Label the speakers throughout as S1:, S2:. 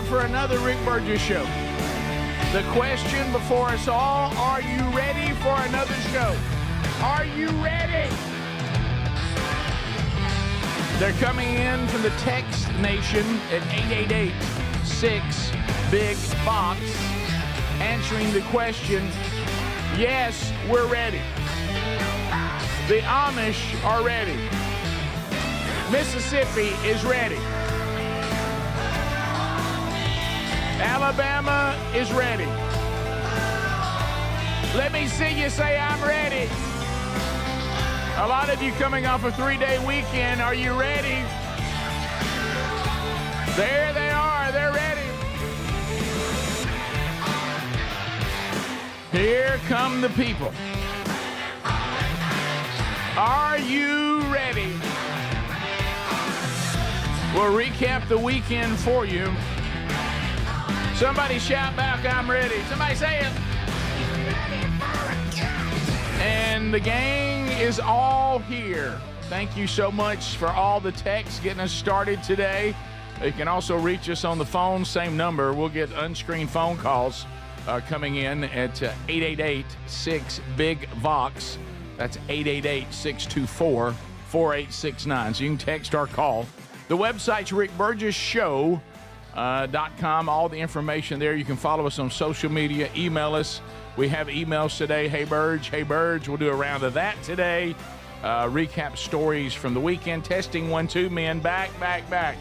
S1: up for another Rick Burgess show. The question before us all, are you ready for another show? Are you ready? They're coming in from the text nation at 888-6-BIG-BOX, answering the question, yes, we're ready. The Amish are ready. Mississippi is ready. Alabama is ready. Let me see you say, I'm ready. A lot of you coming off a 3-day weekend, are you ready? There they are, they're ready. Here come the people. Are you ready? We'll recap the weekend for you. Somebody shout back, I'm ready. Somebody say it. And the gang is all here. Thank you so much for all the texts getting us started today. You can also reach us on the phone, same number. We'll get unscreened phone calls coming in at 888-6-BIG-VOX. That's 888-624-4869. So you can text or call. The website's rickburgesshow.com. All the information there. You can follow us on social media. Email us. We have emails today. Hey, Burge. Hey, Burge. We'll do a round of that today. Recap stories from the weekend. Testing 1, 2, men. Back.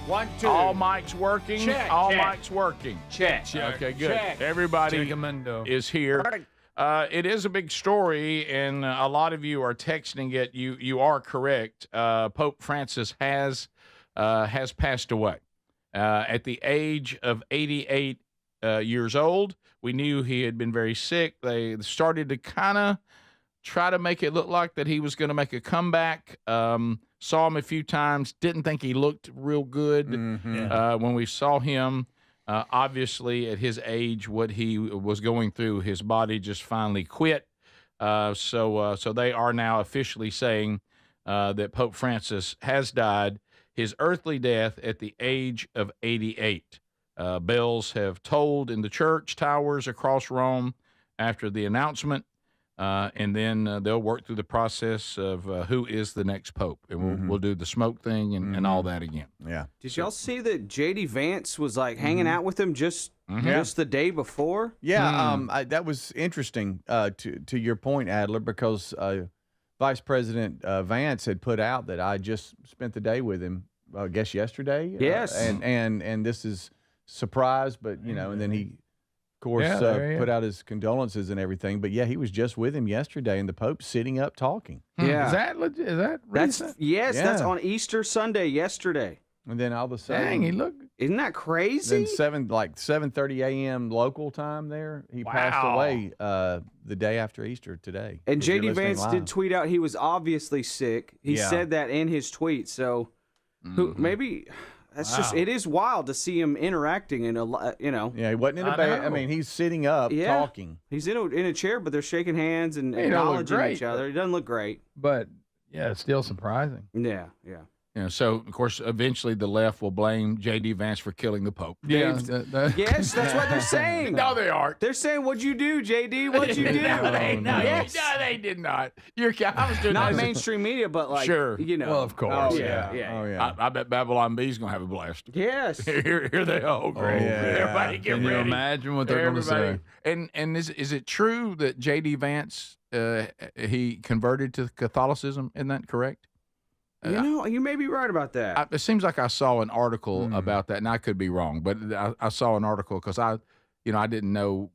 S2: 1, 2.
S1: All mics working.
S2: Check.
S1: All
S2: Check.
S1: mics working.
S2: Check.
S1: Okay, good.
S2: Check.
S1: Everybody is here. It is a big story, and a lot of you are texting it. You are correct. Pope Francis has passed away at the age of 88 years old. We knew he had been very sick. They started to kind of try to make it look like that he was going to make a comeback. Saw him a few times. Didn't think he looked real good when we saw him. Obviously, at his age, what he was going through, his body just finally quit. So they are now officially saying that Pope Francis has died his earthly death at the age of 88. Bells have tolled in the church towers across Rome after the announcement, and then they'll work through the process of who is the next pope, and we'll do the smoke thing and all that again.
S3: Yeah.
S2: Did y'all see that J.D. Vance was like hanging out with him just the day before?
S3: Yeah, that was interesting to your point, Adler, because Vice President Vance had put out that I just spent the day with him, I guess yesterday.
S2: Yes.
S3: And this is surprise, but and then he, of course, put out his condolences and everything. But yeah, he was just with him yesterday, and the Pope's sitting up talking.
S2: Yeah.
S1: Is that legit? Is that recent?
S2: That's on Easter Sunday yesterday.
S3: And then all of a sudden,
S1: Dang, he looked.
S2: Isn't that crazy?
S3: Then 7:30 a.m. local time there, he passed away the day after Easter today.
S2: And J.D. Vance did tweet out he was obviously sick. He said that in his tweet. So maybe that's just, it is wild to see him interacting in a,
S3: Yeah, he wasn't in a bed. I mean, he's sitting up talking.
S2: He's in a chair, but they're shaking hands and acknowledging each other. He doesn't look great.
S4: But, yeah, it's still surprising.
S2: Yeah.
S1: So, of course, eventually the left will blame J.D. Vance for killing the Pope.
S4: Yeah.
S2: Yes, that's what they're saying.
S1: No, they aren't.
S2: They're saying, what'd you do, J.D.? What'd you do?
S1: No, they did not. I was doing
S2: Not
S1: that.
S2: mainstream media, but like,
S1: Sure.
S4: Well, of course.
S2: Oh, yeah.
S1: I bet Babylon B's going to have a blast.
S2: Yes.
S1: Here they are. Great. Everybody get
S4: Can
S1: ready.
S4: you imagine what they're going to say?
S1: And is it true that J.D. Vance, he converted to Catholicism? Isn't that correct?
S2: You may be right about that.
S1: It seems like I saw an article about that, and I could be wrong, but I saw an article because I didn't know,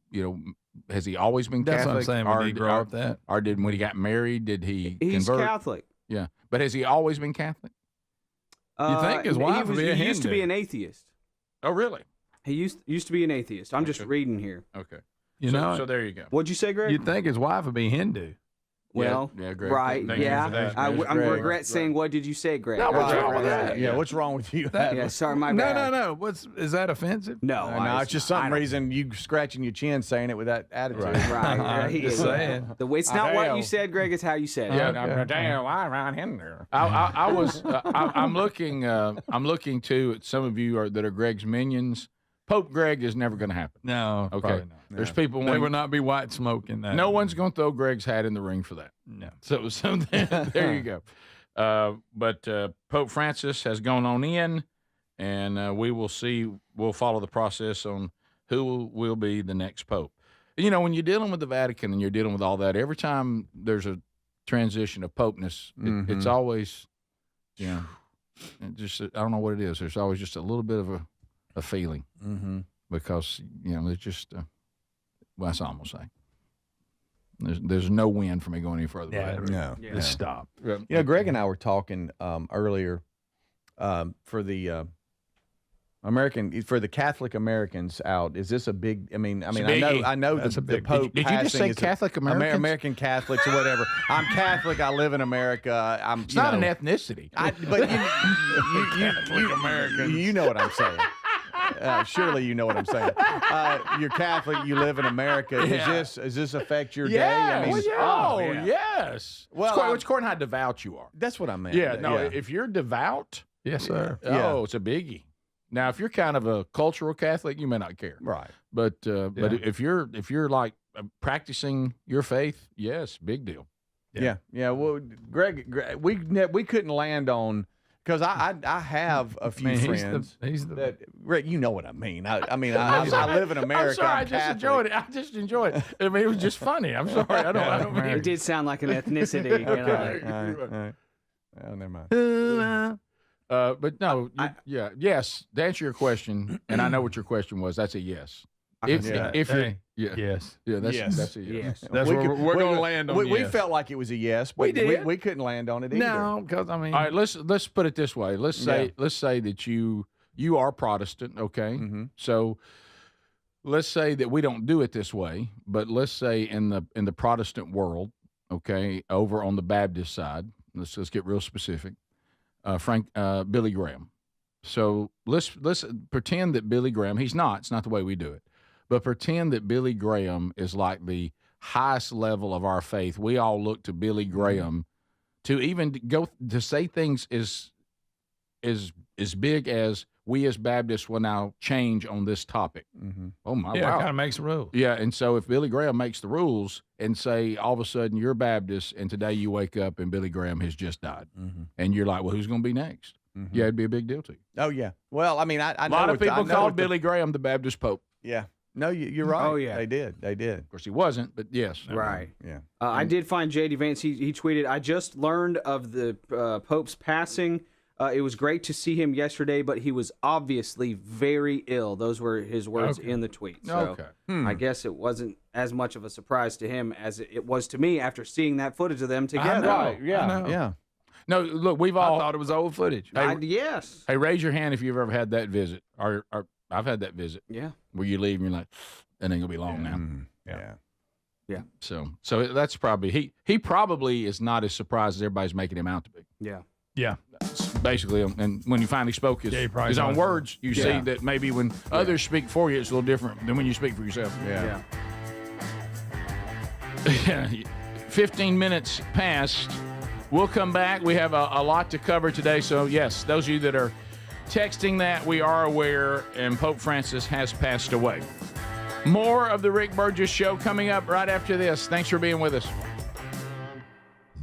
S1: has he always been
S4: That's
S1: Catholic?
S4: what I'm saying. When he grew up that.
S1: Or when he got married, did he
S2: He's
S1: convert?
S2: Catholic.
S1: Yeah. But has he always been Catholic?
S4: You think his wife would be a
S2: He used to
S4: Hindu?
S2: be an atheist.
S1: Oh, really?
S2: He used to be an atheist. I'm just reading here.
S1: Okay.
S4: So
S1: So there you go.
S2: What'd you say, Greg?
S4: You'd think his wife would be Hindu.
S2: Well,
S1: Yeah, Greg.
S2: right,
S1: Thank you
S2: yeah.
S1: for that.
S2: I
S3: Greg.
S2: regret saying, what did you say, Greg?
S1: No, what's wrong with that?
S3: Yeah, what's wrong with you?
S2: Yeah, sorry, my bad.
S4: No. Is that offensive?
S2: No,
S3: No, it's just some reason you scratching your chin saying it with that attitude.
S2: Right.
S4: Just saying.
S2: It's not what you said, Greg. It's how you said it.
S1: Damn, why around him there? I'm looking too at some of you that are Greg's minions. Pope Greg is never going to happen.
S4: No.
S1: Okay.
S4: Probably not.
S1: There's people.
S4: There will not be white smoke in that.
S1: No one's going to throw Greg's hat in the ring for that.
S4: No.
S1: So there you go. But Pope Francis has gone on in, and we will see. We'll follow the process on who will be the next pope. You know, when you're dealing with the Vatican and you're dealing with all that, every time there's a transition of popeness, it's always, you know, just I don't know what it is. There's always just a little bit of a feeling because you know it's just. Well, that's all I'm gonna say. There's no win for me going any further.
S4: Just stop.
S3: You know, Greg and I were talking earlier for the Catholic Americans out. Is this a big? I mean, I know the Pope.
S1: Did you just say Catholic Americans?
S3: American Catholics or whatever. I'm Catholic. I live in America.
S1: It's not an ethnicity.
S3: But you Americans. You know what I'm saying. Surely you know what I'm saying. You're Catholic. You live in America. Does this affect your day? I mean,
S1: yes.
S3: Well,
S1: it's according to how devout you are.
S3: That's what I meant.
S1: If you're devout,
S4: yes, sir.
S1: It's a biggie. Now, if you're kind of a cultural Catholic, you may not care.
S3: Right.
S1: But if you're like practicing your faith, yes, big deal.
S3: Yeah. Well, Greg, we couldn't land on. Because I have a few friends. Greg, you know what I mean. I live in America.
S1: I'm sorry,
S3: I
S1: just enjoyed it. I mean, it was just funny. I'm sorry. I don't mean
S2: it did sound like an ethnicity.
S3: Okay. All right. Oh, never mind.
S1: But no, yes. To answer your question, and I know what your question was. That's a yes. Yes.
S4: That's a yes.
S1: That's where we're going to land on.
S3: We felt like it was a yes, but we couldn't land on it either.
S4: No, because I mean,
S1: all right. Let's put it this way. Let's say that you are Protestant, okay?
S3: Mm-hmm.
S1: So let's say that we don't do it this way, but let's say in the Protestant world, okay, over on the Baptist side, let's get real specific. Billy Graham. So let's pretend that Billy Graham. It's not the way we do it. But pretend that Billy Graham is like the highest level of our faith. We all look to Billy Graham to even go to say things as big as we as Baptists will now change on this topic.
S3: Mm-hmm.
S1: Oh my!
S4: Yeah,
S1: wow.
S4: Kind of makes the rules.
S1: Yeah, and so if Billy Graham makes the rules and say all of a sudden you're Baptist and today you wake up and Billy Graham has just died, and you're like, well, who's going to be next?
S3: Mm-hmm.
S1: Yeah, it'd be a big deal to you.
S3: Oh yeah. Well, I mean, I
S1: a lot of people called Billy Graham the Baptist Pope.
S3: Yeah. No, you're right.
S2: Oh, yeah.
S3: They did.
S1: Of course, he wasn't, but yes.
S2: Right.
S3: Yeah.
S2: I did find J.D. Vance. He tweeted, I just learned of the Pope's passing. It was great to see him yesterday, but he was obviously very ill. Those were his words in the tweet. So I guess it wasn't as much of a surprise to him as it was to me after seeing that footage of them together.
S3: Right. Yeah.
S1: No, look, we've all
S4: thought it was old footage.
S2: Yes.
S1: Hey, raise your hand if you've ever had that visit. Or I've had that visit.
S2: Yeah.
S1: Where you leave and you're like, that ain't gonna be long now.
S3: Yeah.
S1: So that's probably he probably is not as surprised as everybody's making him out to be.
S4: Yeah.
S1: Basically, and when you finally spoke his own words, you see that maybe when others speak for you, it's a little different than when you speak for yourself.
S3: Yeah.
S1: 15 minutes past. We'll come back. We have a lot to cover today. So, yes, those of you that are texting that, we are aware, and Pope Francis has passed away. More of the Rick Burgess Show coming up right after this. Thanks for being with us.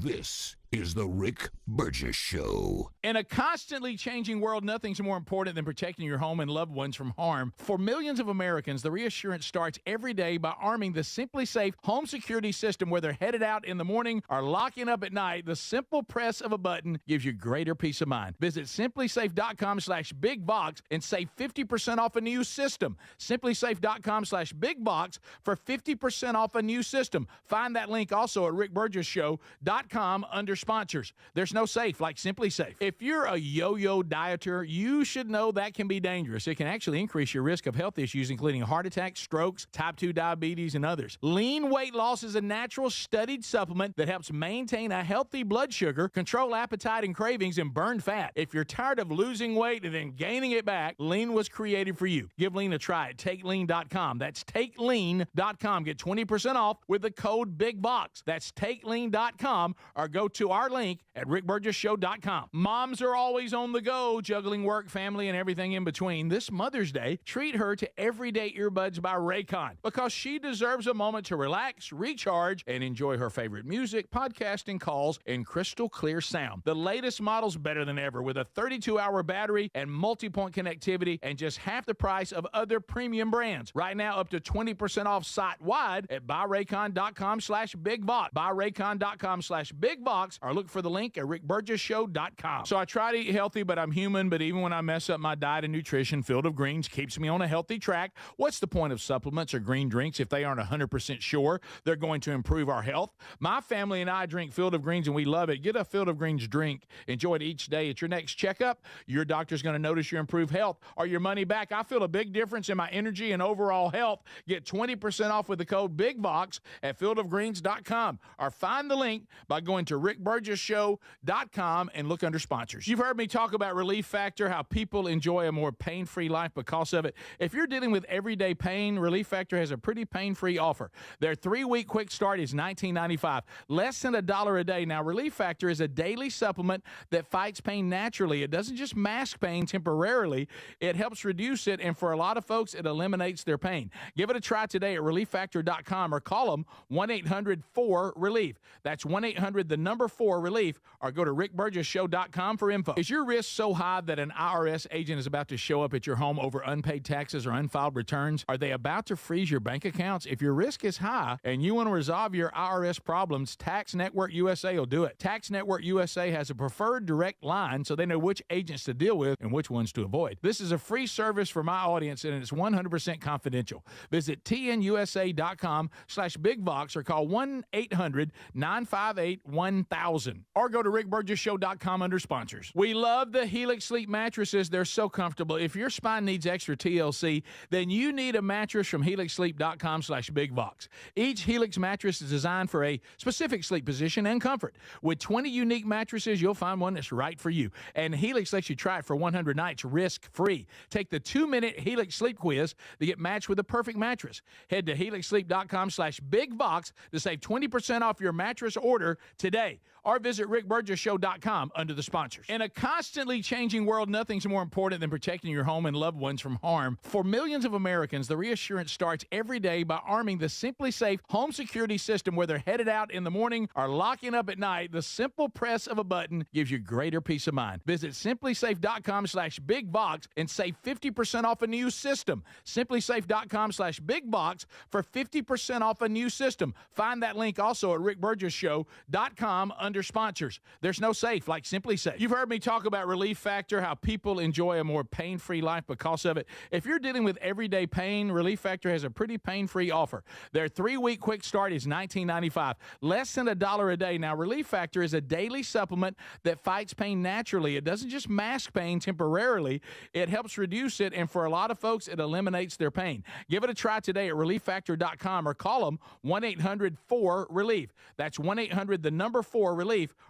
S5: This is the Rick Burgess Show.
S1: In a constantly changing world, nothing's more important than protecting your home and loved ones from harm. For millions of Americans, the reassurance starts every day by arming the Simply Safe home security system. Whether headed out in the morning or locking up at night, the simple press of a button gives you greater peace of mind. Visit simplysafe.com/bigbox and save 50% off a new system. Simplysafe.com/bigbox for 50% off a new system. Find that link also at rickburgesshow.com under sponsors. There's no safe like Simply Safe. If you're a yo-yo dieter, you should know that can be dangerous. It can actually increase your risk of health issues, including heart attacks, strokes, type 2 diabetes, and others. Lean weight loss is a natural studied supplement that helps maintain a healthy blood sugar, control appetite and cravings, and burn fat. If you're tired of losing weight and then gaining it back, Lean was created for you. Give Lean a try at TakeLean.com. That's TakeLean.com. Get 20% off with the code BIGBOX. That's TakeLean.com or go to to our link at rickburgessshow.com. Moms are always on the go, juggling work, family, and everything in between. This Mother's Day, treat her to Everyday Earbuds by Raycon because she deserves a moment to relax, recharge, and enjoy her favorite music, podcasting, calls, and crystal clear sound. The latest model's better than ever with a 32-hour battery and multi-point connectivity and just half the price of other premium brands. Right now, up to 20% off site-wide at buyraycon.com/bigbox. Buyraycon.com/bigbox or look for the link at rickburgessshow.com. So I try to eat healthy, but I'm human. But even when I mess up my diet and nutrition, Field of Greens keeps me on a healthy track. What's the point of supplements or green drinks if they aren't 100% sure they're going to improve our health? My family and I drink Field of Greens, and we love it. Get a Field of Greens drink. Enjoy it each day. At your next checkup, your doctor's going to notice your improved health or your money back. I feel a big difference in my energy and overall health. Get 20% off with the code BIGVOX at fieldofgreens.com or find the link by going to rickburgessshow.com and look under sponsors. You've heard me talk about Relief Factor, how people enjoy a more pain-free life because of it. If you're dealing with everyday pain, Relief Factor has a pretty pain-free offer. Their 3-week quick start is $19.95, less than $1 a day. Now, Relief Factor is a daily supplement that fights pain naturally. It doesn't just mask pain temporarily. It helps reduce it, and for a lot of folks, it eliminates their pain. Give it a try today at relieffactor.com or call them 1-800-4RELIEF. That's 1-800-4RELIEF or go to rickburgessshow.com for info. Is your risk so high that an IRS agent is about to show up at your home over unpaid taxes or unfiled returns? Are they about to freeze your bank accounts? If your risk is high and you want to resolve your IRS problems, Tax Network USA will do it. Tax Network USA has a preferred direct line so they know which agents to deal with and which ones to avoid. This is a free service for my audience and it's 100% confidential. Visit tnusa.com/bigvox or call 1-800-958-1000 or go to rickburgessshow.com under sponsors. We love the Helix Sleep mattresses. They're so comfortable. If your spine needs extra TLC, then you need a mattress from helixsleep.com/bigvox. Each Helix mattress is designed for a specific sleep position and comfort. With 20 unique mattresses, you'll find one that's right for you. And Helix lets you try it for 100 nights risk-free. Take the 2-minute Helix Sleep quiz to get matched with the perfect mattress. Head to helixsleep.com/bigvox to save 20% off your mattress order today. Or visit rickburgessshow.com under the sponsors. In a constantly changing world, nothing's more important than protecting your home and loved ones from harm. For millions of Americans, the reassurance starts every day by arming the Simply Safe home security system. Whether headed out in the morning or locking up at night, the simple press of a button gives you greater peace of mind. Visit simplysafe.com/bigbox and save 50% off a new system. simplysafe.com/bigbox for 50% off a new system. Find that link also at rickburgessshow.com under sponsors. There's no safe like Simply Safe. You've heard me talk about Relief Factor, how people enjoy a more pain-free life because of it. If you're dealing with everyday pain, Relief Factor has a pretty pain-free offer. Their 3-week quick start is $19.95, less than $1 a day. Now, Relief Factor is a daily supplement that fights pain naturally. It doesn't just mask pain temporarily. It helps reduce it, and for a lot of folks, it eliminates their pain. Give it a try today at relieffactor.com or call them 1-800-4RELIEF. That's 1-800-4RELIEF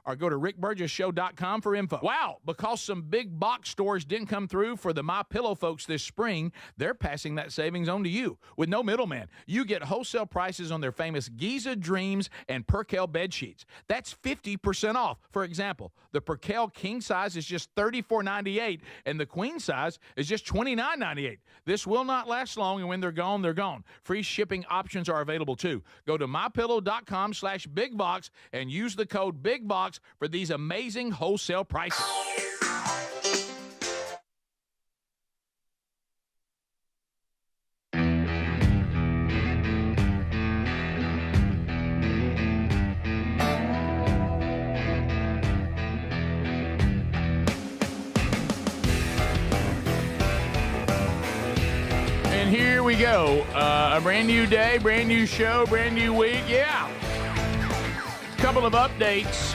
S1: or go to rickburgessshow.com for info. Wow, because some big box stores didn't come through for the MyPillow folks this spring, they're passing that savings on to you with no middleman. You get wholesale prices on their famous Giza Dreams and Percale bed sheets. That's 50% off. For example, the Percale king size is just $34.98 and the queen size is just $29.98. This will not last long, and when they're gone, they're gone. Free shipping options are available too. Go to mypillow.com/bigbox and use the code BIGBOX for these amazing wholesale prices. And here we go. A brand new day, brand new show, brand new week. Yeah. Couple of updates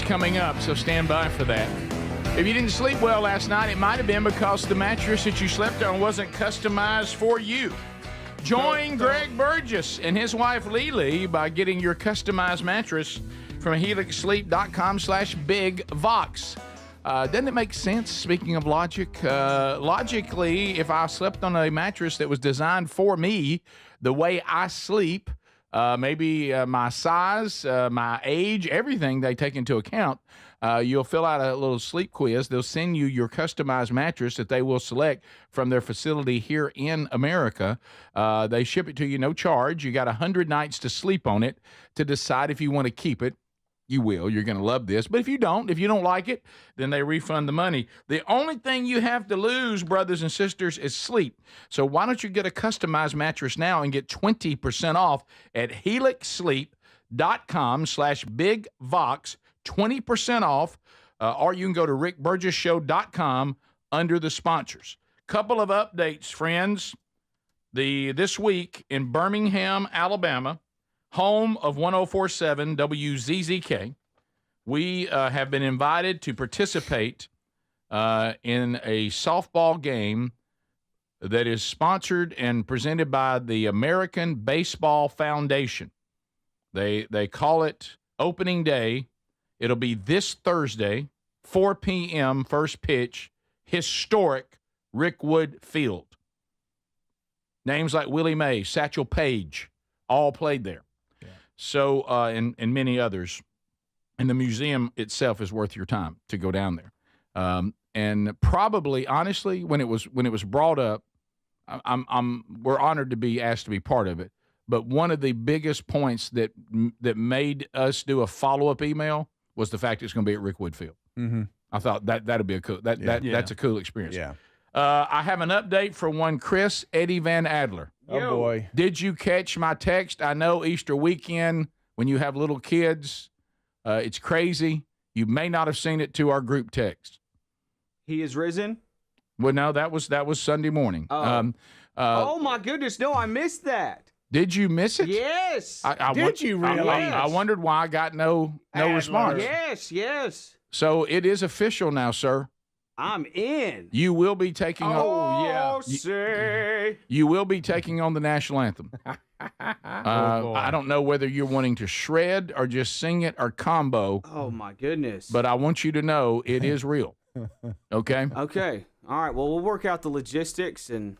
S1: coming up, so stand by for that. If you didn't sleep well last night, it might have been because the mattress that you slept on wasn't customized for you. Join Greg Burgess and his wife Lily by getting your customized mattress from helixsleep.com/bigvox. Doesn't it make sense, speaking of logic? Logically, if I slept on a mattress that was designed for me, the way I sleep, maybe my size, my age, everything they take into account. You'll fill out a little sleep quiz. They'll send you your customized mattress that they will select from their facility here in America. They ship it to you, no charge. You got 100 nights to sleep on it to decide if you want to keep it. You will. You're going to love this. But if you don't like it, then they refund the money. The only thing you have to lose, brothers and sisters, is sleep. So why don't you get a customized mattress now and get 20% off at helixsleep.com/bigvox, 20% off, or you can go to rickburgessshow.com under the sponsors. Couple of updates, friends. This week in Birmingham, Alabama, home of 104.7 WZZK, we have been invited to participate in a softball game that is sponsored and presented by the American Baseball Foundation. They call it opening day. It'll be this Thursday, 4 p.m., first pitch, historic Rickwood Field. Names like Willie Mays, Satchel Paige, all played there. So, and many others. And the museum itself is worth your time to go down there. And probably, honestly, when it was brought up, we're honored to be asked to be part of it. But one of the biggest points that made us do a follow-up email was the fact it's going to be at Rickwood Field.
S3: Mm-hmm.
S1: I thought that'd be a cool that's a cool experience.
S3: Yeah.
S1: I have an update for one Chris Eddie Van Adler.
S3: Oh, boy.
S1: Did you catch my text? I know Easter weekend, when you have little kids, it's crazy. You may not have seen it to our group text.
S2: He is risen?
S1: Well, no, that was Sunday morning.
S2: Oh, oh my goodness. No, I missed that.
S1: Did you miss it?
S2: Yes.
S3: Did you really?
S1: I wondered why I got no response.
S2: Yes.
S1: So it is official now, sir.
S2: I'm in.
S1: You will be taking You will be taking on the national anthem. I don't know whether you're wanting to shred or just sing it or combo.
S2: Oh my goodness.
S1: But I want you to know it is real. Okay?
S2: Okay. All right. Well, we'll work out the logistics. And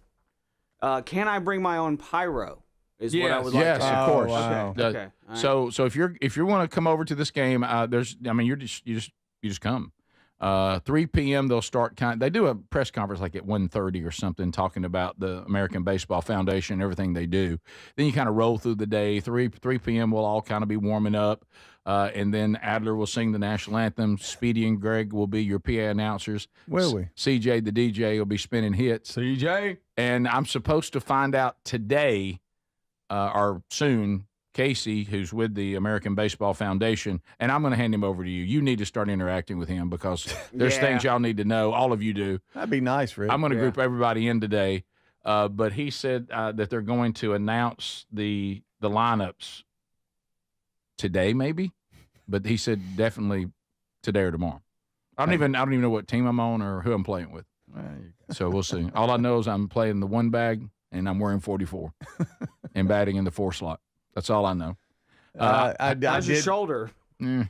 S2: can I bring my own pyro? Is what I would like
S1: yes,
S2: to
S1: of course.
S3: Wow.
S2: Okay. All right.
S1: So if you want to come over to this game, you just come. 3 p.m. they'll start. They do a press conference like at 1:30 or something, talking about the American Baseball Foundation and everything they do. Then you kind of roll through the day. 3 p.m. we'll all kind of be warming up, and then Adler will sing the national anthem. Speedy and Greg will be your PA announcers.
S3: Will we?
S1: CJ the DJ will be spinning hits.
S4: CJ.
S1: And I'm supposed to find out today or soon. Casey, who's with the American Baseball Foundation, and I'm going to hand him over to you. You need to start interacting with him because there's things y'all need to know. All of you do.
S3: That'd be nice, Rick.
S1: I'm going to group everybody in today, but he said that they're going to announce the lineups today, maybe. But he said definitely today or tomorrow. I don't even know what team I'm on or who I'm playing with. So we'll see. All I know is I'm playing the one bag and I'm wearing 44 and batting in the 4 slot. That's all I know.
S2: How's your shoulder?
S3: I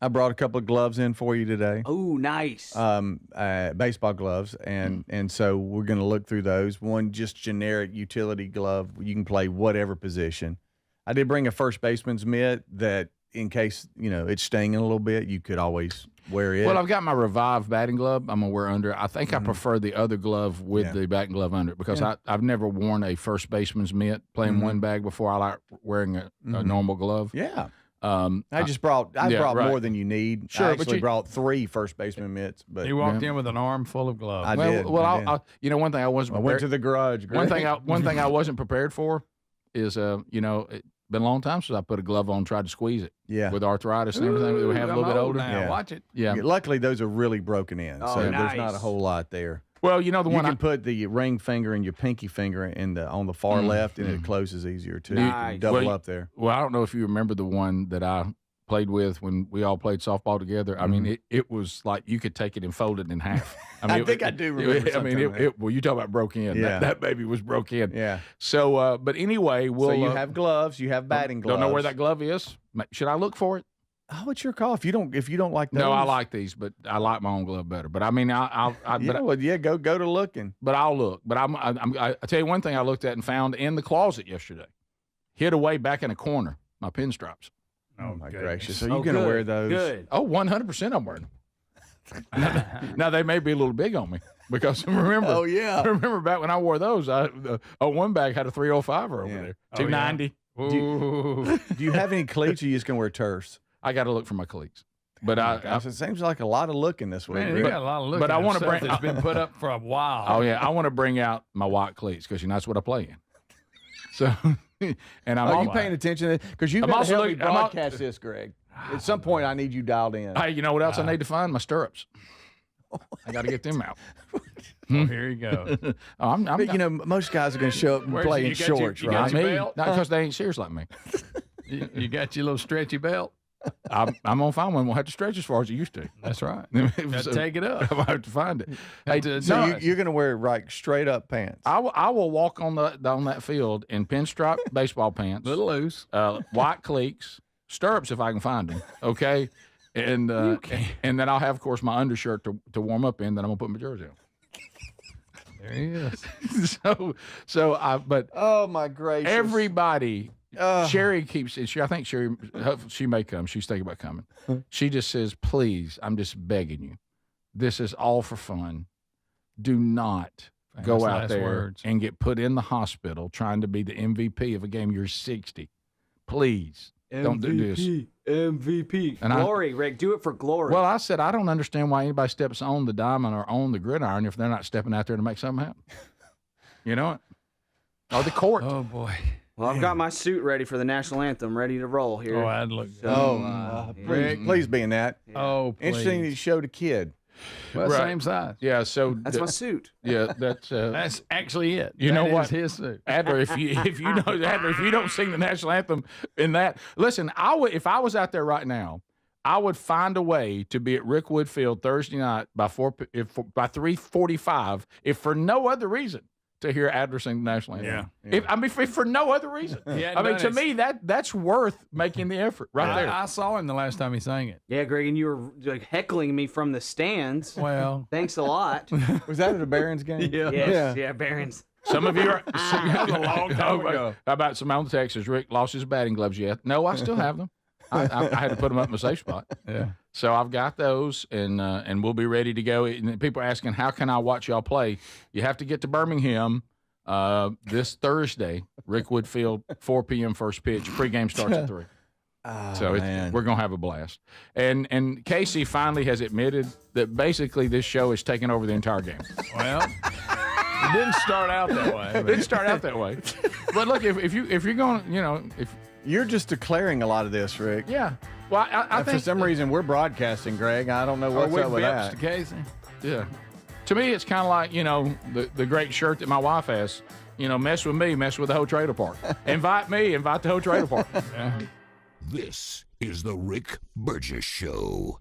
S3: brought a couple of gloves in for you today.
S2: Oh, nice.
S3: Baseball gloves, and so we're going to look through those. One just generic utility glove. You can play whatever position. I did bring a first baseman's mitt that, in case it's stinging a little bit, you could always wear it.
S1: Well, I've got my Revive batting glove. I'm gonna wear under. I think I prefer the other glove with the batting glove under it because I've never worn a first baseman's mitt playing one bag before. I like wearing a normal glove.
S3: Yeah. I brought more than you need.
S1: Sure,
S3: I actually brought 3 first baseman mitts. But
S4: He walked in with an arm full of gloves.
S3: I did.
S1: One thing I wasn't.
S3: I went to the garage.
S1: One thing I wasn't prepared for is it's been a long time since I put a glove on and tried to squeeze it. Yeah. With arthritis and everything that we have a little bit older.
S4: Now.
S3: Yeah.
S4: Watch it.
S1: Yeah.
S3: Luckily, those are really broken in, so
S2: nice.
S3: there's not a whole lot there.
S1: Well, the
S3: You
S1: one
S3: can put the ring finger and your pinky finger on the far left, and it closes easier too. You can double up there.
S1: Well, I don't know if you remember the one that I played with when we all played softball together. I mean, it was like you could take it and fold it in half. I mean,
S3: I think I do remember.
S1: Well, you talk about broke in.
S3: Yeah.
S1: That baby was broke in.
S3: Yeah.
S1: So, but anyway,
S3: So you have gloves. You have batting gloves.
S1: Don't know where that glove is. Should I look for it?
S3: Oh, it's your call. If you don't like those.
S1: No, I like these, but I like my own glove better. But I mean,
S3: go to looking.
S1: But I'll look. But I tell you one thing I looked at and found in the closet yesterday. hid away back in a corner, my pinstripes.
S3: Oh, my gracious. So you're going to wear those?
S2: Good.
S1: Oh, 100% I'm wearing them. Now, they may be a little big on me because remember.
S3: Oh, yeah.
S1: Remember back when I wore those, one bag had a 305er over there. 290.
S4: Ooh.
S3: Do you have any cleats or you just going to wear turfs?
S1: I got to look for my cleats. But
S3: Gosh, it seems like a lot of looking this week.
S4: Man, you got a lot of looking.
S1: but I want to bring.
S4: That's been put up for a while.
S1: Oh yeah, I want to bring out my white cleats because that's what I play in. So, and I'm.
S3: Are you paying attention? Because you've got to help me
S1: I'm al-
S3: broadcast this, Greg. At some point, I need you dialed in.
S1: Hey, you know what else I need to find? My stirrups. I got to get them out.
S4: Oh, here you go.
S1: Oh, I'm
S3: But, you know, most guys are going to show up and
S4: Where's-
S3: play
S4: you
S3: in
S4: got your-
S3: shorts,
S4: you
S3: right?
S4: got
S1: not
S4: your
S1: me,
S4: belt?
S1: not because they ain't serious like me.
S4: You got your little stretchy belt?
S1: I'm gonna find one. We'll have to stretch as far as it used to.
S4: That's right.
S1: So,
S4: Take it up.
S1: I have to find it. Hey,
S3: So
S1: no,
S3: you're going to wear like straight up pants.
S1: I will walk on that field in pinstripe baseball pants,
S4: A little loose.
S1: white cleats, stirrups if I can find them. Okay, and then I'll have, of course, my undershirt to warm up in. Then I'm gonna put my jersey on.
S4: There he is.
S1: But
S3: Oh, my gracious.
S1: everybody. Sherry keeps. I think Sherry. She may come. She's thinking about coming. She just says, "Please, I'm just begging you. This is all for fun. Do not go
S4: Famous
S1: out
S4: last
S1: there
S4: words.
S1: and get put in the hospital trying to be the MVP of a game. You're 60. Please don't do this."
S2: MVP.
S1: And
S2: Glory, Rick. Do it for glory.
S1: Well, I said I don't understand why anybody steps on the diamond or on the gridiron if they're not stepping out there to make something happen. You know it? Or the court.
S4: Oh, boy.
S2: Well, I've got my suit ready for the national anthem, ready to roll here.
S4: Oh, I'd look good.
S3: Please be in that.
S4: Oh, please.
S3: Interesting that you showed a kid.
S4: Well,
S1: Right.
S4: same size.
S1: Yeah. So
S2: That's my suit.
S1: yeah. That's
S4: That's actually it.
S1: You know
S4: That is
S1: what?
S4: his suit.
S1: Adler, if you know Adler, if you don't sing the national anthem in that, listen, if I was out there right now, I would find a way to be at Rickwood Field Thursday night by 3:45, if for no other reason, to hear Adler sing the national anthem.
S4: Yeah.
S1: If for no other reason.
S4: Yeah,
S1: I mean, to
S4: done it.
S1: me, that's worth making the effort right there.
S4: I saw him the last time he sang it.
S2: Yeah, Greg, and you were like heckling me from the stands.
S4: Well,
S2: Thanks a lot.
S3: Was that at a Barons game?
S2: Yes, yeah, Barons.
S1: Some of you are.
S4: that was a long time ago.
S1: How about some on Texas? Rick lost his batting gloves yet? No, I still have them. I had to put them up in a safe spot.
S4: Yeah.
S1: So I've got those, and we'll be ready to go. And people are asking, how can I watch y'all play? You have to get to Birmingham this Thursday, Rickwood Field, 4 p.m. first pitch. Pregame starts at 3. So we're going to have a blast. And Casey finally has admitted that basically this show is taking over the entire game.
S4: Well, it didn't start out that way.
S1: It didn't start out that way. But look, if you're going, if
S3: You're just declaring a lot of this, Rick.
S1: yeah. Well, I
S3: And
S1: think
S3: for some reason, we're broadcasting, Greg. I don't know what's
S4: with
S3: up with
S4: Bips
S3: that.
S4: to Casey.
S1: Yeah. To me, it's kind of like, the great shirt that my wife has. Mess with me, mess with the whole trailer park. Invite me, invite the whole trailer park.
S5: This is the Rick Burgess Show.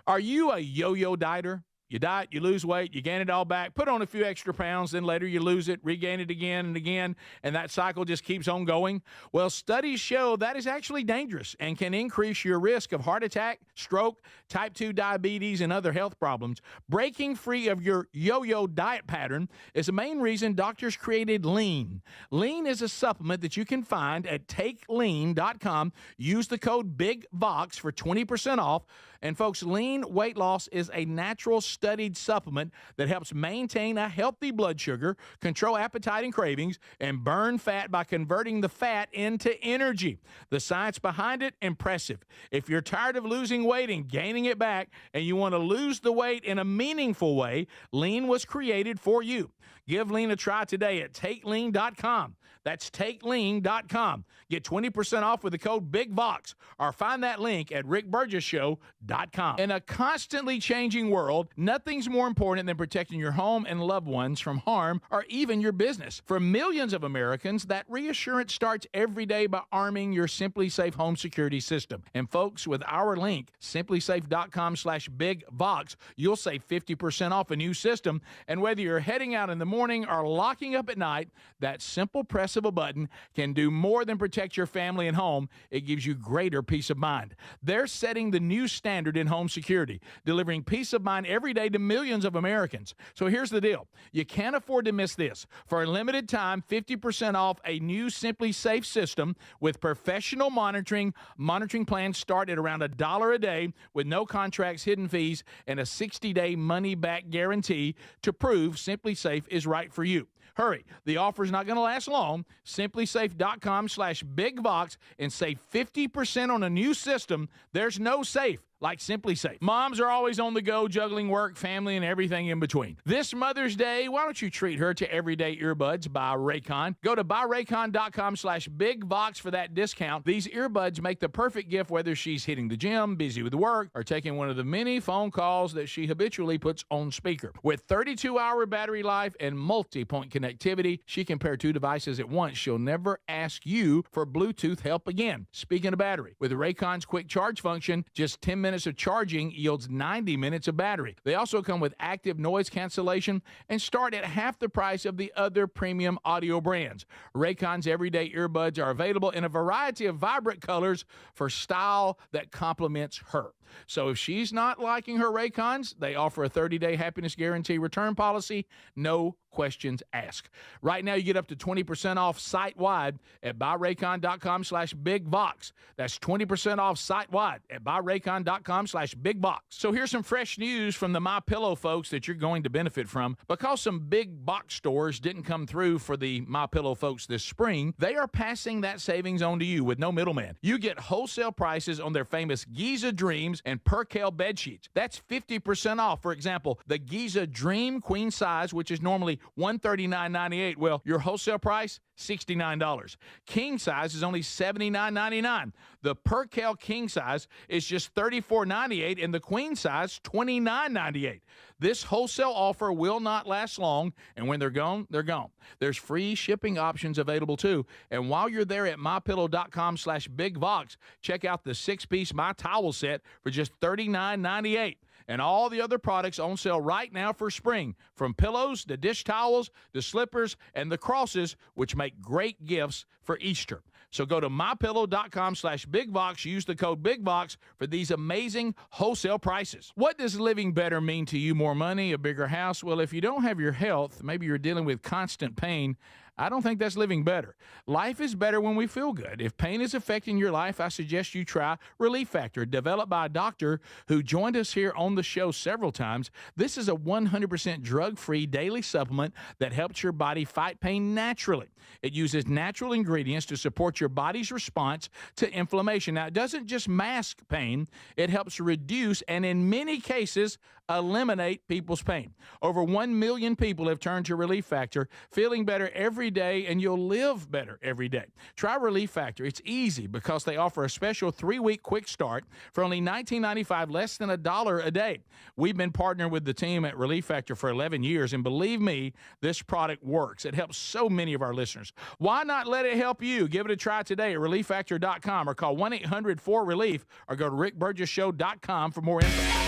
S1: Are you a yo-yo dieter? You diet, you lose weight, you gain it all back, put on a few extra pounds, then later you lose it, regain it again and again, and that cycle just keeps on going? Well, studies show that is actually dangerous and can increase your risk of heart attack, stroke, type 2 diabetes, and other health problems. Breaking free of your yo-yo diet pattern is the main reason doctors created Lean. Lean is a supplement that you can find at takelean.com. Use the code BIGVOX for 20% off. And folks, Lean weight loss is a natural studied supplement that helps maintain a healthy blood sugar, control appetite and cravings, and burn fat by converting the fat into energy. The science behind it, impressive. If you're tired of losing weight and gaining it back, and you want to lose the weight in a meaningful way, Lean was created for you. Give Lean a try today at takelean.com. That's takelean.com. Get 20% off with the code BIGVOX, or find that link at rickburgessshow.com. In a constantly changing world, nothing's more important than protecting your home and loved ones from harm or even your business. For millions of Americans, that reassurance starts every day by arming your Simply Safe home security system. And folks, with our link, simplysafe.com/BigVox, you'll save 50% off a new system. And whether you're heading out in the morning or locking up at night, that simple press of a button can do more than protect your family and home. It gives you greater peace of mind. They're setting the new standard standard in home security, delivering peace of mind every day to millions of Americans. So here's the deal. You can't afford to miss this. For a limited time, 50% off a new Simply Safe system with professional monitoring. Monitoring plans start at around $1 a day with no contracts, hidden fees, and a 60-day money-back guarantee to prove Simply Safe is right for you. Hurry. The offer is not going to last long. SimplySafe.com/BigVox and save 50% on a new system. There's no safe like Simply Safe. Moms are always on the go, juggling work, family, and everything in between. This Mother's Day, why don't you treat her to everyday earbuds by Raycon? Go to buyraycon.com/BigVox for that discount. These earbuds make the perfect gift whether she's hitting the gym, busy with work, or taking one of the many phone calls that she habitually puts on speaker. With 32-hour battery life and multi-point connectivity, she can pair two devices at once. She'll never ask you for Bluetooth help again. Speaking of battery, with Raycon's quick charge function, just 10 minutes of charging yields 90 minutes of battery. They also come with active noise cancellation and start at half the price of the other premium audio brands. Raycon's everyday earbuds are available in a variety of vibrant colors for style that complements her. So if she's not liking her Raycons, they offer a 30-day happiness guarantee return policy, no questions asked. Right now, you get up to 20% off site-wide at buyraycon.com/BigVox. That's 20% off site-wide at buyraycon.com/BigVox. So here's some fresh news from the MyPillow folks that you're going to benefit from. Because some big box stores didn't come through for the MyPillow folks this spring, they are passing that savings on to you with no middleman. You get wholesale prices on their famous Giza Dreams and Percale bed sheets. That's 50% off. For example, the Giza Dream Queen Size, which is normally $139.98. Well, your wholesale price, $69. King size is only $79.99. The Percale King size is just $34.98, and the Queen size, $29.98. This wholesale offer will not last long, and when they're gone, they're gone. There's free shipping options available too. And while you're there at mypillow.com/BigVox, check out the 6-piece My Towel set for just $39.98. And all the other products on sale right now for spring, from pillows to dish towels to slippers and the crosses, which make great gifts for Easter. So go to mypillow.com/BigVox. Use the code BigVox for these amazing wholesale prices. What does living better mean to you? More money, a bigger house? Well, if you don't have your health, maybe you're dealing with constant pain, I don't think that's living better. Life is better when we feel good. If pain is affecting your life, I suggest you try Relief Factor, developed by a doctor who joined us here on the show several times. This is a 100% drug-free daily supplement that helps your body fight pain naturally. It uses natural ingredients to support your body's response to inflammation. Now, it doesn't just mask pain, it helps reduce and in many cases eliminate people's pain. Over 1 million people have turned to Relief Factor, feeling better every day, and you'll live better every day. Try Relief Factor. It's easy because they offer a special 3-week quick start for only $19.95, less than $1 a day. We've been partnering with the team at Relief Factor for 11 years, and believe me, this product works. It helps so many of our listeners. Why not let it help you? Give it a try today at ReliefFactor.com or call 1-800-4RELIEF or go to RickBurgessShow.com for more info.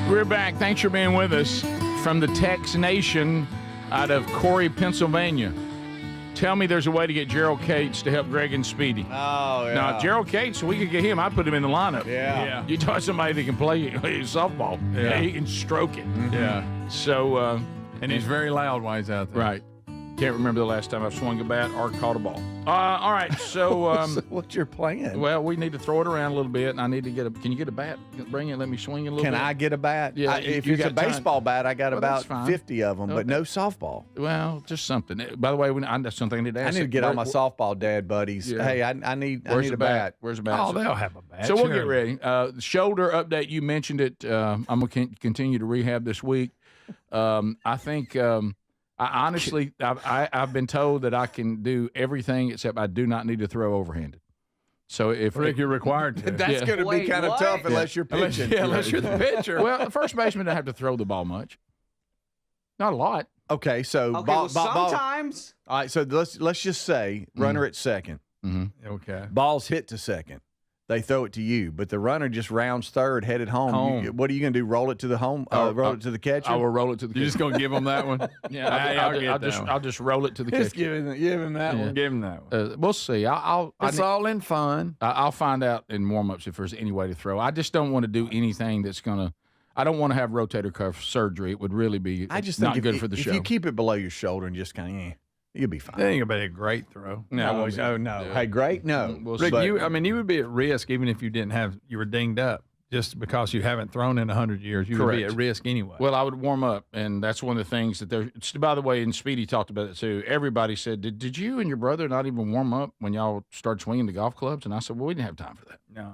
S1: We're back. Thanks for being with us from the Tex Nation out of Corey, Pennsylvania. Tell me there's a way to get Gerald Cates to help Greg and Speedy.
S3: Oh, yeah.
S1: Now, Gerald Cates, we could get him. I'd put him in the lineup.
S3: Yeah.
S1: You talk to somebody that can play softball.
S4: Yeah.
S1: He can stroke it.
S4: Mm-hmm. Yeah.
S1: So,
S4: And he's very loud while he's out there.
S1: right. Can't remember the last time I swung a bat or caught a ball. All right, so
S3: So what's your plan?
S1: well, we need to throw it around a little bit, and I need to get a. Can you get a bat? Bring it. Let me swing it a little
S3: Can
S1: bit.
S3: I get a bat?
S1: Yeah,
S3: If
S1: you
S3: it's a
S1: got time.
S3: baseball bat, I got
S1: Well,
S3: about
S1: that's fine.
S3: 50 of them, but
S1: Okay.
S3: no softball.
S1: Well, just something. By the way, that's something I need to
S3: I
S1: ask.
S3: need to get all my
S1: Where-
S3: softball dad buddies.
S1: Yeah.
S3: Hey, I need
S1: Where's
S3: a
S1: the
S3: bat.
S1: Where's the bat?
S4: Oh, they'll have a bat.
S1: So we'll
S4: sure.
S1: get ready. The shoulder update, you mentioned it. I'm going to continue to rehab this week. I think, I honestly, I've been told that I can do everything except I do not need to throw overhanded. So if
S4: Rick, you're required to.
S3: That's
S1: Yeah.
S3: going to be
S2: Wait,
S3: kind of
S2: what?
S3: tough unless you're pitching.
S4: Unless you're the pitcher.
S1: well, the first baseman doesn't have to throw the ball much. Not a lot.
S3: Okay, so
S2: Okay, well, sometimes.
S3: All right, so let's just say runner at second.
S1: Mm-hmm.
S4: Okay.
S3: Ball's hit to second. they throw it to you, but the runner just rounds third, headed home. What are you going to do? Roll it to the home? Roll it to the catcher?
S1: I will roll it to the catcher.
S4: You're just gonna give him that one?
S1: Yeah, I'll just roll it to the
S3: Just
S1: catcher.
S3: give him that one.
S4: Give him that one.
S1: We'll see.
S4: It's all in fun.
S1: I'll find out in warm-ups if there's any way to throw. I just don't want to do anything that's going to – I don't want to have rotator cuff surgery. It would really be
S3: I just
S1: not
S3: think
S1: good for the show.
S3: If you keep it below your shoulder and just kind of, you'll be fine.
S4: That ain't gonna be a great throw.
S1: No,
S3: no. Hey, great? No.
S1: We'll
S4: Rick,
S1: see.
S4: you would be at risk even if you were dinged up. Just because you haven't thrown in 100 years, you would be
S1: Correct.
S4: at risk anyway.
S1: Well, I would warm up, and that's one of the things that there. By the way, and Speedy talked about it too. Everybody said, "Did you and your brother not even warm up when y'all started swinging the golf clubs?" And I said, "Well, we didn't have time for that."
S4: No.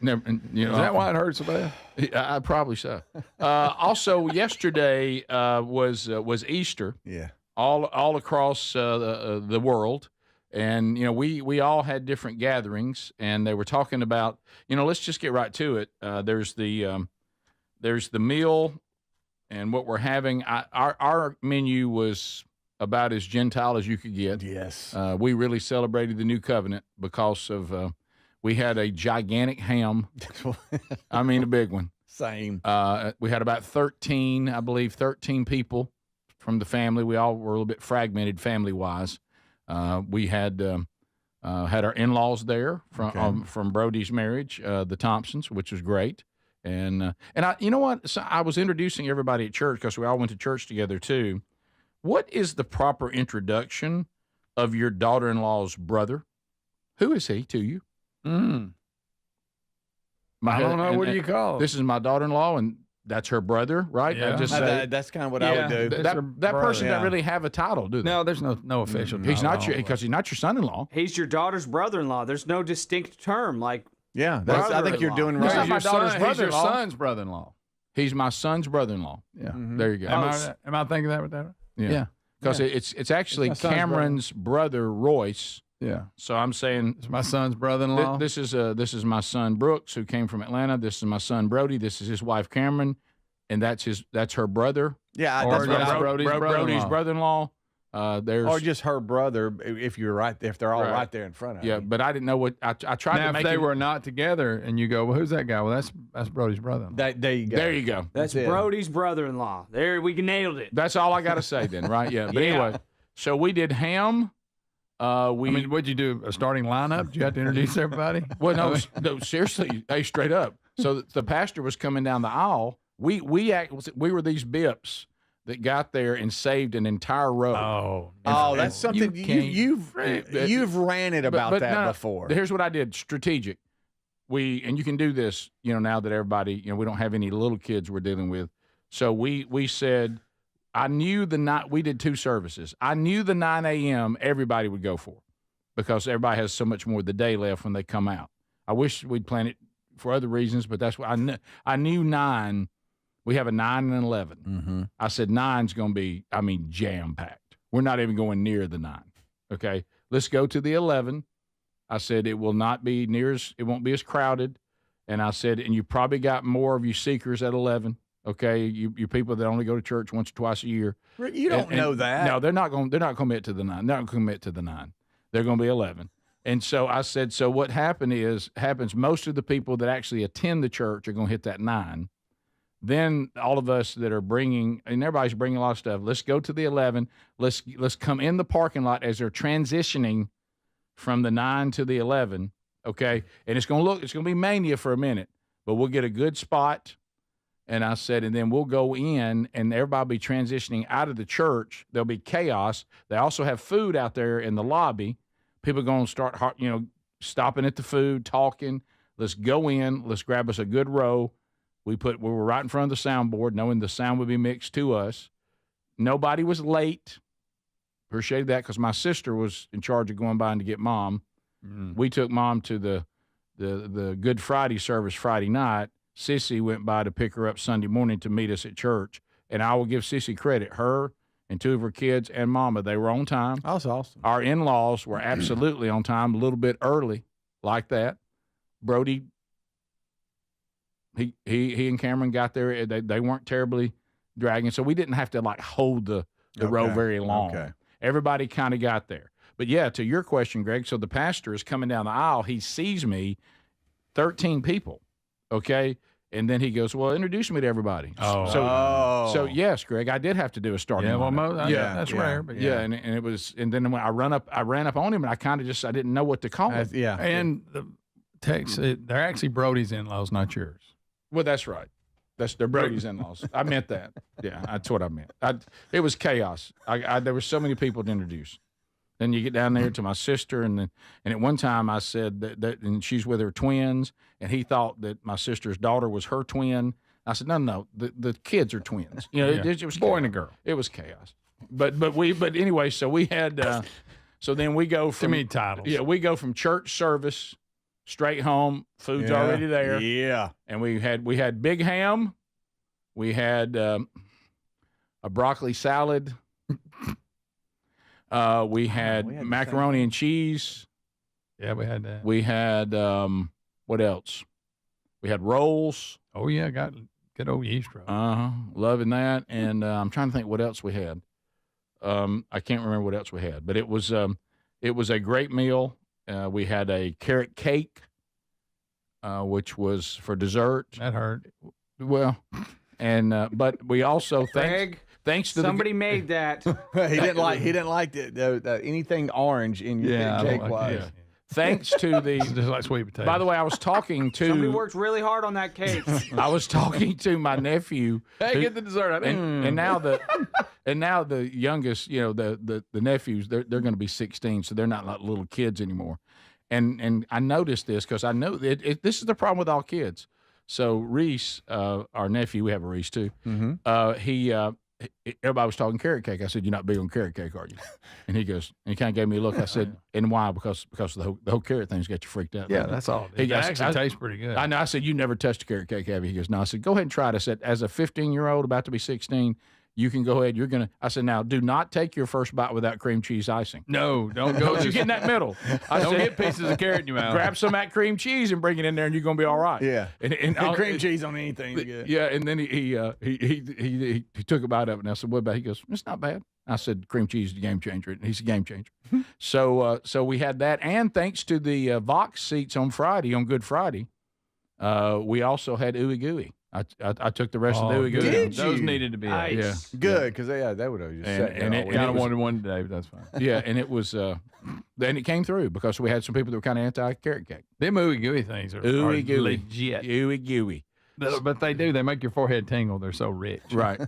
S1: Never,
S4: Is that why it hurts so bad?
S1: I probably so. Also, yesterday was Easter.
S3: Yeah.
S1: All across the world. And, we all had different gatherings, and they were talking about, let's just get right to it. There's the meal and what we're having. Our menu was about as Gentile as you could get.
S3: Yes.
S1: We really celebrated the new covenant because of we had a gigantic ham. I mean, a big one.
S3: Same.
S1: We had about 13 people from the family. We all were a little bit fragmented family-wise. We had our in-laws there from Brody's marriage, the Thompsons, which was great. And you know what? So I was introducing everybody at church because we all went to church together too. What is the proper introduction of your daughter-in-law's brother? Who is he to you?
S4: I don't know. What do you call it?
S1: This is my daughter-in-law, and that's her brother, right?
S4: Yeah.
S1: I just say,
S3: That's kind of what I would do.
S1: that person doesn't really have a title, do they?
S4: No, there's no official.
S1: He's
S4: title.
S1: not because he's not your son-in-law.
S2: He's your daughter's brother-in-law. There's no distinct term like
S3: Yeah, I think you're doing
S1: He's
S3: right.
S1: not my daughter's
S4: He's your
S1: brother-in-law.
S4: son's brother-in-law.
S1: He's my son's brother-in-law.
S4: Yeah.
S1: There you go.
S4: Am I thinking that with that?
S1: Yeah. Because it's actually
S4: It's my son's
S1: Cameron's brother Royce.
S4: Yeah.
S1: So I'm saying
S4: It's my son's brother-in-law.
S1: this is my son Brooks, who came from Atlanta. This is my son Brody. This is his wife Cameron, and that's her brother.
S3: Yeah,
S4: Or
S3: that's what
S4: that's
S3: I,
S4: Brody's
S1: Brody's
S4: brother-in-law.
S1: brother-in-law. There's
S3: or just her brother if you're right if they're all right there in front of you.
S1: yeah, but I didn't know what I tried
S4: Now,
S1: to make
S4: if they
S1: it-
S4: were not together, and you go, well, who's that guy? Well, that's Brody's brother.
S3: There you go.
S1: There you go.
S2: that's
S3: it.
S2: Brody's brother-in-law. There, we nailed it.
S1: That's all I got to say then, right? Yeah. But anyway, so we did ham.
S4: What'd you do? A starting lineup? Did you have to introduce everybody?
S1: Well, no, seriously, hey, straight up. So the pastor was coming down the aisle. We were these bips that got there and saved an entire row.
S3: Oh, that's something you've ranted about
S1: But
S3: that
S1: no,
S3: before.
S1: Here's what I did: strategic. And you can do this, now that everybody, we don't have any little kids we're dealing with. So we said, I knew we did 2 services. I knew the 9 a.m. everybody would go for because everybody has so much more of the day left when they come out. I wish we'd planned it for other reasons, but that's what I knew 9. We have a 9 and an 11.
S3: Mm-hmm.
S1: I said 9's going to be, jam-packed. We're not even going near the 9. Okay, let's go to the 11. I said it won't be as crowded. And I said, and you probably got more of you seekers at 11. Okay, you people that only go to church once or twice a year.
S3: You don't know that.
S1: No, they're not going to commit to the 9. They're not going to commit to the 9. They're going to be 11. And so I said, so what happens most of the people that actually attend the church are going to hit that 9. Then all of us that are bringing, and everybody's bringing a lot of stuff. Let's go to the 11. Let's come in the parking lot as they're transitioning from the 9 to the 11. Okay, and it's going to be mania for a minute, but we'll get a good spot. And I said, and then we'll go in, and everybody will be transitioning out of the church. There'll be chaos. They also have food out there in the lobby. People are going to start, stopping at the food, talking. Let's go in. Let's grab us a good row. We were right in front of the soundboard, knowing the sound would be mixed to us. Nobody was late. Appreciated that because my sister was in charge of going by and to get Mom. We took Mom to the Good Friday service Friday night. Sissy went by to pick her up Sunday morning to meet us at church. And I will give Sissy credit. Her and 2 of her kids and Mama, they were on time.
S3: That's awesome.
S1: Our in-laws were absolutely on time, a little bit early, like that. Brody, he and Cameron got there. They weren't terribly dragging, so we didn't have to hold the row very long.
S3: Okay.
S1: Everybody kind of got there. But yeah, to your question, Greg. So the pastor is coming down the aisle. He sees me, 13 people, okay? And then he goes, well, introduce me to everybody. So yes, Greg, I did have to do a starting.
S4: Yeah, well,
S1: lineup.
S4: that's rare, but
S1: and it was, and then when I ran up on him, and I kind of I didn't know what to call him.
S4: And the text, they're actually Brody's in-laws, not yours.
S1: Well, that's right. They're Brody's in-laws. I meant that. Yeah, that's what I meant. It was chaos. There were so many people to introduce. Then you get down there to my sister, and at one time I said that and she's with her twins, and he thought that my sister's daughter was her twin. I said, no, the kids are twins. You know, it was
S4: boy
S1: chaos.
S4: and a girl.
S1: It was chaos. But anyway, so we had so then we go from
S4: too many titles.
S1: Yeah, we go from church service straight home. Food's already there.
S3: Yeah,
S1: and we had big ham. We had a broccoli salad. We had macaroni and cheese.
S4: Yeah, we had that.
S1: We had what else? We had rolls.
S4: Oh yeah, got good old yeast roll.
S1: Loving that. And I'm trying to think what else we had. I can't remember what else we had, but it was a great meal. We had a carrot cake, which was for dessert.
S4: That hurt.
S1: Well, and but we also thanks to
S2: somebody made that.
S3: he didn't like the anything orange in your cake wise.
S1: Yeah. Thanks to the
S4: just like sweet potatoes.
S1: By the way, I was talking to
S2: somebody worked really hard on that cake.
S1: I was talking to my nephew.
S4: Hey, get the dessert.
S1: And now the youngest, you know, the nephews, they're going to be 16, so they're not like little kids anymore. And I noticed this because I know this is the problem with all kids. So Reese, our nephew, we have a Reese too.
S3: Mm-hmm.
S1: Everybody was talking carrot cake. I said, "You're not big on carrot cake, are you?" And he goes, and he kind of gave me a look. I said, "And why?" Because the whole carrot thing's got you freaked out.
S4: Yeah, that's all. It actually tastes pretty good.
S1: I know. I said, "You never touched a carrot cake, have you?" He goes, "No." I said, "Go ahead and try it." I said, "As a 15-year-old about to be 16, you can go ahead. I said, "Now, do not take your first bite without cream cheese icing.
S4: No, don't go.
S1: You get in that middle. I
S4: don't
S1: said,
S4: get pieces of carrot in your mouth.
S1: Grab some of that cream cheese and bring it in there, and you're going to be all right."
S3: Yeah,
S1: and
S3: cream cheese on anything. Good.
S1: Yeah, and then he took a bite of it, and I said, "What about?" He goes, "It's not bad." I said, "Cream cheese is a game changer." And he's a game changer. So we had that, and thanks to the Vox seats on Friday, on Good Friday, we also had ooey gooey. I took the rest of the ooey gooey.
S3: Did
S4: Those
S3: you?
S4: needed to be
S2: Nice.
S1: Yeah,
S3: Good, because that would have just sat there
S1: and
S3: all
S1: it
S3: week.
S4: Kind of
S1: was-
S4: wanted one today, but that's fine.
S1: yeah, and it was then it came through because we had some people that were kind of anti carrot cake.
S4: Them ooey gooey things are
S1: Ooey gooey,
S4: legit.
S1: ooey gooey.
S4: But they make your forehead tingle. They're so rich.
S1: Right.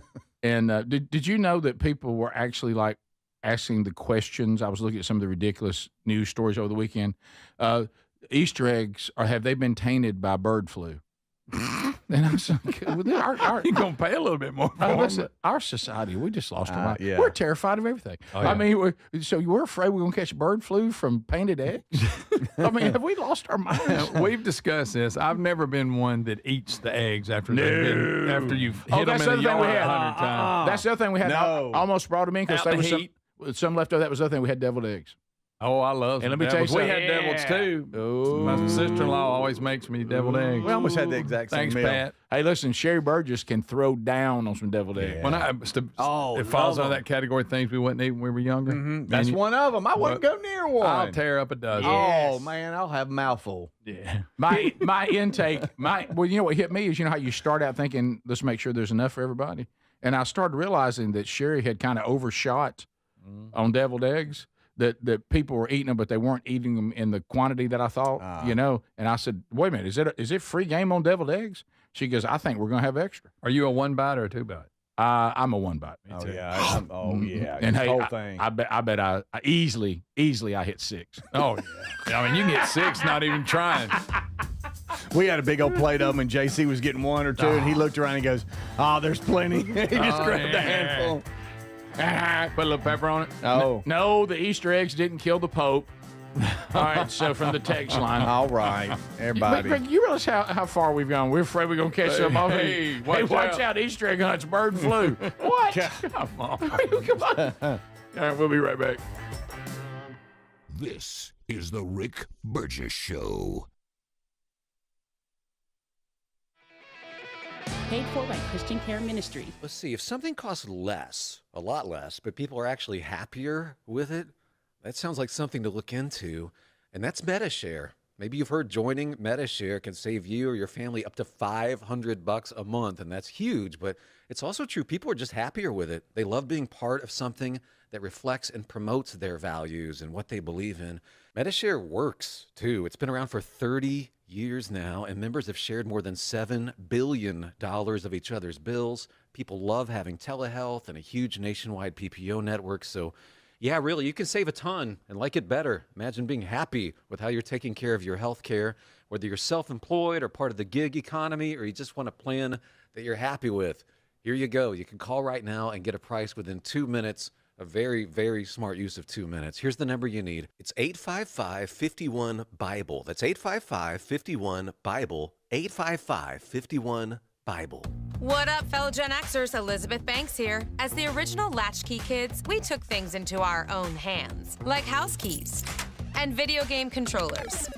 S1: And did you know that people were actually like asking the questions? I was looking at some of the ridiculous news stories over the weekend. Easter eggs have they been tainted by bird flu? And I was like, well,
S4: You're gonna pay a little bit more for
S1: listen,
S4: them.
S1: our society, we just lost our mind.
S3: Yeah.
S1: We're terrified of everything.
S4: Oh, yeah.
S1: I mean, we're afraid we're going to catch bird flu from painted eggs? I mean, have we lost our minds?
S4: We've discussed this. I've never been one that eats the eggs after you've
S1: Oh,
S4: hit them
S1: that's
S4: in
S1: the
S4: the
S1: other thing we
S4: yard
S1: had.
S4: 100 times.
S1: That's the other thing we had.
S3: No.
S1: I almost brought them in because
S4: Out
S1: they
S4: in
S1: were
S4: the
S1: some,
S4: heat.
S1: some left over. That was the other thing. We had deviled eggs.
S4: Oh, I love
S1: And
S4: some
S1: let me tell you
S4: devils. We
S1: something.
S4: had devils too.
S1: Oh.
S4: My sister-in-law always makes me deviled eggs.
S3: We almost had the exact same
S4: Thanks,
S3: meal.
S4: Pat.
S1: Hey, listen, Sherry Burgess can throw down on some deviled eggs.
S4: When
S3: Oh,
S4: it falls
S3: love
S4: under that category of things we wouldn't eat when we were younger.
S3: That's
S4: Man,
S3: one of them. I wouldn't go near one.
S4: I'll tear up a dozen.
S3: Oh man, I'll have a mouthful.
S4: Yeah.
S1: My intake, well, you know what hit me is, you know how you start out thinking, let's make sure there's enough for everybody. And I started realizing that Sherry had kind of overshot on deviled eggs. That people were eating them, but they weren't eating them in the quantity that I thought, you know. And I said, wait a minute, is it free game on deviled eggs? She goes, I think we're going to have extra.
S4: Are you a one bite or a two bite?
S1: I'm a one bite.
S3: Oh yeah.
S1: And
S3: this
S1: hey,
S3: whole thing.
S1: I bet I easily I hit 6.
S4: Oh yeah. I mean, you can get 6 not even trying.
S3: We had a big old plate of them, and JC was getting 1 or 2, and he looked around and he goes, "Oh, there's plenty." He just grabbed a handful.
S4: Put a little pepper on it.
S3: Oh,
S1: No, the Easter eggs didn't kill the Pope. All right, so from the text line.
S3: all right,
S1: But
S3: everybody.
S1: Greg, you realize how far we've gone? We're afraid we're going to catch some of it.
S4: Hey, watch out.
S1: Easter egg hunts, bird flu. What?
S4: Come on.
S1: Come on. All right, we'll be right back.
S5: This is the Rick Burgess Show.
S6: Paid for by Christian Care Ministries.
S7: Let's see, if something costs less, a lot less, but people are actually happier with it, that sounds like something to look into. And that's MetaShare. Maybe you've heard joining MetaShare can save you or your family up to $500 a month, and that's huge, but it's also true. People are just happier with it. They love being part of something that reflects and promotes their values and what they believe in. MetaShare works, too. It's been around for 30 years now, and members have shared more than $7 billion of each other's bills. People love having telehealth and a huge nationwide PPO network, so yeah, really, you can save a ton and like it better. Imagine being happy with how you're taking care of your health care, whether you're self-employed or part of the gig economy, or you just want a plan that you're happy with. Here you go. You can call right now and get a price within 2 minutes. A very, very smart use of 2 minutes. Here's the number you need. It's 855-51-BIBLE. That's 855-51-BIBLE. 855-51-BIBLE.
S8: What up, fellow Gen Xers? Elizabeth Banks here. As the original latchkey kids, we took things into our own hands, like house keys and video game controllers.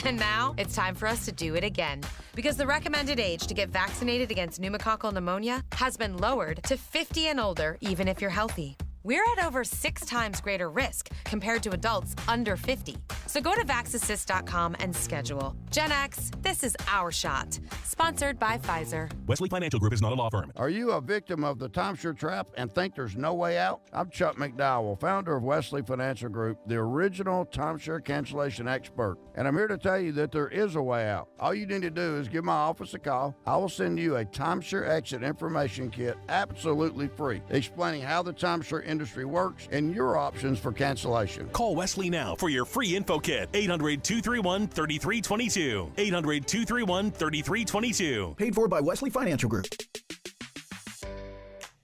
S8: And now it's time for us to do it again, because the recommended age to get vaccinated against pneumococcal pneumonia has been lowered to 50 and older, even if you're healthy. We're at over 6 times greater risk compared to adults under 50. So go to vaxassist.com and schedule. Gen X, this is our shot. Sponsored by Pfizer.
S9: Wesley Financial Group is not a law firm.
S10: Are you a victim of the timeshare trap and think there's no way out? I'm Chuck McDowell, founder of Wesley Financial Group, the original timeshare cancellation expert. And I'm here to tell you that there is a way out. All you need to do is give my office a call. I will send you a timeshare exit information kit absolutely free, explaining how the timeshare industry works and your options for cancellation.
S9: Call Wesley now for your free info kit. 800-231-3322. 800-231-3322.
S11: Paid for by Wesley Financial Group.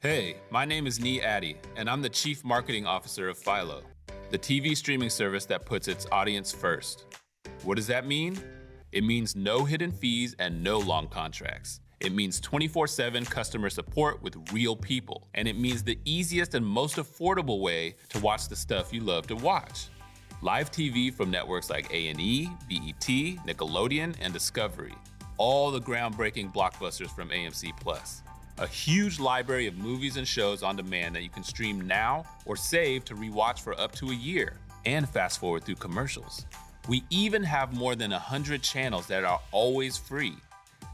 S12: Hey, my name is Nee Addy, and I'm the Chief Marketing Officer of Philo, the TV streaming service that puts its audience first. What does that mean? It means no hidden fees and no long contracts. It means 24/7 customer support with real people. And it means the easiest and most affordable way to watch the stuff you love to watch. Live TV from networks like A&E, BET, Nickelodeon, and Discovery. All the groundbreaking blockbusters from AMC+. A huge library of movies and shows on demand that you can stream now or save to rewatch for up to a year. And fast forward through commercials. We even have more than 100 channels that are always free,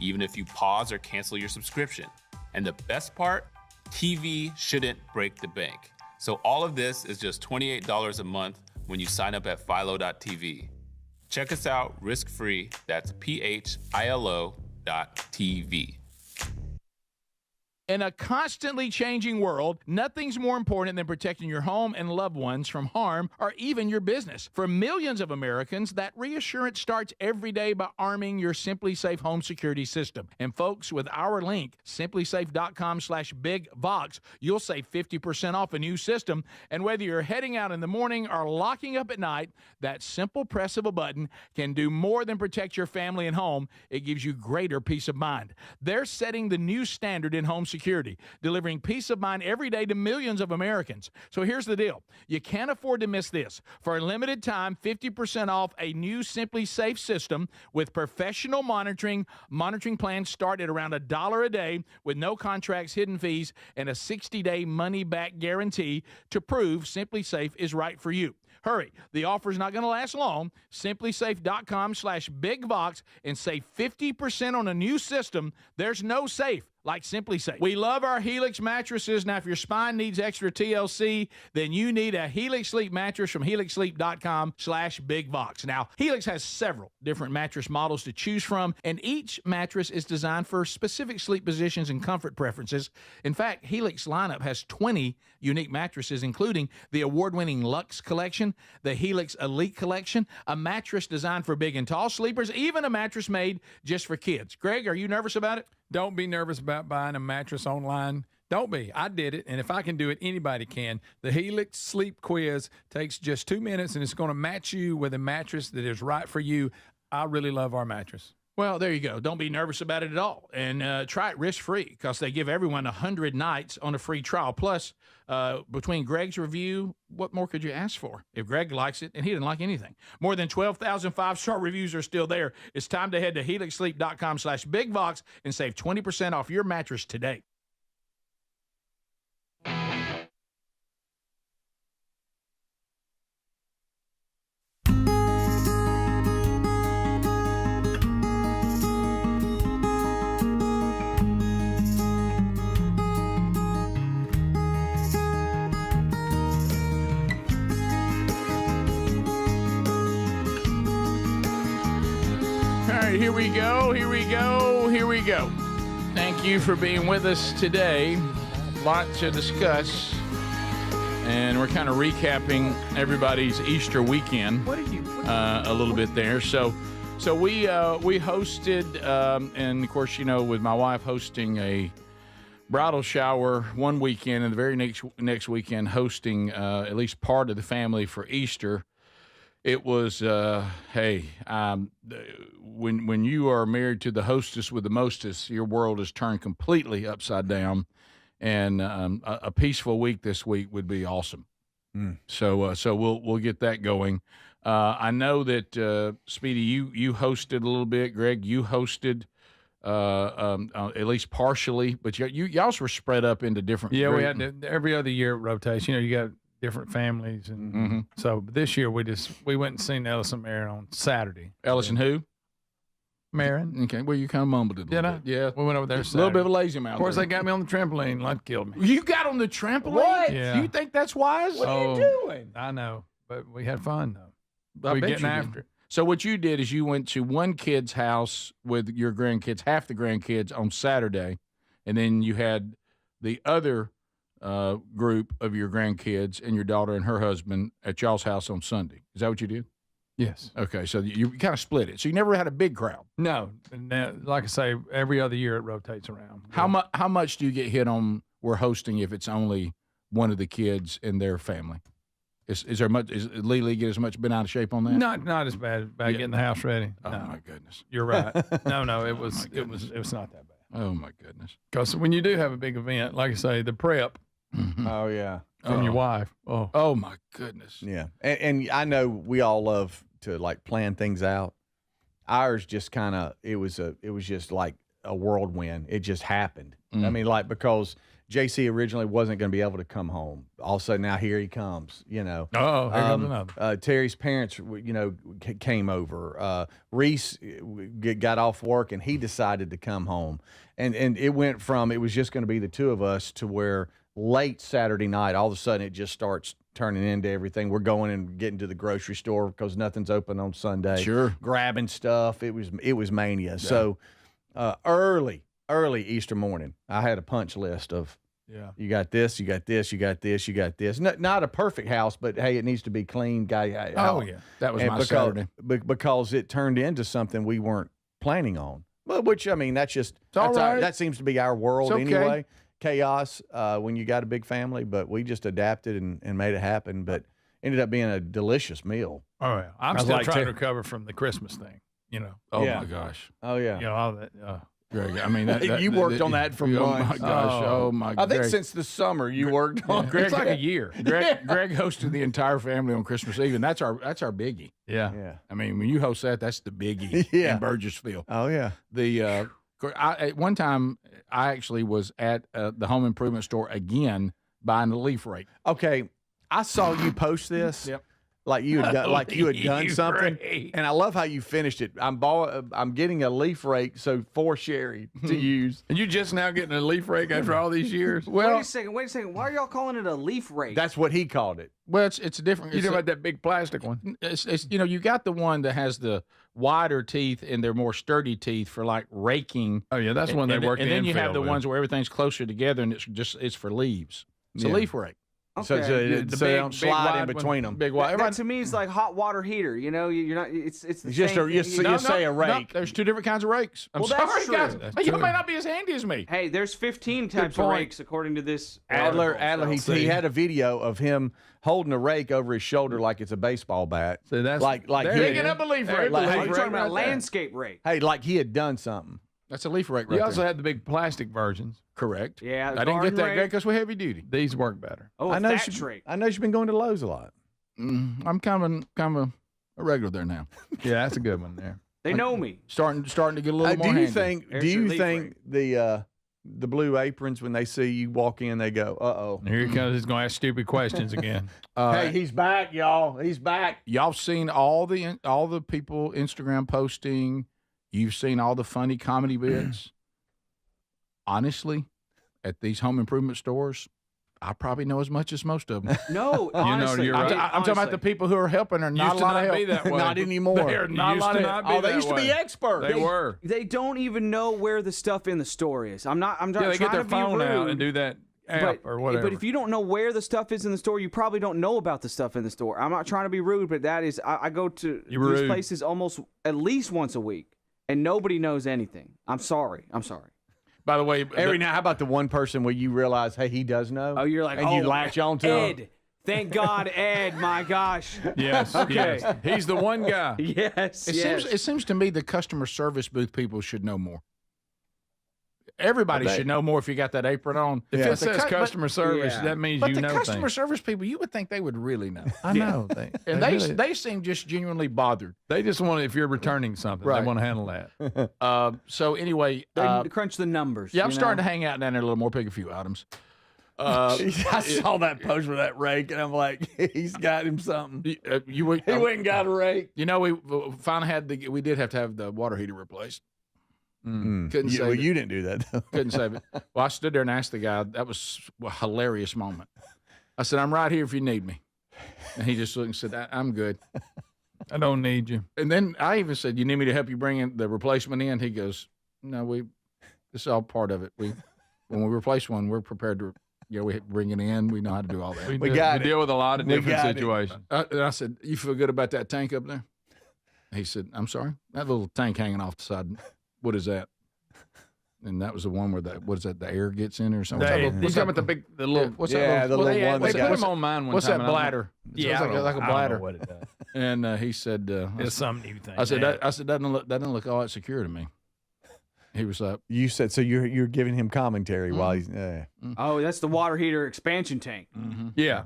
S12: even if you pause or cancel your subscription. And the best part, TV shouldn't break the bank. So all of this is just $28 a month when you sign up at philo.tv. Check us out risk-free. That's philo.tv.
S1: In a constantly changing world, nothing's more important than protecting your home and loved ones from harm or even your business. For millions of Americans, that reassurance starts every day by arming your Simply Safe home security system. And folks, with our link, simplysafe.com/bigvox, you'll save 50% off a new system. And whether you're heading out in the morning or locking up at night, that simple press of a button can do more than protect your family and home. It gives you greater peace of mind. They're setting the new standard in home security, delivering peace of mind every day to millions of Americans. So here's the deal. You can't afford to miss this. For a limited time, 50% off a new Simply Safe system with professional monitoring. Monitoring plans start at around $1 a day with no contracts, hidden fees, and a 60-day money-back guarantee to prove Simply Safe is right for you. Hurry. The offer is not going to last long. Simplysafe.com/bigvox and save 50% on a new system. There's no safe like Simply Safe. We love our Helix mattresses. Now, if your spine needs extra TLC, then you need a Helix Sleep mattress from helixsleep.com/bigvox. Now, Helix has several different mattress models to choose from, and each mattress is designed for specific sleep positions and comfort preferences. In fact, Helix lineup has 20 unique mattresses, including the award-winning Luxe Collection, the Helix Elite Collection, a mattress designed for big and tall sleepers, even a mattress made just for kids. Greg, are you nervous about it?
S4: Don't be nervous about buying a mattress online. Don't be. I did it, and if I can do it, anybody can. The Helix Sleep Quiz takes just 2 minutes, and it's going to match you with a mattress that is right for you. I really love our mattress.
S1: Well, there you go. Don't be nervous about it at all. And try it risk-free because they give everyone 100 nights on a free trial. Plus, between Greg's review, what more could you ask for? If Greg likes it, and he didn't like anything. More than 12,000 five-star reviews are still there. It's time to head to helixsleep.com/bigvox and save 20% off your mattress today. right, here we go. Thank you for being with us today. Lot to discuss. And we're kind of recapping everybody's Easter weekend a little bit there. So we hosted, and of course, with my wife hosting a bridal shower one weekend, and the very next weekend hosting at least part of the family for Easter. It was, when you are married to the hostess with the mostess, your world is turned completely upside down. And a peaceful week this week would be awesome. So we'll get that going. I know that Speedy, you hosted a little bit. Greg, you hosted at least partially, but y'all were spread up into different.
S4: Yeah, we had every other year rotation. You got different families, and so this year we went and seen Ellis and Marin on Saturday.
S1: Ellis and who?
S4: Marin.
S1: Okay, well, you kind of mumbled it a little bit. Yeah.
S4: We went over there Saturday.
S1: A little bit of a lazy mouth.
S4: Of course, they got me on the trampoline. Life killed me.
S1: You got on the trampoline?
S4: What? Yeah.
S1: You think that's wise?
S4: What
S1: are you doing?
S4: I know, but we had fun, though.
S1: I
S4: We're
S1: bet
S4: getting
S1: you
S4: after
S1: did.
S4: it.
S1: So what you did is you went to one kid's house with your grandkids, half the grandkids, on Saturday, and then you had the other group of your grandkids and your daughter and her husband at y'all's house on Sunday. Is that what you did?
S4: Yes.
S1: Okay, so you kind of split it. So you never had a big crowd.
S4: No, like I say, every other year it rotates around.
S1: How much do you get hit on? We're hosting if it's only one of the kids and their family. Is there much? Is Lee get as much bent out of shape on that?
S4: Not as bad about getting the house ready.
S1: Oh
S4: No.
S1: my goodness.
S4: You're right. No, it was not that bad.
S1: Oh my goodness.
S4: Because when you do have a big event, like I say, the prep
S3: Oh yeah.
S4: from your wife. Oh,
S1: Oh my goodness.
S3: Yeah, and I know we all love to like plan things out. Ours just kind of it was just like a whirlwind. It just happened. I mean, like because JC originally wasn't going to be able to come home. All of a sudden now here he comes.
S4: Oh, here comes another.
S3: Terry's parents, came over. Reese got off work and he decided to come home, and it went from it was just going to be the two of us to where late Saturday night, all of a sudden it just starts turning into everything. We're going and getting to the grocery store because nothing's open on Sunday.
S1: Sure.
S3: Grabbing stuff. It was mania. Yeah. So early Easter morning, I had a punch list of you got this, you got this, you got this, you got this. Not a perfect house, but hey, it needs to be clean.
S1: Oh yeah, that was my Saturday.
S3: Because it turned into something we weren't planning on. Well, which I mean, that's
S1: right.
S3: That seems to be our world anyway. Chaos when you got a big family, but we just adapted and made it happen. But ended up being a delicious meal.
S4: Oh yeah, I'm still trying to recover from the Christmas thing.
S1: Oh my gosh.
S3: Oh yeah.
S4: All that.
S1: Greg, I mean,
S3: you worked on that for months.
S1: Oh my gosh. Oh my.
S3: I think since the summer you worked on.
S1: Greg,
S4: it's like a year.
S1: Greg hosted the entire family on Christmas Eve, and that's our biggie.
S4: Yeah.
S1: I mean, when you host that's the biggie in Burgessville.
S3: Oh yeah.
S1: At one time, I actually was at the home improvement store again buying the leaf rake.
S3: Okay, I saw you post this.
S1: Yep.
S3: Like you had done something, and I love how you finished it. I'm getting a leaf rake for Sherry to use.
S4: And you just now getting a leaf rake after all these years?
S2: Well, wait a second. Why are y'all calling it a leaf rake?
S3: That's what he called it.
S1: Well, it's different.
S4: You know about that big plastic one?
S1: It's you got the one that has the wider teeth and they're more sturdy teeth for like raking.
S4: Oh yeah, that's one they work.
S1: And then you have the ones where everything's closer together and it's for leaves. It's a leaf rake.
S2: Okay.
S3: So they don't slide in between them.
S1: Big wide.
S2: That to me is like hot water heater. You're not. It's the
S3: just
S2: same
S3: you say a rake.
S1: No, there's two different kinds of rakes. I'm sorry,
S2: that's true.
S1: guys.
S2: That's
S1: You
S2: true.
S1: may not be as handy as me.
S2: Hey, there's 15 types of rakes according to this.
S3: Adler,
S2: article,
S3: he had a video of him holding a rake over his shoulder like it's a baseball bat.
S4: So that's
S3: like
S1: picking up a leaf rake.
S2: You're talking about a landscape rake.
S3: Hey, like he had done something.
S1: That's a leaf rake.
S4: You also had the big plastic versions.
S1: Correct.
S2: Yeah,
S1: I didn't get that great because we're heavy duty.
S4: These work better.
S2: Oh,
S3: I know
S2: thatch rake.
S3: I know you've been going to Lowe's a lot.
S1: I'm kind of a regular there now.
S4: Yeah, that's a good one there.
S2: They know me.
S1: Starting to get a little more
S3: Do you
S1: handy.
S3: think the blue aprons when they see you walk in they go, uh-oh.
S4: Here he comes. He's going to ask stupid questions again.
S3: Hey, he's back, y'all. He's back.
S1: Y'all seen all the people Instagram posting. You've seen all the funny comedy bits. Honestly, at these home improvement stores, I probably know as much as most of them.
S2: No, honestly,
S4: you're
S1: I'm,
S4: right.
S1: I'm talking about the people who are helping are not
S4: Used
S1: a
S4: to
S1: lot
S4: not
S1: of
S4: be
S1: help.
S4: that way.
S3: Not anymore.
S1: They're not a
S4: Used
S1: lot
S4: to
S1: of
S4: not
S1: help.
S4: be
S3: They
S4: that
S3: used to be
S4: way.
S3: experts.
S4: They were.
S2: They don't even know where the stuff in the store is. I'm not
S4: Yeah, they
S2: trying
S4: get their
S2: to be
S4: phone
S2: rude,
S4: out and do that app or whatever.
S2: But if you don't know where the stuff is in the store, you probably don't know about the stuff in the store. I'm not trying to be rude, but that is, I go to these
S4: rude.
S2: places almost at least once a week, and nobody knows anything. I'm sorry.
S1: By the way,
S3: Now, how about the one person where you realize, hey, he does know?
S2: Oh, you're like,
S3: and you latch on to him?
S2: Ed. Thank God, Ed. My gosh.
S4: yes,
S2: Okay.
S4: yes. He's the one guy.
S2: Yes.
S1: it seems to me the customer service booth people should know more. Everybody should know more if you got that apron on.
S4: If
S3: Yeah.
S4: it says customer service,
S2: yeah.
S4: that means
S1: But
S4: you
S1: the
S4: know
S1: customer
S4: things.
S1: service people, you would think they would really know.
S4: I know.
S1: And they seem just genuinely bothered.
S4: They just want, if you're returning something,
S3: Right.
S4: they want to handle that.
S1: So anyway,
S2: They crunch the numbers.
S1: yeah, I'm
S2: you
S1: starting
S2: know?
S1: to hang out down there a little more, pick a few items.
S3: I saw that post with that rake, and I'm like, he's got him something. He went and got a rake.
S1: You know, we finally we did have to have the water heater replaced. Couldn't save it.
S3: You didn't do that, though.
S1: Couldn't save it. Well, I stood there and asked the guy. That was a hilarious moment. I said, "I'm right here if you need me." And he just looked and said, "I'm good."
S4: I don't need you.
S1: And then I even said, "You need me to help you bring in the replacement in?" He goes, "No, this is all part of it. When we replace one, we're prepared to, we bring it in. We know how to do all that."
S4: We
S3: got it.
S4: deal with a lot of
S3: We
S4: different
S3: got it.
S4: situations.
S1: And I said, "You feel good about that tank up there?" He said, "I'm sorry, that little tank hanging off the side. What is that?" And that was the one where the air gets in or something.
S4: You talking about the little?
S1: What's
S3: Yeah,
S1: that
S3: the little one
S4: They
S3: that
S4: put
S3: got-
S4: them on mine one
S1: What's
S4: time.
S1: that
S4: and I'm like,
S1: bladder?
S4: Yeah,
S1: It's like a
S4: I
S1: bladder.
S4: don't know what it does.
S1: And he said,
S4: It's some new thing.
S1: I said,
S4: man.
S1: that doesn't look all that secure to me. He was like,
S3: You said, so you're giving him commentary while he's,
S2: Oh, that's the water heater expansion tank.
S4: Yeah,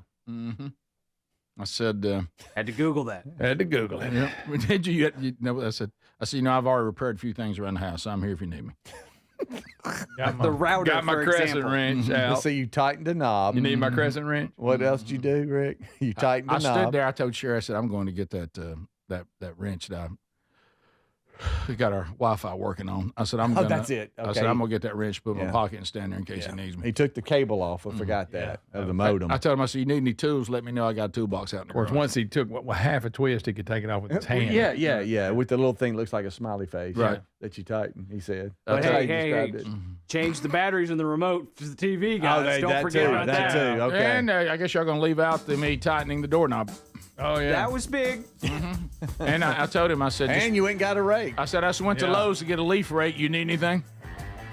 S1: I said,
S2: Had to Google that.
S4: had to Google it.
S1: did you know? I said, I've already repaired a few things around the house. So I'm here if you need me.
S2: The router,
S4: Got my
S2: for
S4: crescent
S2: example.
S4: wrench
S3: Let's
S4: out.
S3: see, you tightened the knob.
S4: You need my crescent wrench?
S3: What else did you do, Rick? You tightened the
S1: I
S3: knob.
S1: stood there. I told Sherry, I said, I'm going to get that wrench that we got our Wi-Fi working on. I said,
S3: that's it.
S1: I
S3: Okay.
S1: said, I'm going to get that wrench, put it in my
S3: Yeah.
S1: pocket, and stand there in case
S3: Yeah.
S1: he needs me.
S3: He took the cable off. I forgot that of the modem.
S1: I told him, I said, you need any tools, let me know. I got a toolbox out in the
S4: Of course,
S1: garage.
S4: once he took half a twist, he could take it off with his hand.
S3: Yeah. With the little thing that looks like a smiley face.
S1: Right.
S3: That you tighten, he said.
S2: But
S3: That's how
S2: hey,
S3: he described
S2: hey,
S3: it.
S2: change the batteries in the remote to the TV, guys. Don't
S3: that
S2: forget
S3: too,
S2: about
S3: that
S2: that.
S3: too. Okay.
S1: And I guess y'all going to leave out me tightening the doorknob.
S4: Oh, yeah.
S2: That was big.
S1: And I told him, I said,
S3: And you ain't got a rake.
S1: I just went to
S4: Yeah.
S1: Lowe's to get a leaf rake. You need anything?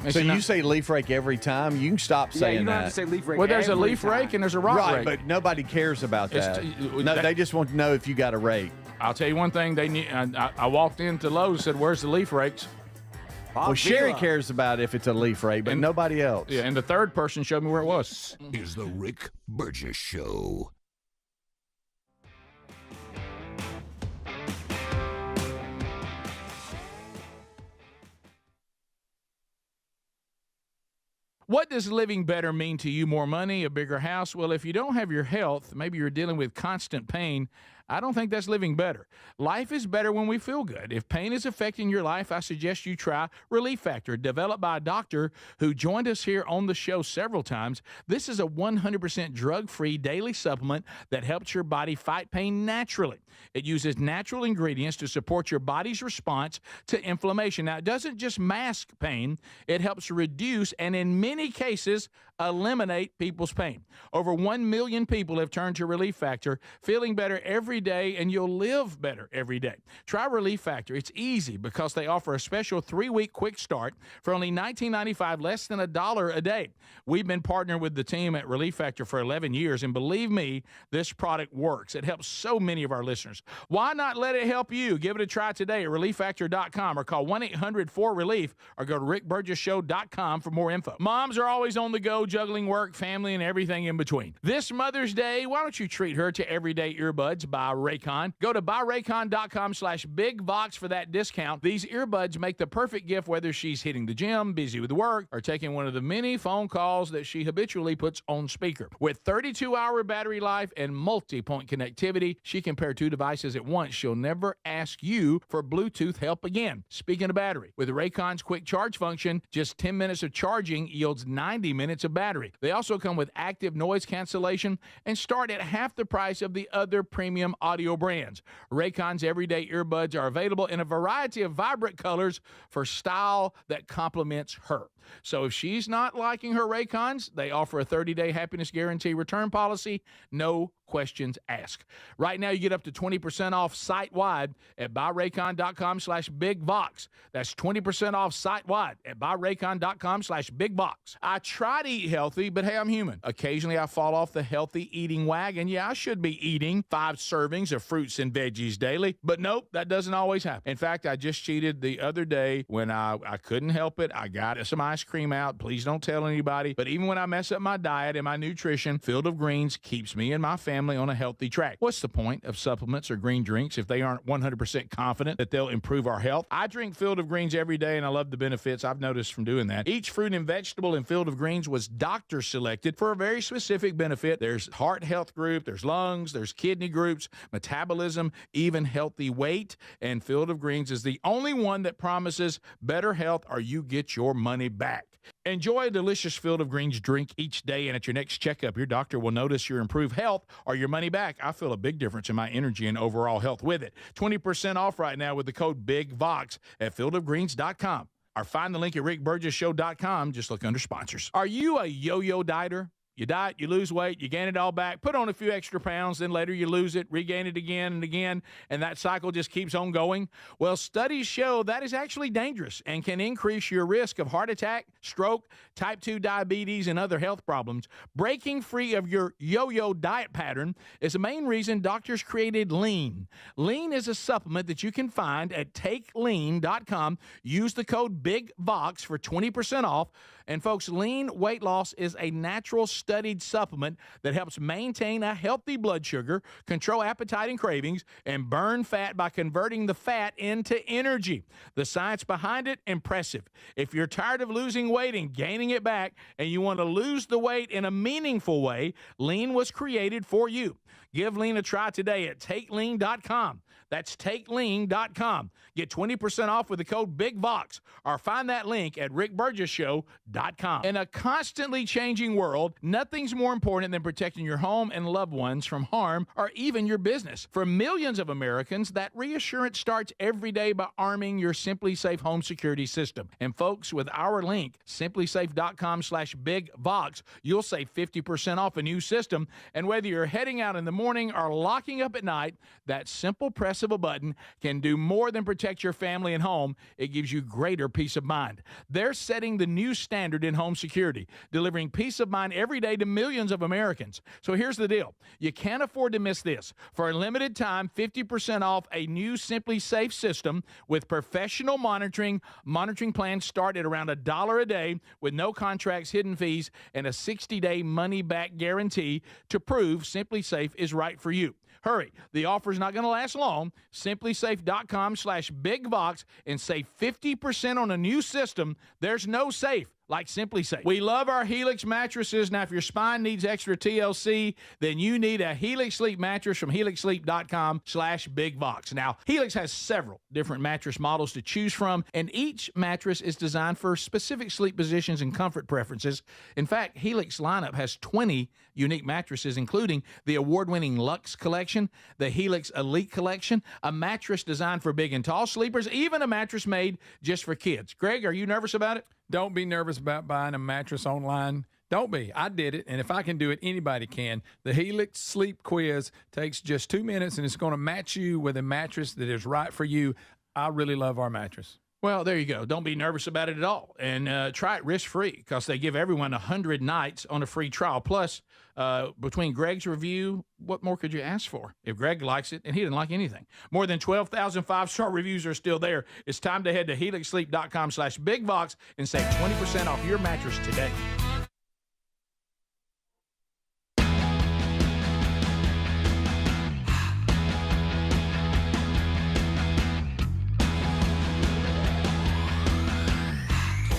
S1: They
S3: So
S1: said, "No."
S3: you say leaf rake every time? You can stop
S2: Yeah,
S3: saying
S2: you don't
S3: that.
S2: have to say leaf rake.
S1: Well, there's a
S2: every
S1: leaf
S2: time.
S1: rake and there's a rock
S3: Right,
S1: rake.
S3: but nobody cares about
S1: It's
S3: that.
S1: t-
S3: No,
S1: that-
S3: they just want to know if you got a rake.
S1: I'll tell you one thing. They need. I walked into Lowe's and said, "Where's the leaf rakes?"
S2: Bob
S3: Well, Sherry
S2: Vila.
S3: cares about if it's a leaf rake, but nobody else.
S1: Yeah, and the third person showed me where it was.
S5: Is the Rick Burgess Show.
S1: What does living better mean to you? More money, a bigger house? Well, if you don't have your health, maybe you're dealing with constant pain, I don't think that's living better. Life is better when we feel good. If pain is affecting your life, I suggest you try Relief Factor, developed by a doctor who joined us here on the show several times. This is a 100% drug-free daily supplement that helps your body fight pain naturally. It uses natural ingredients to support your body's response to inflammation. Now, it doesn't just mask pain, it helps reduce and in many cases eliminate people's pain. Over 1 million people have turned to Relief Factor, feeling better every day, and you'll live better every day. Try Relief Factor. It's easy because they offer a special 3-week quick start for only $19.95, less than $1 a day. We've been partnering with the team at Relief Factor for 11 years, and believe me, this product works. It helps so many of our listeners. Why not let it help you? Give it a try today at ReliefFactor.com or call 1-800-4RELIEF or go to RickBurgessShow.com for more info. Moms are always on the go, juggling work, family, and everything in between. This Mother's Day, why don't you treat her to everyday earbuds by by Raycon. Go to buyraycon.com/bigvox for that discount. These earbuds make the perfect gift whether she's hitting the gym, busy with work, or taking one of the many phone calls that she habitually puts on speaker. With 32-hour battery life and multi-point connectivity, she can pair two devices at once. She'll never ask you for Bluetooth help again. Speaking of battery, with Raycon's quick charge function, just 10 minutes of charging yields 90 minutes of battery. They also come with active noise cancellation and start at half the price of the other premium audio brands. Raycon's everyday earbuds are available in a variety of vibrant colors for style that complements her. So if she's not liking her Raycons, they offer a 30-day happiness guarantee return policy, no questions asked. Right now, you get up to 20% off site-wide at buyraycon.com/bigvox. That's 20% off site-wide at buyraycon.com/bigvox. I try to eat healthy, but hey, I'm human. Occasionally, I fall off the healthy eating wagon. Yeah, I should be eating 5 servings of fruits and veggies daily, but nope, that doesn't always happen. In fact, I just cheated the other day when I couldn't help it. I got some ice cream out. Please don't tell anybody. But even when I mess up my diet and my nutrition, Field of Greens keeps me and my family on a healthy track. What's the point of supplements or green drinks if they aren't 100% confident that they'll improve our health? I drink Field of Greens every day, and I love the benefits I've noticed from doing that. Each fruit and vegetable in Field of Greens was doctor selected for a very specific benefit. There's heart health group, there's lungs, there's kidney groups, metabolism, even healthy weight. And Field of Greens is the only one that promises better health or you get your money back. Enjoy a delicious Field of Greens drink each day, and at your next checkup, your doctor will notice your improved health or your money back. I feel a big difference in my energy and overall health with it. 20% off right now with the code BIGVOX at fieldofgreens.com. Or find the link at rickburgessshow.com. Just look under sponsors. Are you a yo-yo dieter? You diet, you lose weight, you gain it all back, put on a few extra pounds, then later you lose it, regain it again and again, and that cycle just keeps on going. Well, studies show that is actually dangerous and can increase your risk of heart attack, stroke, type 2 diabetes, and other health problems. Breaking free of your yo-yo diet pattern is the main reason doctors created Lean. Lean is a supplement that you can find at takelean.com. Use the code BIGVOX for 20% off. And folks, Lean weight loss is a natural studied supplement that helps maintain a healthy blood sugar, control appetite and cravings, and burn fat by converting the fat into energy. The science behind it, impressive. If you're tired of losing weight and gaining it back, and you want to lose the weight in a meaningful way, Lean was created for you. Give Lean a try today at takelean.com. That's takelean.com. Get 20% off with the code BIGVOX, or find that link at rickburgessshow.com. In a constantly changing world, nothing's more important than protecting your home and loved ones from harm or even your business. For millions of Americans, that reassurance starts every day by arming your Simply Safe home security system. And folks, with our link, simplysafe.com/BigVox, you'll save 50% off a new system. And whether you're heading out in the morning or locking up at night, that simple press of a button can do more than protect your family and home. It gives you greater peace of mind. They're setting the new standard in home security, delivering peace of mind every day to millions of Americans. So here's the deal. You can't afford to miss this. For a limited time, 50% off a new Simply Safe system with professional monitoring. Monitoring plans start at around $1 a day with no contracts, hidden fees, and a 60-day money-back guarantee to prove Simply Safe is right for you. Hurry. The offer's not going to last long. Simplysafe.com/BigVox and save 50% on a new system. There's no safe like Simply Safe. We love our Helix mattresses. Now, if your spine needs extra TLC, then you need a Helix Sleep mattress from helixsleep.com/BigVox. Now, Helix has several different mattress models to choose from, and each mattress is designed for specific sleep positions and comfort preferences. In fact, Helix lineup has 20 unique mattresses, including the award-winning Luxe Collection, the Helix Elite Collection, a mattress designed for big and tall sleepers, even a mattress made just for kids. Greg, are you nervous about it?
S4: Don't be nervous about buying a mattress online. Don't be. I did it, and if I can do it, anybody can. The Helix Sleep Quiz takes just 2 minutes, and it's going to match you with a mattress that is right for you. I really love our mattress.
S1: Well, there you go. Don't be nervous about it at all. And try it risk-free because they give everyone 100 nights on a free trial. Plus, between Greg's review, what more could you ask for? If Greg likes it, and he didn't like anything. More than 12,000 five-star reviews are still there. It's time to head to helixsleep.com/BigVox and save 20% off your mattress today.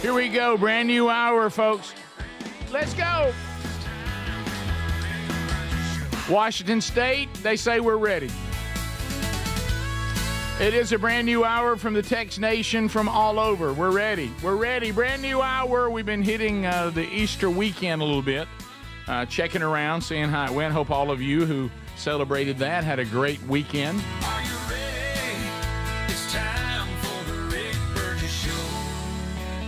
S1: Here we go. Brand new hour, folks. Let's go. Washington State, they say we're ready. It is a brand new hour from the Tex Nation from all over. We're ready. We're ready. Brand new hour. We've been hitting the Easter weekend a little bit, checking around, seeing how it went. Hope all of you who celebrated that had a great weekend.
S5: Are you ready? It's time for the Rick Burgess Show.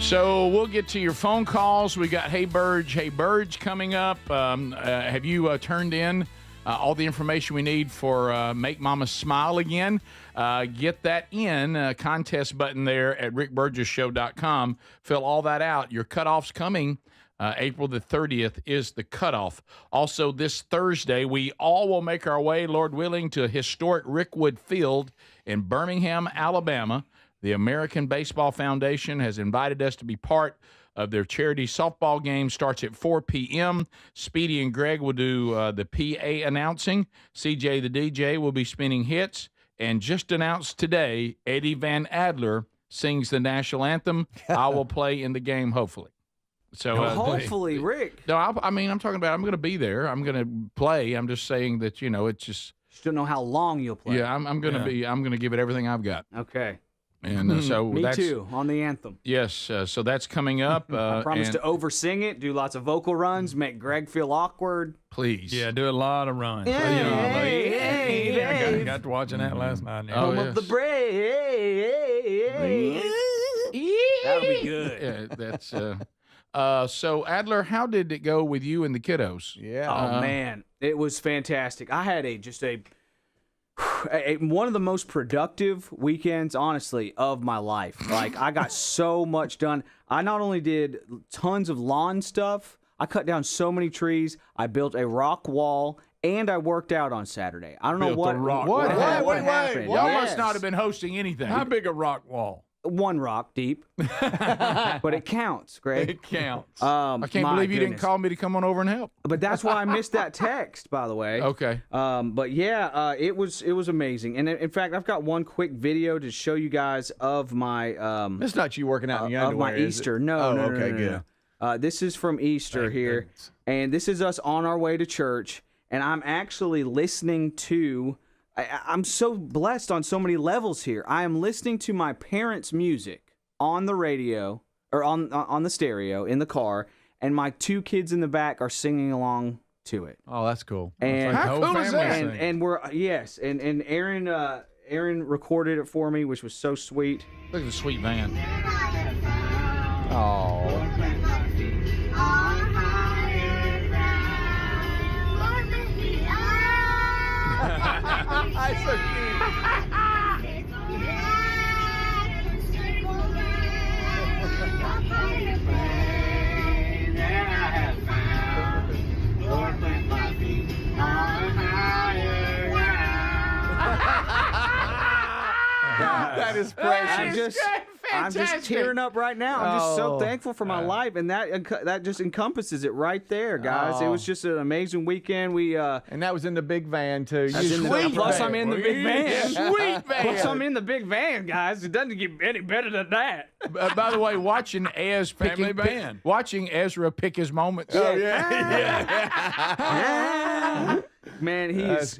S1: So we'll get to your phone calls. We got Hey Burge coming up. Have you turned in all the information we need for Make Mama Smile Again? Get that in, contest button there at rickburgesshow.com. Fill all that out. Your cutoff's coming. April the 30th is the cutoff. Also, this Thursday, we all will make our way, Lord willing, to historic Rickwood Field in Birmingham, Alabama. The American Baseball Foundation has invited us to be part of their charity softball game. Starts at 4 p.m. Speedy and Greg will do the PA announcing. CJ the DJ will be spinning hits. And just announced today, Eddie Van Adler sings the national anthem. I will play in the game, hopefully. So
S2: hopefully, Rick.
S1: No, I'm talking about I'm going to be there. I'm going to play. I'm just saying that, it's just.
S2: Just don't know how long you'll play.
S1: Yeah, I'm going to be. I'm going to give it everything I've got.
S2: Okay.
S1: And so
S2: Me
S1: that's,
S2: too, on the anthem.
S1: Yes, so that's coming up.
S2: I promise to oversing it, do lots of vocal runs, make Greg feel awkward.
S1: Please.
S4: Yeah, do a lot of runs. I got to watching that last night.
S2: Home of the brave. That'll be good.
S1: Yeah, that's. So Adler, how did it go with you and the kiddos?
S3: Yeah.
S2: Oh man, it was fantastic. I had one of the most productive weekends, honestly, of my life. Like, I got so much done. I not only did tons of lawn stuff, I cut down so many trees. I built a rock wall, and I worked out on Saturday. I don't know what happened.
S1: Y'all must not have been hosting anything.
S4: How big a rock wall?
S2: One rock deep, but it counts, Greg.
S4: It counts.
S1: I can't believe you didn't call me to come on over and help.
S2: But that's why I missed that text, by the way.
S1: Okay.
S2: But yeah, it was amazing. And in fact, I've got one quick video to show you guys of my.
S3: It's not you working out in your underwear,
S2: of my Easter. No,
S3: oh,
S2: no,
S3: okay,
S2: no,
S3: good.
S2: No. This is from Easter.
S4: Thank
S2: here,
S4: goodness.
S2: And this is us on our way to church, and I'm actually listening to. I'm so blessed on so many levels here. I am listening to my parents' music on the radio or on the stereo in the car, and my two kids in the back are singing along to it.
S3: Oh, that's cool.
S2: And
S1: how cool is that?
S2: And we're and Aaron recorded it for me, which was so sweet.
S1: Look at the sweet van.
S3: Oh. That's so cute. That is precious.
S2: I'm just tearing up right now. I'm just so thankful for my life, and that just encompasses it right there, guys. It was just an amazing weekend.
S3: And that was in the big van too.
S2: Plus, I'm in the big van.
S1: Sweet van.
S2: Plus, I'm in the big van, guys. It doesn't get any better than that.
S1: By the way, watching
S4: Family band.
S1: watching Ezra pick his moments.
S3: Oh yeah.
S2: Man, he's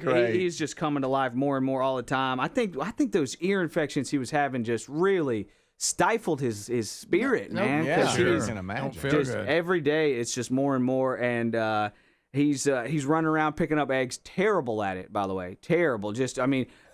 S2: just coming to life more and more all the time. I think those ear infections he was having just really stifled his spirit, man.
S3: Yeah,
S2: Because
S3: I can imagine.
S4: Don't feel
S2: just
S4: good.
S2: every day it's just more and more, and he's running around picking up eggs. Terrible at it, by the way. Terrible. Just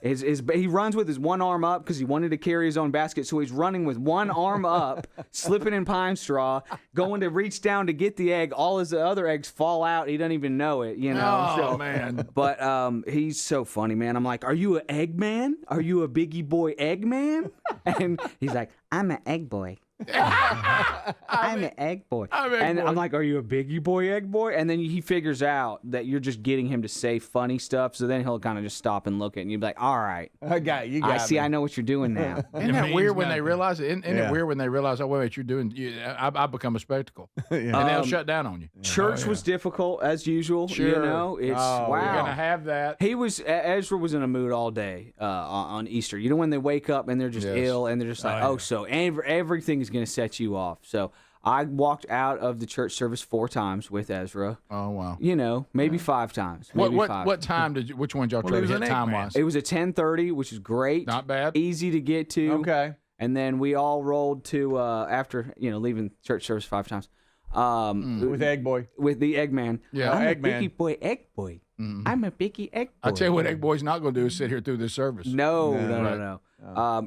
S2: he runs with his one arm up because he wanted to carry his own basket, so he's running with one arm up, slipping in pine straw, going to reach down to get the egg. All his other eggs fall out. He doesn't even know it, you know.
S1: Oh, man.
S2: But he's so funny, man. I'm like, are you an egg man? Are you a biggie boy egg man? And he's like, I'm an egg boy. I'm an egg boy. I'm like, are you a biggie boy, egg boy? And then he figures out that you're just getting him to say funny stuff. So then he'll kind of just stop and look at it, and you'll be like, all right.
S3: I got you.
S2: I see. I know what you're doing now.
S1: Isn't that weird when they realize it? Isn't it weird when they realize, oh, wait, you're doing, I become a spectacle. And they'll shut down on you.
S2: Church was difficult, as usual.
S1: Sure.
S2: You know, it's wow.
S1: You're going to have that.
S2: Ezra was in a mood all day on Easter. You know, when they wake up and they're just ill and they're just like, so everything is going to set you off. So I walked out of the church service 4 times with Ezra.
S1: Oh wow!
S2: You know, maybe 5 times. Maybe
S1: What time did you? Which one did y'all try to hit time wise?
S2: It was at 10:30, which is great.
S1: Not bad.
S2: Easy to get to.
S3: Okay.
S2: And then we all rolled to after leaving church service 5 times.
S3: With Egg Boy.
S2: With the Eggman.
S1: Yeah,
S2: I'm
S3: Eggman.
S2: a biggie boy, Egg Boy. I'm a biggie Egg Boy.
S1: I'll tell you what, Egg Boy's not going to do is sit here through this service.
S2: No.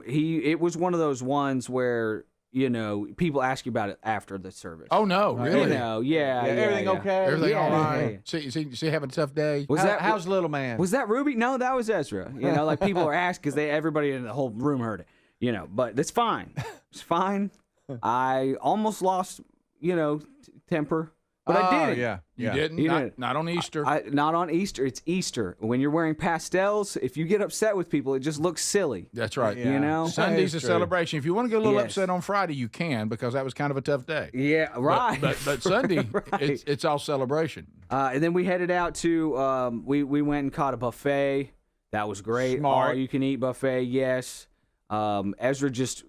S2: It was one of those ones where people ask you about it after the service.
S1: Oh no, really?
S3: Everything okay?
S1: Everything
S2: Yeah,
S1: all right?
S2: yeah.
S1: See, having a tough day.
S3: How's little man?
S2: Was that Ruby? No, that was Ezra. Like people are asked because everybody in the whole room heard it. But it's fine. It's fine. I almost lost, temper, but I didn't.
S3: Yeah.
S1: You didn't? Not on Easter.
S2: Not on Easter. It's Easter. When you're wearing pastels, if you get upset with people, it just looks silly.
S1: That's right.
S3: Yeah.
S1: Sunday's a
S3: true.
S1: celebration. If you want to get a little
S2: Yes.
S1: upset on Friday, you can, because that was kind of a tough day.
S2: Yeah, right.
S1: But Sunday,
S2: Right.
S1: it's all celebration.
S2: And then we headed out to we went and caught a buffet. That was great.
S3: Smart.
S2: All you can eat buffet. Yes. Ezra just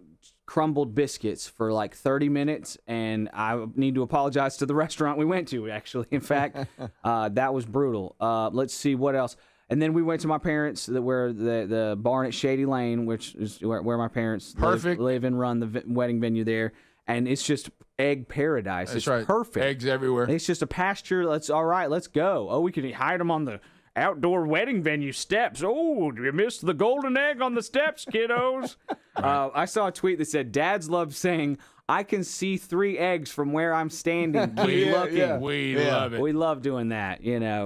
S2: crumbled biscuits for like 30 minutes, and I need to apologize to the restaurant we went to, actually. In fact, that was brutal. Let's see what else. And then we went to my parents, where the barn at Shady Lane, which is where my parents live and run the wedding venue there. And it's just egg paradise.
S1: That's
S2: it's
S1: right.
S2: perfect.
S1: Eggs everywhere.
S2: It's just a pasture. All right, let's go. Oh, we can hide them on the outdoor wedding venue steps. Oh, you missed the golden egg on the steps, kiddos. I saw a tweet that said, "Dads love saying, I can see 3 eggs from where I'm standing. Keep looking."
S3: yeah.
S1: We love it.
S2: We love doing that,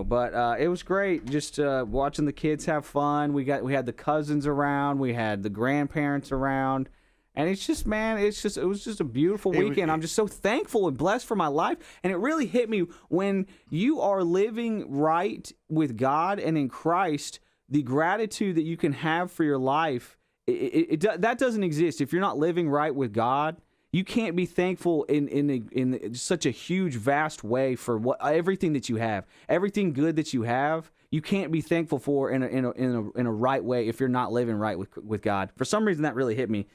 S2: But it was great just watching the kids have fun. We had the cousins around. We had the grandparents around. And it's just, man, it was just a beautiful weekend. I'm just so thankful and blessed for my life. And it really hit me when you are living right with God and in Christ, the gratitude that you can have for your life, that doesn't exist. If you're not living right with God, you can't be thankful in such a huge, vast way for everything that you have, everything good that you have. You can't be thankful for in a right way if you're not living right with God. For some reason, that really hit me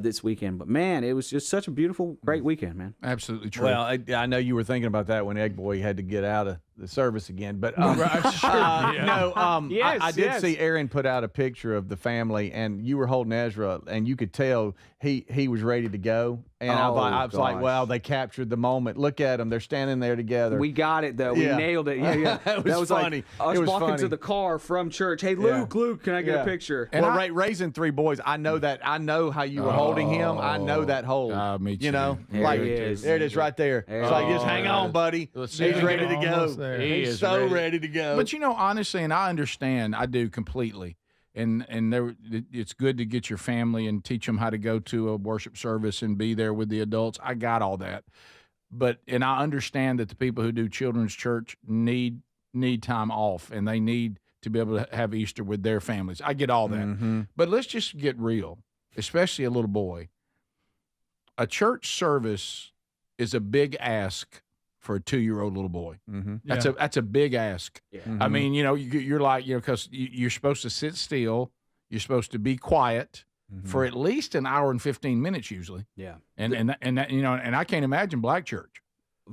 S2: this weekend. But man, it was just such a beautiful, great weekend, man.
S1: Absolutely true.
S3: Well, I know you were thinking about that when Egg Boy had to get out of the service again, but
S2: Yes,
S3: I did
S2: yes.
S3: see Aaron put out a picture of the family, and you were holding Ezra, and you could tell he was ready to go. And I was like,
S2: gosh.
S3: well, they captured the moment. Look at them; they're standing there together.
S2: We got it though. We
S3: Yeah.
S2: nailed it. Yeah.
S3: That was funny.
S2: Like us
S3: It was
S2: walking
S3: funny.
S2: to the car from church. Hey, Luke, can I get a picture?
S3: And raising 3 boys, I know that. I know how you were holding him. I know that hold.
S1: Me too.
S3: You know,
S2: There
S3: like
S2: he is.
S3: there it is right there. It's like, just hang on, buddy.
S1: Let's
S3: He's
S1: see.
S3: ready to go.
S4: Almost there.
S1: He
S3: He's
S1: is
S3: so
S1: ready.
S3: ready to go.
S1: But honestly, and I understand, I do completely. And it's good to get your family and teach them how to go to a worship service and be there with the adults. I got all that. And I understand that the people who do children's church need time off, and they need to be able to have Easter with their families. I get all that.
S3: Mm-hmm.
S1: But let's just get real, especially a little boy. A church service is a big ask for a 2-year-old little boy.
S3: Mm-hmm.
S1: That's a big ask.
S2: Yeah.
S1: I mean, you're like, because you're supposed to sit still, you're supposed to be quiet for at least an hour and 15 minutes usually.
S2: Yeah.
S1: And that, and I can't imagine black church.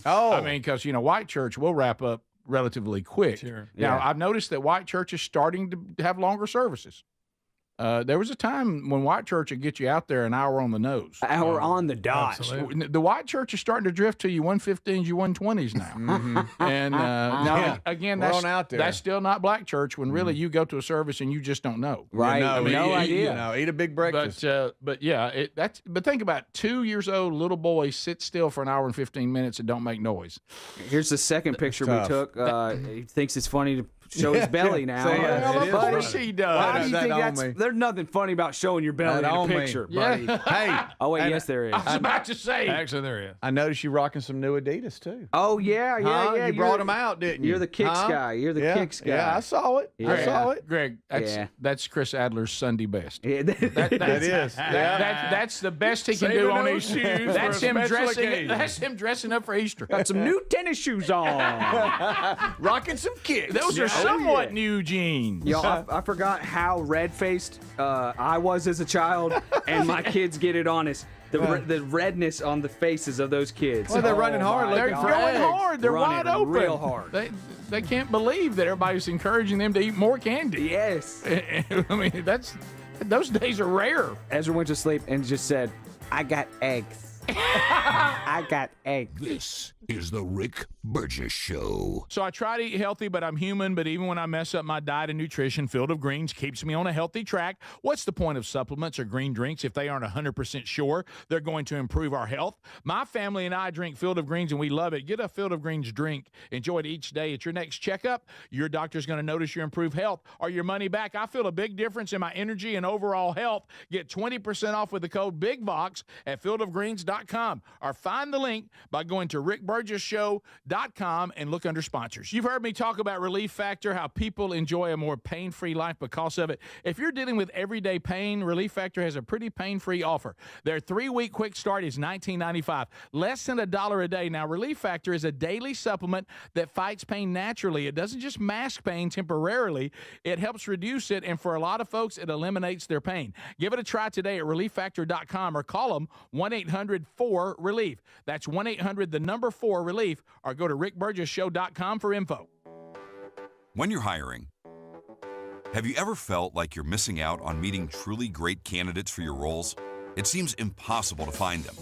S3: Oh,
S1: I mean, because white church will wrap up relatively quick.
S4: Sure.
S1: Now,
S2: Yeah.
S1: I've noticed that white church is starting to have longer services. There was a time when white church would get you out there an hour on the nose.
S2: An hour on the dot.
S4: Absolutely.
S1: The white church is starting to drift to you 115s, you 120s now. And now,
S3: Yeah.
S1: again,
S3: We're
S1: that's
S3: on out there.
S1: that's still not black church when really you go to a service and you just don't know.
S2: Right.
S3: No,
S2: no idea.
S3: No, eat a big breakfast.
S1: But yeah, but think about 2 years old little boy sit still for an hour and 15 minutes and don't make noise.
S2: Here's the second picture we
S3: tough.
S2: took. He thinks it's funny to show his belly now.
S3: See,
S1: Well,
S3: it
S1: of
S3: is
S1: course
S3: funny.
S1: he does.
S2: Why do
S3: That
S2: you think
S3: on
S2: that's?
S3: me.
S2: There's nothing funny about showing your belly
S3: That
S2: in a
S3: on me.
S2: picture, buddy.
S3: Hey,
S2: Oh wait,
S3: and
S2: yes there is.
S1: I was about to say.
S4: Actually, there is.
S3: I noticed you rocking some new Adidas too.
S2: Oh yeah.
S3: You
S2: You're
S3: brought them out, didn't you?
S2: You're the kicks
S3: Huh?
S2: guy. You're the
S3: Yeah.
S2: kicks guy.
S3: Yeah, I saw it. I
S2: Yeah.
S3: saw it.
S1: Greg,
S2: Yeah.
S1: that's Chris Adler's Sunday best.
S2: Yeah,
S3: That is.
S1: That's the best he can do on his shoes. That's him dressing. That's him dressing up for Easter.
S2: Got some new tennis shoes on.
S3: Rocking some kicks.
S1: Those are somewhat new jeans.
S2: Y'all, I forgot how red-faced I was as a child, and my kids get it on us. the redness on the faces of those kids.
S3: Well, they're running hard.
S1: They're
S3: Looking for
S1: going
S3: eggs.
S1: hard. They're
S2: Running
S1: wide open.
S2: real hard.
S1: They can't believe that everybody's encouraging them to eat more candy.
S2: Yes.
S1: I mean, those days are rare.
S2: Ezra went to sleep and just said, I got eggs. I got eggs.
S5: This is the Rick Burgess Show.
S1: So I try to eat healthy, but I'm human. But even when I mess up my diet and nutrition, Field of Greens keeps me on a healthy track. What's the point of supplements or green drinks if they aren't 100% sure they're going to improve our health? My family and I drink Field of Greens, and we love it. Get a Field of Greens drink. Enjoy it each day. At your next checkup, your doctor's going to notice your improved health or your money back. I feel a big difference in my energy and overall health. Get 20% off with the code BIGBOX at fieldofgreens.com or find the link by going to rickburgessshow.com and look under sponsors. You've heard me talk about Relief Factor, how people enjoy a more pain-free life because of it. If you're dealing with everyday pain, Relief Factor has a pretty pain-free offer. Their 3-week quick start is $19.95, less than $1 a day. Now, Relief Factor is a daily supplement that fights pain naturally. It doesn't just mask pain temporarily. It helps reduce it, and for a lot of folks, it eliminates their pain. Give it a try today at relieffactor.com or call them 1-800-4RELIEF. That's 1-800-4RELIEF, or go to rickburgessshow.com for info.
S11: When you're hiring, have you ever felt like you're missing out on meeting truly great candidates for your roles? It seems impossible to find them,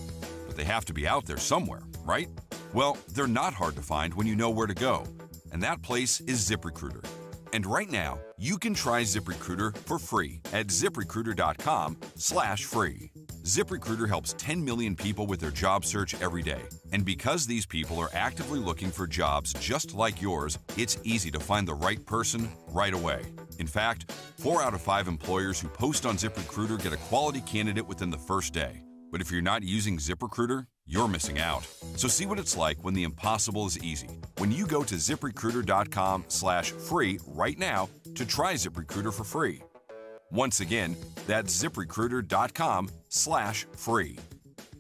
S11: but they have to be out there somewhere, right? Well, they're not hard to find when you know where to go, and that place is ZipRecruiter. And right now, you can try ZipRecruiter for free at ZipRecruiter.com/free. ZipRecruiter helps 10 million people with their job search every day. And because these people are actively looking for jobs just like yours, it's easy to find the right person right away. In fact, 4 out of 5 employers who post on ZipRecruiter get a quality candidate within the first day. But if you're not using ZipRecruiter, you're missing out. So see what it's like when the impossible is easy. When you go to ZipRecruiter.com/free right now to try ZipRecruiter for free. Once again, that's ZipRecruiter.com/free.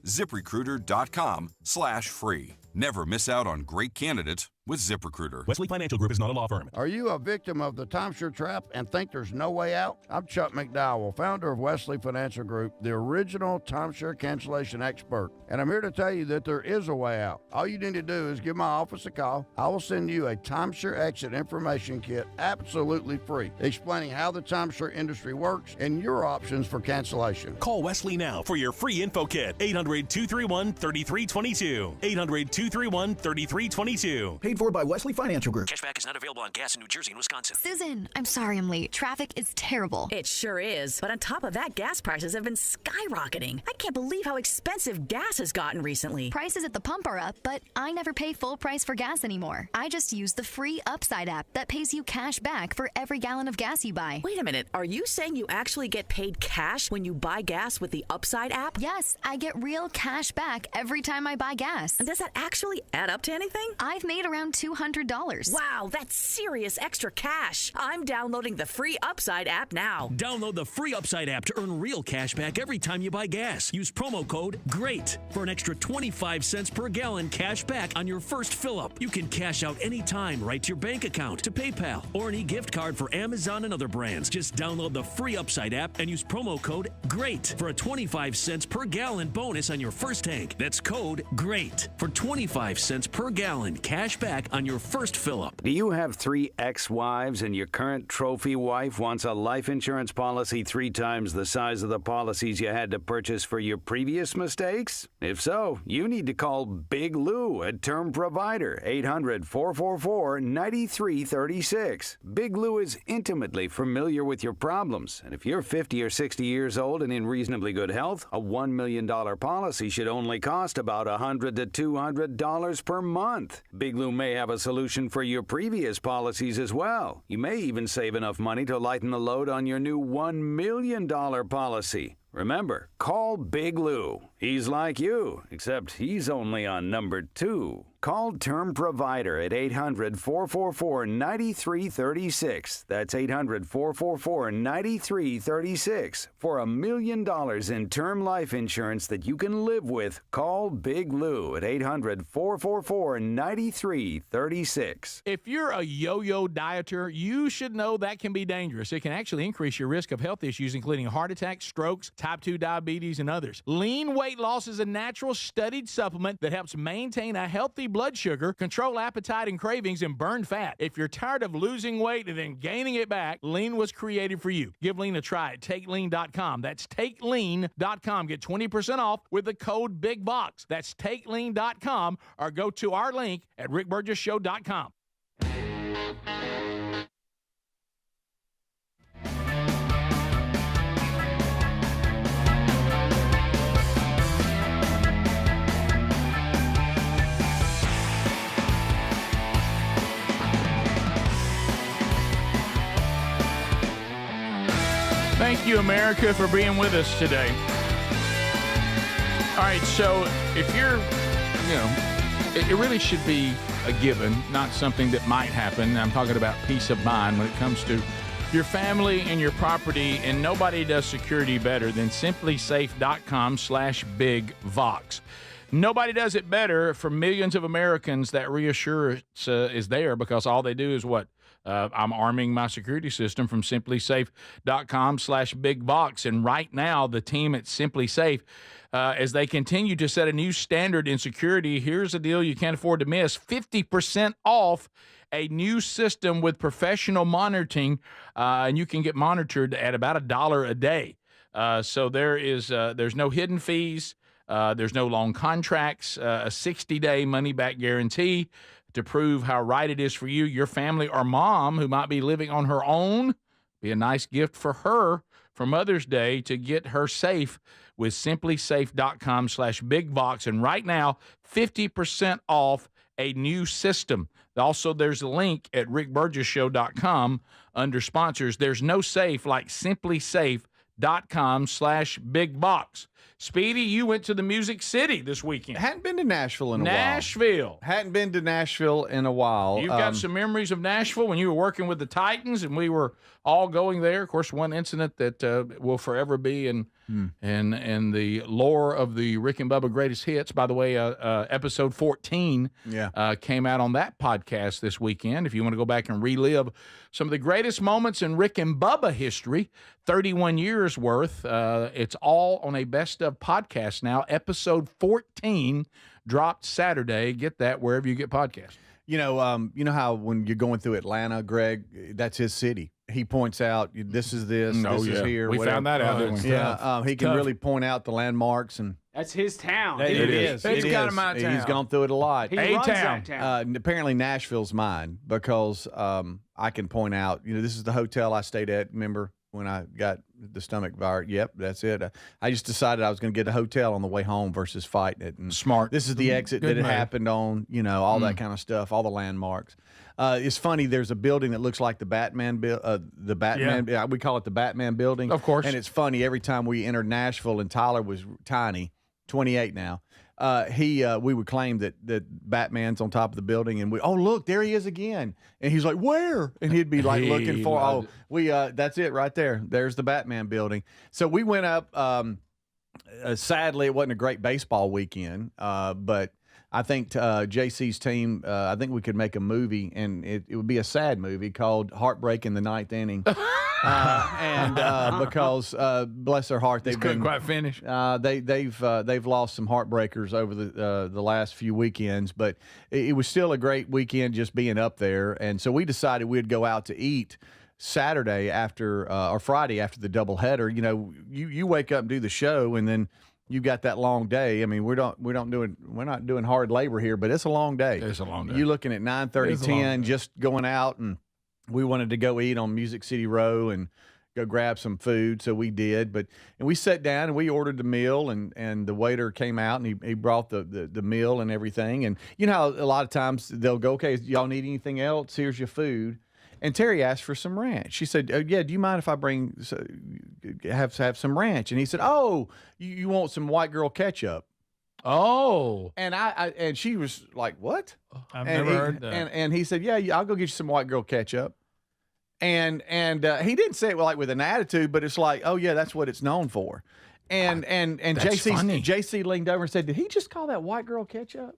S11: ZipRecruiter.com/free. Never miss out on great candidates with ZipRecruiter.
S9: Wesley Financial Group is not a law firm.
S10: Are you a victim of the timeshare trap and think there's no way out? I'm Chuck McDowell, founder of Wesley Financial Group, the original timeshare cancellation expert. And I'm here to tell you that there is a way out. All you need to do is give my office a call. I will send you a timeshare exit information kit absolutely free, explaining how the timeshare industry works and your options for cancellation.
S9: Call Wesley now for your free info kit. 800-231-3322. 800-231-3322.
S13: Paid for by Wesley Financial Group.
S14: Cashback is not available on gas in New Jersey and Wisconsin.
S15: Susan, I'm sorry I'm late. Traffic is terrible.
S16: It sure is. But on top of that, gas prices have been skyrocketing. I can't believe how expensive gas has gotten recently.
S15: Prices at the pump are up, but I never pay full price for gas anymore. I just use the free Upside app that pays you cash back for every gallon of gas you buy.
S16: Wait a minute. Are you saying you actually get paid cash when you buy gas with the Upside app?
S15: Yes, I get real cash back every time I buy gas.
S16: And does that actually add up to anything?
S15: I've made around $200.
S16: Wow, that's serious extra cash. I'm downloading the free Upside app now.
S14: Download the free Upside app to earn real cash back every time you buy gas. Use promo code GREAT for an extra 25 cents per gallon cash back on your first fill-up. You can cash out anytime right to your bank account, to PayPal, or an e-gift card for Amazon and other brands. Just download the free Upside app and use promo code GREAT for a 25 cents per gallon bonus on your first tank. That's code GREAT for 25 cents per gallon cash back on your first fill-up.
S17: Do you have 3 ex-wives and your current trophy wife wants a life insurance policy 3 times the size of the policies you had to purchase for your previous mistakes? If so, you need to call Big Lou, a term provider, 800-444-9336. Big Lou is intimately familiar with your problems, and if you're 50 or 60 years old and in reasonably good health, a $1 million policy should only cost about $100 to $200 per month. Big Lou may have a solution for your previous policies as well. You may even save enough money to lighten the load on your new $1 million policy. Remember, call Big Lou. He's like you, except he's only on number 2. Call Term Provider at 800-444-9336. That's 800-444-9336. For $1 million in term life insurance that you can live with, call Big Lou at 800-444-9336.
S1: If you're a yo-yo dieter, you should know that can be dangerous. It can actually increase your risk of health issues, including heart attacks, strokes, type 2 diabetes, and others. Lean weight loss is a natural studied supplement that helps maintain a healthy blood sugar, control appetite and cravings, and burn fat. If you're tired of losing weight and then gaining it back, Lean was created for you. Give Lean a try at TakeLean.com. That's TakeLean.com. Get 20% off with the code BIGBOX. That's TakeLean.com, or go to our link at RickBurgessShow.com. Thank you, America, for being with us today. All right, so if you're, it really should be a given, not something that might happen. I'm talking about peace of mind when it comes to your family and your property, and nobody does security better than simplysafe.com/bigvox. Nobody does it better for millions of Americans. That reassurance is there because all they do is what? I'm arming my security system from simplysafe.com/bigbox. And right now, the team at Simply Safe, as they continue to set a new standard in security, here's a deal you can't afford to miss: 50% off a new system with professional monitoring, and you can get monitored at about $1 a day. So there's no hidden fees. There's no long contracts, a 60-day money-back guarantee to prove how right it is for you, your family, or mom who might be living on her own. Be a nice gift for her for Mother's Day to get her safe with simplysafe.com/bigbox. And right now, 50% off a new system. Also, there's a link at rickburgesshow.com under sponsors. There's no safe like simplysafe.com/bigbox. Speedy, you went to the Music City this weekend.
S3: Hadn't been to Nashville in a while.
S1: Nashville.
S3: Hadn't been to Nashville in a while.
S1: You've got some memories of Nashville when you were working with the Titans, and we were all going there. Of course, one incident that will forever be in the lore of the Rick and Bubba Greatest Hits. By the way, episode 14 came out on that podcast this weekend. If you want to go back and relive some of the greatest moments in Rick and Bubba history, 31 years worth, it's all on a best of podcast now. Episode 14 dropped Saturday. Get that wherever you get podcasts.
S3: You know how when you're going through Atlanta, Greg, that's his city. He points out this is this, this is here.
S1: We found that out. Didn't we?
S3: Yeah, he can really point out the landmarks, and
S2: that's his town.
S3: It is.
S4: It's kind of my town.
S3: He's gone through it a lot.
S2: He runs that town.
S3: Apparently, Nashville's mine because I can point out. This is the hotel I stayed at. Remember when I got the stomach virus? Yep, that's it. I just decided I was going to get a hotel on the way home versus fighting it. And
S1: smart.
S3: This is the exit that it happened on. All that kind of stuff. All the landmarks. It's funny. There's a building that looks like the Batman. We call it the Batman building,
S1: of course.
S3: And it's funny. Every time we entered Nashville, and Tyler was tiny, 28 now. We would claim that Batman's on top of the building, and look, there he is again, and he's like, where? And he'd be like looking for that's it right there. There's the Batman building. So we went up. Sadly, it wasn't a great baseball weekend, but I think JC's team, I think we could make a movie, and it would be a sad movie called Heartbreak in the Ninth Inning. Because bless their heart, they
S4: couldn't quite finish.
S3: They've lost some heartbreakers over the last few weekends, but it was still a great weekend just being up there. And so we decided we'd go out to eat Saturday or Friday after the doubleheader. You wake up and do the show, and then you got that long day. I mean, we're not doing hard labor here, but it's a long day.
S1: It's a long day.
S3: You're looking at 9:30, 10, just going out, and we wanted to go eat on Music City Row and go grab some food, so we did. And we sat down and we ordered the meal, and the waiter came out and he brought the meal and everything. And you know how a lot of times they'll go, okay, y'all need anything else? Here's your food. And Terry asked for some ranch. She said, yeah, do you mind if I have some ranch? And he said, oh, you want some white girl ketchup?
S1: Oh.
S3: And and she was like, "What?"
S4: I've
S3: And
S4: never heard that.
S3: And he said, "Yeah, I'll go get you some white girl ketchup." And he didn't say it with an attitude, but it's like, "Oh yeah, that's what it's known for." And
S1: That's funny.
S3: JC leaned over and said, "Did he just call that white girl ketchup?"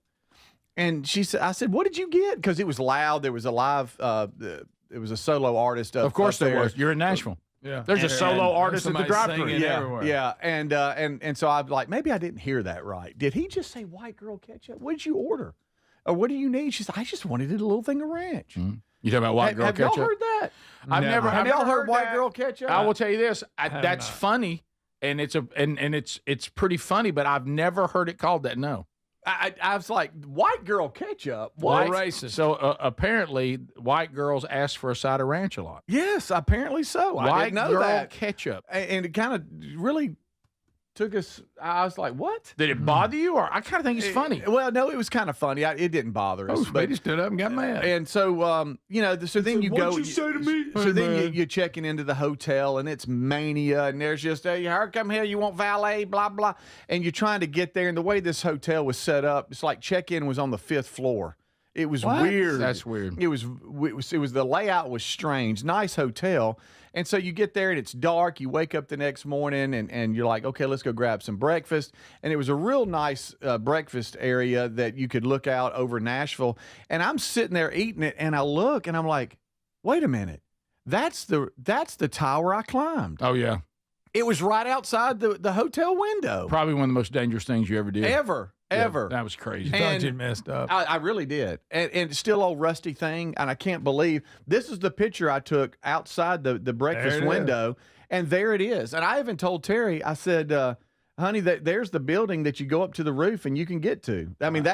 S3: And I said, "What did you get?" Because it was loud. There was a live. It was a solo artist.
S1: Of course there was. You're in Nashville.
S4: Yeah.
S1: There's a solo artist at the
S4: somebody
S1: drive-thru.
S4: singing
S3: Yeah,
S4: everywhere.
S3: yeah, and so I'm like, maybe I didn't hear that right. Did he just say white girl ketchup? What did you order, or what do you need? She said, I just wanted a little thing of ranch.
S1: You talking about white girl
S3: have
S1: ketchup?
S3: y'all heard that?
S1: Have
S3: Have y'all heard white
S1: that.
S3: girl ketchup?
S1: I will tell you this.
S4: have
S1: That's
S4: not.
S1: funny, and it's pretty funny, but I've never heard it called that. No.
S3: I was like, white girl ketchup?
S4: What
S3: What?
S4: racist?
S1: So apparently, white girls ask for a side of ranch a lot.
S3: Yes, apparently so. I
S1: White
S3: didn't know
S1: girl
S3: that.
S1: ketchup.
S3: And it kind of really took us. I was like, what?
S1: Did it bother you, or I kind of think it's funny?
S3: Well, no, it was kind of funny. It didn't bother us.
S4: Oh, Speedy stood up and got mad.
S3: And so, so then you go.
S4: "What'd you say to me?"
S3: So
S4: Hey,
S3: then
S4: man.
S3: you're checking into the hotel, and it's mania, and there's just, hey, how come here you want valet, blah blah, and you're trying to get there. And the way this hotel was set up, it's like check-in was on the 5th floor. It was
S1: What?
S3: weird.
S1: That's weird.
S3: It was the layout was strange. Nice hotel. And so you get there and it's dark. You wake up the next morning and you're like, okay, let's go grab some breakfast. And it was a real nice breakfast area that you could look out over Nashville. And I'm sitting there eating it and I look and I'm like, wait a minute. That's the tower I climbed.
S1: Oh yeah,
S3: It was right outside the hotel window.
S1: probably one of the most dangerous things you ever did.
S3: Ever.
S1: That was crazy.
S4: You thought
S3: and-
S4: you'd messed up.
S3: I really did. And it's still old rusty thing. And I can't believe this is the picture I took outside the breakfast
S4: There it
S3: window. And there it is. And I even told Terry, I said, honey, there's the building that you go up to the roof and you can get to. I mean,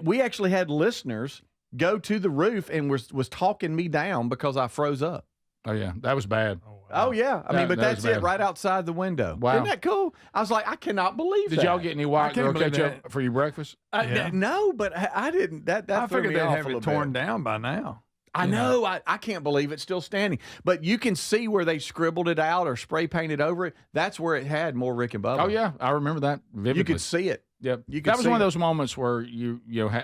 S3: we actually had listeners go to the roof and was talking me down because I froze up.
S1: Oh yeah, that was bad.
S3: Oh, yeah. I mean, but
S1: that was
S3: that's it
S1: bad.
S3: right outside the window.
S1: Wow.
S3: Isn't that cool? I was like, I cannot believe
S1: Did
S3: that.
S1: y'all get any white
S4: can't
S1: girl
S4: believe
S1: ketchup
S4: that.
S1: for your breakfast?
S4: Yeah.
S3: No, but I didn't. That
S4: I
S3: threw
S4: figured
S3: me
S4: they'd
S3: off
S4: have
S3: a
S4: it
S3: little
S4: torn
S3: bit.
S4: down by now.
S3: I know. I can't believe it's still standing. But you can see where they scribbled it out or spray painted over it. That's where it had more Rick and Bubba.
S1: Oh yeah, I remember that vividly.
S3: You could see it.
S1: Yep.
S3: You could
S1: That was
S3: see
S1: one of
S3: it.
S1: those moments where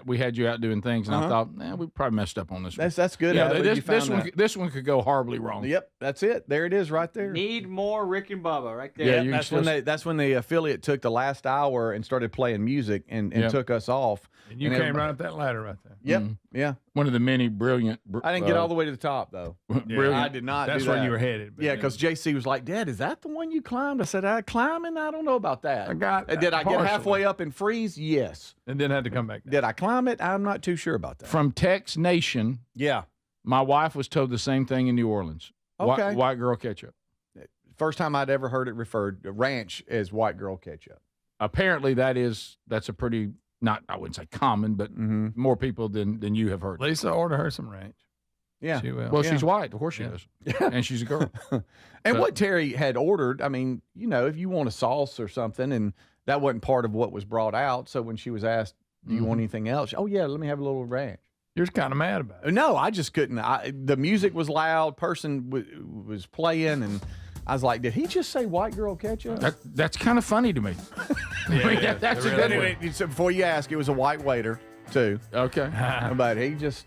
S1: we had you out doing things, and I thought, we probably messed up on this one.
S3: That's good.
S1: Yeah,
S3: Adler, you found
S1: this one could go horribly wrong.
S3: Yep, that's it. There it is, right there.
S2: Need more Rick and Bubba right there.
S1: Yeah, you can
S3: That's when the affiliate took the last hour and started playing music and
S1: Yep.
S3: took us off.
S4: And you came right up that ladder right there.
S3: Yep. Yeah.
S1: One of the many brilliant.
S3: I didn't get all the way to the top though.
S1: Brilliant.
S3: I did not.
S4: That's
S3: do
S4: where
S3: that.
S4: you were headed. but
S3: Yeah,
S4: then-
S3: because JC was like, Dad, is that the one you climbed? I said, climbing? I don't know about that.
S4: I got
S3: Did I get
S4: partially.
S3: halfway up and freeze? Yes.
S4: and then had to come back down.
S3: Did I climb it? I'm not too sure about that.
S1: From Tex Nation,
S3: Yeah.
S1: my wife was told the same thing in New Orleans.
S3: Okay.
S1: White girl ketchup.
S3: First time I'd ever heard it referred to ranch as white girl ketchup.
S1: Apparently, that's a pretty I wouldn't say common, but more people than you have heard.
S4: Lisa, order her some ranch.
S3: Yeah.
S4: She will.
S1: Well,
S3: Yeah.
S1: she's white, of course she
S4: Yeah.
S1: is, and she's a girl.
S3: And
S1: So-
S3: what Terry had ordered, I mean, if you want a sauce or something, and that wasn't part of what was brought out. So when she was asked, do you want anything else? Oh, yeah, let me have a little ranch.
S4: You're kind of mad about it.
S3: No, I just couldn't. The music was loud, person was playing, and I was like, did he just say white girl ketchup?
S1: That's kind of funny to me. That's a good one.
S3: Anyway, so before you ask, it was a white waiter, too.
S1: Okay.
S3: But he just,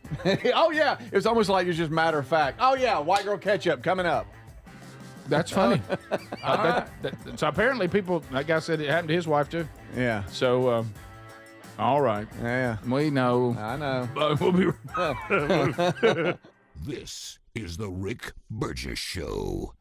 S3: oh, yeah, it was almost like it was just matter of fact. Oh, yeah, white girl ketchup coming up.
S1: That's funny. So apparently people, like I said, it happened to his wife too.
S3: Yeah.
S1: So, all right.
S3: Yeah.
S1: We know.
S3: I know.
S1: We'll be
S9: This is the Rick Burgess Show.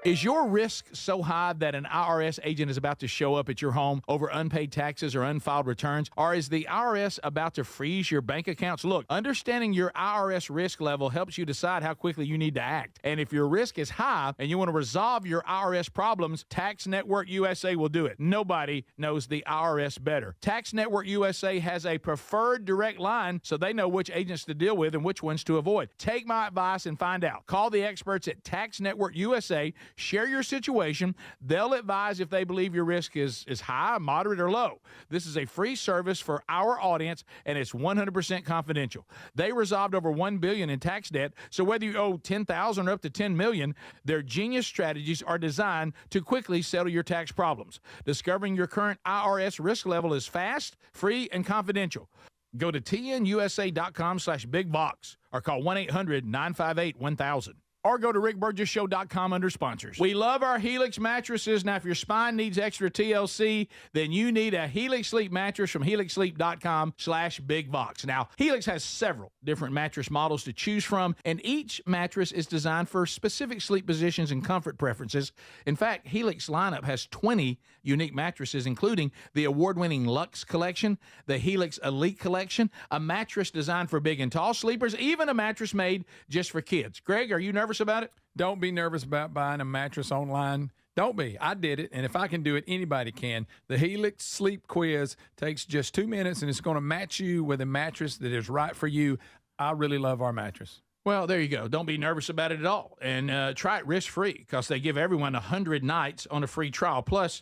S1: Is your risk so high that an IRS agent is about to show up at your home over unpaid taxes or unfiled returns? Or is the IRS about to freeze your bank accounts? Look, understanding your IRS risk level helps you decide how quickly you need to act. And if your risk is high and you want to resolve your IRS problems, Tax Network USA will do it. Nobody knows the IRS better. Tax Network USA has a preferred direct line so they know which agents to deal with and which ones to avoid. Take my advice and find out. Call the experts at Tax Network USA. Share your situation. They'll advise if they believe your risk is high, moderate, or low. This is a free service for our audience, and it's 100% confidential. They resolved over $1 billion in tax debt, so whether you owe $10,000 or up to $10 million, their genius strategies are designed to quickly settle your tax problems. Discovering your current IRS risk level is fast, free, and confidential. Go to tnusa.com/bigbox or call 1-800-958-1000. Or go to rickburgessshow.com under sponsors. We love our Helix mattresses. Now, if your spine needs extra TLC, then you need a Helix Sleep mattress from helixsleep.com/bigbox. Now, Helix has several different mattress models to choose from, and each mattress is designed for specific sleep positions and comfort preferences. In fact, Helix lineup has 20 unique mattresses, including the award-winning Luxe Collection, the Helix Elite Collection, a mattress designed for big and tall sleepers, even a mattress made just for kids. Greg, are you nervous about it?
S4: Don't be nervous about buying a mattress online. Don't be. I did it, and if I can do it, anybody can. The Helix Sleep Quiz takes just 2 minutes, and it's going to match you with a mattress that is right for you. I really love our mattress.
S1: Well, there you go. Don't be nervous about it at all. And try it risk-free because they give everyone 100 nights on a free trial. Plus,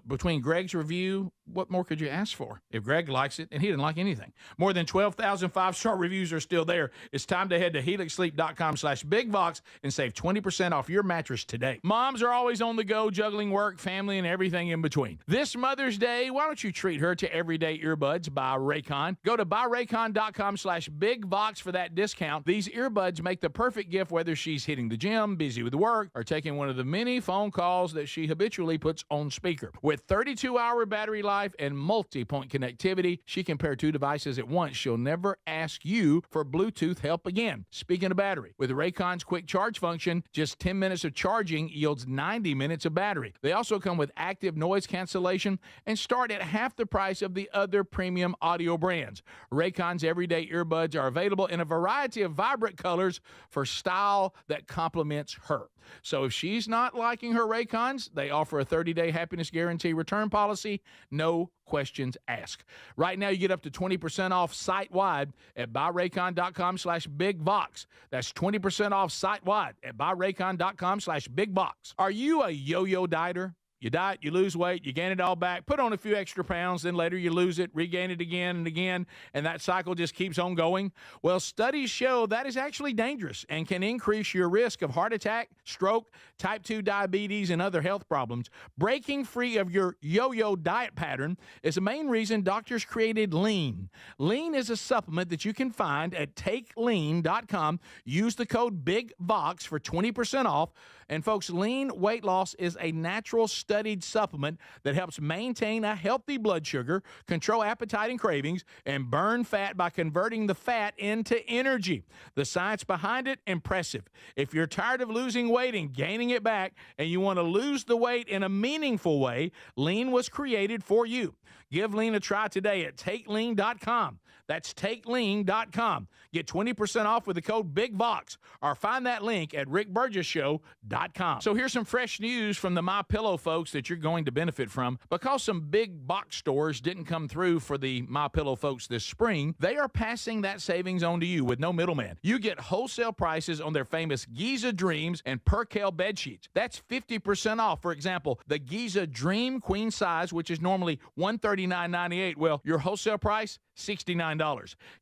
S1: between Greg's review, what more could you ask for? If Greg likes it, and he didn't like anything. More than 12,000 five-star reviews are still there. It's time to head to helixsleep.com/bigbox and save 20% off your mattress today. Moms are always on the go, juggling work, family, and everything in between. This Mother's Day, why don't you treat her to everyday earbuds by Raycon? Go to buyraycon.com/bigbox for that discount. These earbuds make the perfect gift whether she's hitting the gym, busy with work, or taking one of the many phone calls that she habitually puts on speaker. With 32-hour battery life and multi-point connectivity, she can pair 2 devices at once. She'll never ask you for Bluetooth help again. Speaking of battery, with Raycon's quick charge function, just 10 minutes of charging yields 90 minutes of battery. They also come with active noise cancellation and start at half the price of the other premium audio brands. Raycon's everyday earbuds are available in a variety of vibrant colors for style that complements her. So if she's not liking her Raycons, they offer a 30-day happiness guarantee return policy. No questions asked. Right now, you get up to 20% off site-wide at buyraycon.com/bigbox. That's 20% off site-wide at buyraycon.com/bigbox. Are you a yo-yo dieter? You diet, you lose weight, you gain it all back, put on a few extra pounds, then later you lose it, regain it again and again, and that cycle just keeps on going. Well, studies show that is actually dangerous and can increase your risk of heart attack, stroke, type 2 diabetes, and other health problems. Breaking free of your yo-yo diet pattern is the main reason doctors created Lean. Lean is a supplement that you can find at takelean.com. Use the code BIGVOX for 20% off. And folks, Lean weight loss is a natural studied supplement that helps maintain a healthy blood sugar, control appetite and cravings, and burn fat by converting the fat into energy. The science behind it, impressive. If you're tired of losing weight and gaining it back, and you want to lose the weight in a meaningful way, Lean was created for you. Give Lean a try today at takelean.com. That's takelean.com. Get 20% off with the code BIGVOX, or find that link at rickburgessshow.com. So here's some fresh news from the MyPillow folks that you're going to benefit from. Because some big box stores didn't come through for the MyPillow folks this spring, they are passing that savings on to you with no middleman. You get wholesale prices on their famous Giza Dreams and Percale bed sheets. That's 50% off. For example, the Giza Dream Queen Size, which is normally $139.98. Well, your wholesale price, $69.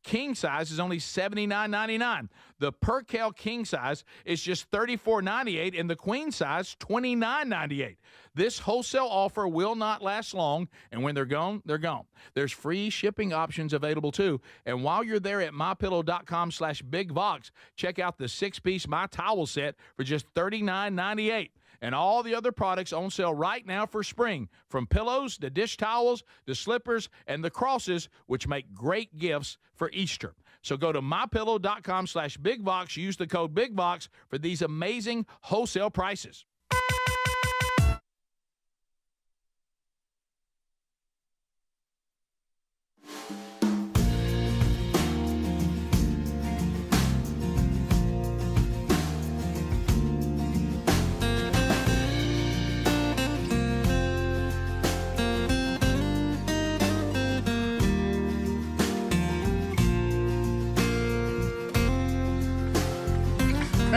S1: King size is only $79.99. The Percale King size is just $34.98, and the Queen size, $29.98. This wholesale offer will not last long, and when they're gone, they're gone. There's free shipping options available too. And while you're there at mypillow.com/bigvox, check out the 6-piece My Towel set for just $39.98. And all the other products on sale right now for spring, from pillows to dish towels to slippers and the crosses, which make great gifts for Easter. So go to mypillow.com/bigvox, use the code BIGVOX for these amazing wholesale prices.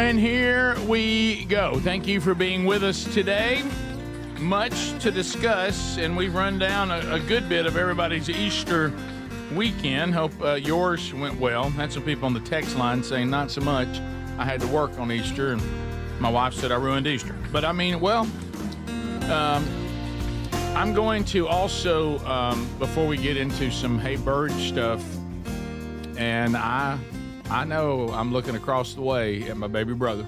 S1: And here we go. Thank you for being with us today. Much to discuss, and we've run down a good bit of everybody's Easter weekend. Hope yours went well. Had some people on the text line saying not so much. I had to work on Easter, and my wife said I ruined Easter. But I mean, well, I'm going to also, before we get into some Hey Bird stuff, and I know I'm looking across the way at my baby brother.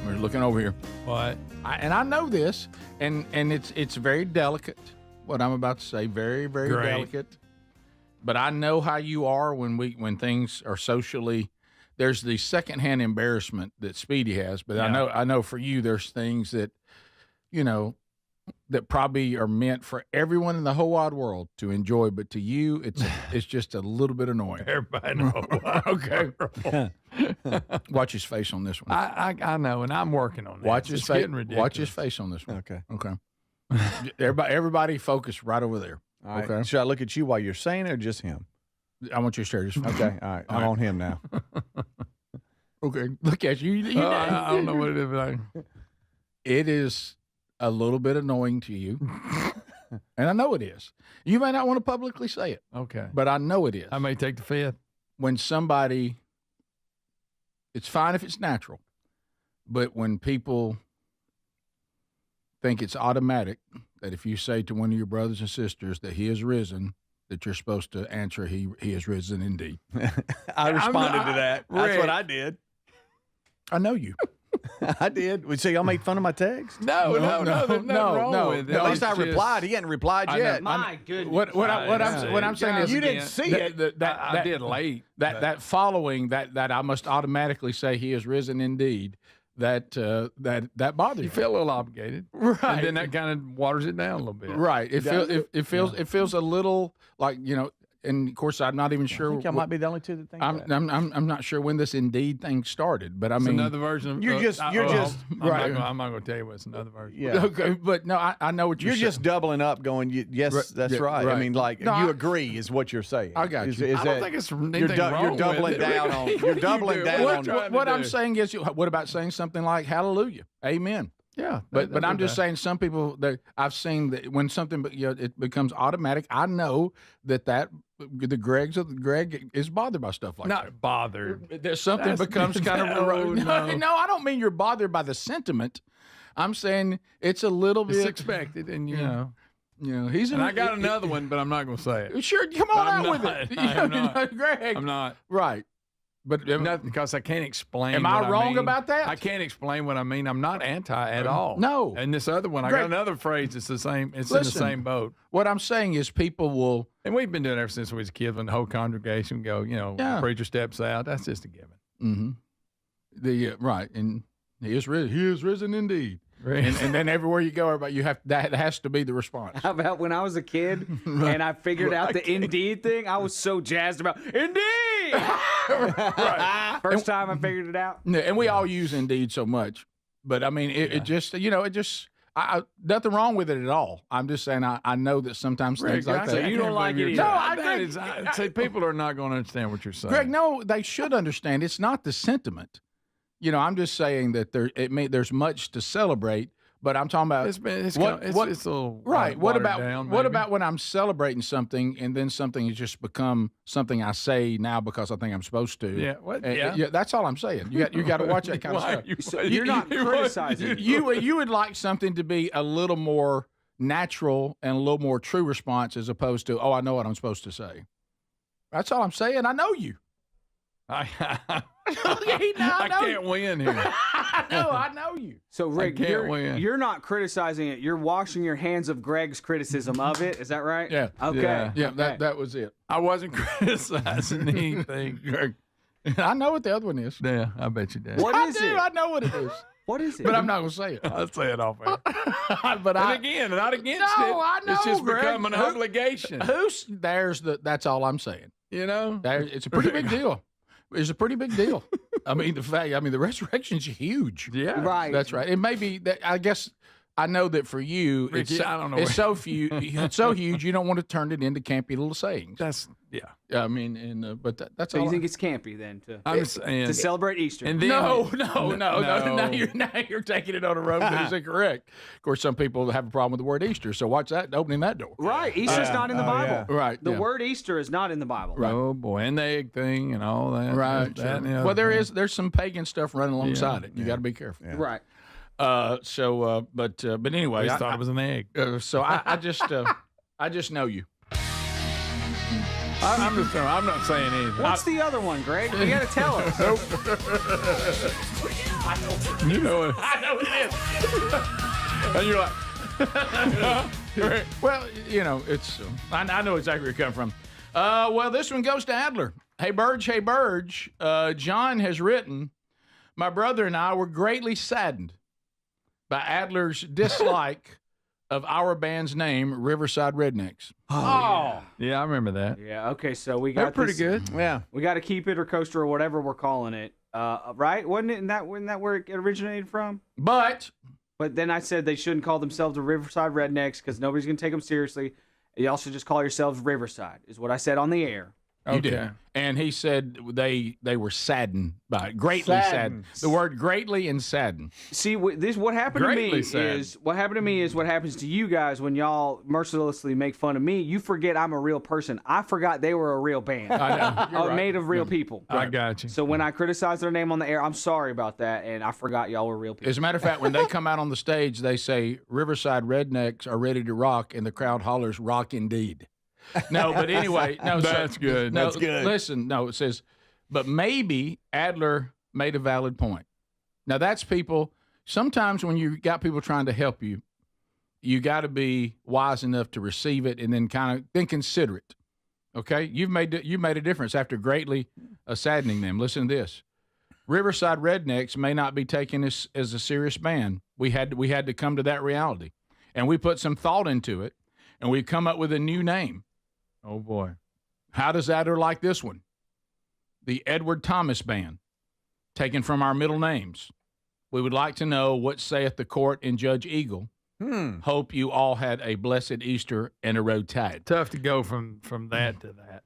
S1: We're looking over here.
S4: What?
S1: And I know this, and it's very delicate, what I'm about to say, very, very delicate. But I know how you are when things are socially. There's the secondhand embarrassment that Speedy has, but
S4: Yeah.
S1: I know for you there's things that, that probably are meant for everyone in the whole wide world to enjoy, but to you it's just a little bit annoying.
S4: Everybody know.
S1: Okay. Watch his face on this one.
S4: I know, and I'm working on that.
S1: Watch his face.
S4: Ridiculous.
S1: Watch his face on this one.
S3: Okay.
S1: Everybody focus right over there.
S3: All right.
S1: Okay.
S3: Should I look at you while you're saying it or just him?
S1: I want you to share this.
S3: Okay. All right. I'm on him now.
S1: Okay. Look at you.
S4: I don't know what it is, but
S1: It is a little bit annoying to you. And I know it is. You may not want to publicly say it.
S4: Okay.
S1: But I know it is.
S4: I may take the fifth.
S1: When somebody, it's fine if it's natural, but when people think it's automatic that if you say to one of your brothers and sisters that he is risen, that you're supposed to answer, he is risen indeed.
S3: I responded to that. That's
S4: Rick.
S3: what I did.
S1: I know you.
S3: I did. So y'all made fun of my text?
S4: No, there's nothing wrong with it.
S3: At least I
S4: It's just-
S3: replied. He hadn't replied yet.
S2: My goodness.
S1: What I'm saying is
S3: You didn't see it.
S4: I did late.
S1: That following that I must automatically say he is risen indeed. That bothers
S4: You
S1: you.
S4: feel a little obligated,
S1: Right.
S4: And then that kind of waters it down a little bit,
S1: Right. It feels a little like, and of course I'm not even sure.
S3: I think I might be the only two that think that.
S1: I'm not sure when this Indeed thing started, but I
S4: It's
S1: mean
S4: another version of
S3: You're just
S1: right.
S4: I'm not going to tell you what's another version.
S3: Yeah.
S1: Okay, but no, I know what
S3: You're
S1: saying.
S3: just doubling up, going, yes, that's
S1: yeah,
S3: right.
S1: right.
S3: I mean, like,
S1: No,
S3: you
S1: I-
S3: agree is what you're saying.
S1: I got you.
S3: Is
S4: I don't
S3: that-
S4: think it's anything
S3: you're
S4: wrong
S3: You're doubling
S4: with it.
S3: down on.
S4: What
S3: You're
S4: are you
S3: doubling
S4: doing?
S3: down
S4: What
S3: on.
S1: What I'm saying is, what about saying something like "Hallelujah, Amen"?
S4: Yeah,
S1: But I'm just saying, some people that I've seen that when something it becomes automatic. I know that the Greg is bothered by stuff like that.
S4: not bothered.
S1: There's something becomes kind of no. I don't mean you're bothered by the sentiment. I'm saying it's a little
S4: It's
S1: bit
S4: expected, and
S1: he's
S4: And I got another one, but I'm not going to say it.
S1: Sure, come on
S4: I'm
S1: out with
S4: not.
S1: it.
S4: I'm not.
S1: Greg.
S4: I'm not.
S1: Right. But
S4: Nothing, because I can't explain.
S1: Am I
S4: what
S1: wrong
S4: mean.
S1: about that?
S4: I can't explain what I mean. I'm not anti at all.
S1: No.
S4: And this other one, I
S1: Greg,
S4: got another phrase that's the same. It's in the
S1: listen,
S4: same boat.
S1: What I'm saying is people will.
S4: And we've been doing it ever since we was kids. When the whole congregation go,
S1: Yeah.
S4: preacher steps out. That's just a given.
S1: Mm-hmm. Right, and he is risen. He is risen indeed. And then everywhere you go, everybody, that has to be the response.
S2: How about when I was a kid and I figured out the Indeed thing? I was so jazzed about Indeed. First time I figured it out.
S1: Yeah, and we all use Indeed so much, but I mean, it just nothing wrong with it at all. I'm just saying I know that sometimes things like
S2: so
S1: that.
S2: you don't like it either.
S1: No, I
S4: That
S1: agree.
S4: is, see, people are not going to understand what you're saying.
S1: Greg, no, they should understand. It's not the sentiment. I'm just saying that there's much to celebrate, but I'm talking about
S4: It's a little
S1: right. What
S4: watered
S1: about
S4: down,
S1: what
S4: maybe.
S1: about when I'm celebrating something and then something has just become something I say now because I think I'm supposed to?
S4: Yeah, what?
S1: And-
S4: Yeah.
S1: that's all I'm saying. You got to watch that kind of
S4: Why
S1: stuff.
S4: you-
S2: So you're not criticizing.
S1: You would like something to be a little more natural and a little more true response as opposed to, oh, I know what I'm supposed to say. That's all I'm saying. I know you.
S4: I
S1: I know
S4: can't win here.
S1: I know you.
S2: So Rick,
S4: can't win.
S2: you're not criticizing it. You're washing your hands of Greg's criticism of it. Is that right?
S1: Yeah.
S2: Okay.
S1: Yeah,
S2: Okay.
S1: that was it.
S4: I wasn't criticizing anything.
S1: Greg. I know what the other one is.
S4: Yeah, I bet you did.
S2: What
S1: I
S2: is
S1: do.
S2: it?
S1: I know what it is.
S2: What is it?
S1: But I'm not going to say it.
S4: I'll say it off air.
S1: But
S4: And again, not against it.
S1: I know,
S4: It's just
S1: Greg.
S4: become an
S1: Who-
S4: obligation.
S1: That's all I'm saying.
S4: You know?
S1: It's a pretty big deal. It's a pretty big deal. the resurrection's huge.
S4: Yeah.
S2: Right.
S1: That's right. It may be that, I guess, I know that for you,
S4: Ricky, I don't know
S1: it's so it's so huge you don't want to turn it into campy little sayings.
S4: Yeah.
S1: I mean, but that's
S2: So
S1: all.
S2: you think it's campy then
S4: saying,
S2: to celebrate Easter?
S4: And then,
S1: No. Now you're taking it on a road that is incorrect. Of course, some people have a problem with the word Easter, so watch that opening that door.
S2: Right, Easter's not in the Bible.
S1: Right,
S2: The word Easter is not in the Bible.
S1: Right.
S4: Oh boy, and the egg thing and all that.
S1: Right.
S4: That and the other
S1: Well,
S4: thing.
S1: there's some pagan stuff running alongside it. You got to be careful.
S2: Right.
S1: But anyway,
S4: I just thought it was an egg.
S1: So I just know you.
S4: I'm not saying anything.
S2: What's the other one, Greg? You got to tell us.
S4: You know it.
S1: I know it is. And you're like, well, it's. I know exactly where you're coming from. Well, this one goes to Adler. Hey, Burge. John has written, my brother and I were greatly saddened by Adler's dislike of our band's name, Riverside Rednecks.
S2: Oh.
S4: Yeah, I remember that.
S2: Yeah. Okay. So we got
S4: They're pretty good.
S3: Yeah.
S2: We got to keep it or coaster or whatever we're calling it. Right? Wasn't that where it originated from?
S1: But
S2: then I said they shouldn't call themselves the Riverside Rednecks because nobody's gonna take them seriously. Y'all should just call yourselves Riverside. Is what I said on the air.
S1: You did. And he said they were saddened by it. Greatly saddened. The word greatly and saddened.
S2: See, what happened to me is what happens to you guys when y'all mercilessly make fun of me. You forget I'm a real person. I forgot they were a real band.
S1: I know. Right.
S2: Made of real people.
S4: I got you.
S2: So when I criticize their name on the air, I'm sorry about that, and I forgot y'all were real people.
S1: As a matter of fact, when they come out on the stage, they say, Riverside Rednecks are ready to rock, and the crowd hollers, rock indeed. No, but anyway, no.
S4: That's good.
S1: No,
S4: That's good.
S1: Listen, no, it says, but maybe Adler made a valid point. Now, that's people, sometimes when you got people trying to help you, you got to be wise enough to receive it and then then consider it. Okay? You've made a difference after greatly saddening them. Listen to this. Riverside Rednecks may not be taken as a serious band. We had to come to that reality. And we put some thought into it, and we come up with a new name.
S4: Oh, boy.
S1: How does Adler like this one? The Edward Thomas Band, taken from our middle names. We would like to know what saith the court and Judge Eagle. Hope you all had a blessed Easter and a road tide.
S4: Tough to go from that to that.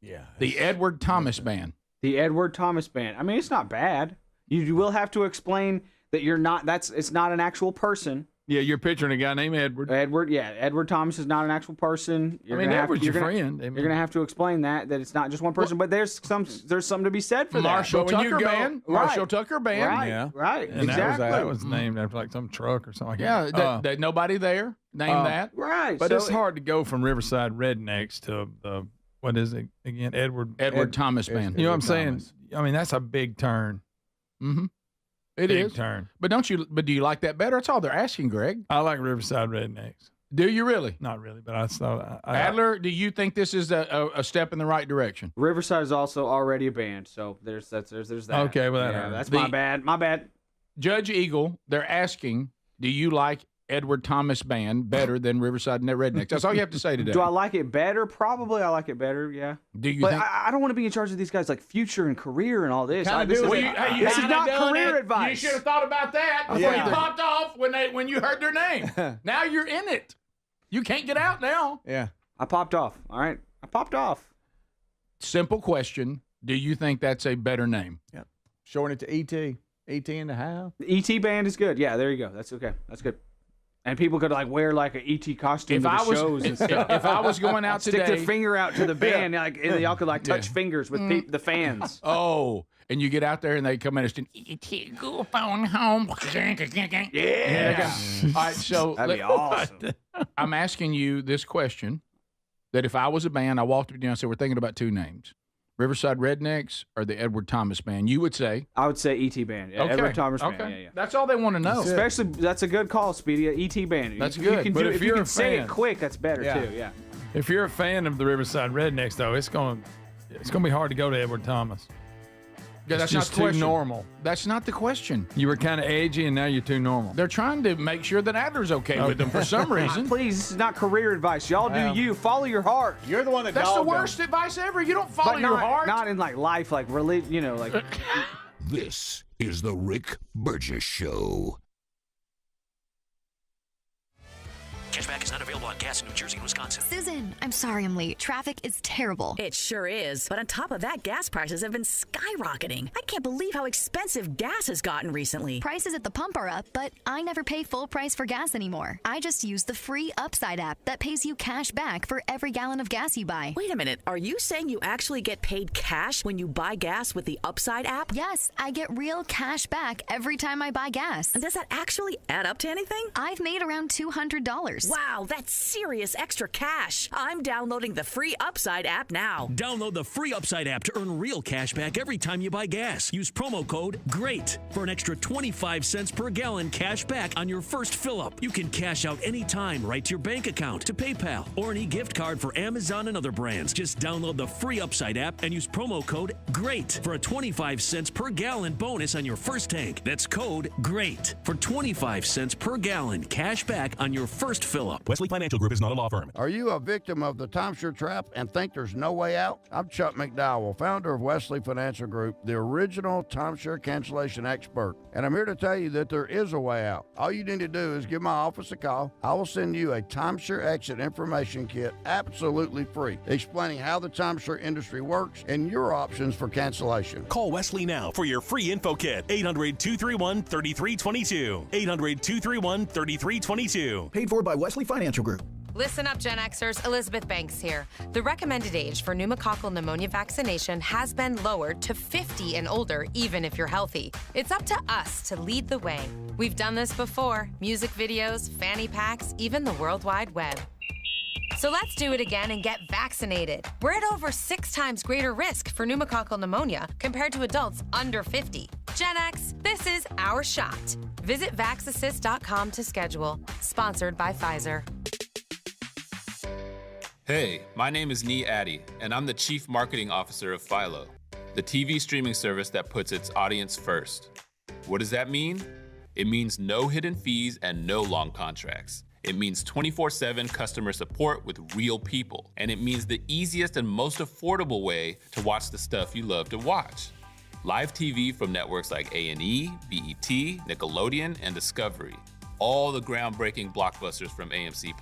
S3: Yeah.
S1: The Edward Thomas Band.
S2: The Edward Thomas Band. I mean, it's not bad. You will have to explain that it's not an actual person.
S4: Yeah, you're picturing a guy named Edward.
S2: Edward Thomas is not an actual person.
S4: Edward's your friend.
S2: You're going to have to explain that it's not just one person, but there's something to be said for
S1: Marshall
S2: that.
S1: Tucker Band. Marshall Tucker Band.
S2: Right,
S3: Yeah.
S2: right,
S4: And
S2: exactly.
S4: that was named after like some truck or something.
S1: Yeah, that nobody there named that.
S2: Right.
S4: But
S2: so
S4: it's hard to go from Riverside Rednecks to what is it again?
S1: Edward Thomas Band.
S4: You know what I'm saying? I mean, that's a big turn.
S1: Mm-hmm. It
S4: big
S1: is.
S4: turn.
S1: But do you like that better? That's all they're asking, Greg.
S4: I like Riverside Rednecks.
S1: Do you really?
S4: Not really, but I thought
S1: Adler, do you think this is a step in the right direction?
S2: Riverside is also already a band, so there's that.
S4: Okay, well,
S2: that's my bad. My bad.
S1: Judge Eagle, they're asking, do you like Edward Thomas Band better than Riverside Rednecks? That's all you have to say today.
S2: Do I like it better? Probably I like it better, yeah.
S1: Do you
S2: but
S1: think?
S2: I don't want to be in charge of these guys like future and career and all this.
S1: This
S2: is not career advice.
S1: You should have thought about that before you popped off when you heard their name. Now you're in it. You can't get out now.
S3: Yeah.
S2: I popped off. All right. I popped off.
S1: Simple question. Do you think that's a better name?
S3: Yep. Shorten it to E.T. E.T. and a half.
S2: The E.T. Band is good. Yeah, there you go. That's okay. That's good. And people could like wear like an ET costume to the shows and stuff.
S1: If I was going out today,
S2: stick their finger out to the band, and y'all could like touch fingers with the fans.
S1: Oh, and you get out there and they come in and ET, go phone home.
S2: Yeah.
S1: All right, so
S2: that'd be awesome.
S1: I'm asking you this question: that if I was a band, I walked up to you and I said, "We're thinking about two names." Riverside Rednecks or the Edward Thomas Band? You would say?
S2: I would say E.T. Band.
S1: Okay.
S2: Edward Thomas Band.
S1: Okay.
S2: Yeah.
S1: That's all they want to know.
S2: Especially, that's a good call, Speedy. E.T. Band.
S1: That's
S2: You
S1: good.
S2: can
S4: But
S2: do,
S4: if
S2: if you
S4: you're
S2: can
S4: a
S2: say
S4: fan-
S2: it quick, that's better too. Yeah.
S4: If you're a fan of the Riverside Rednecks, though, it's gonna be hard to go to Edward Thomas.
S1: Yeah, that's
S4: It's just
S1: not the question.
S4: too normal.
S1: That's not the question.
S4: You were kind of edgy, and now you're too normal.
S1: They're trying to make sure that Adler's okay with them for some reason.
S2: Please, this is not career advice. Y'all do you. Follow your heart.
S3: You're the one that
S1: That's the
S3: dogged them.
S1: worst advice ever. You don't follow
S2: But
S1: your heart.
S2: not in like life, like religion. Like.
S9: This is the Rick Burgess Show.
S14: Cashback is not available on gas in New Jersey and Wisconsin.
S15: Susan, I'm sorry I'm late. Traffic is terrible.
S16: It sure is. But on top of that, gas prices have been skyrocketing. I can't believe how expensive gas has gotten recently.
S15: Prices at the pump are up, but I never pay full price for gas anymore. I just use the free Upside app that pays you cash back for every gallon of gas you buy.
S16: Wait a minute. Are you saying you actually get paid cash when you buy gas with the Upside app?
S15: Yes, I get real cash back every time I buy gas.
S16: And does that actually add up to anything?
S15: I've made around $200.
S16: Wow, that's serious extra cash. I'm downloading the free Upside app now.
S14: Download the free Upside app to earn real cash back every time you buy gas. Use promo code GREAT for an extra 25 cents per gallon cash back on your first fill-up. You can cash out anytime right to your bank account, to PayPal, or an e-gift card for Amazon and other brands. Just download the free Upside app and use promo code GREAT for a 25 cents per gallon bonus on your first tank. That's code GREAT for 25 cents per gallon cash back on your first fill-up.
S13: Wesley Financial Group is not a law firm.
S10: Are you a victim of the timeshare trap and think there's no way out? I'm Chuck McDowell, founder of Wesley Financial Group, the original timeshare cancellation expert. And I'm here to tell you that there is a way out. All you need to do is give my office a call. I will send you a timeshare exit information kit absolutely free, explaining how the timeshare industry works and your options for cancellation.
S13: Call Wesley now for your free info kit. 800-231-3322. 800-231-3322.
S18: Paid for by Wesley Financial Group.
S8: Listen up, Gen Xers. Elizabeth Banks here. The recommended age for pneumococcal pneumonia vaccination has been lowered to 50 and older, even if you're healthy. It's up to us to lead the way. We've done this before. Music videos, fanny packs, even the World Wide Web. So let's do it again and get vaccinated. We're at over 6 times greater risk for pneumococcal pneumonia compared to adults under 50. Gen X, this is our shot. Visit vaxassist.com to schedule. Sponsored by Pfizer.
S12: Hey, my name is Nee Addy, and I'm the Chief Marketing Officer of Philo, the TV streaming service that puts its audience first. What does that mean? It means no hidden fees and no long contracts. It means 24/7 customer support with real people. And it means the easiest and most affordable way to watch the stuff you love to watch. Live TV from networks like A&E, BET, Nickelodeon, and Discovery. All the groundbreaking blockbusters from AMC+.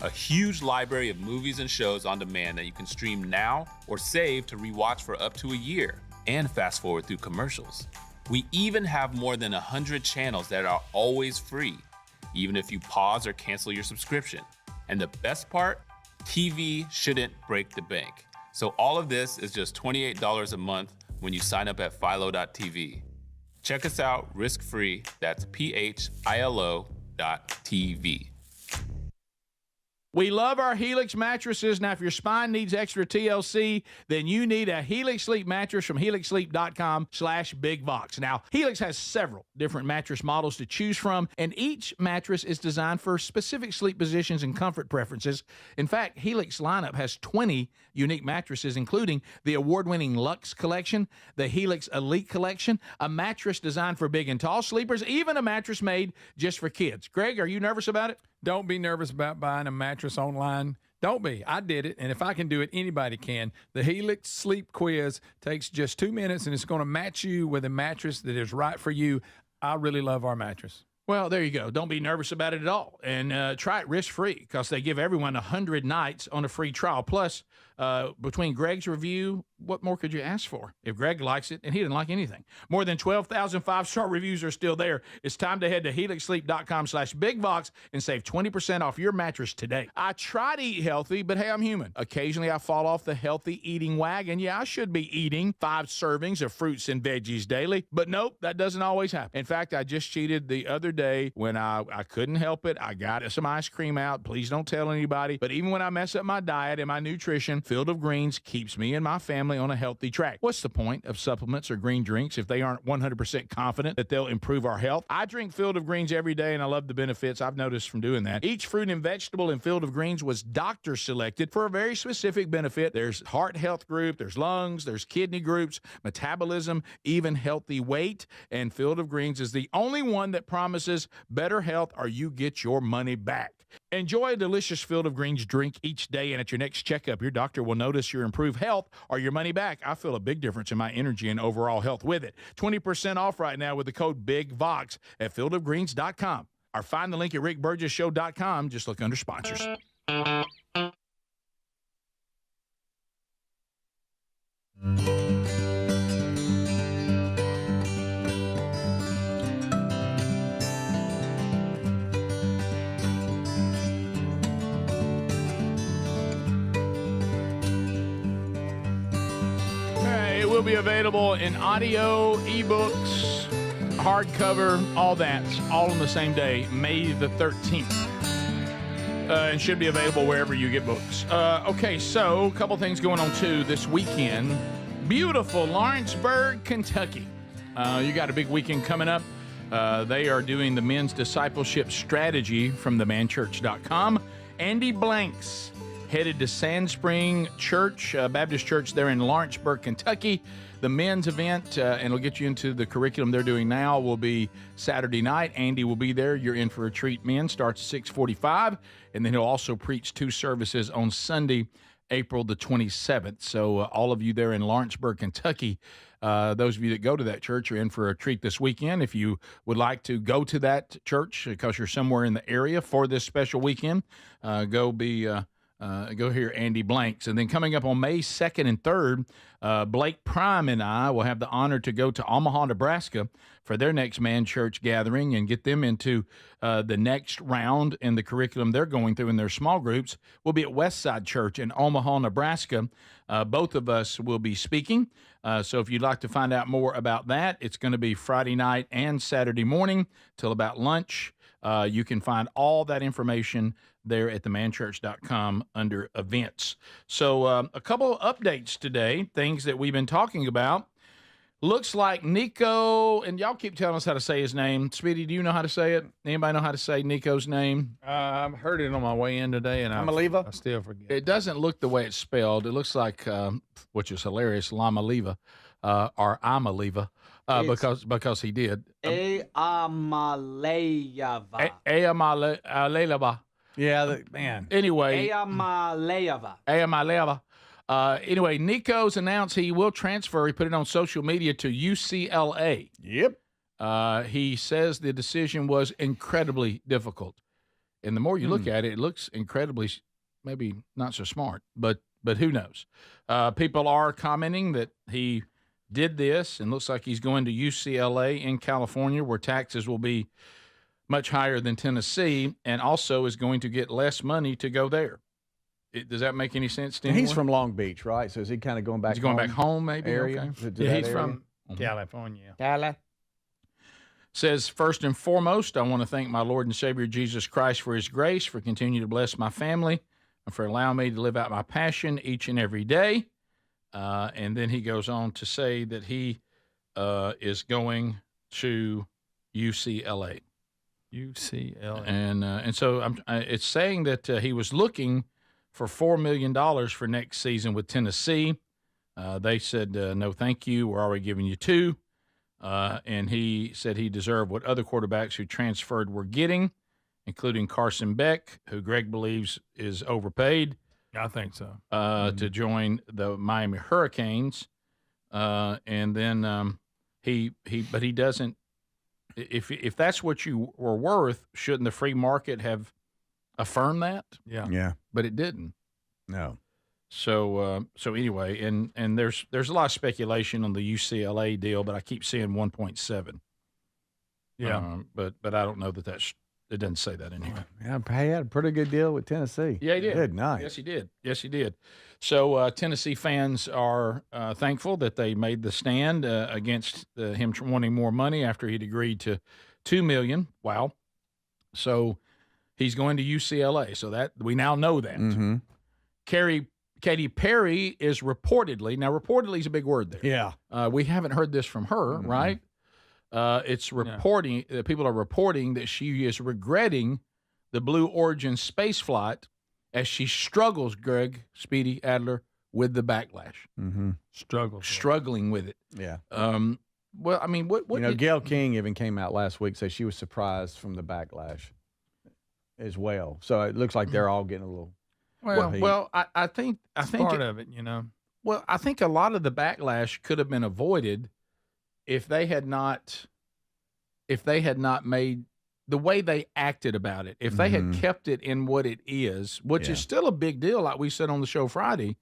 S12: A huge library of movies and shows on demand that you can stream now or save to rewatch for up to a year, and fast forward through commercials. We even have more than 100 channels that are always free, even if you pause or cancel your subscription. And the best part, TV shouldn't break the bank. So all of this is just $28 a month when you sign up at philo.tv. Check us out risk-free. That's philo.tv.
S1: We love our Helix mattresses. Now, if your spine needs extra TLC, then you need a Helix Sleep mattress from helixsleep.com/bigbox. Now, Helix has several different mattress models to choose from, and each mattress is designed for specific sleep positions and comfort preferences. In fact, Helix lineup has 20 unique mattresses, including the award-winning Luxe Collection, the Helix Elite Collection, a mattress designed for big and tall sleepers, even a mattress made just for kids. Greg, are you nervous about it?
S4: Don't be nervous about buying a mattress online. Don't be. I did it, and if I can do it, anybody can. The Helix Sleep Quiz takes just 2 minutes, and it's going to match you with a mattress that is right for you. I really love our mattress.
S1: Well, there you go. Don't be nervous about it at all. And try it risk-free because they give everyone 100 nights on a free trial. Plus, between Greg's review, what more could you ask for? If Greg likes it, and he didn't like anything. More than 12,000 five-star reviews are still there. It's time to head to helixsleep.com/bigbox and save 20% off your mattress today. I try to eat healthy, but hey, I'm human. Occasionally, I fall off the healthy eating wagon. Yeah, I should be eating 5 servings of fruits and veggies daily. But nope, that doesn't always happen. In fact, I just cheated the other day when I couldn't help it. I got some ice cream out. Please don't tell anybody. But even when I mess up my diet and my nutrition, Field of Greens keeps me and my family on a healthy track. What's the point of supplements or green drinks if they aren't 100% confident that they'll improve our health? I drink Field of Greens every day, and I love the benefits I've noticed from doing that. Each fruit and vegetable in Field of Greens was doctor selected for a very specific benefit. There's heart health group, there's lungs, there's kidney groups, metabolism, even healthy weight. And Field of Greens is the only one that promises better health or you get your money back. Enjoy a delicious Field of Greens drink each day, and at your next checkup, your doctor will notice your improved health or your money back. I feel a big difference in my energy and overall health with it. 20% off right now with the code BIGVOX at fieldofgreens.com. or find the link at rickburgessshow.com. Just look under sponsors. It will be available in audio, ebooks, hardcover, all that, all on the same day, May the 13th. And should be available wherever you get books. Okay, so a couple things going on, too, this weekend. Beautiful Lawrenceburg, Kentucky. You got a big weekend coming up. They are doing the men's discipleship strategy from themanchurch.com. Andy Blanks headed to Sand Spring Church, Baptist Church there in Lawrenceburg, Kentucky. The men's event, and it'll get you into the curriculum they're doing now, will be Saturday night. Andy will be there. You're in for a treat, men. Starts at 6:45, and then he'll also preach 2 services on Sunday, April the 27th. So all of you there in Lawrenceburg, Kentucky, those of you that go to that church are in for a treat this weekend. If you would like to go to that church because you're somewhere in the area for this special weekend, go hear Andy Blanks. And then coming up on May 2nd and 3rd, Blake Prime and I will have the honor to go to Omaha, Nebraska for their next Man Church gathering and get them into the next round in the curriculum they're going through in their small groups. We'll be at Westside Church in Omaha, Nebraska. Both of us will be speaking. So if you'd like to find out more about that, it's going to be Friday night and Saturday morning till about lunch. You can find all that information there at themanchurch.com under events. So a couple of updates today, things that we've been talking about. Looks like Nico, and y'all keep telling us how to say his name. Speedy, do you know how to say it? Anybody know how to say Nico's name?
S4: I heard it on my way in today, and I still forget.
S1: It doesn't look the way it's spelled. It looks like, which is hilarious, Lamaliva, or Amaleva, because he did.
S2: Eamaleyava.
S1: Eamaleyava.
S3: Yeah,
S4: man.
S1: Anyway.
S2: Eamaleyava.
S1: Eamaleyava. Anyway, Nico's announced he will transfer. He put it on social media to UCLA.
S3: Yep.
S1: He says the decision was incredibly difficult. And the more you look at it, it looks incredibly, maybe not so smart, but who knows? People are commenting that he did this and looks like he's going to UCLA in California, where taxes will be much higher than Tennessee, and also is going to get less money to go there. Does that make any sense to anyone?
S3: He's from Long Beach, right? So is he kind of going back
S1: He's going back home, maybe?
S3: Area?
S1: Okay.
S4: Yeah, he's from California.
S1: Says, first and foremost, I want to thank my Lord and Savior Jesus Christ for his grace, for continuing to bless my family, and for allowing me to live out my passion each and every day. And then he goes on to say that he is going to UCLA. And so it's saying that he was looking for $4 million for next season with Tennessee. They said, no, thank you. We're already giving you $2 million. And he said he deserved what other quarterbacks who transferred were getting, including Carson Beck, who Greg believes is overpaid.
S4: I think so.
S1: To join the Miami Hurricanes. And then he doesn't. If that's what you were worth, shouldn't the free market have affirmed that?
S3: Yeah.
S1: But it didn't.
S3: No.
S1: So anyway, and there's a lot of speculation on the UCLA deal, but I keep seeing 1.7.
S4: Yeah.
S1: But I don't know that it doesn't say that in here.
S3: Yeah, he had a pretty good deal with Tennessee.
S1: Yeah, he did.
S3: Good night.
S1: Yes, he did. So Tennessee fans are thankful that they made the stand against him wanting more money after he'd agreed to $2 million. Wow. So he's going to UCLA. So that we now know that.
S3: Mm-hmm.
S1: Katy Perry is reportedly is a big word there.
S3: Yeah.
S1: We haven't heard this from her, right? It's reporting people are reporting that she is regretting the Blue Origin space flight as she struggles, Greg, Speedy, Adler, with the backlash.
S3: Mm-hmm.
S1: Struggling with it.
S3: Yeah.
S1: Well, I mean, what
S3: Gail King even came out last week, said she was surprised from the backlash as well. So it looks like they're all getting a little.
S1: Well, I think
S4: part of it, you know.
S1: Well, I think a lot of the backlash could have been avoided if they had not made the way they acted about it. If they had kept it in what it is, which is still a big deal, like we said on the show Friday.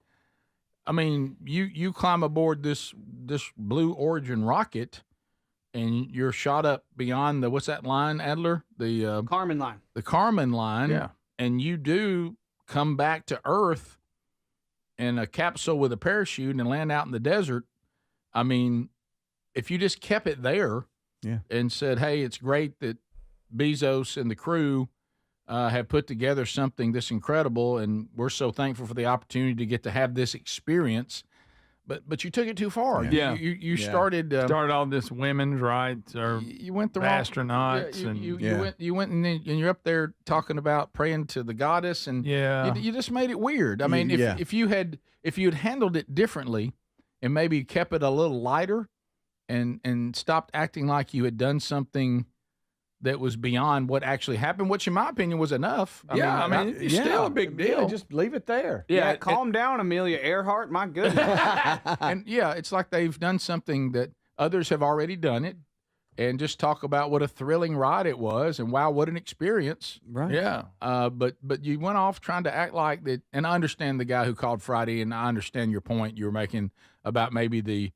S1: I mean, you climb aboard this Blue Origin rocket, and you're shot up beyond the what's that line, Adler? The
S2: Kármán line.
S1: The Kármán line.
S2: Yeah.
S1: And you do come back to Earth in a capsule with a parachute and land out in the desert. I mean, if you just kept it there, and said, "Hey, it's great that Bezos and the crew have put together something this incredible, and we're so thankful for the opportunity to get to have this experience." But you took it too far.
S4: Yeah.
S1: You started
S4: all this women's rights or
S1: you went the
S4: astronauts
S1: you went and you're up there talking about praying to the goddess, and you just made it weird. I mean, if you had handled it differently and maybe kept it a little lighter and stopped acting like you had done something that was beyond what actually happened, which in my opinion was enough.
S4: I mean, it's still a big deal.
S3: Just leave it there.
S2: Yeah, calm down, Amelia Earhart. My goodness.
S1: And it's like they've done something that others have already done it, and just talk about what a thrilling ride it was, and wow, what an experience.
S3: Right.
S4: Yeah.
S1: But you went off trying to act like that, and I understand the guy who called Friday, and I understand your point you were making about maybe the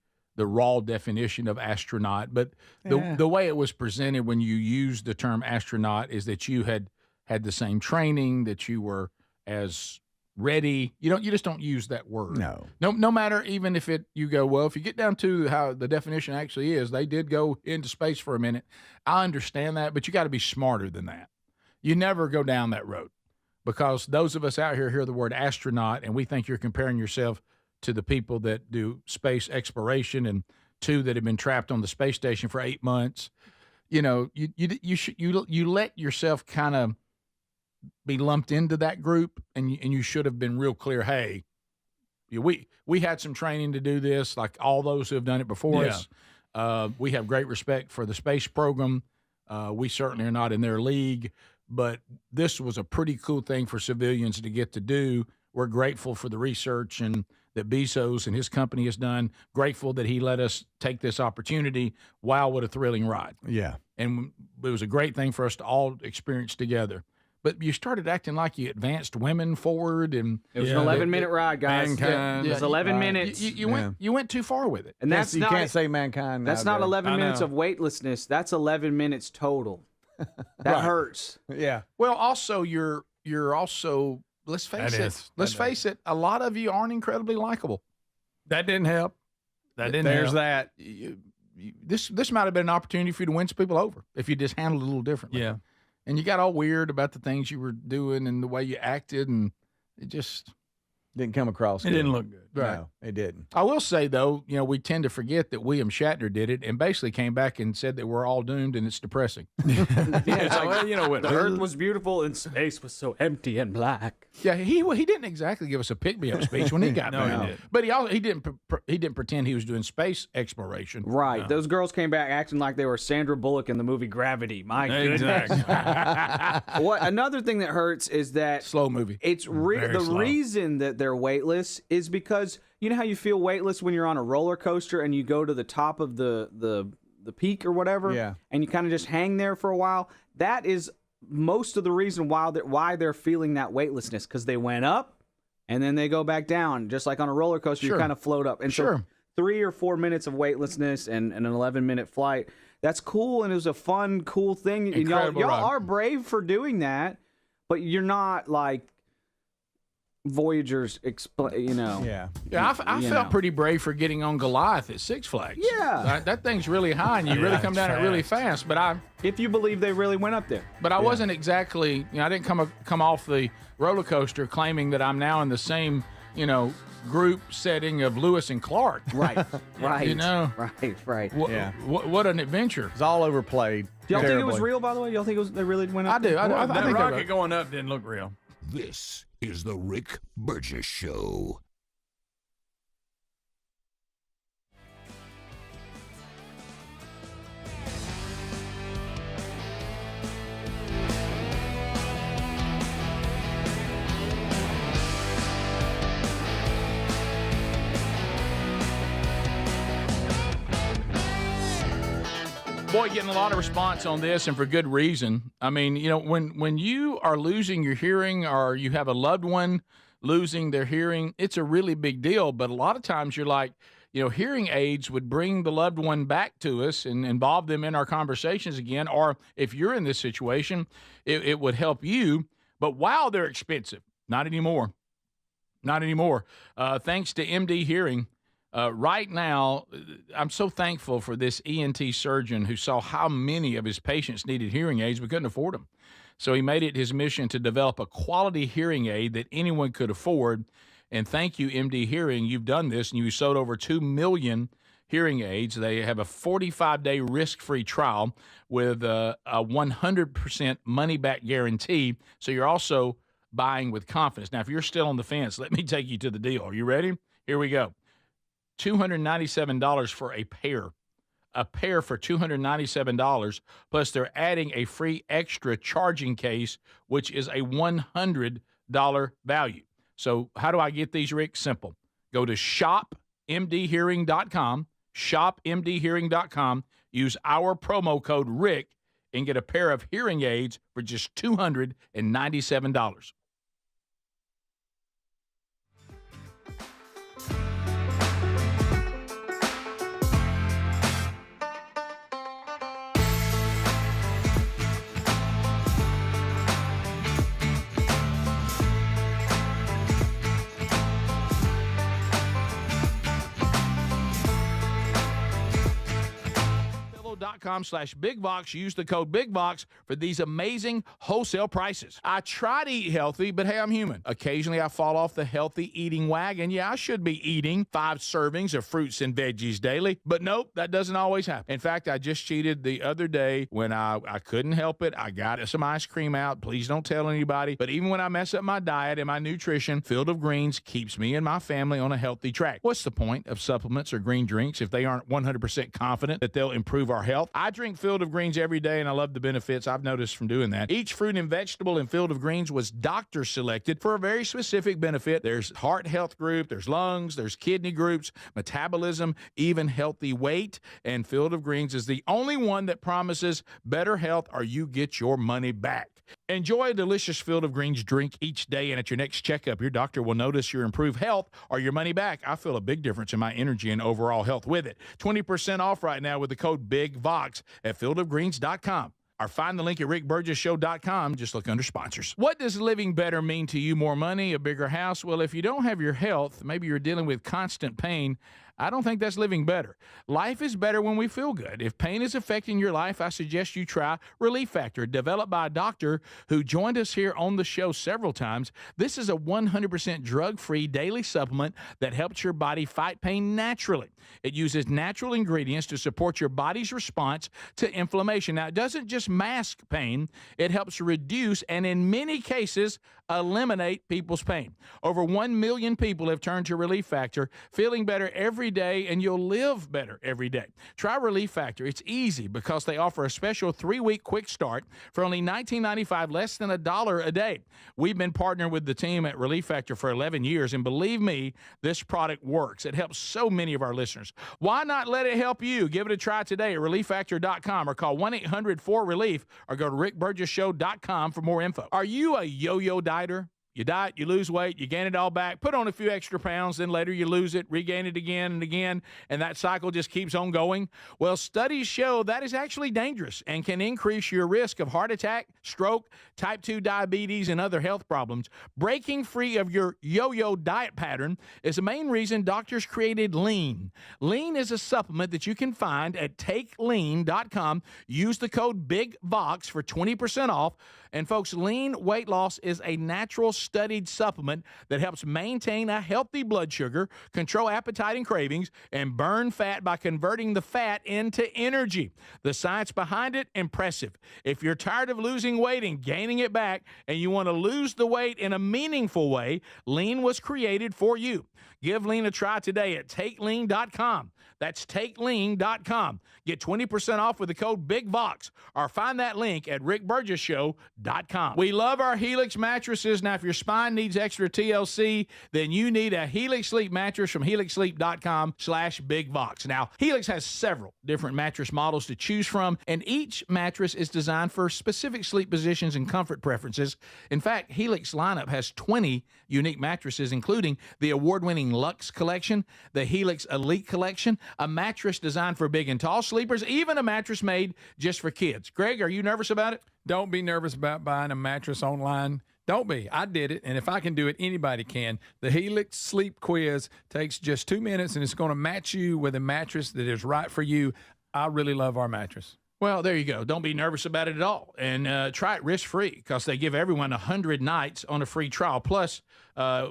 S1: raw definition of astronaut, but the way it was presented when you used the term astronaut is that you had the same training, that you were as ready. You just don't use that word. No matter, even if you go, well, if you get down to how the definition actually is, they did go into space for a minute. I understand that, but you got to be smarter than that. You never go down that road, because those of us out here hear the word astronaut and we think you're comparing yourself to the people that do space exploration and two that have been trapped on the space station for 8 months. You let yourself kind of be lumped into that group, and you should have been real clear. Hey, we had some training to do this, like all those who have done it before us. We have great respect for the space program. We certainly are not in their league, but this was a pretty cool thing for civilians to get to do. We're grateful for the research and that Bezos and his company has done. Grateful that he let us take this opportunity. Wow, what a thrilling ride.
S3: Yeah.
S1: And it was a great thing for us to all experience together. But you started acting like you advanced women forward, and
S2: it was an 11-minute ride, guys. It was 11 minutes.
S1: You went too far with it.
S2: And that's
S3: you can't say mankind.
S2: That's not 11 minutes of weightlessness. That's 11 minutes total. That hurts.
S3: Yeah.
S1: Well, also you're also, let's face it, a lot of you aren't incredibly likable.
S4: That didn't help.
S1: There's that. This might have been an opportunity for you to win some people over if you just handled it a little differently.
S4: Yeah.
S1: And you got all weird about the things you were doing and the way you acted, and it just
S3: didn't come across.
S4: It didn't look good.
S1: Right.
S3: No, it didn't.
S1: I will say, though, we tend to forget that William Shatner did it and basically came back and said that we're all doomed and it's depressing.
S2: The Earth was beautiful and space was so empty and black.
S1: Yeah, he didn't exactly give us a pick-me-up speech when he got back.
S4: He did.
S1: But he didn't pretend he was doing space exploration.
S2: Right. No. Those girls came back acting like they were Sandra Bullock in the movie Gravity. My goodness. Another thing that hurts is that
S1: slow movie.
S2: It's the reason that they're weightless is because you know how you feel weightless when you're on a roller coaster and you go to the top of the peak or whatever, and you kind of just hang there for a while. That is most of the reason why they're feeling that weightlessness, because they went up and then they go back down, just like on a roller coaster. You kind of float up, and so 3 or 4 minutes of weightlessness and an 11-minute flight. That's cool, and it was a fun, cool thing. Y'all are brave for doing that, but you're not like Voyagers,
S1: Yeah, I felt pretty brave for getting on Goliath at Six Flags.
S2: Yeah.
S1: That thing's really high, and you really come down it really fast. But
S2: if you believe they really went up there.
S1: But I wasn't exactly, I didn't come off the roller coaster claiming that I'm now in the same, group setting of Lewis and Clark.
S2: Right. Right. Right.
S1: What an adventure.
S3: It's all overplayed.
S2: Do y'all think it was real, by the way? Y'all think they really went up?
S1: I do. I
S4: that
S1: think
S4: rocket going up didn't look real.
S9: This is the Rick Burgess Show.
S1: Boy, getting a lot of response on this, and for good reason. I mean, you know, when you are losing your hearing or you have a loved one losing their hearing, it's a really big deal. But a lot of times you're like, you know, hearing aids would bring the loved one back to us and involve them in our conversations again. Or if you're in this situation, it would help you. But wow, they're expensive. Not anymore. Not anymore. Thanks to MD Hearing. Right now, I'm so thankful for this ENT surgeon who saw how many of his patients needed hearing aids but couldn't afford them. So he made it his mission to develop a quality hearing aid that anyone could afford. And thank you, MD Hearing. You've done this, and you sold over 2 million hearing aids. They have a 45-day risk-free trial with a 100% money-back guarantee. So you're also buying with confidence. Now, if you're still on the fence, let me take you to the deal. Are you ready? Here we go. $297 for a pair. A pair for $297, plus they're adding a free extra charging case, which is a $100 value. So how do I get these, Rick? Simple. Go to shopmdhearing.com, shopmdhearing.com, use our promo code RICK, and get a pair of hearing aids for just $297. .com/BigBox. Use the code BigBox for these amazing wholesale prices. I try to eat healthy, but hey, I'm human. Occasionally, I fall off the healthy eating wagon. Yeah, I should be eating 5 servings of fruits and veggies daily, but nope, that doesn't always happen. In fact, I just cheated the other day when I couldn't help it. I got some ice cream out. Please don't tell anybody. But even when I mess up my diet and my nutrition, Field of Greens keeps me and my family on a healthy track. What's the point of supplements or green drinks if they aren't 100% confident that they'll improve our health? I drink Field of Greens every day, and I love the benefits I've noticed from doing that. Each fruit and vegetable in Field of Greens was doctor selected for a very specific benefit. There's heart health group, there's lungs, there's kidney groups, metabolism, even healthy weight. And Field of Greens is the only one that promises better health or you get your money back. Enjoy a delicious Field of Greens drink each day, and at your next checkup, your doctor will notice your improved health or your money back. I feel a big difference in my energy and overall health with it. 20% off right now with the code BIGVOX at fieldofgreens.com. Or find the link at rickburgessshow.com. Just look under sponsors. What does living better mean to you? More money, a bigger house? Well, if you don't have your health, maybe you're dealing with constant pain, I don't think that's living better. Life is better when we feel good. If pain is affecting your life, I suggest you try Relief Factor, developed by a doctor who joined us here on the show several times. This is a 100% drug-free daily supplement that helps your body fight pain naturally. It uses natural ingredients to support your body's response to inflammation. Now, it doesn't just mask pain. It helps reduce and, in many cases, eliminate people's pain. Over 1 million people have turned to Relief Factor, feeling better every day, and you'll live better every day. Try Relief Factor. It's easy because they offer a special 3-week quick start for only $19.95, less than $1 a day. We've been partnering with the team at Relief Factor for 11 years, and believe me, this product works. It helps so many of our listeners. Why not let it help you? Give it a try today at ReliefFactor.com or call 1-800-4RELIEF or go to RickBurgessShow.com for more info. Are you a yo-yo dieter? You diet, you lose weight, you gain it all back, put on a few extra pounds, then later you lose it, regain it again and again, and that cycle just keeps on going. Well, studies show that is actually dangerous and can increase your risk of heart attack, stroke, type 2 diabetes, and other health problems. Breaking free of your yo-yo diet pattern is the main reason doctors created Lean. Lean is a supplement that you can find at takelean.com. Use the code BIGVOX for 20% off. And folks, Lean weight loss is a natural studied supplement that helps maintain a healthy blood sugar, control appetite and cravings, and burn fat by converting the fat into energy. The science behind it, impressive. If you're tired of losing weight and gaining it back, and you want to lose the weight in a meaningful way, Lean was created for you. Give Lean a try today at takelean.com. That's takelean.com. Get 20% off with the code BIGVOX or find that link at rickburgessshow.com. We love our Helix mattresses. Now, if you're spine needs extra TLC, then you need a Helix Sleep mattress from helixsleep.com/bigbox. Now, Helix has several different mattress models to choose from, and each mattress is designed for specific sleep positions and comfort preferences. In fact, Helix lineup has 20 unique mattresses, including the award-winning Luxe Collection, the Helix Elite Collection, a mattress designed for big and tall sleepers, even a mattress made just for kids. Greg, are you nervous about it?
S4: Don't be nervous about buying a mattress online. Don't be. I did it, and if I can do it, anybody can. The Helix Sleep Quiz takes just 2 minutes, and it's going to match you with a mattress that is right for you. I really love our mattress.
S1: Well, there you go. Don't be nervous about it at all. And try it risk-free because they give everyone 100 nights on a free trial. Plus,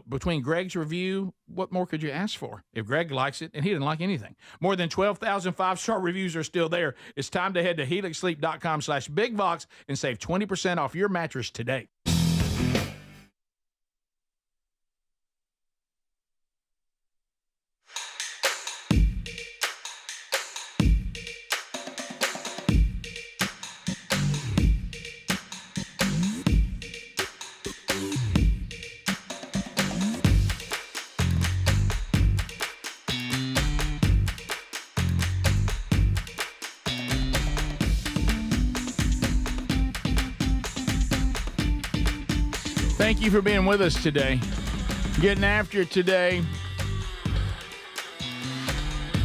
S1: between Greg's review, what more could you ask for? If Greg likes it, and he didn't like anything. More than 12,000 five-star reviews are still there. It's time to head to helixsleep.com/bigbox and save 20% off your mattress today. Thank you for being with us today. Getting after it today.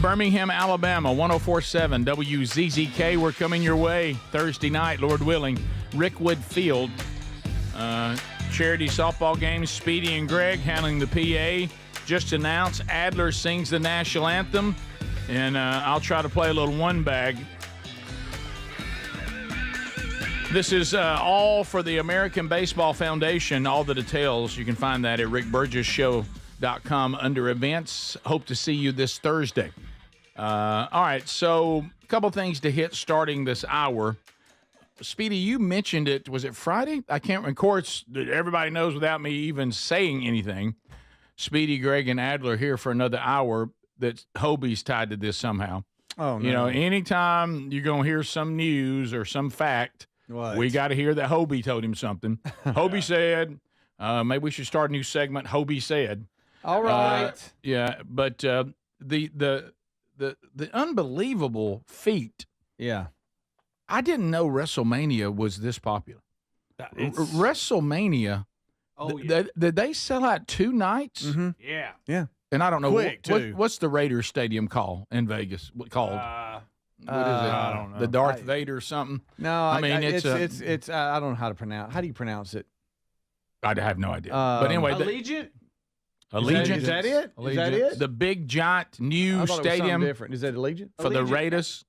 S1: Birmingham, Alabama, 104.7 WZZK. We're coming your way Thursday night, Lord willing. Rickwood Field. Charity softball game. Speedy and Greg handling the PA. Just announced Adler sings the national anthem. And I'll try to play a little one bag. This is all for the American Baseball Foundation. All the details, you can find that at rickburgessshow.com under events. Hope to see you this Thursday. All right, so a couple things to hit starting this hour. Speedy, you mentioned it. Was it Friday? I can't remember. Of course, everybody knows without me even saying anything. Speedy, Greg, and Adler here for another hour that Hobie's tied to this somehow.
S3: Oh, no.
S1: You know, anytime you're going to hear some news or some fact,
S3: what?
S1: We got to hear that Hobie told him something. Hobie said, maybe we should start a new segment, Hobie said.
S3: All right.
S1: Yeah, but the unbelievable feat.
S3: Yeah.
S1: I didn't know WrestleMania was this popular. WrestleMania, did they sell out 2 nights?
S3: Mm-hmm.
S2: Yeah.
S3: Yeah.
S1: And I don't know,
S3: Quick, too.
S1: what's the Raiders Stadium called in Vegas? Called? What is it?
S4: I don't know.
S1: The Darth Vader or something?
S3: No,
S1: I mean, it's
S3: I don't know how to pronounce. How do you pronounce it?
S1: I have no idea. But anyway,
S2: Allegiant?
S1: Allegiant.
S3: Is that it?
S1: Allegiant.
S3: Is that it?
S1: The big giant new
S3: I thought it was
S1: stadium
S3: something different. Is that Allegiant?
S1: for the Raiders.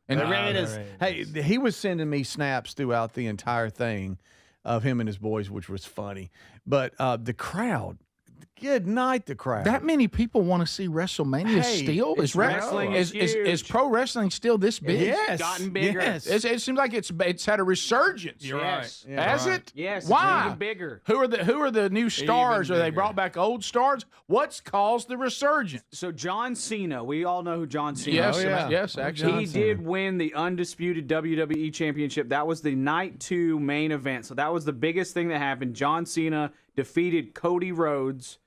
S1: And
S3: The Raiders. Hey, he was sending me snaps throughout the entire thing of him and his boys, which was funny. But the crowd. Good night, the crowd.
S1: That many people want to see WrestleMania still? Is
S2: wrestling is
S1: is pro wrestling still this big?
S3: Yes.
S2: It's gotten bigger.
S3: Yes.
S1: It seems like it's had a resurgence.
S4: You're
S2: Yes.
S4: right.
S1: Has it?
S2: Yes.
S1: Why?
S2: It's even bigger.
S1: Who are the new stars? Or they
S4: bigger.
S1: brought back old stars? What's caused the resurgence?
S2: So John Cena, we all know who John Cena
S1: Yes,
S2: is.
S1: yes, actually.
S2: He did win the undisputed WWE Championship. That was the Night 2 main event. So that was the biggest thing that happened. John Cena defeated Cody Rhodes.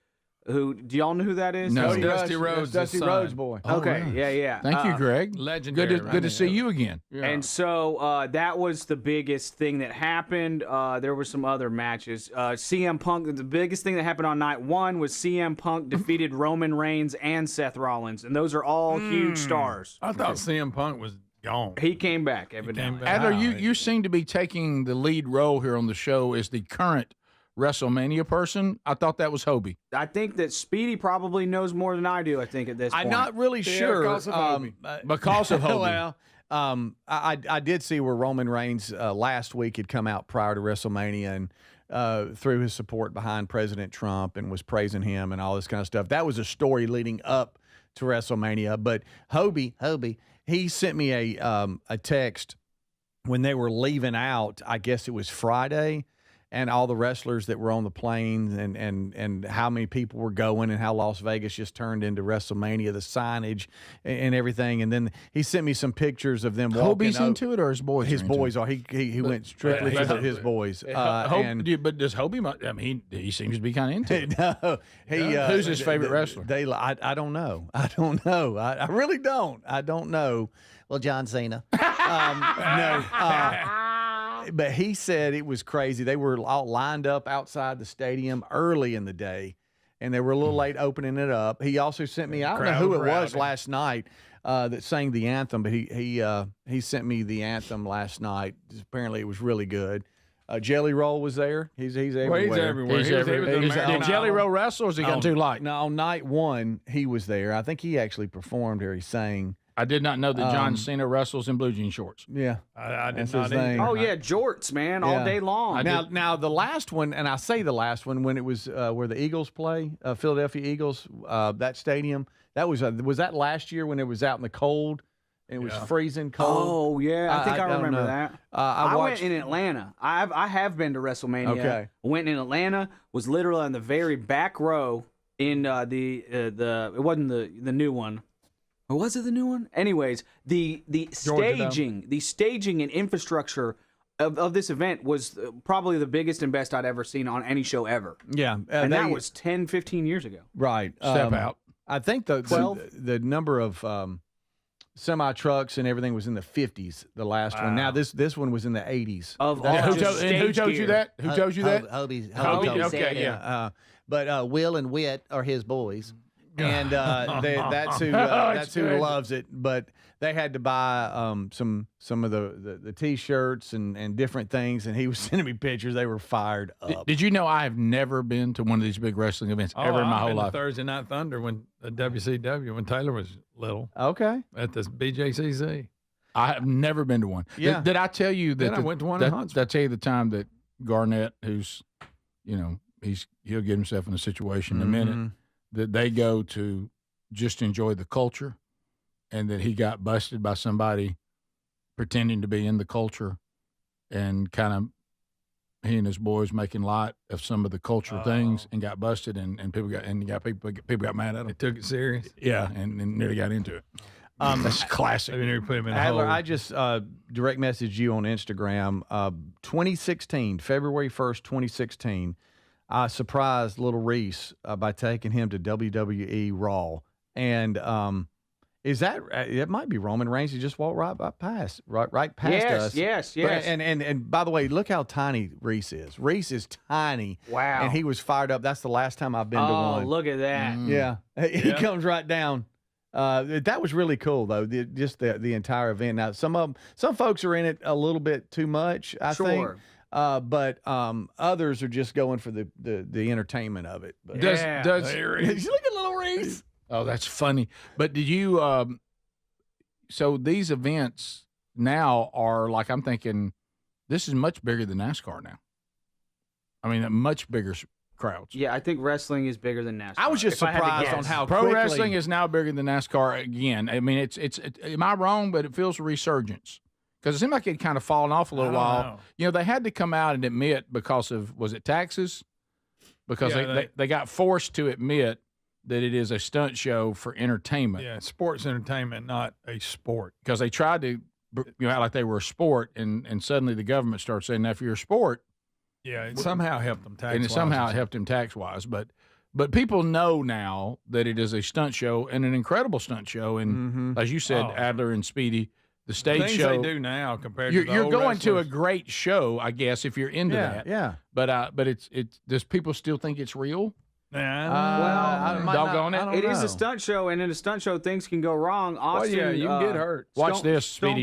S2: Who do y'all know who that is?
S1: No.
S4: That's Dusty Rhodes'
S3: Dusty
S4: son.
S3: Rhodes boy.
S2: Okay,
S1: right.
S2: yeah.
S1: Thank you, Greg.
S4: Legendary.
S1: Good to see you again.
S4: Yeah.
S2: And so that was the biggest thing that happened. There were some other matches. CM Punk, the biggest thing that happened on night 1 was CM Punk defeated Roman Reigns and Seth Rollins. And those are all huge stars.
S4: I thought CM Punk was gone.
S2: He came back, evidently.
S4: back.
S1: Adler,
S4: Wow.
S1: you seem to be taking the lead role here on the show as the current WrestleMania person. I thought that was Hobie.
S2: I think that Speedy probably knows more than I do, I think, at this point.
S3: I'm not really sure.
S4: because of Hobie.
S1: Because of Hobie.
S3: Well, I did see where Roman Reigns last week had come out prior to WrestleMania and threw his support behind President Trump and was praising him and all this kind of stuff. That was a story leading up to WrestleMania. But Hobie, he sent me a text when they were leaving out. I guess it was Friday. and all the wrestlers that were on the planes and how many people were going and how Las Vegas just turned into WrestleMania, the signage and everything. And then he sent me some pictures of them walking.
S1: Hobie's into it or his boys?
S3: His boys are. He went strictly for his boys.
S1: But does Hobie? I mean, he seems to be kind of into it.
S3: No,
S1: who's his favorite wrestler?
S3: I don't know. I don't know. I really don't. I don't know. Well, John Cena. No. But he said it was crazy. They were all lined up outside the stadium early in the day, and they were a little late opening it up. He also sent me, I don't know who it was last night that sang the anthem, but he sent me the anthem last night. Apparently it was really good. Jelly Roll was there. He's everywhere.
S1: Well, he's everywhere. Did Jelly Roll wrestle, or is he got too light?
S3: No, on night one, he was there. I think he actually performed or he sang.
S1: I did not know that John Cena wrestles in blue jean shorts.
S3: Yeah.
S4: I did
S3: That's
S4: not
S3: his
S4: either.
S3: thing.
S2: Oh, yeah, jorts, man, all day long.
S3: Now the last one, and I say the last one, when it was where the Eagles play, Philadelphia Eagles, that stadium, that was that last year when it was out in the cold? And it was freezing cold.
S2: Oh, yeah. I think I remember
S3: know.
S2: that.
S3: I
S2: went in Atlanta. I have been to WrestleMania.
S3: Okay.
S2: Went in Atlanta, was literally in the very back row in it wasn't the new one. Or was it the new one? Anyways, the staging and infrastructure of this event was probably the biggest and best I'd ever seen on any show ever.
S3: Yeah.
S2: And that was 10, 15 years ago.
S3: Right.
S1: Step out.
S3: I think the number of semi trucks and everything was in the 50s. The last one. Now this one was in the 80s.
S1: Who told you that? Who told you that?
S3: Hobie.
S1: Okay, yeah.
S3: But Will and Whit are his boys, and that's who loves it. But they had to buy some of the T-shirts and different things, and he was sending me pictures. They were fired up.
S1: Did you know I have never been to one of these big wrestling events ever in my whole life?
S4: Thursday Night Thunder when WCW when Taylor was little.
S3: Okay.
S4: At this BJCC.
S1: I have never been to one.
S3: Yeah.
S1: Did I tell you that?
S4: I went to one in Huntsville.
S1: Did I tell you the time that Garnett, who's, he'll get himself in a situation in a minute, that they go to just enjoy the culture, and that he got busted by somebody pretending to be in the culture, and kind of he and his boys making light of some of the cultural things, and got busted, and people got mad at him.
S4: They took it serious.
S1: Yeah, and nearly got into it. That's classic.
S4: They never put him in a
S3: Adler,
S4: hole.
S3: I just direct messaged you on Instagram. 2016, February 1st, 2016, I surprised Little Reese by taking him to WWE Raw. And is that it? Might be Roman Reigns. He just walked right past us.
S2: Yes.
S3: But, and by the way, look how tiny Reese is. Reese is tiny.
S2: Wow.
S3: And he was fired up. That's the last time I've been to one.
S2: Oh, look at that.
S3: Yeah. He comes right down. That was really cool, though. The entire event. Now, some folks are in it a little bit too much, I think. But others are just going for the entertainment of it. But
S1: Does
S3: you look at Little Reese?
S1: Oh, that's funny. But did you? So these events now are like, I'm thinking, this is much bigger than NASCAR now. I mean, much bigger crowds.
S2: Yeah, I think wrestling is bigger than NASCAR.
S3: I was just surprised on how
S1: pro
S3: quickly
S1: wrestling is now bigger than NASCAR again. I mean, it's am I wrong? But it feels a resurgence. Because it seemed like it had kind of fallen off a little while. They had to come out and admit because of, was it taxes? Because they got forced to admit that it is a stunt show for entertainment.
S4: Yeah, sports entertainment, not a sport.
S1: Because they tried to act like they were a sport, and suddenly the government started saying, now, if you're a sport.
S4: Yeah, it somehow helped them tax-wise.
S1: And it somehow helped them tax-wise. But people know now that it is a stunt show, and an incredible stunt show. And as you said, Adler and Speedy, the stage
S4: things
S1: show
S4: they do now compared to the
S1: you're
S4: old
S1: going
S4: wrestlers.
S1: to a great show, I guess, if you're into that.
S3: Yeah.
S1: But it's does people still think it's real?
S2: Doggone
S1: it.
S2: It is a stunt show, and in a stunt show, things can go wrong. Austin,
S4: you can get hurt.
S1: Watch this, Speedy.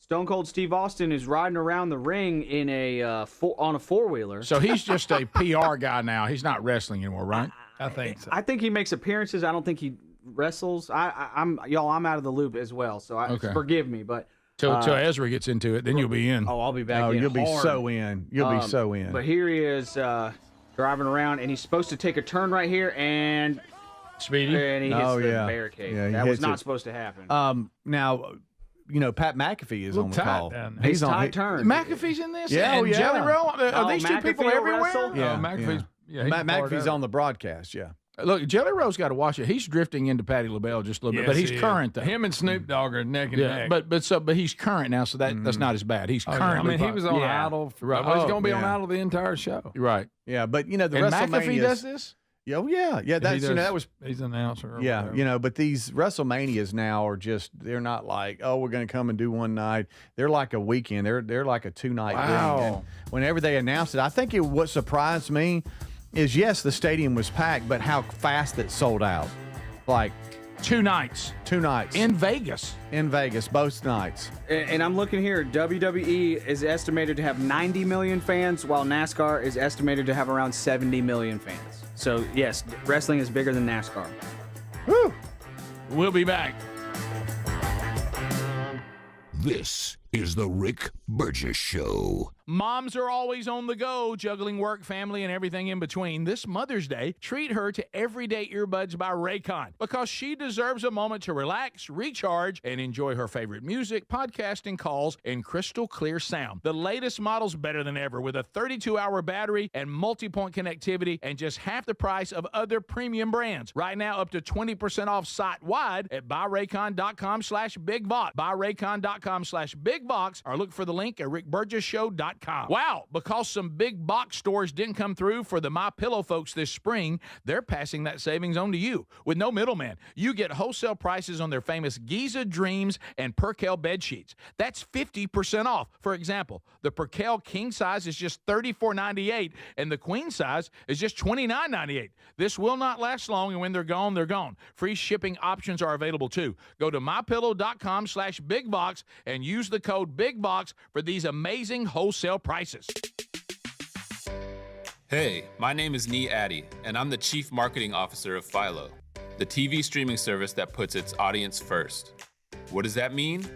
S2: Stone Cold Steve Austin is riding around the ring in on a four-wheeler.
S1: So he's just a PR guy now. He's not wrestling anymore, right?
S4: I think so.
S2: I think he makes appearances. I don't think he wrestles. I'm out of the loop as well. So forgive me, but
S1: till Ezra gets into it, then you'll be in.
S2: Oh, I'll be back.
S3: You'll be so in. You'll be so in.
S2: But here he is driving around, and he's supposed to take a turn right here, and
S1: Speedy,
S2: and he hits the barricade.
S3: Yeah,
S2: that was not supposed to happen.
S3: Now, Pat McAfee is on the call.
S2: He's Ty Turn.
S1: McAfee's in this?
S3: Yeah,
S1: and Jelly Roll? Are these two
S2: McAfee
S1: people
S2: will
S1: everywhere?
S2: wrestle?
S3: Yeah,
S4: McAfee's. Yeah, he's
S3: McAfee's on the broadcast. Yeah.
S1: Look, Jelly Roll's got to watch it. He's drifting into Patty LaBelle just a little bit, but he's current though.
S4: Him and Snoop Dogg are neck and neck.
S1: But he's current now, so that's not as bad. He's current.
S4: I mean, he was on Idol.
S1: Right.
S4: He's going to be on Idol the entire show.
S1: Right.
S3: Yeah, but the
S1: and
S3: WrestleMania
S1: McAfee does this.
S3: Yeah. That's that was.
S4: He's an announcer. Or
S3: yeah,
S4: whatever.
S3: but these WrestleManias now are they're not like, oh, we're going to come and do one night. They're like a weekend. They're like a 2-night thing. And whenever they announced it, I think what surprised me is, yes, the stadium was packed, but how fast it sold out. Like
S1: 2 nights.
S3: 2 nights.
S1: In Vegas,
S3: both nights.
S2: And I'm looking here. WWE is estimated to have 90 million fans, while NASCAR is estimated to have around 70 million fans. So, yes, wrestling is bigger than NASCAR.
S3: Woo!
S1: We'll be back.
S9: This is the Rick Burgess Show.
S1: Moms are always on the go, juggling work, family, and everything in between. This Mother's Day, treat her to Everyday Earbuds by Raycon, because she deserves a moment to relax, recharge, and enjoy her favorite music, podcasting, calls, and crystal clear sound. The latest model's better than ever, with a 32-hour battery and multi-point connectivity, and just half the price of other premium brands. Right now, up to 20% off site-wide at buyraycon.com/bigbox. Buyraycon.com/bigbox, or look for the link at rickburgesshow.com. Wow, because some big box stores didn't come through for the MyPillow folks this spring, they're passing that savings on to you with no middleman. You get wholesale prices on their famous Giza Dreams and Percale bed sheets. That's 50% off. For example, the Percale king size is just $34.98, and the queen size is just $29.98. This will not last long, and when they're gone, they're gone. Free shipping options are available too. Go to mypillow.com/bigbox and use the code BIGBOX for these amazing wholesale prices.
S12: Hey, my name is Nee Addy, and I'm the Chief Marketing Officer of Philo, the TV streaming service that puts its audience first. What does that mean?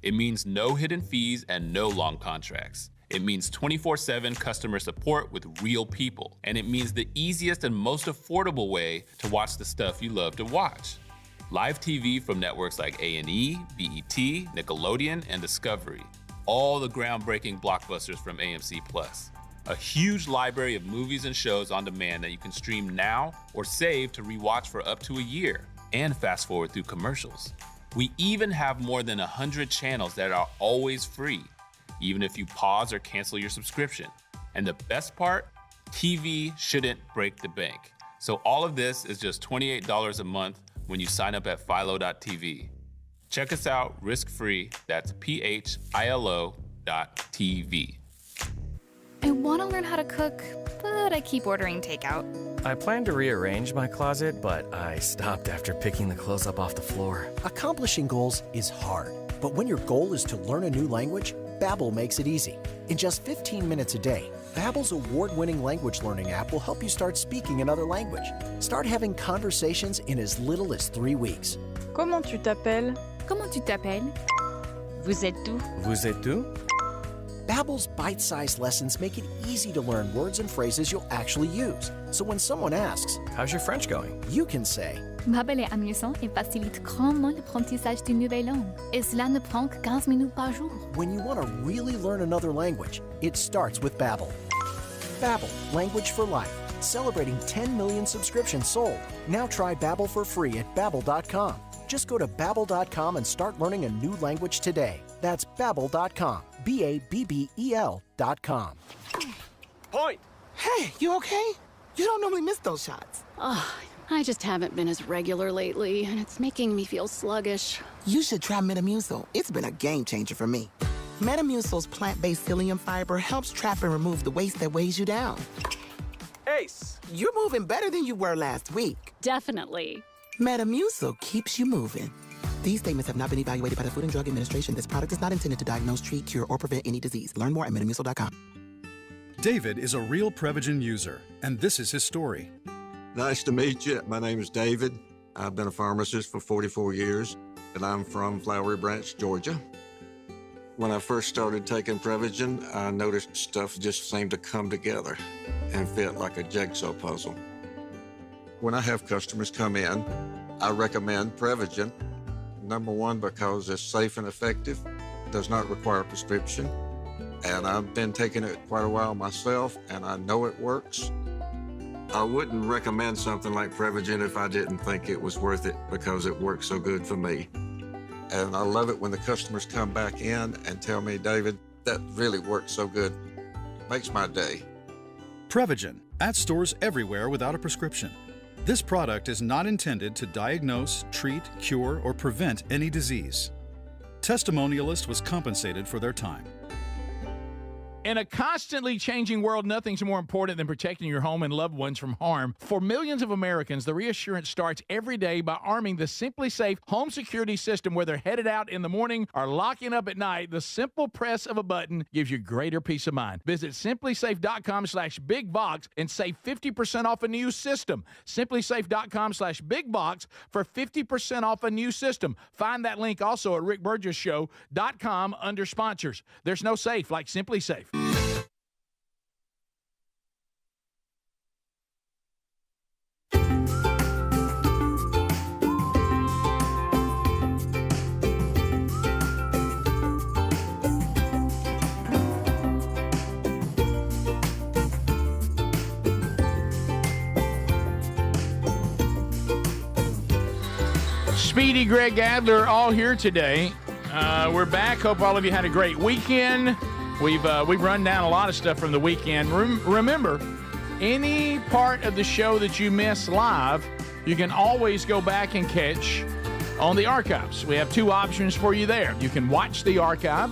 S12: It means no hidden fees and no long contracts. It means 24/7 customer support with real people. And it means the easiest and most affordable way to watch the stuff you love to watch. Live TV from networks like A&E, BET, Nickelodeon, and Discovery. All the groundbreaking blockbusters from AMC+. A huge library of movies and shows on demand that you can stream now or save to rewatch for up to a year, and fast forward through commercials. We even have more than 100 channels that are always free, even if you pause or cancel your subscription. And the best part, TV shouldn't break the bank. So all of this is just $28 a month when you sign up at philo.tv. Check us out risk-free. That's philo.tv.
S18: I want to learn how to cook, but I keep ordering takeout.
S19: I plan to rearrange my closet, but I stopped after picking the clothes up off the floor.
S20: Accomplishing goals is hard, but when your goal is to learn a new language, Babbel makes it easy. In just 15 minutes a day, Babbel's award-winning language learning app will help you start speaking another language. Start having conversations in as little as 3 weeks.
S21: Comment tu t'appelles?
S18: Comment tu t'appelles? Vous êtes où?
S19: Vous êtes où?
S20: Babbel's bite-sized lessons make it easy to learn words and phrases you'll actually use. So when someone asks,
S19: "How's your French going?"
S20: you can say,
S18: Babbel est amusant et facilite grandement l'apprentissage d'une nouvelle langue. Et cela ne prend que 15 minutes par jour.
S20: when you want to really learn another language, it starts with Babbel. Babbel, language for life. Celebrating 10 million subscriptions sold. Now try Babbel for free at babbel.com. Just go to babbel.com and start learning a new language today. That's babbel.com. BABBEL.com.
S22: Point! Hey, you okay? You don't normally miss those shots.
S23: Oh, I just haven't been as regular lately, and it's making me feel sluggish.
S22: You should try Metamucil. It's been a game changer for me. Metamucil's plant-based psyllium fiber helps trap and remove the waste that weighs you down. Ace, you're moving better than you were last week.
S23: Definitely.
S22: Metamucil keeps you moving. These statements have not been evaluated by the Food and Drug Administration. This product is not intended to diagnose, treat, cure, or prevent any disease. Learn more at metamucil.com.
S24: David is a real Prevagen user, and this is his story.
S25: Nice to meet you. My name is David. I've been a pharmacist for 44 years, and I'm from Flowery Branch, Georgia. When I first started taking Prevagen, I noticed stuff just seemed to come together and fit like a jigsaw puzzle. When I have customers come in, I recommend Prevagen, number one, because it's safe and effective, does not require a prescription. And I've been taking it quite a while myself, and I know it works. I wouldn't recommend something like Prevagen if I didn't think it was worth it, because it works so good for me. And I love it when the customers come back in and tell me, David, that really works so good. Makes my day.
S24: Prevagen, at stores everywhere without a prescription. This product is not intended to diagnose, treat, cure, or prevent any disease. Testimonialist was compensated for their time.
S1: In a constantly changing world, nothing's more important than protecting your home and loved ones from harm. For millions of Americans, the reassurance starts every day by arming the Simply Safe home security system. Whether headed out in the morning or locking up at night, the simple press of a button gives you greater peace of mind. Visit simplysafe.com/bigbox and save 50% off a new system. Simplysafe.com/bigbox for 50% off a new system. Find that link also at rickburgessshow.com under sponsors. There's no safe like Simply Safe. Speedy, Greg Adler, all here today. We're back. Hope all of you had a great weekend. We've run down a lot of stuff from the weekend. Remember, any part of the show that you miss live, you can always go back and catch on the archives. We have two options for you there. You can watch the archive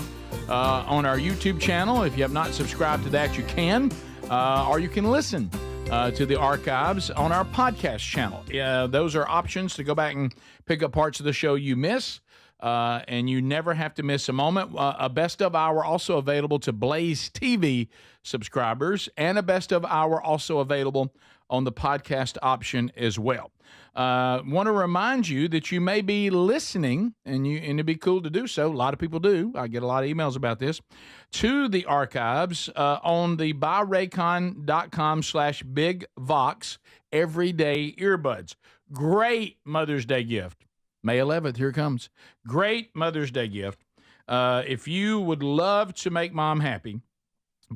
S1: on our YouTube channel. If you have not subscribed to that, you can. Or you can listen to the archives on our podcast channel. Those are options to go back and pick up parts of the show you miss. And you never have to miss a moment. A best of hour also available to BlazeTV subscribers, and a best of hour also available on the podcast option as well. Want to remind you that you may be listening, and it'd be cool to do so. A lot of people do. I get a lot of emails about this. To the archives on the buyraycon.com/bigvox everyday earbuds. Great Mother's Day gift. May 11th, here it comes. Great Mother's Day gift. If you would love to make mom happy,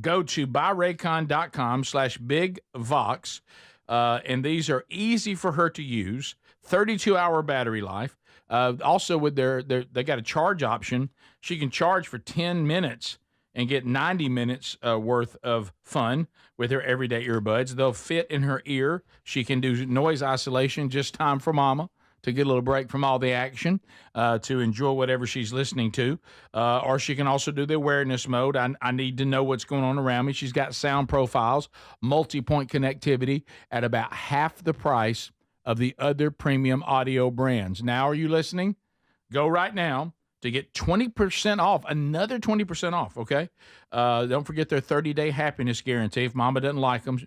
S1: go to buyraycon.com/bigvox. And these are easy for her to use. 32-hour battery life. Also, with they got a charge option. She can charge for 10 minutes and get 90 minutes worth of fun with her everyday earbuds. They'll fit in her ear. She can do noise isolation, just time for mama to get a little break from all the action, to enjoy whatever she's listening to. Or she can also do the awareness mode. I need to know what's going on around me. She's got sound profiles, multi-point connectivity at about half the price of the other premium audio brands. Now, are you listening? Go right now to get 20% off, another 20% off, okay? Don't forget their 30-day happiness guarantee. If mama doesn't like them,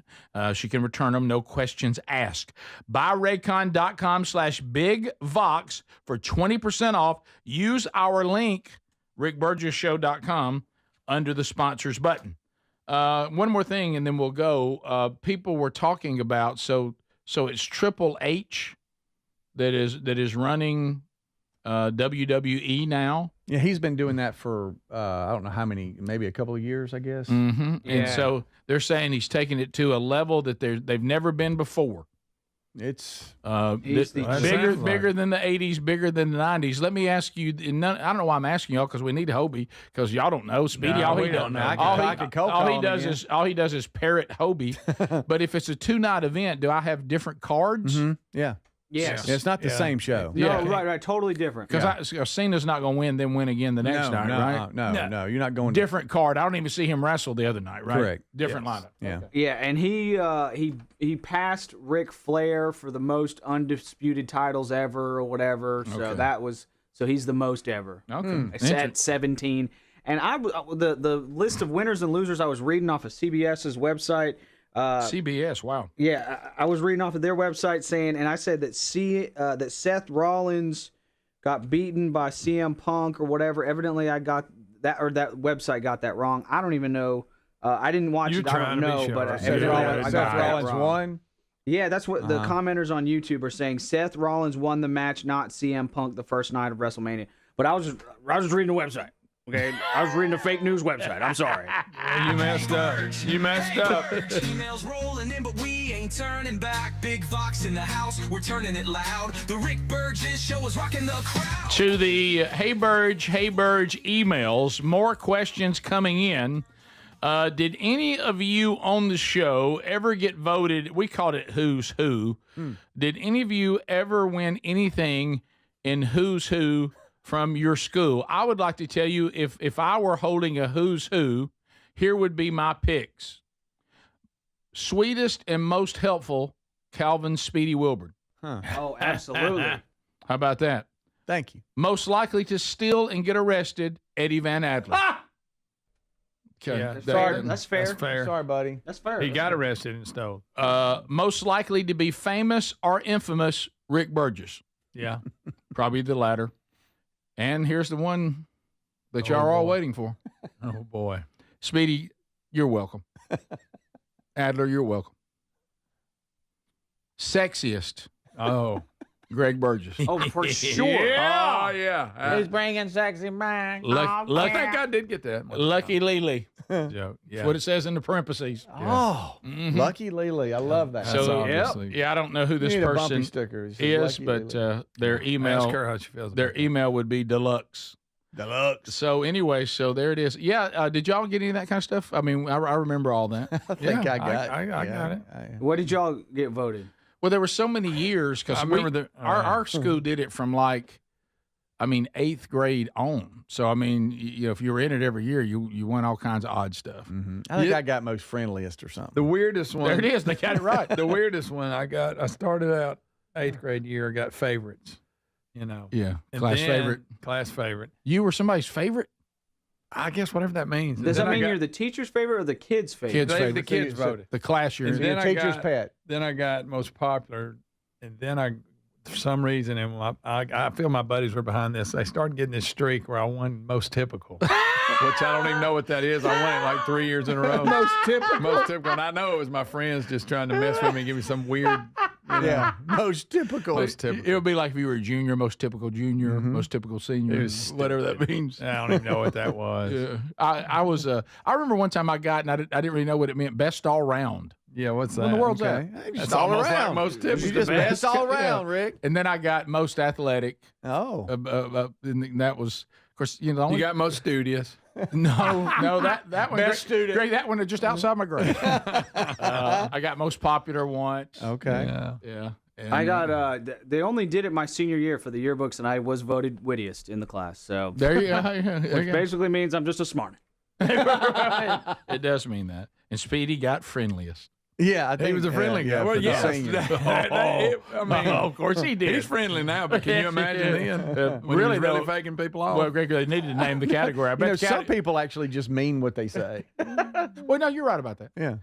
S1: she can return them, no questions asked. Buyraycon.com/bigvox for 20% off. Use our link, rickburgessshow.com, under the sponsors button. One more thing, and then we'll go. People were talking about, so it's Triple H that is running WWE now.
S3: Yeah, he's been doing that for I don't know how many, maybe a couple of years, I guess.
S1: Mm-hmm.
S3: Yeah.
S1: And so they're saying he's taking it to a level that they've never been before.
S3: It's
S1: bigger than the 80s, bigger than the 90s. Let me ask you, I don't know why I'm asking y'all, because we need Hobie, because y'all don't know. Speedy, all he does is parrot Hobie. But if it's a two-night event, do I have different cards?
S3: Mm-hmm. Yeah.
S2: Yes.
S3: Yeah, it's not the same show.
S2: No, right. Totally different.
S1: Because Cena's not going to win, then win again the next night, right?
S3: No, you're not going.
S1: Different card. I don't even see him wrestle the other night, right?
S3: Correct.
S1: Different lineup.
S3: Yeah.
S2: Okay. Yeah, and he passed Ric Flair for the most undisputed titles ever or whatever. So he's the most ever.
S1: Okay.
S2: At 17. And the list of winners and losers I was reading off of CBS's website.
S1: CBS, wow.
S2: Yeah, I was reading off of their website saying, and I said that that Seth Rollins got beaten by CM Punk or whatever. Evidently, I got that, or that website got that wrong. I don't even know. I didn't watch it. I don't know. But
S3: Seth Rollins won.
S2: Yeah, that's what the commenters on YouTube are saying. Seth Rollins won the match, not CM Punk, the first night of WrestleMania. But I was just reading the website. Okay, I was reading a fake news website. I'm sorry.
S4: Yeah, you messed up. You messed up.
S5: Emails rolling in, but we ain't turning back. Big Vox in the house, we're turning it loud. The Rick Burgess show is rocking the crowd.
S1: To the Hey Burge emails, more questions coming in. Did any of you on the show ever get voted? We called it Who's Who. Did any of you ever win anything in Who's Who from your school? I would like to tell you, if I were holding a Who's Who, here would be my picks. Sweetest and most helpful, Calvin Speedy Wilburn.
S2: Oh, absolutely.
S1: How about that?
S3: Thank you.
S1: Most likely to steal and get arrested, Eddie Van Adler. Okay.
S4: Yeah,
S2: that's fair.
S4: That's fair.
S3: Sorry, buddy.
S2: That's fair.
S4: He got arrested and stole.
S1: Most likely to be famous or infamous, Rick Burgess.
S4: Yeah.
S1: Probably the latter. And here's the one that y'all are all waiting for.
S4: Oh, boy.
S1: Speedy, you're welcome. Adler, you're welcome. Sexiest.
S4: Oh.
S1: Greg Burgess.
S2: Oh, for sure.
S1: Yeah. Oh, yeah.
S2: He's bringing sexy back.
S4: I think I did get that.
S1: Lucky Lele.
S4: Joke. Yeah.
S1: That's what it says in the parentheses.
S3: Oh, Lucky Lele. I love that.
S1: So,
S4: obviously-
S1: I don't know who this
S3: You need a bumpy
S1: person
S3: sticker. It says
S1: is,
S3: Lucky
S1: but
S3: Lele.
S1: their email
S4: Ask her how she feels
S1: their
S4: about
S1: email would be deluxe.
S3: Deluxe.
S1: So anyway, so there it is. Yeah, did y'all get any of that kind of stuff? I mean, I remember all that.
S3: I think I got.
S4: I got it.
S2: What did y'all get voted?
S1: Well, there were so many years because
S4: I remember
S1: our school did it from 8th grade on. So I mean, if you were in it every year, you won all kinds of odd stuff.
S3: I think I got most friendliest or something.
S4: The weirdest one.
S1: There it is. They got it right.
S4: The weirdest one I started out 8th grade year, I got favorites.
S1: Yeah,
S4: And
S1: class
S4: then-
S1: favorite.
S4: Class favorite.
S1: You were somebody's favorite.
S4: I guess whatever that means.
S2: Does that mean you're the teacher's favorite or the kid's favorite?
S1: Kids'
S4: The
S1: favorite.
S4: kids voted.
S1: The class you're
S4: And
S1: in.
S4: then
S3: Your teacher's pet.
S4: Then I got most popular, and then for some reason, and I feel my buddies were behind this. They started getting this streak where I won most typical, which I don't even know what that is. I won it 3 years in a row.
S3: Most typical.
S4: Most typical, and I know it was my friends just trying to mess with me and give me some weird.
S3: Yeah, most typical.
S4: Most typical.
S1: It would be like if you were a junior, most typical junior, most typical senior,
S4: It was
S1: whatever that means.
S4: I don't even know what that was.
S1: Yeah. I was. I remember one time I got, and I didn't really know what it meant. Best all round.
S4: Yeah, what's that?
S1: What in the world's
S3: Okay.
S1: that?
S3: Hey,
S4: That's
S3: just all
S4: almost like
S3: around.
S4: most typical.
S3: You just best all around, Rick.
S1: And then I got most athletic.
S3: Oh,
S1: And that was, of course, the only.
S4: You got most studious.
S1: No, that one.
S3: Best student.
S1: Greg, that one is just outside my grade. I got most popular once.
S3: okay.
S1: Yeah. And,
S2: I got. They only did it my senior year for the yearbooks, and I was voted wittiest in the class. So
S1: There you go.
S2: which basically means I'm just a smart.
S1: It does mean that. And Speedy got friendliest.
S3: Yeah, I think
S4: He was a friendly guy.
S3: for
S4: Well,
S3: the
S4: yes.
S3: senior.
S4: I mean,
S1: of course he did.
S4: He's friendly now, but can you imagine then? When
S1: Really,
S4: he was really
S1: though-
S4: faking people off?
S1: Well, Greg, they needed to name the category. I
S3: You
S1: bet
S3: know,
S1: the
S3: some people actually just mean what they say.
S1: Well, no, you're right about that.
S3: Yeah.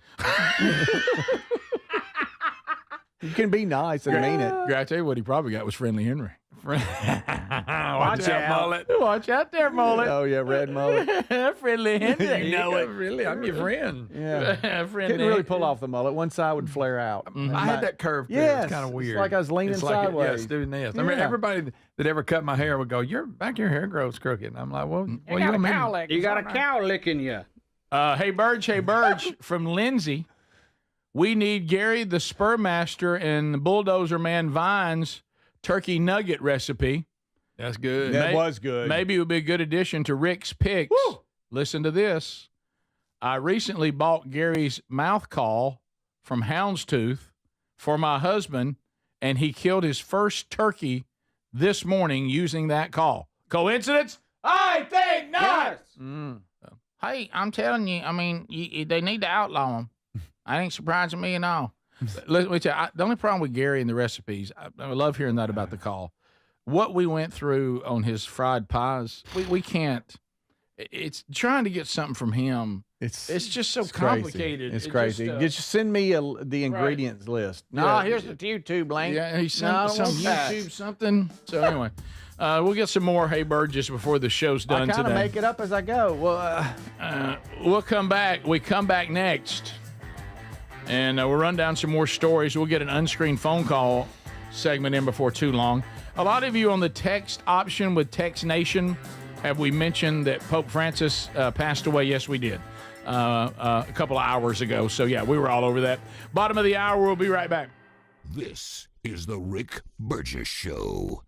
S3: You can be nice and mean it.
S1: Greg, I tell you what he probably got was Friendly Henry.
S4: Watch out, mullet.
S1: Watch out there, mullet.
S3: Oh yeah, red mullet.
S1: Friendly Henry.
S4: You know it. Really, I'm your friend.
S3: Yeah.
S1: Friendly.
S3: Couldn't really pull off the mullet. One side would flare out.
S4: I had that curve.
S3: Yes,
S4: It's kind of
S3: it's
S4: weird.
S3: like I was leaning
S4: It's like
S3: sideways.
S4: Yes, doing this. I mean,
S3: Yeah.
S4: everybody that ever cut my hair would go, "Your hair grows crooked." And I'm like, "Well, you want me to-"
S2: You got a cow licking you.
S1: Hey, Burge, from Lindsay. We need Gary the Spur Master and Bulldozer Man Vine's turkey nugget recipe.
S4: That's good.
S3: That was good.
S1: Maybe it would be a good addition to Rick's picks.
S3: Woo!
S1: Listen to this. I recently bought Gary's mouth call from Houndstooth for my husband, and he killed his first turkey this morning using that call. Coincidence? I think not.
S2: Yes.
S1: Hey, I'm telling you, I mean, they need to outlaw him. I ain't surprising me at all. Let me tell you, the only problem with Gary and the recipes, I love hearing that about the call. What we went through on his fried pies, we can't. It's trying to get something from him. It's just so complicated.
S3: Crazy. It's crazy. Just send me the ingredients list. No, here's the YouTube link.
S1: Yeah, he
S3: No,
S1: sent
S3: I don't
S1: some
S3: want that.
S1: YouTube something. So anyway, we'll get some more Hey Bird just before the show's done
S3: I kind
S1: today.
S3: of make it up as I go. Well,
S1: We'll come back. We come back next. And we'll run down some more stories. We'll get an unscreened phone call segment in before too long. A lot of you on the text option with Text Nation, have we mentioned that Pope Francis passed away? Yes, we did. A couple of hours ago. So, yeah, we were all over that. Bottom of the hour, we'll be right back.
S9: This is the Rick Burgess Show.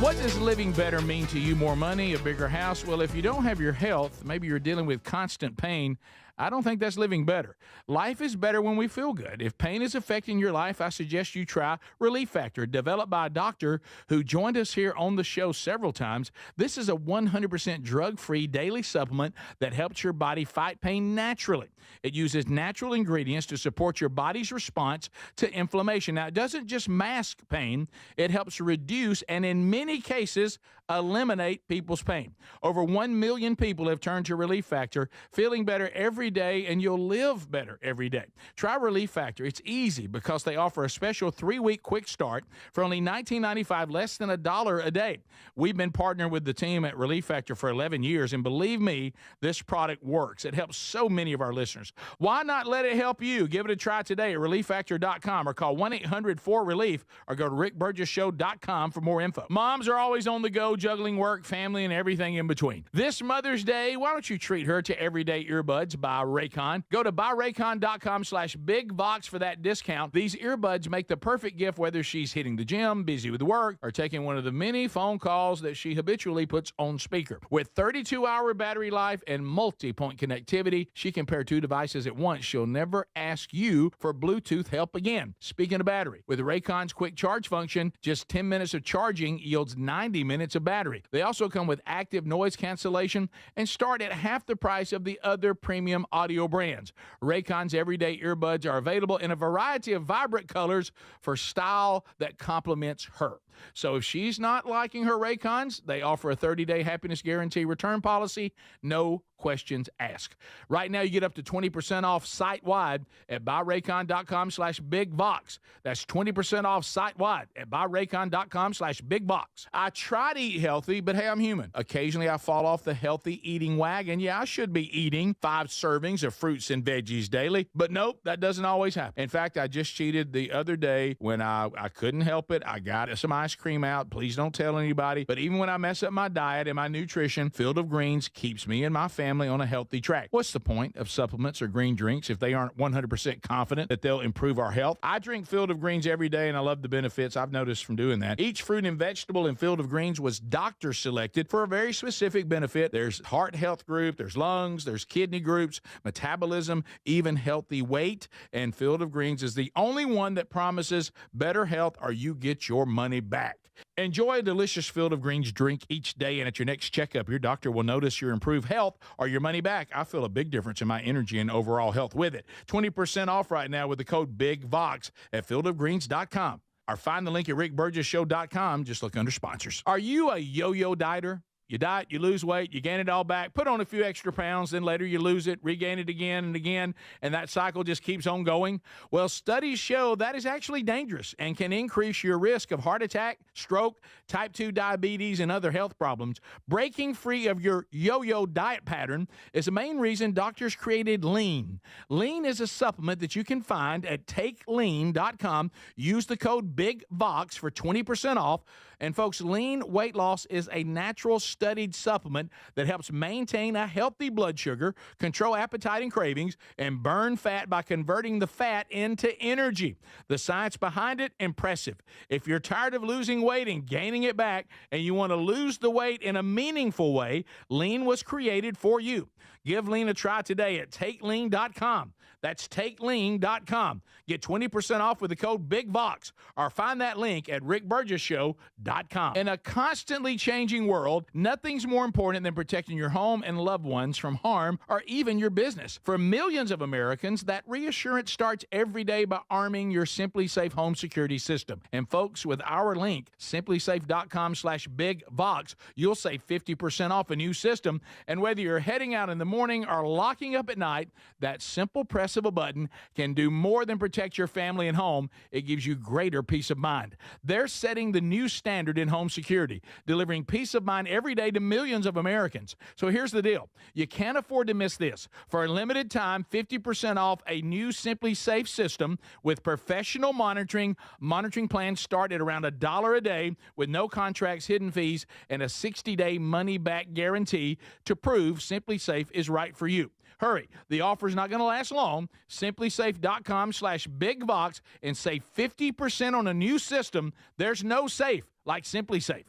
S1: What does living better mean to you? More money, a bigger house? Well, if you don't have your health, maybe you're dealing with constant pain, I don't think that's living better. Life is better when we feel good. If pain is affecting your life, I suggest you try Relief Factor, developed by a doctor who joined us here on the show several times. This is a 100% drug-free daily supplement that helps your body fight pain naturally. It uses natural ingredients to support your body's response to inflammation. Now, it doesn't just mask pain, it helps reduce and in many cases eliminate people's pain. Over 1 million people have turned to Relief Factor, feeling better every day, and you'll live better every day. Try Relief Factor. It's easy because they offer a special 3-week quick start for only $19.95, less than $1 a day. We've been partnering with the team at Relief Factor for 11 years, and believe me, this product works. It helps so many of our listeners. Why not let it help you? Give it a try today at ReliefFactor.com or call 1-800-4RELIEF or go to RickBurgessShow.com for more info. Moms are always on the go, juggling work, family, and everything in between. This Mother's Day, why don't you treat her to everyday earbuds by Raycon? Go to buyraycon.com/bigvox for that discount. These earbuds make the perfect gift whether she's hitting the gym, busy with work, or taking one of the many phone calls that she habitually puts on speaker. With 32-hour battery life and multi-point connectivity, she can pair 2 devices at once. She'll never ask you for Bluetooth help again. Speaking of battery, with Raycon's quick charge function, just 10 minutes of charging yields 90 minutes of battery. They also come with active noise cancellation and start at half the price of the other premium audio brands. Raycon's everyday earbuds are available in a variety of vibrant colors for style that complements her. So if she's not liking her Raycons, they offer a 30-day happiness guarantee return policy, no questions asked. Right now, you get up to 20% off site-wide at buyraycon.com/bigvox. That's 20% off site-wide at buyraycon.com/bigvox. I try to eat healthy, but hey, I'm human. Occasionally, I fall off the healthy eating wagon. Yeah, I should be eating 5 servings of fruits and veggies daily, but nope, that doesn't always happen. In fact, I just cheated the other day when I couldn't help it. I got some ice cream out. Please don't tell anybody. But even when I mess up my diet and my nutrition, Field of Greens keeps me and my family on a healthy track. What's the point of supplements or green drinks if they aren't 100% confident that they'll improve our health? I drink Field of Greens every day, and I love the benefits I've noticed from doing that. Each fruit and vegetable in Field of Greens was doctor selected for a very specific benefit. There's heart health group, there's lungs, there's kidney groups, metabolism, even healthy weight. And Field of Greens is the only one that promises better health or you get your money back. Enjoy a delicious Field of Greens drink each day, and at your next checkup, your doctor will notice your improved health or your money back. I feel a big difference in my energy and overall health with it. 20% off right now with the code BIGVOX at fieldofgreens.com. Or find the link at rickburgessshow.com. Just look under sponsors. Are you a yo-yo dieter? You diet, you lose weight, you gain it all back, put on a few extra pounds, then later you lose it, regain it again and again, and that cycle just keeps on going. Well, studies show that is actually dangerous and can increase your risk of heart attack, stroke, type 2 diabetes, and other health problems. Breaking free of your yo-yo diet pattern is the main reason doctors created Lean. Lean is a supplement that you can find at takelean.com. Use the code BIGVOX for 20% off. And folks, Lean weight loss is a natural studied supplement that helps maintain a healthy blood sugar, control appetite and cravings, and burn fat by converting the fat into energy. The science behind it, impressive. If you're tired of losing weight and gaining it back, and you want to lose the weight in a meaningful way, Lean was created for you. Give Lean a try today at takelean.com. That's takelean.com. Get 20% off with the code BIGVOX or find that link at rickburgessshow.com. In a constantly changing world, nothing nothing's more important than protecting your home and loved ones from harm or even your business. For millions of Americans, that reassurance starts every day by arming your Simply Safe home security system. And folks, with our link, simplysafe.com/bigvox, you'll save 50% off a new system. And whether you're heading out in the morning or locking up at night, that simple press of a button can do more than protect your family and home. It gives you greater peace of mind. They're setting the new standard in home security, delivering peace of mind every day to millions of Americans. So here's the deal. You can't afford to miss this. For a limited time, 50% off a new Simply Safe system with professional monitoring. Monitoring plans start at around $1 a day with no contracts, hidden fees, and a 60-day money-back guarantee to prove Simply Safe is right for you. Hurry. The offer's not going to last long. Simplysafe.com/bigvox and save 50% on a new system. There's no safe like Simply Safe.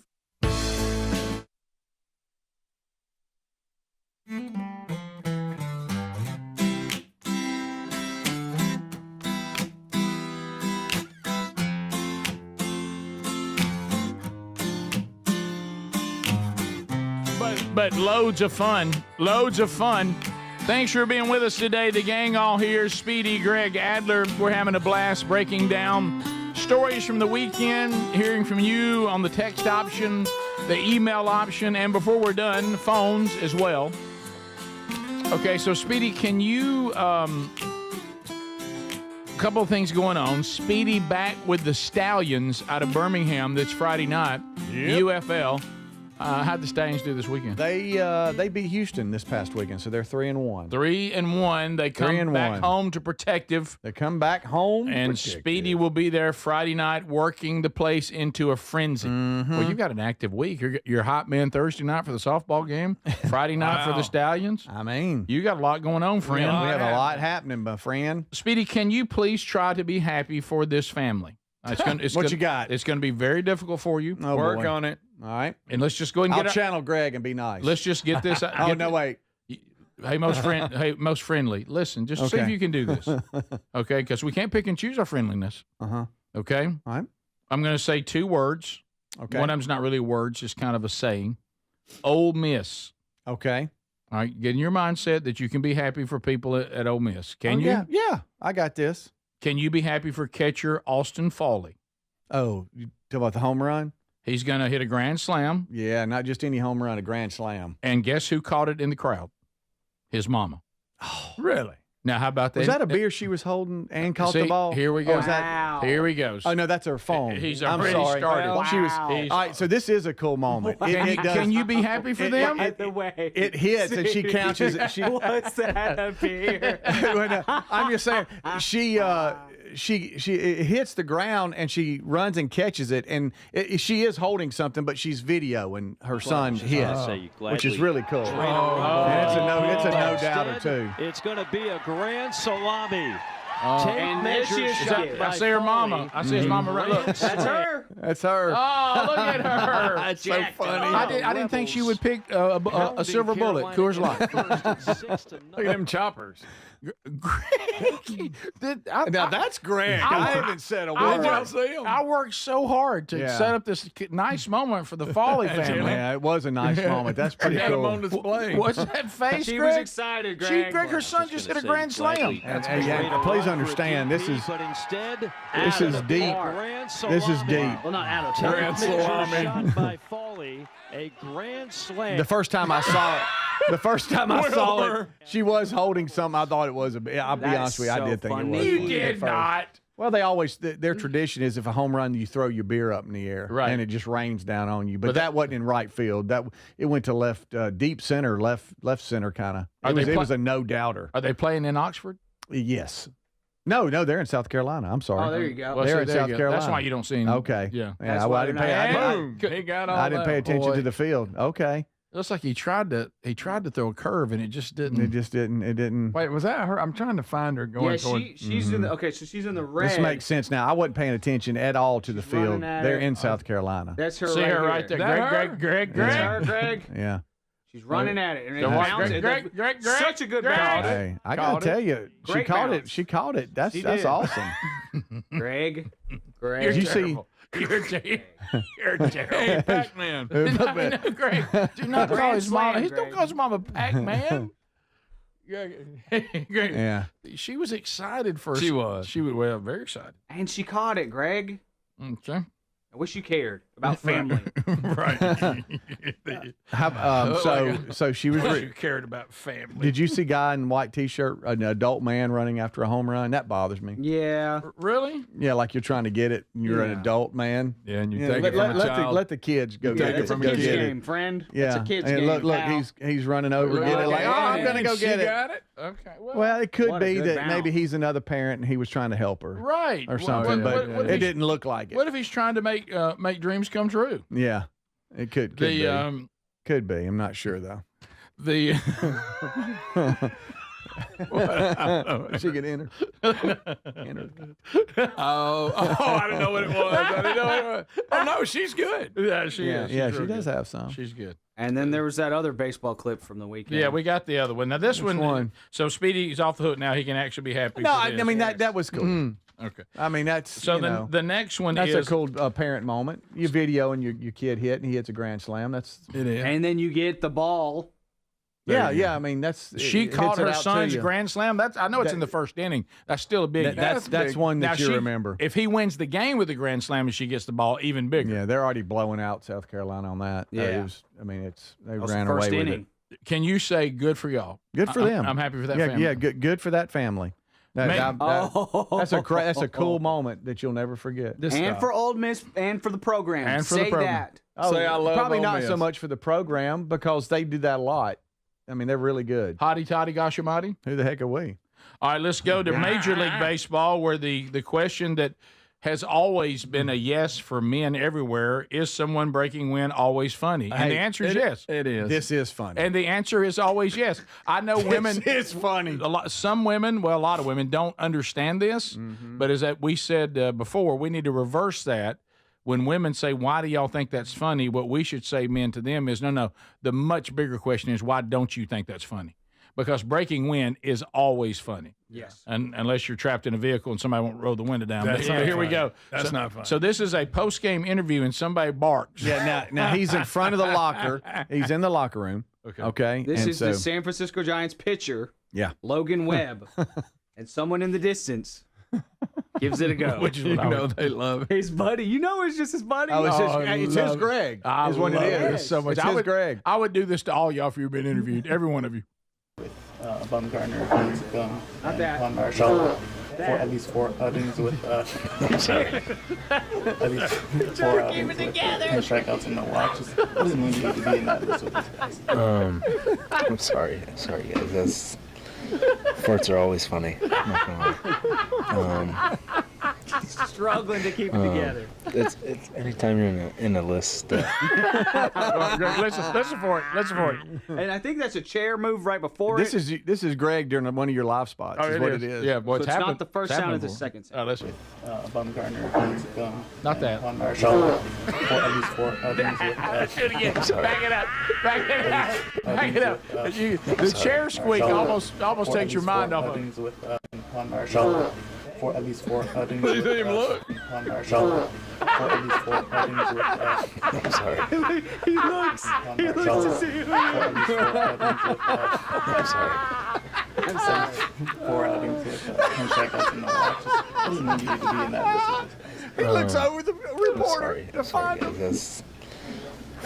S1: But loads of fun. Loads of fun. Thanks for being with us today. The gang all here. Speedy, Greg, Adler. We're having a blast breaking down stories from the weekend, hearing from you on the text option, the email option, and before we're done, phones as well. Okay, so Speedy, can you... a couple of things going on. Speedy back with the Stallions out of Birmingham this Friday night. Yep. UFL. How'd the Stallions do this weekend?
S3: They beat Houston this past weekend, so they're 3-1.
S1: 3-1. They come back home to Protective.
S3: They come back home.
S1: And Speedy will be there Friday night working the place into a frenzy. Mm-hmm. Well, you've got an active week. You're hot man Thursday night for the softball game, Friday night for the Stallions.
S3: I mean,
S1: you got a lot going on, friend.
S3: We have a lot happening, my friend.
S1: Speedy, can you please try to be happy for this family?
S3: You got?
S1: It's going to be very difficult for you.
S3: Oh,
S1: work
S3: boy.
S1: on it.
S3: All right.
S1: And let's just go ahead and
S3: I'll channel Greg and be nice.
S1: Let's just get this.
S3: Wait.
S1: Hey, most friendly. Listen, just see if you can do this. Okay, because we can't pick and choose our friendliness. Okay.
S3: All right.
S1: I'm going to say 2 words.
S3: Okay.
S1: One of them's not really words, just kind of a saying. Ole Miss.
S3: Okay.
S1: All right. Get in your mindset that you can be happy for people at Ole Miss. Can you?
S3: Yeah. I got this.
S1: Can you be happy for catcher Austin Fawley?
S3: Oh, you talk about the home run?
S1: He's going to hit a grand slam.
S3: Yeah, not just any home run, a grand slam.
S1: And guess who caught it in the crowd? His mama.
S3: Oh, really?
S1: Now, how about that?
S3: Was that a beer she was holding and caught the ball?
S1: Here we go. Here he goes.
S3: Oh, no, that's her phone.
S1: He's
S3: I'm
S1: already
S3: sorry.
S1: started.
S3: Wow. She was, all right, so this is a cool moment.
S1: Can you be happy for them?
S3: It hits, and she catches it.
S2: What's that, a beer?
S3: I'm just saying, she it hits the ground, and she runs and catches it, and she is holding something, but she's videoing her son hit, which is really cool. And it's a no-doubter, too.
S6: It's going to be a grand salami.
S2: And there she is.
S1: I see her mama. I see his mama. Right, look,
S2: that's her.
S3: That's her.
S1: Oh, look at her.
S3: That's so funny.
S1: I didn't think she would pick a silver bullet, Coors Light.
S3: Look at them choppers.
S1: Greg,
S3: now that's Greg. I haven't said a word.
S1: I worked so hard to set up this nice moment for the Foley family.
S3: Yeah, it was a nice moment. That's pretty cool.
S4: On display.
S1: What's that face,
S2: She
S1: Greg?
S2: was excited, Greg.
S1: Her son just hit a grand slam.
S3: Please understand, this is deep. This is deep.
S6: Well, not out of
S3: Grand salami.
S6: Shot by Foley, a grand slam.
S3: The first time I saw it, she was holding something. I thought it was I'll be honest with you, I did think it was.
S1: You did not.
S3: Well, they always their tradition is if a home run, you throw your beer up in the air,
S1: right,
S3: and it just rains down on you. But that wasn't in right field. That it went to left, deep center, left center, kind of. It was a no doubter.
S1: Are they playing in Oxford?
S3: Yes. No, they're in South Carolina. I'm sorry.
S2: Oh, there you go.
S3: Well, they're in South Carolina.
S1: That's why you don't see them.
S3: Okay.
S1: Yeah.
S3: Well, I didn't pay. I didn't pay attention to the field. Okay.
S1: It looks like he tried to throw a curve and it just didn't.
S3: It didn't.
S4: Wait, was that her? I'm trying to find her going toward.
S2: She's in the so she's in the red.
S3: This makes sense now. I wasn't paying attention at all to the field. They're in South Carolina.
S2: That's her.
S1: See her right there. Greg.
S2: That's her, Greg.
S3: Yeah.
S2: She's running at it. And
S1: Greg.
S2: Such a good bounce.
S3: Hey, I gotta tell you, she caught it. She caught it. That's awesome.
S2: Greg.
S3: Did you see?
S1: You're Hey, Pac-Man. No, Greg. Do not call his mom. Don't call his mom a Pac-Man.
S3: Yeah.
S1: She was excited for.
S4: She was.
S1: She was very excited.
S2: And she caught it, Greg.
S1: Okay.
S2: I wish you cared about family.
S1: Right.
S3: So she was.
S1: You cared about family.
S3: Did you see guy in white T-shirt, an adult man running after a home run? That bothers me.
S2: Yeah.
S1: Really?
S3: Yeah, like you're trying to get it, and you're an adult man.
S4: Yeah, and you
S3: Yeah,
S4: take it from a child.
S3: let the kids go
S2: Yeah,
S3: get
S2: it's
S3: it.
S2: a
S3: Go
S2: kid's
S3: get
S2: game,
S3: it.
S2: friend.
S3: Yeah,
S2: It's a kid's
S3: and
S2: game.
S3: look,
S2: pal.
S3: he's running over to get it. Like, oh, I'm gonna go get
S1: She
S3: it.
S1: got it. Okay.
S3: Well, it could
S2: What a
S3: be
S2: good
S3: that
S2: bounce.
S3: maybe he's another parent and he was trying to help her,
S1: Right.
S3: or
S1: Well,
S3: something,
S1: what
S3: but
S1: if
S3: it
S1: he's-
S3: didn't look like it.
S1: What if he's trying to make dreams come true?
S3: Yeah, it could be.
S1: The
S3: Could be. I'm not sure though.
S1: the
S3: She could enter.
S1: Oh, I didn't know what it was. Oh no, she's good. Yeah, she is. She's
S3: Yeah,
S1: real
S3: she does
S1: good.
S3: have some.
S1: She's good.
S2: And then there was that other baseball clip from the weekend.
S1: Yeah, we got the other one. Now this
S3: Which
S1: one.
S3: one?
S1: So Speedy's off the hook now. He can actually be happy.
S3: No,
S1: for
S3: I
S1: this.
S3: mean that was cool.
S1: Okay.
S3: I mean that's
S1: So
S3: you know,
S1: the next one
S3: that's
S1: is
S3: a cool parent moment. You video and your kid hit and he hits a grand slam. That's
S4: It is.
S2: And then you get the ball.
S3: yeah. I mean that's
S1: she
S3: it
S1: caught
S3: hits it
S1: her
S3: out to
S1: son's
S3: you.
S1: grand slam. That's I know it's in the first inning. That's still a big.
S3: That's
S1: big.
S3: one that
S1: Now,
S3: you remember.
S1: If he wins the game with the grand slam and she gets the ball, even bigger.
S3: Yeah, they're already blowing out South Carolina on that.
S2: Yeah.
S3: They
S2: That was
S3: ran
S2: the first
S3: away with
S2: inning.
S3: it.
S1: Can you say good for y'all?
S3: Good for them.
S1: I'm happy for that
S3: yeah,
S1: family.
S3: Yeah, good for that family. That's a cool moment that you'll never forget.
S2: And for Ole Miss and for the program.
S1: And for
S2: Say
S1: the program.
S2: that.
S3: Oh,
S4: Say I love
S3: probably
S4: Ole
S3: not
S4: Miss.
S3: so much for the program because they do that a lot. I mean, they're really good.
S1: Hotty toddy gashamati.
S3: Who the heck are we?
S1: All right, let's go to Major League Baseball, where the question that has always been a yes for men everywhere is someone breaking wind always funny? And the answer is yes.
S4: It is.
S3: This is funny.
S1: And the answer is always yes. I know women.
S3: It's funny.
S1: Some women, well, a lot of women don't understand this, but as that we said before, we need to reverse that. When women say, "Why do y'all think that's funny?" What we should say, men, to them is, "No. The much bigger question is, why don't you think that's funny?" Because breaking wind is always funny.
S2: Yes.
S1: And unless you're trapped in a vehicle and somebody won't roll the window down.
S4: That's
S1: But
S4: not
S1: here we
S4: funny.
S1: go.
S4: That's not funny.
S1: So this is a post-game interview and somebody barks.
S3: Yeah, now he's in front of the locker. He's in the locker room. Okay.
S2: This
S3: and
S2: is
S3: so,
S2: the San Francisco Giants pitcher,
S3: Yeah.
S2: Logan Webb. And someone in the distance gives it a go.
S1: Which is
S4: You
S1: what I
S4: know
S1: would-
S4: they love it.
S2: His buddy. You know it's just his buddy.
S3: Oh, it's
S1: I
S3: his
S1: love-
S3: Greg.
S1: I
S3: is what
S1: love
S3: it is.
S1: this so much.
S3: It's
S1: I
S3: his
S1: would,
S3: Greg.
S1: I would do this to all y'all if you've been interviewed, every one of you.
S7: Bumgarner
S2: Not that.
S7: on Marshall for at least 4 outings with I'm sorry. At least 4 outings with no strikeouts and no walks. What does it mean to you to be in that list with these guys?
S11: I'm sorry guys. That's farts are always funny. I'm not gonna lie.
S2: Struggling to keep it together.
S11: It's anytime you're in a list.
S1: Listen for it. Listen for it.
S2: And I think that's a chair move right before
S3: This
S2: it.
S3: is Greg during one of your live spots.
S1: Oh,
S3: is what it is.
S1: Yeah, boy,
S2: So
S1: it's
S2: it's
S1: happened.
S2: not the first
S1: It's
S2: sound,
S1: happened
S2: it's the
S1: before.
S2: second sound.
S1: Listen.
S7: Bumgarner,
S1: Not that.
S7: on Marshall for at least 4 outings with
S1: Do it again. Back it up. Back it up. Back it up. The chair squeak almost takes your mind off of it.
S7: with on Marshall for at least 4 outings.
S1: He didn't even look.
S7: On Marshall for at least 4 outings with
S11: I'm sorry.
S2: He looks to see who
S11: I'm sorry.
S7: I'm sorry. 4 outings with 10 strikeouts and no walks. What does it mean to you to be in that list?
S3: He looks over the
S11: I'm
S3: reporter
S11: sorry. I'm sorry guys. That's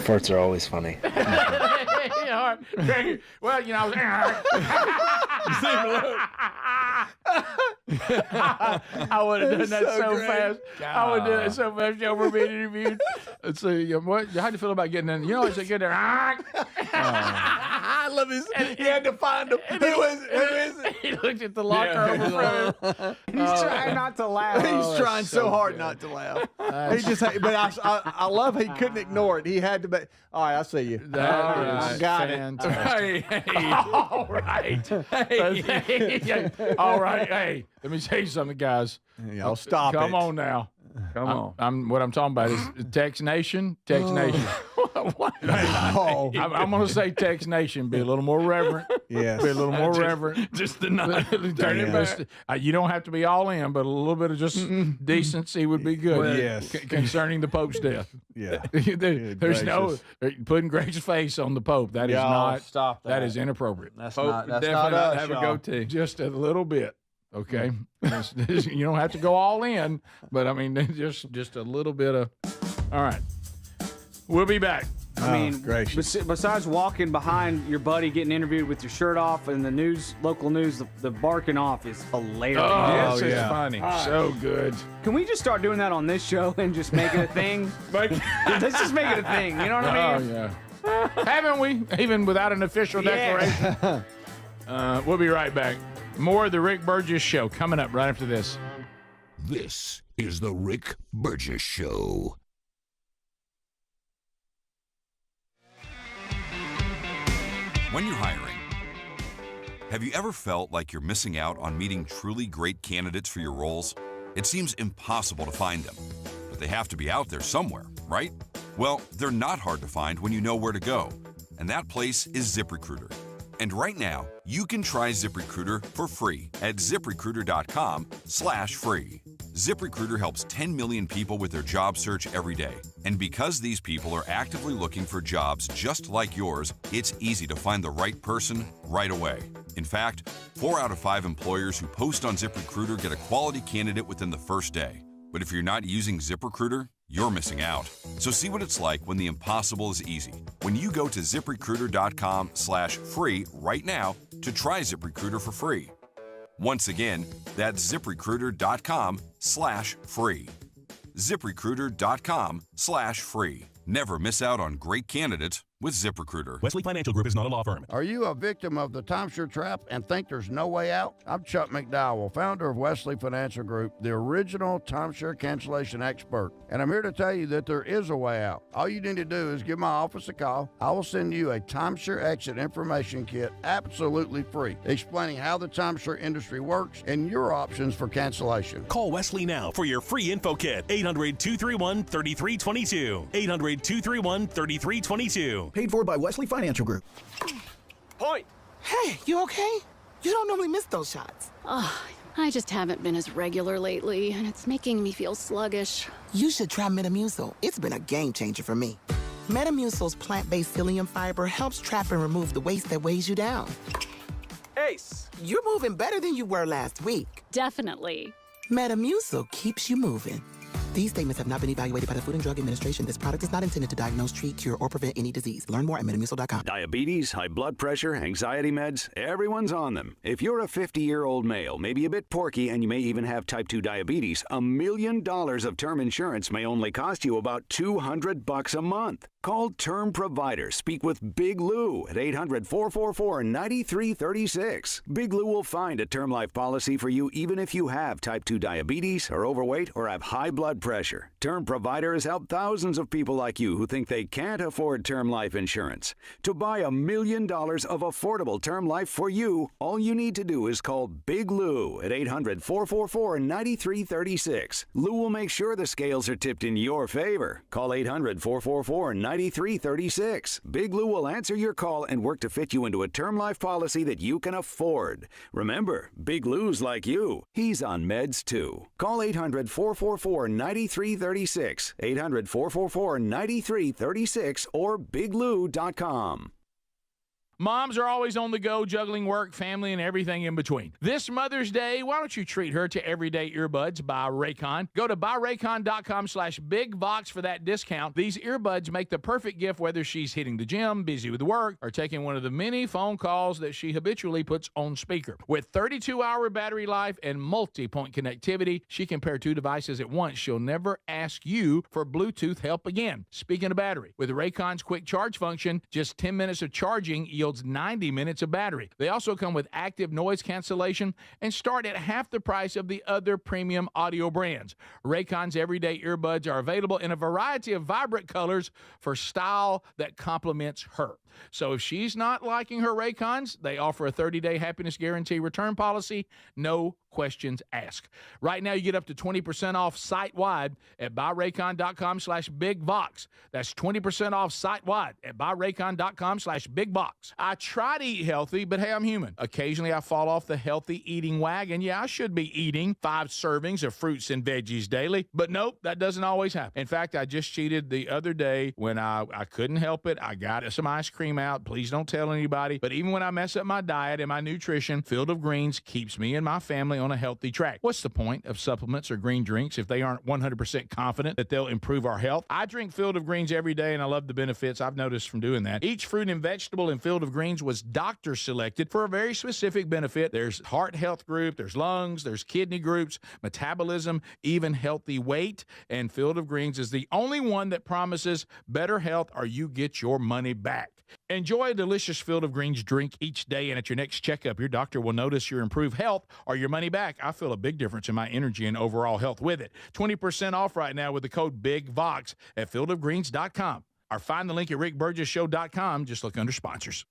S11: farts are always funny.
S1: Yeah, Greg, well, you know, I would have done that so fast. I would have done it so fast. Y'all were being interviewed. Let's see. What? How do you feel about getting in? You know, it's a good there.
S3: I love his. He had to find him. Who is it?
S1: He looked at the locker over front.
S2: He's trying not to laugh.
S3: He's trying so hard not to laugh. He just, but I love he couldn't ignore it. He had to. But all right, I see you.
S1: That
S3: got
S1: is
S3: it.
S1: fantastic. All right. Hey. All right. Hey, let me tell you something, guys.
S3: Y'all stop it.
S1: Come on now.
S4: Come on.
S1: What I'm talking about is Tex Nation. Tex Nation.
S3: Oh.
S1: I'm going to say Tex Nation, be a little more reverent.
S3: Yes.
S1: Be a little more reverent.
S4: Just the night.
S1: Turn it back. You don't have to be all in, but a little bit of just decency would be good.
S3: Well, yes.
S1: Concerning the Pope's death.
S3: Yeah.
S1: There's no putting Greg's face on the Pope. That is
S14: Y'all
S1: not.
S14: stop
S1: That
S14: that.
S1: is inappropriate.
S14: That's
S4: Pope
S14: not. That's
S4: definitely
S14: not us.
S4: have a
S14: y'all.
S4: goatee.
S1: Just a little bit. Okay. You don't have to go all in, but I mean, just a little bit of. All right. We'll be back.
S2: I mean,
S3: gracious.
S2: besides walking behind your buddy getting interviewed with your shirt off and the local news, the barking off is hilarious.
S1: Oh,
S4: Yes, it's
S1: yeah.
S4: funny.
S1: So good.
S2: Can we just start doing that on this show and just make it a thing? Let's just make it a thing. You know what I mean?
S1: Oh, yeah. Haven't we? Even without an official declaration? We'll be right back. More of the Rick Burgess Show coming up right after this.
S9: This is the Rick Burgess Show.
S15: When you're hiring, have you ever felt like you're missing out on meeting truly great candidates for your roles? It seems impossible to find them, but they have to be out there somewhere, right? Well, they're not hard to find when you know where to go, and that place is ZipRecruiter. And right now, you can try ZipRecruiter for free at ZipRecruiter.com/free. ZipRecruiter helps 10 million people with their job search every day. And because these people are actively looking for jobs just like yours, it's easy to find the right person right away. In fact, 4 out of 5 employers who post on ZipRecruiter get a quality candidate within the first day. But if you're not using ZipRecruiter, you're missing out. So see what it's like when the impossible is easy. When you go to ZipRecruiter.com/free right now to try ZipRecruiter for free. Once again, that's ZipRecruiter.com/free. ZipRecruiter.com/free. Never miss out on great candidates with ZipRecruiter.
S13: Wesley Financial Group is not a law firm.
S10: Are you a victim of the timeshare trap and think there's no way out? I'm Chuck McDowell, founder of Wesley Financial Group, the original timeshare cancellation expert. And I'm here to tell you that there is a way out. All you need to do is give my office a call. I will send you a timeshare exit information kit absolutely free, explaining how the timeshare industry works and your options for cancellation.
S13: Call Wesley now for your free info kit. 800-231-3322. 800-231-3322.
S20: Paid for by Wesley Financial Group.
S22: Point. Hey, you okay? You don't normally miss those shots.
S23: I just haven't been as regular lately, and it's making me feel sluggish.
S22: You should try Metamucil. It's been a game changer for me. Metamucil's plant-based psyllium fiber helps trap and remove the waste that weighs you down. Ace, you're moving better than you were last week.
S23: Definitely.
S22: Metamucil keeps you moving. These statements have not been evaluated by the Food and Drug Administration. This product is not intended to diagnose, treat, cure, or prevent any disease. Learn more at metamucil.com.
S16: Diabetes, high blood pressure, anxiety meds, everyone's on them. If you're a 50-year-old male, maybe a bit porky, and you may even have type 2 diabetes, $1 million of term insurance may only cost you about $200 a month. Call Term Provider. Speak with Big Lou at 800-444-9336. Big Lou will find a term life policy for you even if you have type 2 diabetes, are overweight, or have high blood pressure. Term Provider has helped thousands of people like you who think they can't afford term life insurance. To buy $1 million of affordable term life for you, all you need to do is call Big Lou at 800-444-9336. Lou will make sure the scales are tipped in your favor. Call 800-444-9336. Big Lou will answer your call and work to fit you into a term life policy that you can afford. Remember, Big Lou's like you. He's on meds too. Call 800-444-9336. 800-444-9336 or biglou.com.
S1: Moms are always on the go, juggling work, family, and everything in between. This Mother's Day, why don't you treat her to everyday earbuds by Raycon? Go to buyraycon.com/bigvox for that discount. These earbuds make the perfect gift whether she's hitting the gym, busy with work, or taking one of the many phone calls that she habitually puts on speaker. With 32-hour battery life and multi-point connectivity, she can pair 2 devices at once. She'll never ask you for Bluetooth help again. Speaking of battery, with Raycon's quick charge function, just 10 minutes of charging, you'll yields 90 minutes of battery. They also come with active noise cancellation and start at half the price of the other premium audio brands. Raycon's everyday earbuds are available in a variety of vibrant colors for style that complements her. So if she's not liking her Raycons, they offer a 30-day happiness guarantee return policy, no questions asked. Right now, you get up to 20% off site-wide at buyraycon.com/bigvox. That's 20% off site-wide at buyraycon.com/bigvox. I try to eat healthy, but hey, I'm human. Occasionally, I fall off the healthy eating wagon. Yeah, I should be eating 5 servings of fruits and veggies daily, but nope, that doesn't always happen. In fact, I just cheated the other day when I couldn't help it. I got some ice cream out. Please don't tell anybody. But even when I mess up my diet and my nutrition, Field of Greens keeps me and my family on a healthy track. What's the point of supplements or green drinks if they aren't 100% confident that they'll improve our health? I drink Field of Greens every day, and I love the benefits I've noticed from doing that. Each fruit and vegetable in Field of Greens was doctor selected for a very specific benefit. There's heart health group, there's lungs, there's kidney groups, metabolism, even healthy weight. And Field of Greens is the only one that promises better health or you get your money back. Enjoy a delicious Field of Greens drink each day, and at your next checkup, your doctor will notice your improved health or your money back. I feel a big difference in my energy and overall health with it. 20% off right now with the code BIGVOX at fieldofgreens.com. Or find the link at rickburgessshow.com. Just look under sponsors.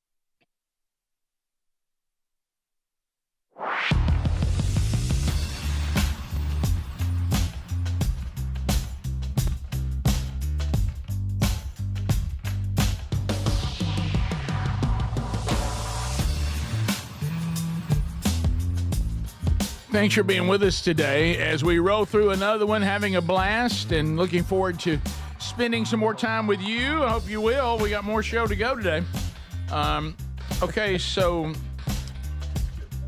S1: Thanks for being with us today as we roll through another one, having a blast and looking forward to spending some more time with you. I hope you will. We got more show to go today. Okay, so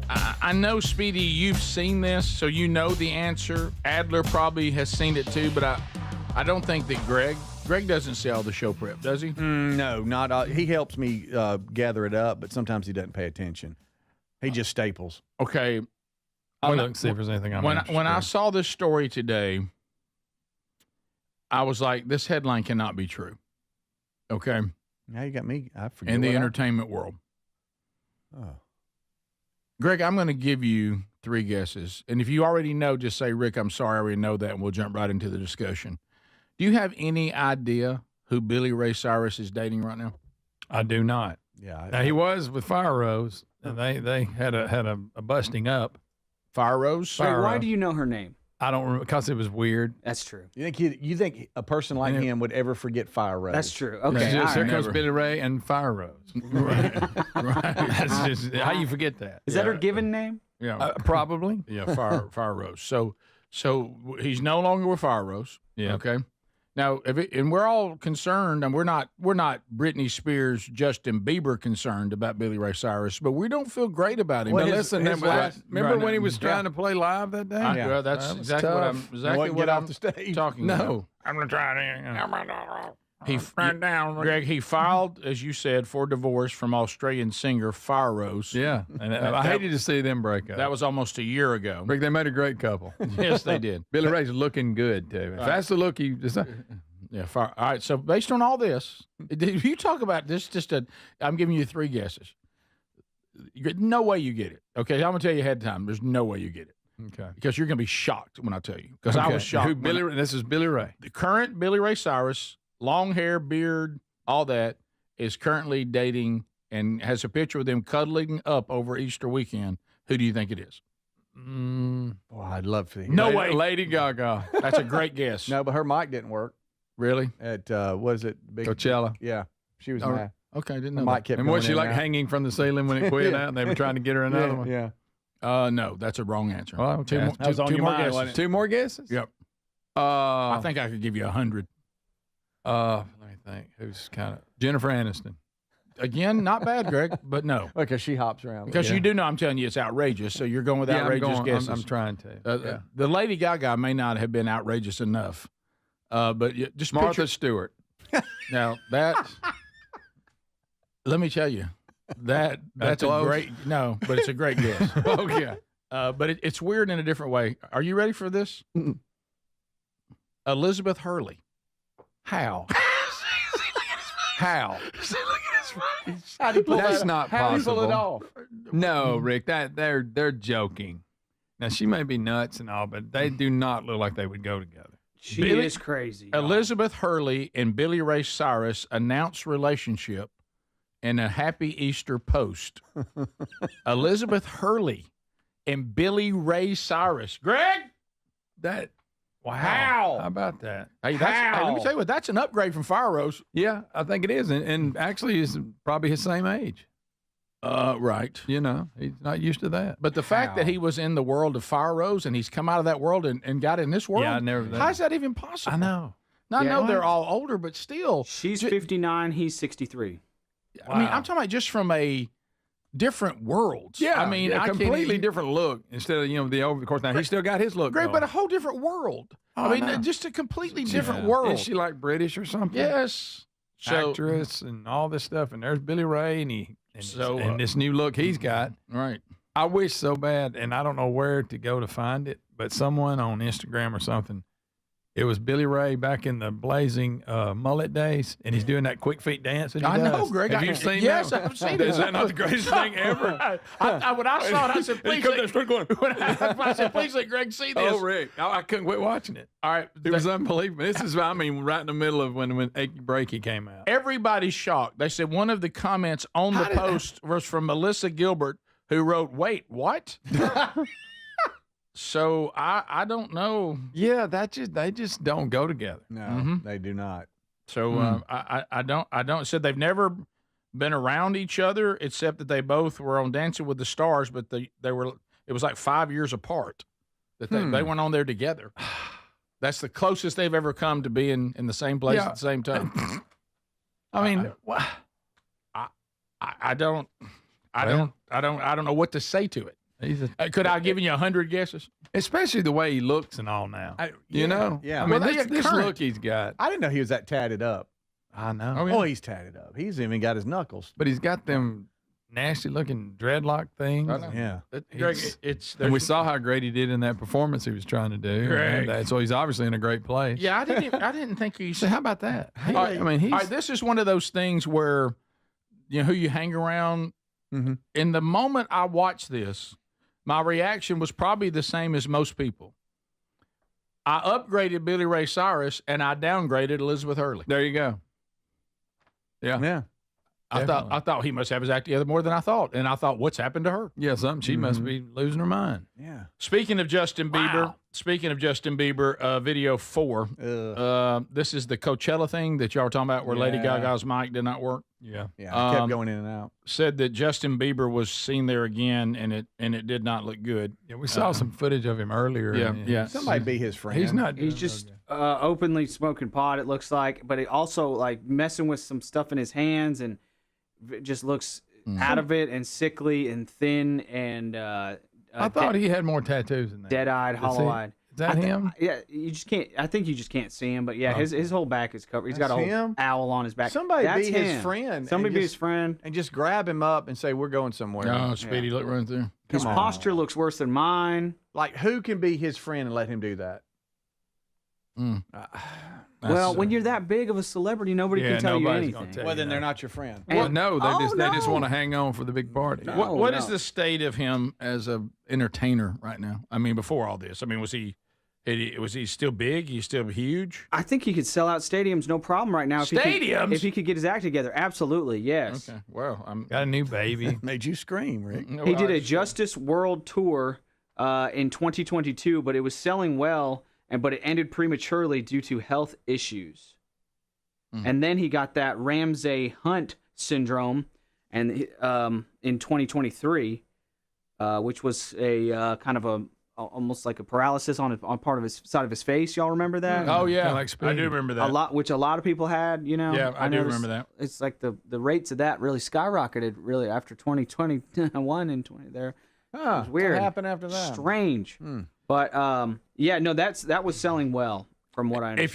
S1: I know, Speedy, you've seen this, so you know the answer. Adler probably has seen it too, but I don't think that Greg doesn't see all the show prep, does he?
S3: No, not all. He helps me gather it up, but sometimes he doesn't pay attention. He just staples.
S1: Okay.
S4: I'll look and see if there's anything
S1: when I saw this story today, I was like, this headline cannot be true. Okay.
S3: Now you got me. I forget.
S1: In the entertainment world.
S3: Oh.
S1: Greg, I'm going to give you 3 guesses. And if you already know, just say, Rick, I'm sorry, I already know that, and we'll jump right into the discussion. Do you have any idea who Billy Ray Cyrus is dating right now?
S4: I do not.
S3: Yeah.
S4: Now, he was with Fire Rose. They had a busting up.
S1: Fire Rose?
S2: Wait, why do you know her name?
S4: I don't remember, because it was weird.
S2: That's true.
S3: You think a person like him would ever forget Fire Rose?
S2: That's true. Okay.
S4: There comes Billy Ray and Fire Rose. Right. That's just, how you forget that?
S2: Is that her given name?
S1: Yeah.
S4: Probably.
S1: Yeah, Fire Rose. So he's no longer with Fire Rose.
S4: Yeah.
S1: Okay. Now, and we're all concerned, and we're not Britney Spears, Justin Bieber concerned about Billy Ray Cyrus, but we don't feel great about him.
S4: Well, remember when he was trying to play live that day?
S1: Well, that's exactly what I'm
S3: off the stage.
S1: talking about.
S4: No.
S1: I'm going to try to. Greg, he filed, as you said, for divorce from Australian singer Fire Rose.
S4: Yeah, and I hated to see them break up.
S1: That was almost a year ago.
S4: Rick, they made a great couple.
S1: Yes, they did.
S4: Billy Ray's looking good, too. If that's the look you decide.
S1: Yeah, All right, so based on all this, if you talk about this, I'm giving you 3 guesses. No way you get it. Okay, I'm going to tell you ahead of time. There's no way you get it.
S4: Okay.
S1: Because you're going to be shocked when I tell you. Because I was shocked.
S4: This is Billy Ray.
S1: The current Billy Ray Cyrus, long hair, beard, all that, is currently dating and has a picture of them cuddling up over Easter weekend. Who do you think it is?
S3: Boy, I'd love to hear.
S1: No way.
S4: Lady Gaga.
S1: That's a great guess.
S3: No, but her mic didn't work.
S1: Really?
S3: At, was it?
S4: Coachella?
S3: Yeah. She was mad.
S1: Okay, I didn't know
S3: Her mic kept
S4: And was she
S3: going in
S4: like
S3: and out.
S4: hanging from the ceiling when it quit out and they were trying to get her another one?
S3: Yeah.
S1: No, that's a wrong answer.
S4: Oh, okay.
S1: Two more guesses.
S3: wasn't it?
S4: 2 more guesses?
S1: Yep. I think I could give you 100.
S4: Let me think. Who's kind of Jennifer Aniston?
S1: Again, not bad, Greg, but no.
S3: Because she hops around.
S1: Because you do know I'm telling you it's outrageous, so you're going with outrageous guesses.
S4: I'm trying to.
S1: The Lady Gaga may not have been outrageous enough, but just
S4: Martha Stewart.
S1: Now that, let me tell you, that's a great but it's a great guess.
S4: Okay,
S1: but it's weird in a different way. Are you ready for this? Elizabeth Hurley. How? How?
S3: How'd he pull
S4: That's
S3: that-
S4: not
S3: how'd he
S4: possible.
S3: pull it off?
S4: No, Rick, they're joking. Now she may be nuts and all, but they do not look like they would go together.
S2: She
S1: Billy-
S2: is crazy.
S1: Elizabeth Hurley and Billy Ray Cyrus announced relationship in a Happy Easter post. Elizabeth Hurley and Billy Ray Cyrus. Greg?
S4: That wow.
S1: How?
S4: How about that?
S1: Hey, let me tell you what, that's an upgrade from Fire Rose.
S4: Yeah, I think it is, and actually he's probably his same age.
S1: Right.
S4: You know, he's not used to that.
S1: But the fact that he was in the world of Fire Rose and he's come out of that world and got in this world,
S4: Yeah, I never.
S1: how's that even possible?
S4: I know.
S1: Now, I
S2: Yeah.
S1: know they're all older, but still.
S2: She's 59. He's 63.
S1: I mean, I'm talking about just from a different worlds.
S4: Yeah,
S1: I mean,
S4: a
S1: I can't
S4: completely
S1: even-
S4: different look instead of the over the course. Now he still got his look.
S1: Great,
S4: going.
S1: but a whole different world.
S4: Oh,
S1: I mean,
S4: I know.
S1: just a completely different
S4: Yeah.
S1: world.
S4: Is she like British or something?
S1: Yes. So,
S4: Actress and all this stuff, and there's Billy Ray, and
S1: So,
S4: and this new look he's got.
S1: right.
S4: I wish so bad, and I don't know where to go to find it, but someone on Instagram or something. It was Billy Ray back in the blazing mullet days, and he's doing that quick feet dance. That he
S1: I
S4: does.
S1: know, Greg.
S4: Have you seen
S1: yes,
S4: that?
S1: I've seen it.
S4: Is that not the greatest thing ever?
S1: When I saw it, I said, please. I said, please let Greg see this.
S4: Oh, Rick, I couldn't quit watching it.
S1: All right.
S4: It was unbelievable. This is, I mean, right in the middle of when Achy Breaky came out.
S1: Everybody's shocked. They said one of the comments on the post was from Melissa Gilbert, who wrote, "Wait, what?" So I don't know.
S4: Yeah, they just don't go together.
S3: No, they do not.
S1: So I don't. Said they've never been around each other except that they both were on Dancing with the Stars, but they were. It was like 5 years apart that they went on there together. That's the closest they've ever come to being in the same place at the same time.
S4: I mean,
S1: I don't know what to say to it. Could I have given you 100 guesses?
S4: Especially the way he looks and all now. You know?
S3: Yeah.
S4: I mean,
S1: Well,
S4: this
S1: current.
S4: look he's got.
S3: I didn't know he was that tatted up.
S4: I know.
S3: Oh, he's tatted up. He's even got his knuckles.
S4: But he's got them nasty looking dreadlock things.
S1: I know.
S3: Yeah.
S1: Greg,
S4: And we saw how great he did in that performance he was trying to do.
S1: Greg.
S4: And so he's obviously in a great place.
S1: Yeah, I didn't think he.
S4: So how about that?
S1: All right,
S4: I mean, he's
S1: all right, this is one of those things where, you know, who you hang around. In the moment I watched this, my reaction was probably the same as most people. I upgraded Billy Ray Cyrus and I downgraded Elizabeth Hurley.
S4: There you go. Yeah.
S3: Yeah.
S1: I thought he must have his act together more than I thought, and I thought, what's happened to her?
S4: Yeah, something. She must be losing her mind.
S3: Yeah.
S1: Speaking of Justin Bieber, video 4. This is the Coachella thing that y'all were talking about, where Lady
S3: Yeah.
S1: Gaga's mic did not work.
S4: Yeah.
S3: Yeah. It kept going in and out.
S1: Said that Justin Bieber was seen there again, and it did not look good.
S4: Yeah, we saw some footage of him earlier.
S1: Yeah,
S4: and
S1: yeah.
S3: Somebody be his friend.
S4: He's not.
S2: He's just openly smoking pot, it looks like, but it also like messing with some stuff in his hands, and it just looks out of it and sickly and thin and
S4: I thought he had more tattoos than that.
S2: dead-eyed, hollow-eyed.
S4: Is that him?
S2: Yeah, you just can't. I think you just can't see him, but yeah, his whole back is covered. He's got a
S3: That's
S2: whole
S3: him?
S2: owl on his back.
S3: Somebody
S2: That's
S3: be his
S2: him.
S3: friend.
S2: Somebody
S3: and
S2: be
S3: just-
S2: his friend.
S3: And just grab him up and say, we're going somewhere.
S1: Oh, Speedy, look right there.
S2: His
S3: Come on.
S2: posture looks worse than mine.
S3: Like, who can be his friend and let him do that?
S2: Well, when you're that big of a celebrity, nobody
S4: Yeah,
S2: can tell you
S4: nobody's gonna
S2: anything.
S4: tell
S3: Well,
S4: you
S3: then they're
S4: that.
S3: not your friend.
S4: Well, no, they just
S2: no.
S4: want to hang on for the big party.
S1: What is
S2: no.
S1: the state of him as a entertainer right now? I mean, before all this, I mean, was he still big? He's still huge?
S2: I think he could sell out stadiums, no problem, right now.
S1: Stadiums?
S2: If he could get his act together, absolutely, yes.
S1: Okay, well, I'm
S4: Got a new baby.
S3: Made you scream, Rick.
S2: He did a Justice World Tour in 2022, but it was selling well, but it ended prematurely due to health issues. And then he got that Ramsay Hunt syndrome, and in 2023, which was a kind of a almost like a paralysis on part of his side of his face. Y'all remember that?
S1: Oh yeah,
S4: like
S1: I do remember that.
S2: Which a lot of people had. You know.
S1: Yeah, I do
S2: noticed
S1: remember that.
S2: It's like the rates of that really skyrocketed really after 2021 and 20 there.
S3: Huh,
S2: It's weird.
S3: What happened after that?
S2: Strange. But yeah, no, that was selling well from what I understand.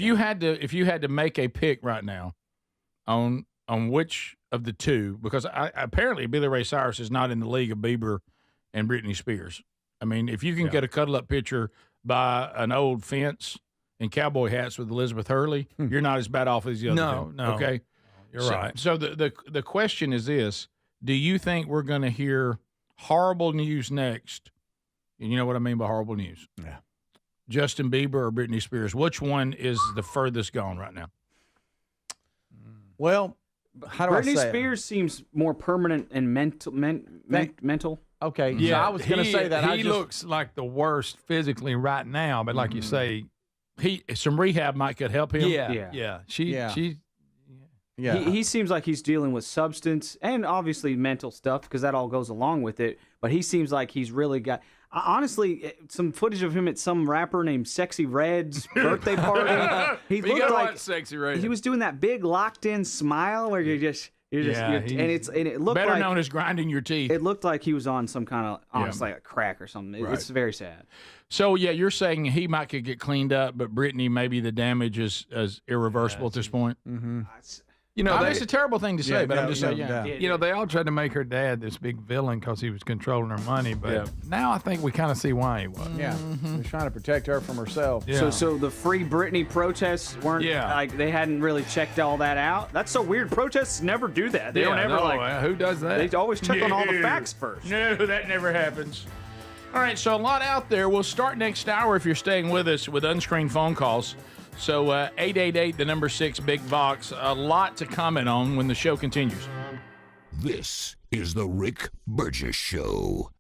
S1: If you had to make a pick right now on which of the two, because apparently Billy Ray Cyrus is not in the league of Bieber and Britney Spears. I mean, if you can get a cuddle up picture by an old fence and cowboy hats with Elizabeth Hurley, you're not as bad off as the other two.
S4: No.
S1: Okay.
S4: You're right.
S1: So the question is this: do you think we're going to hear horrible news next? And you know what I mean by horrible news?
S3: Yeah.
S1: Justin Bieber or Britney Spears? Which one is the furthest gone right now?
S3: Well, how do
S2: Britney
S3: I say
S2: Spears seems more permanent and mental.
S3: Okay,
S4: Yeah,
S3: so I was going to say that.
S4: He looks like the worst physically right now, but like you say,
S1: some rehab could help him.
S4: Yeah. She.
S2: He seems like he's dealing with substance and obviously mental stuff because that all goes along with it. But he seems like he's really got. Honestly, some footage of him at some rapper named Sexy Red's birthday party. He looked like
S4: Sexy Red.
S2: He was doing that big locked-in smile where and it looked
S1: better
S2: like,
S1: known as grinding your teeth.
S2: It looked like he was on some kind of honestly like a crack or something. It's very sad.
S1: So yeah, you're saying he could get cleaned up, but Britney, maybe the damage is irreversible at this point.
S3: Mm-hmm.
S4: You know,
S1: it's a terrible thing to say, but I'm just saying.
S4: You know, they all tried to make her dad this big villain because he was controlling her money, but now I think we kind of see why he was.
S3: Yeah, they're trying to protect her from herself.
S4: Yeah.
S2: So the free Britney protests weren't like they hadn't really checked all that out. That's so weird. Protests never do that. They don't ever
S4: who does that?
S2: They always check on all the facts first.
S1: No, that never happens. All right, so a lot out there. We'll start next hour if you're staying with us with unscreened phone calls. So 888, the number 6, Big Vox. A lot to comment on when the show continues.
S9: This is the Rick Burgess Show.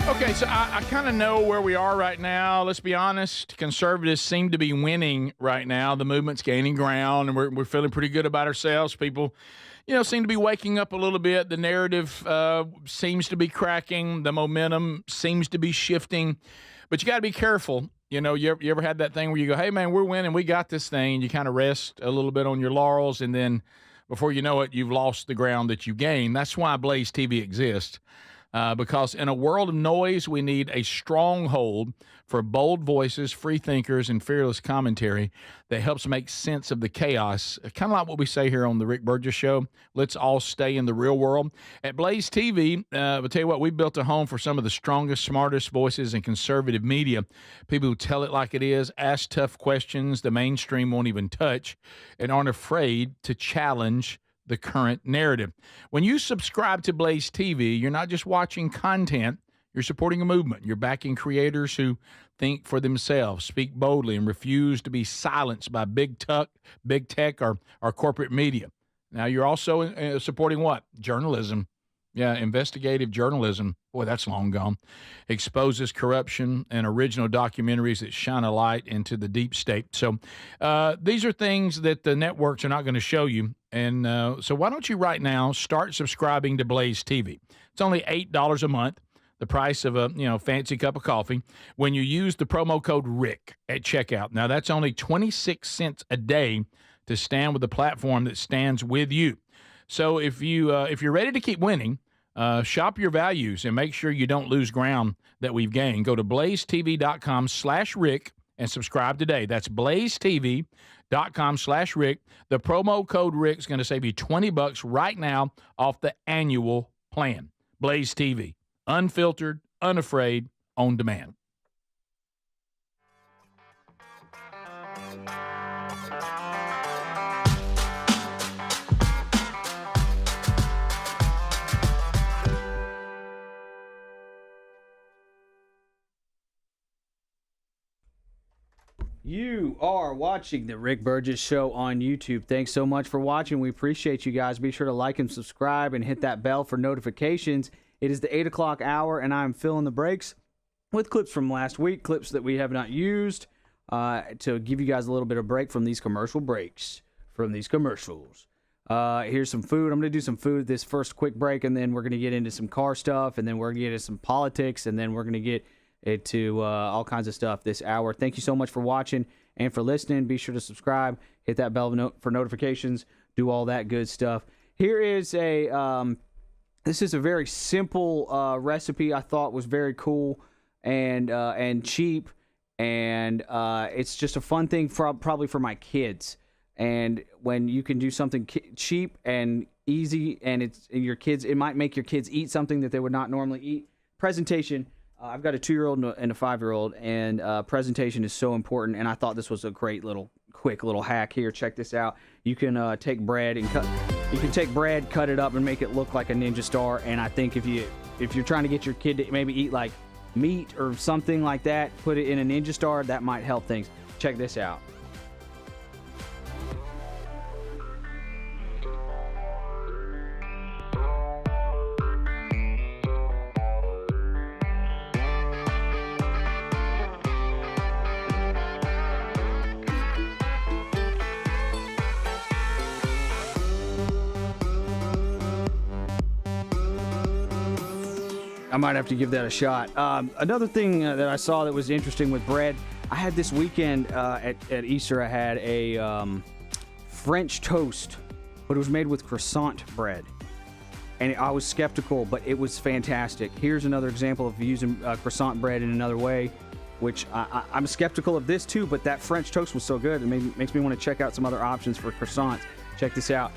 S1: Okay, so I kind of know where we are right now. Let's be honest. Conservatives seem to be winning right now. The movement's gaining ground, and we're feeling pretty good about ourselves. People, seem to be waking up a little bit. The narrative seems to be cracking. The momentum seems to be shifting. But you got to be careful. You ever had that thing where you go, hey, man, we're winning. We got this thing. And you kind of rest a little bit on your laurels, and then before you know it, you've lost the ground that you gained. That's why BlazeTV exists. Because in a world of noise, we need a stronghold for bold voices, free thinkers, and fearless commentary that helps make sense of the chaos. Kind of like what we say here on the Rick Burgess Show. Let's all stay in the real world. At BlazeTV, I'll tell you what, we built a home for some of the strongest, smartest voices in conservative media. People who tell it like it is, ask tough questions the mainstream won't even touch, and aren't afraid to challenge the current narrative. When you subscribe to BlazeTV, you're not just watching content, you're supporting a movement. You're backing creators who think for themselves, speak boldly, and refuse to be silenced by big tech, or corporate media. Now, you're also supporting what? Journalism. Yeah, investigative journalism. Boy, that's long gone. Exposes corruption and original documentaries that shine a light into the deep state. So these are things that the networks are not going to show you. And so why don't you right now start subscribing to BlazeTV? It's only $8 a month, the price of a fancy cup of coffee, when you use the promo code RICK at checkout. Now, that's only 26 cents a day to stand with the platform that stands with you. So if you're ready to keep winning, shop your values and make sure you don't lose ground that we've gained. Go to blazetv.com/Rick and subscribe today. That's blazetv.com/Rick. The promo code Rick is going to save you $20 right now off the annual plan. Blaze TV, unfiltered, unafraid, on demand.
S2: You are watching the Rick Burgess Show on YouTube. Thanks so much for watching. We appreciate you guys. Be sure to like and subscribe and hit that bell for notifications. It is the 8 o'clock hour, and I'm filling the breaks with clips from last week, clips that we have not used, to give you guys a little bit of break from these commercial breaks, from these commercials. Here's some food. I'm going to do some food this first quick break, and then we're going to get into some car stuff, and then we're going to get into some politics, and then we're going to get into all kinds of stuff this hour. Thank you so much for watching and for listening. Be sure to subscribe, hit that bell for notifications, do all that good stuff. Here is this is a very simple recipe I thought was very cool and cheap, and it's just a fun thing probably for my kids. And when you can do something cheap and easy, and it might make your kids eat something that they would not normally eat. Presentation. I've got a 2-year-old and a 5-year-old, and presentation is so important. And I thought this was a great quick little hack here. Check this out. You can take bread and cut it up and make it look like a ninja star. And I think if you're trying to get your kid to maybe eat like meat or something like that, put it in a ninja star. That might help things. Check this out. I might have to give that a shot. Another thing that I saw that was interesting with bread, I had this weekend at Easter, I had a French toast, but it was made with croissant bread. And I was skeptical, but it was fantastic. Here's another example of using croissant bread in another way, which I'm skeptical of this too, but that French toast was so good, it makes me want to check out some other options for croissants. Check this out.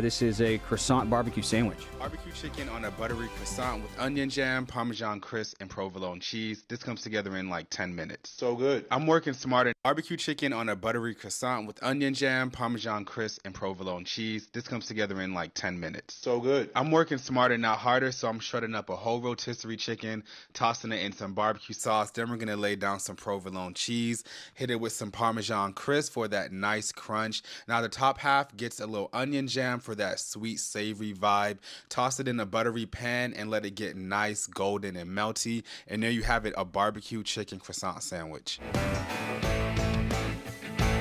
S2: This is a croissant barbecue sandwich.
S8: Barbecue chicken on a buttery croissant with onion jam, Parmesan crisp, and provolone cheese. This comes together in like 10 minutes. So good. I'm working smarter. Barbecue chicken on a buttery croissant with onion jam, Parmesan crisp, and provolone cheese. This comes together in like 10 minutes. So good. I'm working smarter, not harder, so I'm shredding up a whole rotisserie chicken, tossing it in some barbecue sauce. Then we're going to lay down some provolone cheese, hit it with some Parmesan crisp for that nice crunch. Now the top half gets a little onion jam for that sweet, savory vibe. Toss it in a buttery pan and let it get nice, golden, and melty. And there you have it, a barbecue chicken croissant sandwich.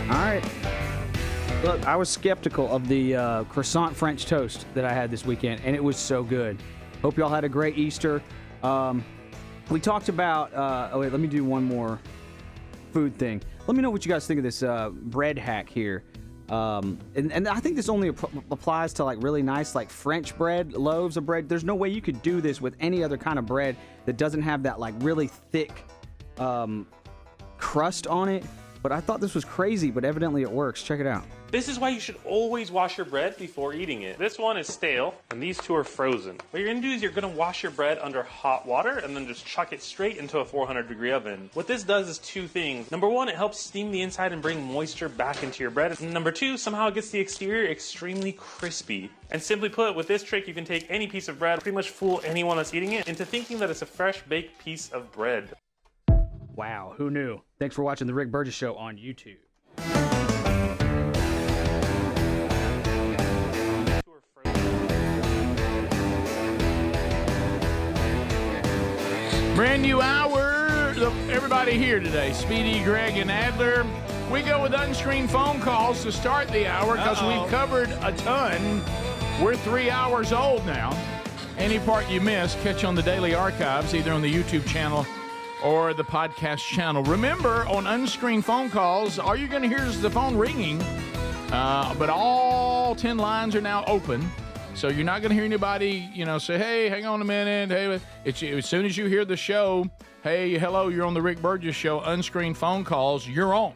S2: All right. Look, I was skeptical of the croissant French toast that I had this weekend, and it was so good. Hope y'all had a great Easter. We talked about, let me do one more food thing. Let me know what you guys think of this bread hack here. And I think this only applies to like really nice like French bread, loaves of bread. There's no way you could do this with any other kind of bread that doesn't have that like really thick crust on it. But I thought this was crazy, but evidently it works. Check it out.
S12: This is why you should always wash your bread before eating it. This one is stale, and these two are frozen. What you're gonna do is you're gonna wash your bread under hot water and then just chuck it straight into a 400-degree oven. What this does is two things. Number one, it helps steam the inside and bring moisture back into your bread. And number two, somehow it gets the exterior extremely crispy. And simply put, with this trick, you can take any piece of bread, pretty much fool anyone that's eating it into thinking that it's a fresh baked piece of bread.
S2: Wow, who knew? Thanks for watching The Rick Burgess Show on YouTube.
S1: Brand new hour. Everybody here today. Speedy, Greg, and Adler. We go with unscreened phone calls to start the hour because we've covered a ton. We're 3 hours old now. Any part you missed, catch on the daily archives, either on the YouTube channel or the podcast channel. Remember, on unscreened phone calls, all you're going to hear is the phone ringing, but all 10 lines are now open. So you're not going to hear anybody, say, hey, hang on a minute. Hey, as soon as you hear the show, hey, hello, you're on the Rick Burgess Show, unscreened phone calls, you're on.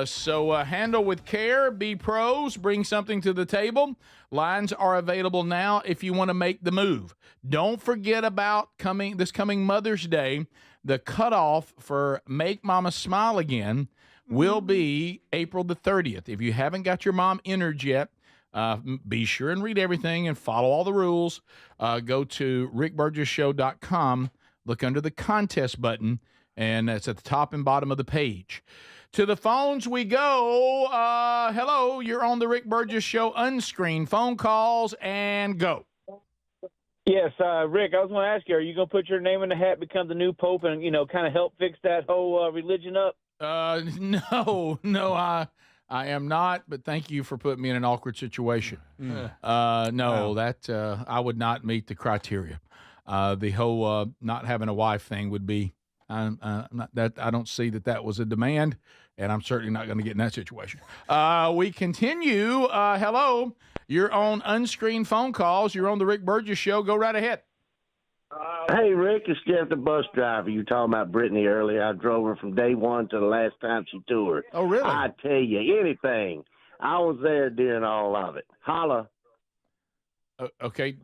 S1: So handle with care, be pros, bring something to the table. Lines are available now if you want to make the move. Don't forget about this coming Mother's Day. The cutoff for Make Mama Smile Again will be April the 30th. If you haven't got your mom entered yet, be sure and read everything and follow all the rules. Go to rickburgessshow.com, look under the contest button, and it's at the top and bottom of the page. To the phones we go. Hello, you're on the Rick Burgess Show, unscreened phone calls, and go.
S14: Yes, Rick, I was going to ask you, are you going to put your name in the hat, become the new pope, and, kind of help fix that whole religion up?
S1: No, I am not, but thank you for putting me in an awkward situation. I would not meet the criteria. The whole not having a wife thing would be, I don't see that was a demand, and I'm certainly not going to get in that situation. We continue. Hello, you're on unscreened phone calls. You're on the Rick Burgess Show. Go right ahead.
S17: Hey, Rick, it's Jeff, the bus driver. You talking about Brittany earlier. I drove her from day one to the last time she toured.
S1: Oh, really?
S17: I tell you, anything. I was there during all of it. Holla.
S1: Okay.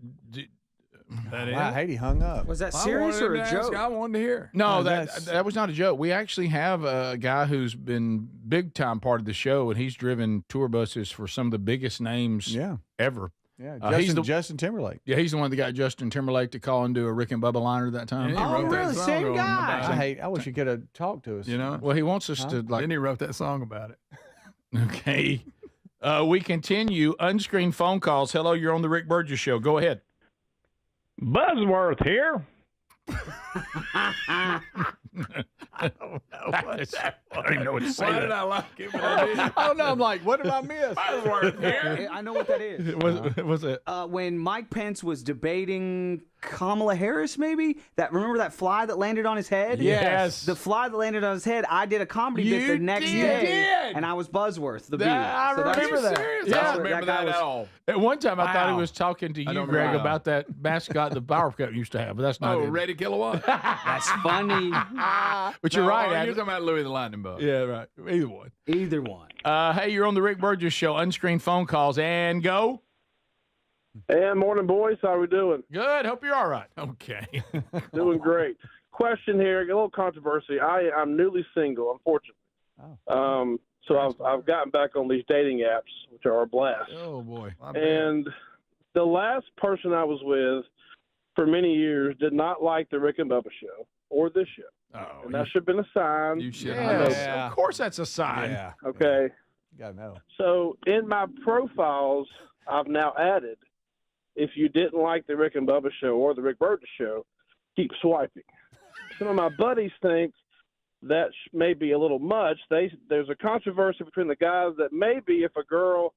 S3: I hate he hung up.
S2: Was that serious or a joke?
S4: I wanted to hear.
S1: No, that was not a joke. We actually have a guy who's been big time part of the show, and he's driven tour buses for some of the biggest names ever.
S3: Yeah, Justin Timberlake.
S1: Yeah, he's the one that got Justin Timberlake to call and do a Rick and Bubba liner that time.
S4: Yeah, he wrote that song
S2: same
S4: on
S2: guy.
S3: I wish he could have talked to us.
S4: You know?
S1: Well, he wants us to like.
S4: Then he wrote that song about it.
S1: Okay. We continue. Unscreened phone calls. Hello, you're on the Rick Burgess Show. Go ahead.
S18: Buzzworth here.
S1: I don't even know what to say.
S4: Why did I like it? But I did.
S3: I don't know. I'm like, what did I miss?
S2: I know what that is.
S1: Was it?
S2: When Mike Pence was debating Kamala Harris, maybe remember that fly that landed on his head?
S1: Yes.
S2: The fly that landed on his head. I did a comedy bit the next day, and I was Buzzworth, the bee.
S1: I remember that.
S4: Yeah, I don't remember that at all.
S1: At one time, I thought he was talking to you, Greg, about that mascot the Power Cup used to have, but that's not it.
S4: Ready Kilowatt?
S2: That's funny.
S1: But you're right.
S4: You're talking about Louis the Lightning Bug.
S1: Yeah, right. Either one.
S2: Either one.
S1: Hey, you're on the Rick Burgess Show. Unscreened phone calls and go.
S18: Hey, morning, boys. How we doing?
S1: Good. Hope you're all right.
S4: Okay.
S18: Doing great. Question here, a little controversy. I'm newly single, unfortunately. So I've gotten back on these dating apps, which are a blast.
S1: Oh boy.
S18: And the last person I was with for many years did not like the Rick and Bubba show or this show.
S1: Oh,
S18: and that should have been a sign.
S4: You should.
S1: Yeah. Of course, that's a sign.
S3: Yeah.
S18: Okay.
S3: You gotta know.
S18: So in my profiles, I've now added, if you didn't like the Rick and Bubba show or the Rick Burgess show, keep swiping. Some of my buddies think that may be a little much. There's a controversy between the guys that maybe if a girl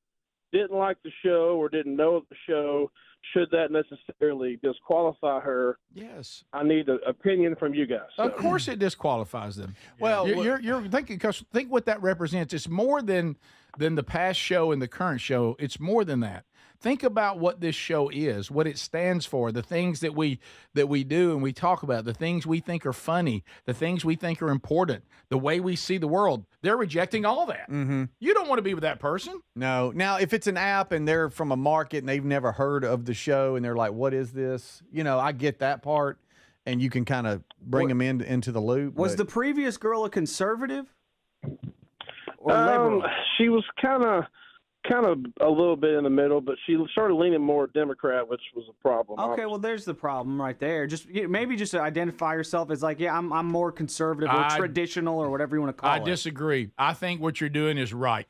S18: didn't like the show or didn't know the show, should that necessarily disqualify her?
S1: Yes.
S18: I need an opinion from you guys.
S1: Of course, it disqualifies them.
S3: Well,
S1: you're thinking, because think what that represents. It's more than the past show and the current show. It's more than that. Think about what this show is, what it stands for, the things that we do and we talk about, the things we think are funny, the things we think are important, the way we see the world. They're rejecting all that.
S3: Mm-hmm.
S1: You don't want to be with that person.
S3: No. Now, if it's an app and they're from a market and they've never heard of the show and they're like, what is this? I get that part, and you can kind of bring them into the loop.
S2: Was the previous girl a conservative or liberal?
S18: She was kind of a little bit in the middle, but she started leaning more Democrat, which was a problem.
S2: Okay, well, there's the problem right there. Maybe just identify yourself as like, yeah, I'm more conservative or traditional or whatever you want to call it.
S1: I disagree. I think what you're doing is right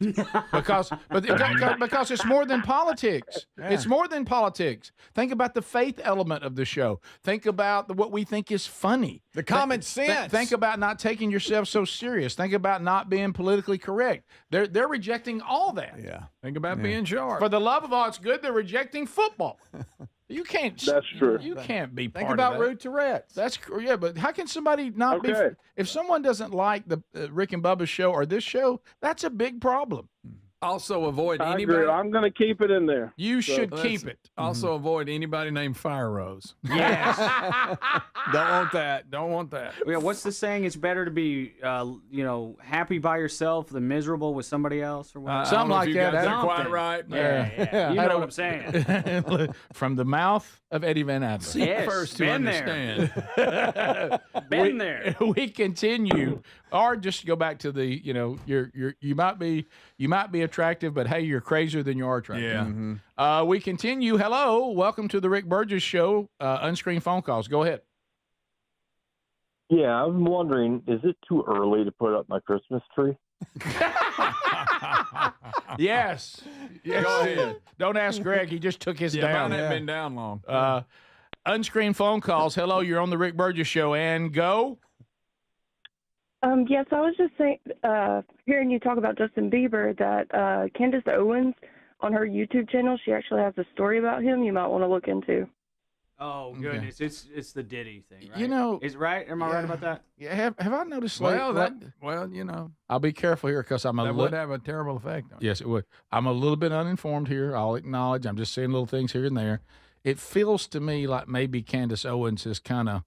S1: because it's more than politics.
S3: Yeah.
S1: It's more than politics. Think about the faith element of the show. Think about what we think is funny.
S3: The common sense.
S1: Think about not taking yourself so serious. Think about not being politically correct. They're rejecting all that.
S3: Yeah.
S4: Think about being sharp.
S1: For the love of all it's good, they're rejecting football. You can't.
S18: That's true.
S1: You can't be part
S3: Think about
S1: of that.
S3: Rude Tourette's.
S1: That's yeah, but how can somebody not be? If someone doesn't like the Rick and Bubba show or this show, that's a big problem.
S4: Also, avoid
S18: I
S4: anybody.
S18: agree. I'm going to keep it in there.
S1: You should keep it.
S4: Also, avoid anybody named Fire Rose.
S2: Yes.
S3: Don't want that.
S4: Don't want that.
S2: Yeah, what's the saying? It's better to be, happy by yourself than miserable with somebody else, or what?
S1: Something like that.
S4: That's quite right.
S2: Yeah. You know what I'm saying.
S1: From the mouth of Eddie Van Adler.
S2: Yes,
S4: First to understand.
S2: Been there.
S1: We continue, or just go back to the, you might be attractive, but hey, you're crazier than you are attractive.
S4: Yeah.
S1: Mm-hmm. We continue. Hello, welcome to the Rick Burgess Show. Unscreened phone calls. Go ahead.
S19: Yeah, I'm wondering, is it too early to put up my Christmas tree?
S1: Yes. Go ahead. Don't ask Greg. He just took his down.
S4: Mine hasn't been down long.
S1: Unscreened phone calls. Hello, you're on the Rick Burgess Show, and go.
S21: Yes, I was just saying, hearing you talk about Justin Bieber, that Candace Owens on her YouTube channel, she actually has a story about him you might want to look into.
S2: Oh goodness, it's the Diddy thing, right? Is right? Am I right about that?
S1: Yeah. Have I noticed?
S4: I'll
S1: be careful here because I'm
S4: would have a terrible effect on you.
S1: Yes, it would. I'm a little bit uninformed here. I'll acknowledge. I'm just saying little things here and there. It feels to me like maybe Candace Owens is kind of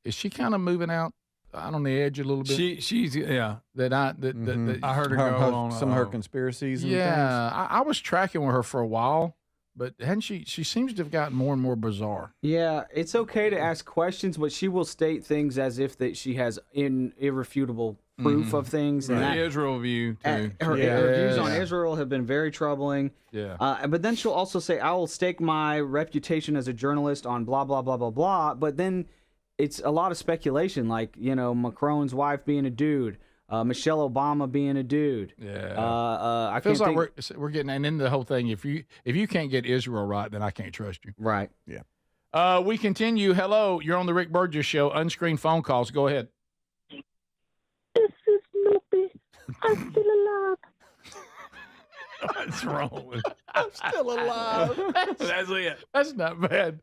S1: is she kind of moving out on the edge a little bit?
S4: She's
S1: that
S4: I heard her go on
S3: some of her conspiracies. And
S1: yeah,
S3: things.
S1: I was tracking with her for a while, but hadn't she seems to have gotten more and more bizarre.
S2: Yeah, it's okay to ask questions, but she will state things as if that she has irrefutable proof of things. And
S4: the Israel view too.
S2: Her views on Israel have been very troubling.
S1: Yeah.
S2: But then she'll also say, "I will stake my reputation as a journalist on blah blah blah blah blah." But then it's a lot of speculation, like Macron's wife being a dude, Michelle Obama being a dude.
S1: Yeah.
S2: I
S1: Feels
S2: can't
S1: like
S2: think...
S1: we're getting and into the whole thing. If you can't get Israel right, then I can't trust you.
S2: Right.
S3: Yeah.
S1: We continue. Hello, you're on the Rick Burgess Show. Unscreened phone calls. Go ahead.
S5: This is Snoopy. I'm still alive.
S1: What's wrong with
S3: I'm still alive.
S1: That's it. That's not bad.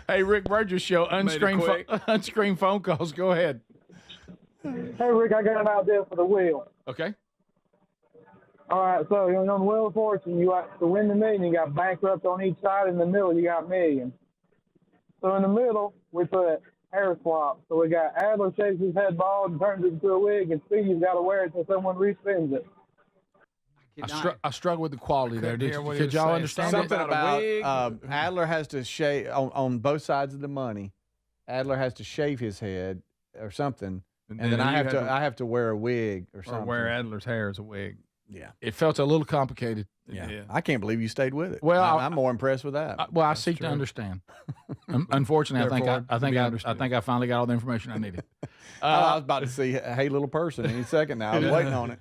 S1: Hey, Rick Burgess Show. Unscreened phone calls. Go ahead.
S6: Hey, Rick, I got an idea for the wheel.
S1: Okay.
S6: All right, so you're on the Wheel of Fortune. You got to win the million. You got bankrupt on each side. In the middle, you got million. So in the middle, we put hair swap. So we got Adler shaves his head bald and turns it into a wig, and Speedy's got to wear it until someone respins it.
S1: I struggle with the quality there. Could y'all understand
S3: something
S1: it?
S3: about Adler has to shave on both sides of the money. Adler has to shave his head or something, and then I have to wear a wig or something.
S4: Or wear Adler's hair as a wig.
S3: Yeah,
S1: it felt a little complicated.
S3: Yeah. I can't believe you stayed with it.
S1: Well,
S3: I'm more impressed with that.
S1: I seek to understand. Unfortunately, I think I finally got all the information I needed.
S3: I was about to see Hey Little Person any second now. I was waiting on it.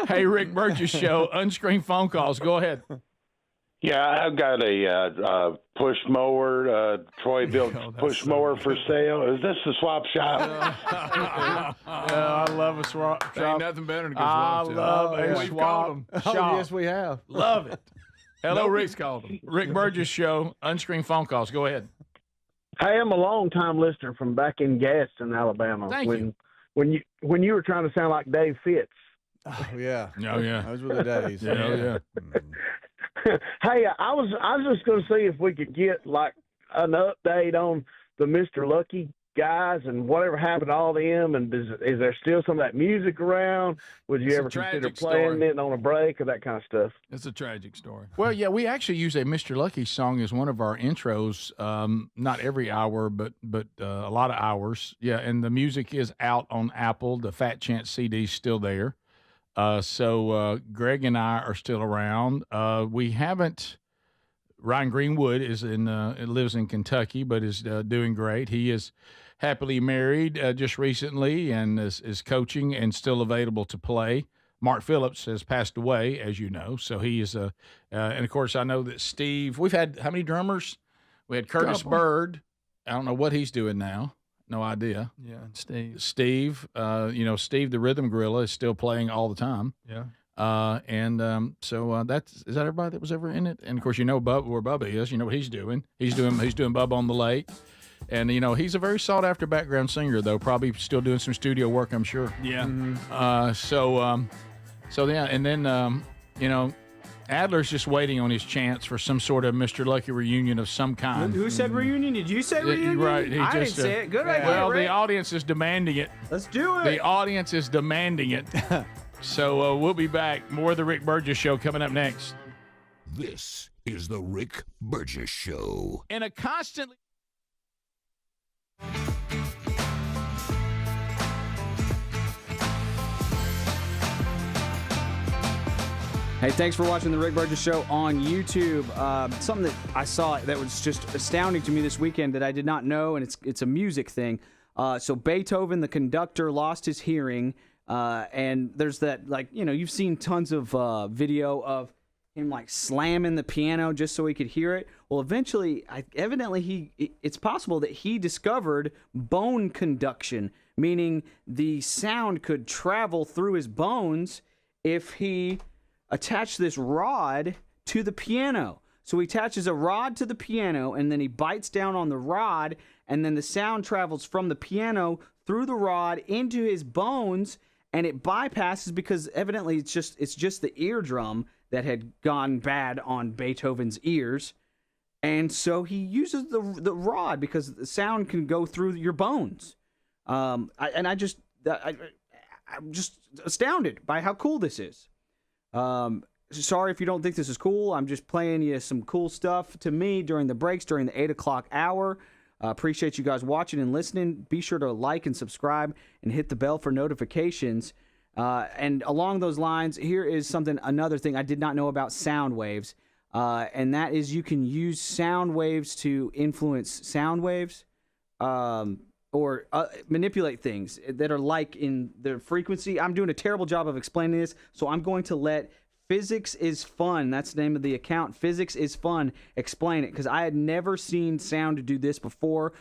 S1: Hey, Rick Burgess Show. Unscreened phone calls. Go ahead.
S7: Yeah, I've got a push mower, Troy built push mower for sale. Is this the swap shop?
S1: I love a swap shop.
S4: Ain't nothing better than a swap shop.
S1: I love a swap shop.
S3: Oh, yes, we have.
S1: Love it. Hello,
S4: Rick's called them.
S1: Rick Burgess Show. Unscreened phone calls. Go ahead.
S17: Hey, I'm a long-time listener from back in Gaston, Alabama.
S1: Thank you.
S17: When you were trying to sound like Dave Fitz.
S3: Oh, yeah.
S1: Oh, yeah.
S3: Those were the days.
S1: Yeah.
S17: Hey, I was just going to see if we could get like an update on the Mr. Lucky guys and whatever happened to all them, and is there still some of that music around? Would you ever consider playing it on a break or that kind of stuff?
S4: It's a tragic story.
S1: Well, yeah, we actually use a Mr. Lucky song as one of our intros. Not every hour, but a lot of hours. Yeah, and the music is out on Apple. The Fat Chance CD's still there. So Greg and I are still around. We haven't. Ryan Greenwood lives in Kentucky, but is doing great. He is happily married just recently and is coaching and still available to play. Mark Phillips has passed away, as you know, so he is and of course I know that Steve. We've had how many drummers? We had Curtis Bird. I don't know what he's doing now. No idea.
S4: Yeah, and Steve.
S1: Steve, Steve the Rhythm Gorilla is still playing all the time.
S4: Yeah.
S1: So is that everybody that was ever in it? And of course, where Bubba is. You know what he's doing. He's doing Bubba on the Lake, and he's a very sought after background singer, though. Probably still doing some studio work, I'm sure.
S4: Yeah.
S1: Mm-hmm. So yeah, and then Adler's just waiting on his chance for some sort of Mr. Lucky reunion of some kind.
S2: Who said reunion? Did you say reunion?
S1: Right.
S2: I didn't say it. Good idea,
S1: Well,
S2: Rick.
S1: the audience is demanding it.
S2: Let's do it.
S1: The audience is demanding it. So we'll be back. More of the Rick Burgess Show coming up next.
S9: This is the Rick Burgess Show.
S1: In a constantly...
S2: Hey, thanks for watching the Rick Burgess Show on YouTube. Something that I saw that was just astounding to me this weekend that I did not know, and it's a music thing. So Beethoven, the conductor, lost his hearing, and there's that, you've seen tons of video of him slamming the piano just so he could hear it. Well, eventually, it's possible that he discovered bone conduction, meaning the sound could travel through his bones if he attach this rod to the piano. So he attaches a rod to the piano, and then he bites down on the rod, and then the sound travels from the piano through the rod into his bones, and it bypasses because evidently it's just the eardrum that had gone bad on Beethoven's ears. And so he uses the rod because the sound can go through your bones. I'm just astounded by how cool this is. Sorry if you don't think this is cool. I'm just playing you some cool stuff to me during the breaks, during the 8 o'clock hour. Appreciate you guys watching and listening. Be sure to like and subscribe and hit the bell for notifications. And along those lines, here is another thing I did not know about sound waves. And that is you can use sound waves to influence sound waves or manipulate things that are like in their frequency. I'm doing a terrible job of explaining this, so I'm going to let Physics is Fun, that's the name of the account, Physics is Fun, explain it, because I had never seen sound do this before.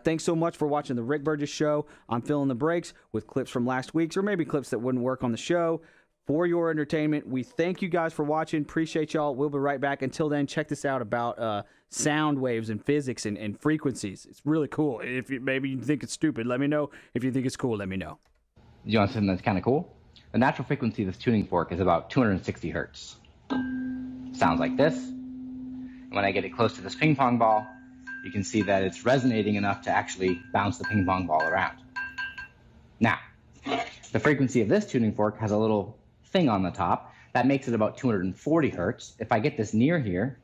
S2: Thanks so much for watching the Rick Burgess Show. I'm filling the breaks with clips from last week's, or maybe clips that wouldn't work on the show. For your entertainment, we thank you guys for watching. Appreciate y'all. We'll be right back. Until then, check this out about sound waves and physics and frequencies. It's really cool. If maybe you think it's stupid, let me know. If you think it's cool, let me know.
S10: You want something that's kind of cool? The natural frequency of this tuning fork is about 260 hertz. Sounds like this. And when I get it close to this ping pong ball, you can see that it's resonating enough to actually bounce the ping pong ball around. Now, the frequency of this tuning fork has a little thing on the top that makes it about 240 hertz. If I get this near here,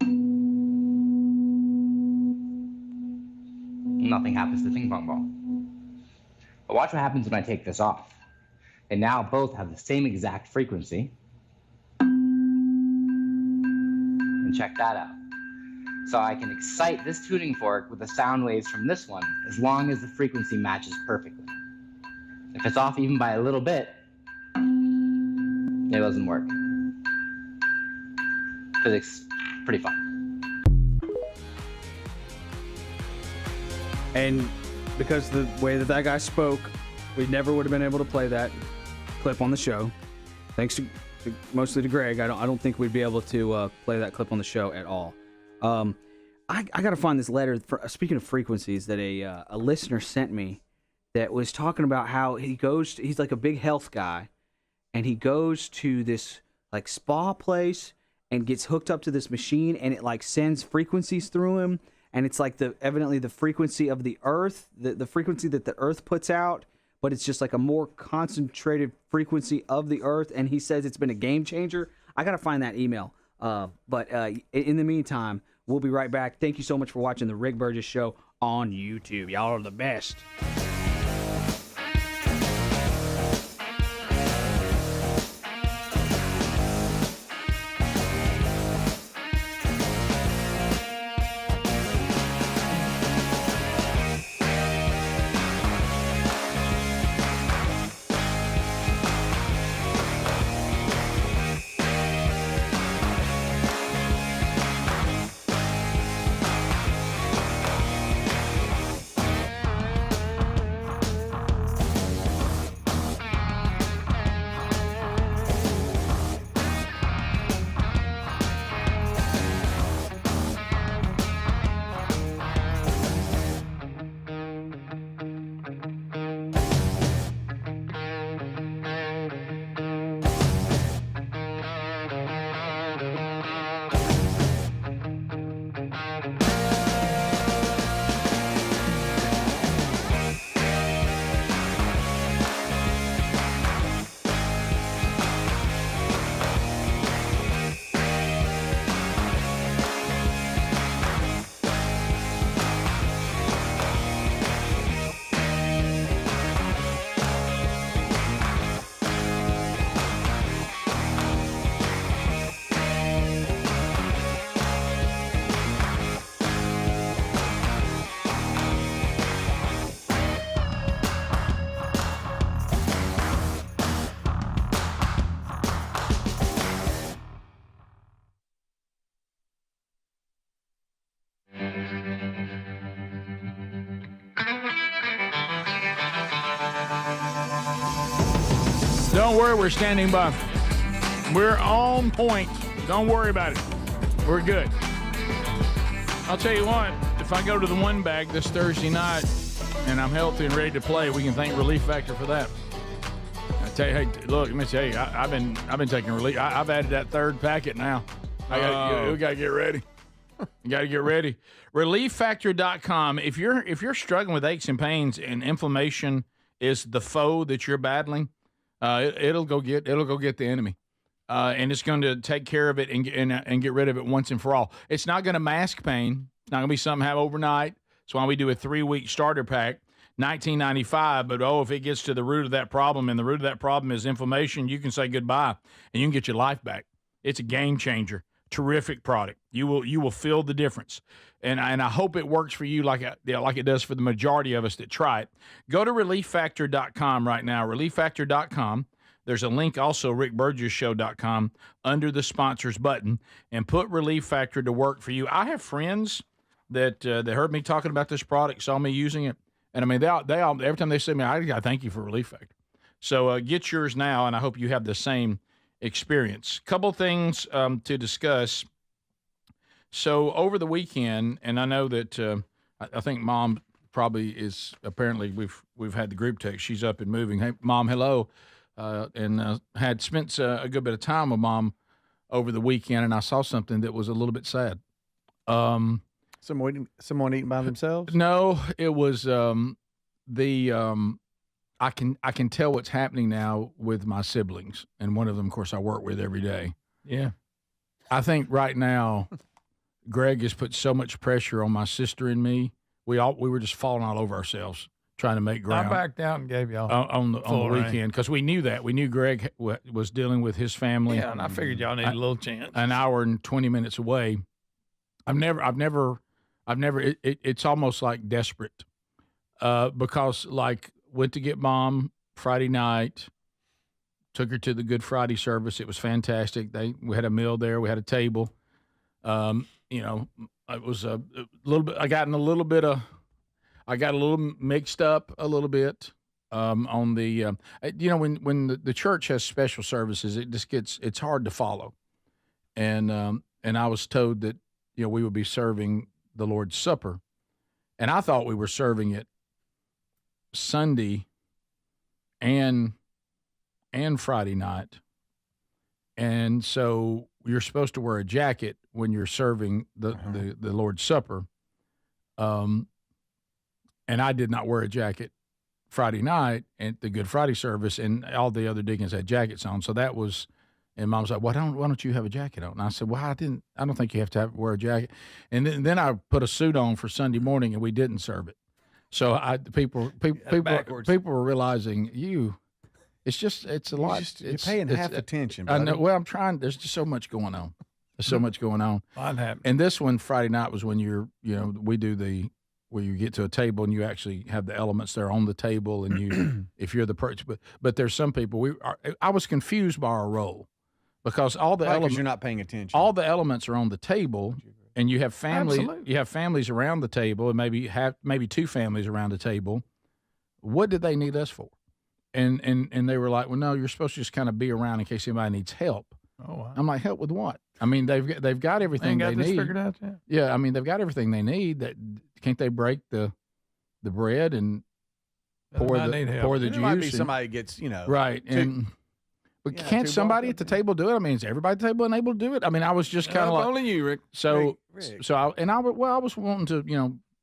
S10: nothing happens to the ping pong ball. But watch what happens when I take this off. They now both have the same exact frequency. And check that out. So I can excite this tuning fork with the sound waves from this one as long as the frequency matches perfectly. If it's off even by a little bit, it doesn't work. Physics, pretty fun.
S2: And because the way that guy spoke, we never would have been able to play that clip on the show. Thanks to mostly to Greg. I don't think we'd be able to play that clip on the show at all. I got to find this letter. Speaking of frequencies, that a listener sent me that was talking about how he's like a big health guy, and he goes to this like spa place and gets hooked up to this machine, and it like sends frequencies through him, and it's like evidently the frequency of the Earth, the frequency that the Earth puts out, but it's just like a more concentrated frequency of the Earth, and he says it's been a game changer. I gotta find that email. But in the meantime, we'll be right back. Thank you so much for watching the Rick Burgess Show on YouTube. Y'all are the best.
S1: Don't worry, we're standing by. We're on point. Don't worry about it. We're good. I'll tell you what, if I go to the one bag this Thursday night and I'm healthy and ready to play, we can thank Relief Factor for that. I tell you, hey, look, let me tell you, I've been taking relief. I've added that third packet now. We got to get ready. You got to get ready. ReliefFactor.com. If you're struggling with aches and pains and inflammation is the foe that you're battling, it'll go get the enemy. And it's going to take care of it and get rid of it once and for all. It's not going to mask pain. It's not going to be something to have overnight. That's why we do a 3-week starter pack, $19.95. But, if it gets to the root of that problem, and the root of that problem is inflammation, you can say goodbye, and you can get your life back. It's a game changer. Terrific product. You will feel the difference. And I hope it works for you like it does for the majority of us that try it. Go to ReliefFactor.com right now, ReliefFactor.com. There's a link also, RickBurgessShow.com, under the sponsors button, and put Relief Factor to work for you. I have friends that heard me talking about this product, saw me using it, and I mean, they all every time they see me, I thank you for Relief Factor. So get yours now, and I hope you have the same experience. Couple things to discuss. So over the weekend, and I know that I think Mom probably is apparently we've had the group text. She's up and moving. Hey, Mom, hello. And had spent a good bit of time with Mom over the weekend, and I saw something that was a little bit sad.
S3: Someone eating by themselves?
S1: No, it was I can tell what's happening now with my siblings, and one of them, of course, I work with every day.
S4: Yeah.
S1: I think right now, Greg has put so much pressure on my sister and me. We were just falling all over ourselves trying to make ground.
S4: I backed out and gave y'all
S1: on the weekend because we knew that. We knew Greg was dealing with his family.
S4: Yeah, and I figured y'all needed a little chance.
S1: An hour and 20 minutes away. It's almost like desperate because like went to get Mom Friday night, took her to the Good Friday service. It was fantastic. We had a meal there. We had a table. It was a little bit. I got a little mixed up a little bit on the. When the church has special services, it's hard to follow, and I was told that we would be serving the Lord's Supper, and I thought we were serving it Sunday and Friday night, and so you're supposed to wear a jacket when you're serving the Lord's Supper, and I did not wear a jacket Friday night at the Good Friday service, and all the other deacons had jackets on, so that was. And Mom was like, why don't you have a jacket on? And I said, well, I don't think you have to wear a jacket. And then I put a suit on for Sunday morning, and we didn't serve it. So people were realizing it's a lot.
S3: You're paying half attention.
S1: I know. Well, I'm trying. There's just so much going on. There's so much going on. And this one Friday night was when we do where you get to a table and you actually have the elements there on the table, and you if you're the person. But there's some people I was confused by our role. Because all the elements,
S3: you're not paying attention.
S1: All the elements are on the table, and you have family.
S4: Absolutely.
S1: You have families around the table, and maybe two families around the table. What did they need us for? And they were like, well, no, you're supposed to just kind of be around in case anybody needs help.
S4: Oh, wow.
S1: I'm like, help with what? I mean, they've got everything they need.
S4: Figured out yet?
S1: Yeah, I mean, they've got everything they need. That can't they break the bread and pour the juice?
S3: There might be somebody gets
S1: right and. But can't somebody at the table do it? I mean, is everybody at the table able to do it? I mean, I was just kind of like
S4: only you, Rick.
S1: So,
S3: Rick.
S1: I was wanting to,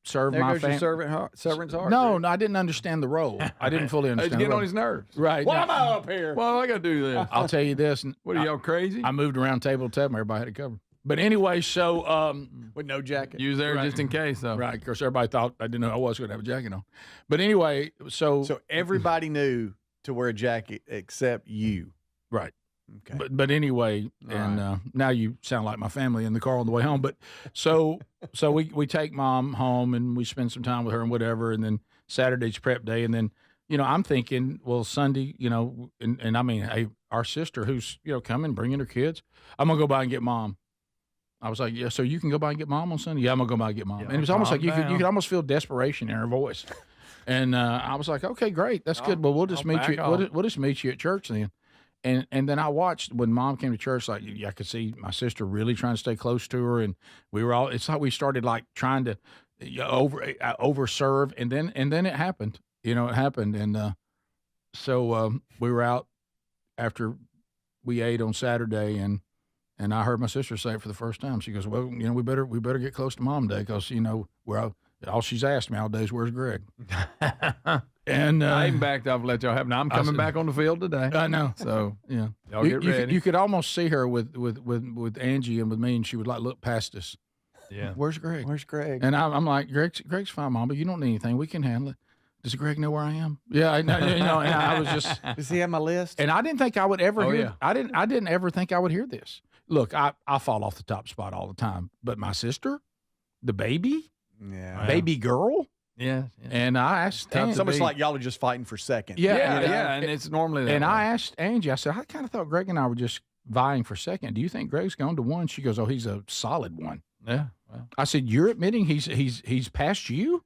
S1: serve
S3: there
S1: my
S3: goes your
S1: family.
S3: servant's heart.
S1: No, I didn't understand the role. I didn't fully understand.
S4: It's getting on his nerves.
S1: Right.
S4: Why am I up here? Well, I got to do this.
S1: I'll tell you this.
S4: What are y'all crazy?
S1: I moved around table to table. Everybody had it covered. But anyway, so
S3: with no jacket,
S4: you was there just in case, though.
S1: Right. Of course, everybody thought I didn't know I was going to have a jacket on. But anyway, so
S3: everybody knew to wear a jacket except you.
S1: Right.
S3: Okay.
S1: But anyway, and now you sound like my family in the car on the way home. But so we take Mom home and we spend some time with her and whatever. And then Saturday's prep day. And then, I'm thinking, well, Sunday, and I mean, hey, our sister who's, coming, bringing her kids, I'm going to go by and get Mom. I was like, yeah, so you can go by and get Mom on Sunday? Yeah, I'm going to go by and get Mom. And it was almost like you could almost feel desperation in her voice. And I was like, okay, great. That's good. Well, we'll just meet you. We'll just meet you at church then. And then I watched when Mom came to church, like I could see my sister really trying to stay close to her, and we were all. It's like we started like trying to overserve, and then it happened. It happened, and so we were out after we ate on Saturday, and And I heard my sister say it for the first time. She goes, "Well, we better get close to Mom today because all she's asked me all day is where's Greg." And
S4: I even backed off and let y'all have. Now I'm coming back on the field today.
S1: I know.
S4: So yeah, y'all get ready.
S1: You could almost see her with Angie and with me, and she would like look past us.
S4: Yeah.
S1: Where's Greg?
S3: Where's Greg?
S1: And I'm like, Greg's fine, Mom, but you don't need anything. We can handle it. Does Greg know where I am? Yeah, I know. And I was just.
S3: Does he have my list?
S1: And I didn't think I would ever hear.
S4: Yeah.
S1: I didn't ever think I would hear this. Look, I fall off the top spot all the time, but my sister, the baby, baby girl.
S4: Yeah.
S1: And I asked
S3: It's almost like y'all are just fighting for second.
S1: Yeah.
S4: And it's normally that
S1: And
S4: way.
S1: I asked Angie, I said, I kind of thought Greg and I were just vying for second. Do you think Greg's gone to one? She goes, oh, he's a solid one.
S4: Yeah. Well.
S1: I said, you're admitting he's past you?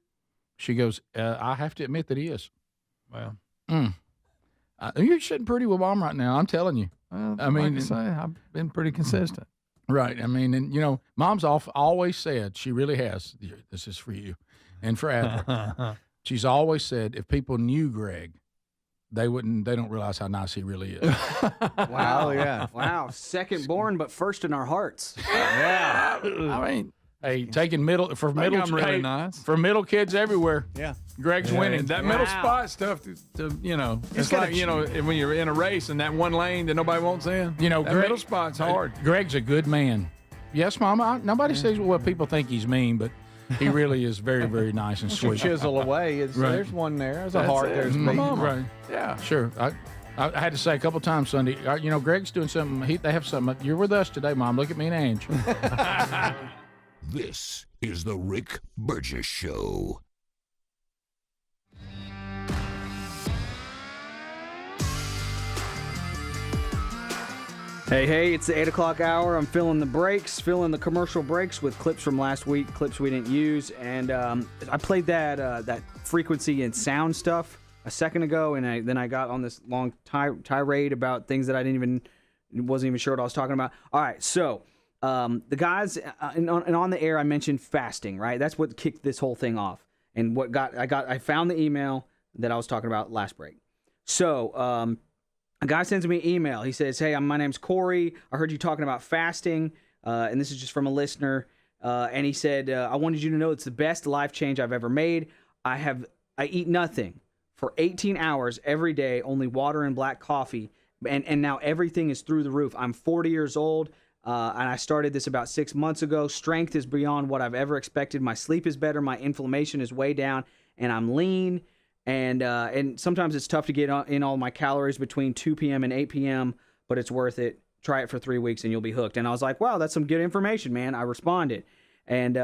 S1: She goes, I have to admit that he is.
S4: Well.
S1: You're sitting pretty with Mom right now. I'm telling you.
S4: Well,
S1: I mean,
S4: like I say, I've been pretty consistent.
S1: Right. I mean, and Mom's always said, she really has, this is for you and for Adler. She's always said, if people knew Greg, they don't realize how nice he really is.
S2: Wow.
S3: Yeah.
S2: Wow. Second born, but first in our hearts.
S1: Yeah. I mean, hey, taking
S4: I'm really nice.
S1: For middle kids everywhere.
S3: Yeah.
S1: Greg's winning.
S4: That middle spot stuff, it's like, when you're in a race and that one lane that nobody wants in, that middle spot's hard.
S1: Greg's a good man. Yes, Mama. Nobody says people think he's mean, but he really is very, very nice and sweet.
S3: Chisel away. There's one there. There's a heart. There's me.
S1: Right. Yeah. Sure. I had to say a couple times Sunday, Greg's doing something. They have something. You're with us today, Mom. Look at me and Ange.
S9: This is the Rick Burgess Show.
S2: Hey, it's the 8 o'clock hour. I'm filling the commercial breaks with clips from last week, clips we didn't use. And I played that frequency and sound stuff a second ago, and then I got on this long tirade about things that I wasn't even sure what I was talking about. All right, so the guys, and on the air, I mentioned fasting, right? That's what kicked this whole thing off. And I found the email that I was talking about last break. So, a guy sends me an email. He says, hey, my name's Corey. I heard you talking about fasting, and this is just from a listener. And he said, I wanted you to know it's the best life change I've ever made. I eat nothing for 18 hours every day, only water and black coffee, and now everything is through the roof. I'm 40 years old, and I started this about 6 months ago. Strength is beyond what I've ever expected. My sleep is better. My inflammation is way down, and I'm lean. And sometimes it's tough to get in all my calories between 2 p.m. and 8 p.m., but it's worth it. Try it for 3 weeks and you'll be hooked. And I was like, wow, that's some good information, man. I responded. And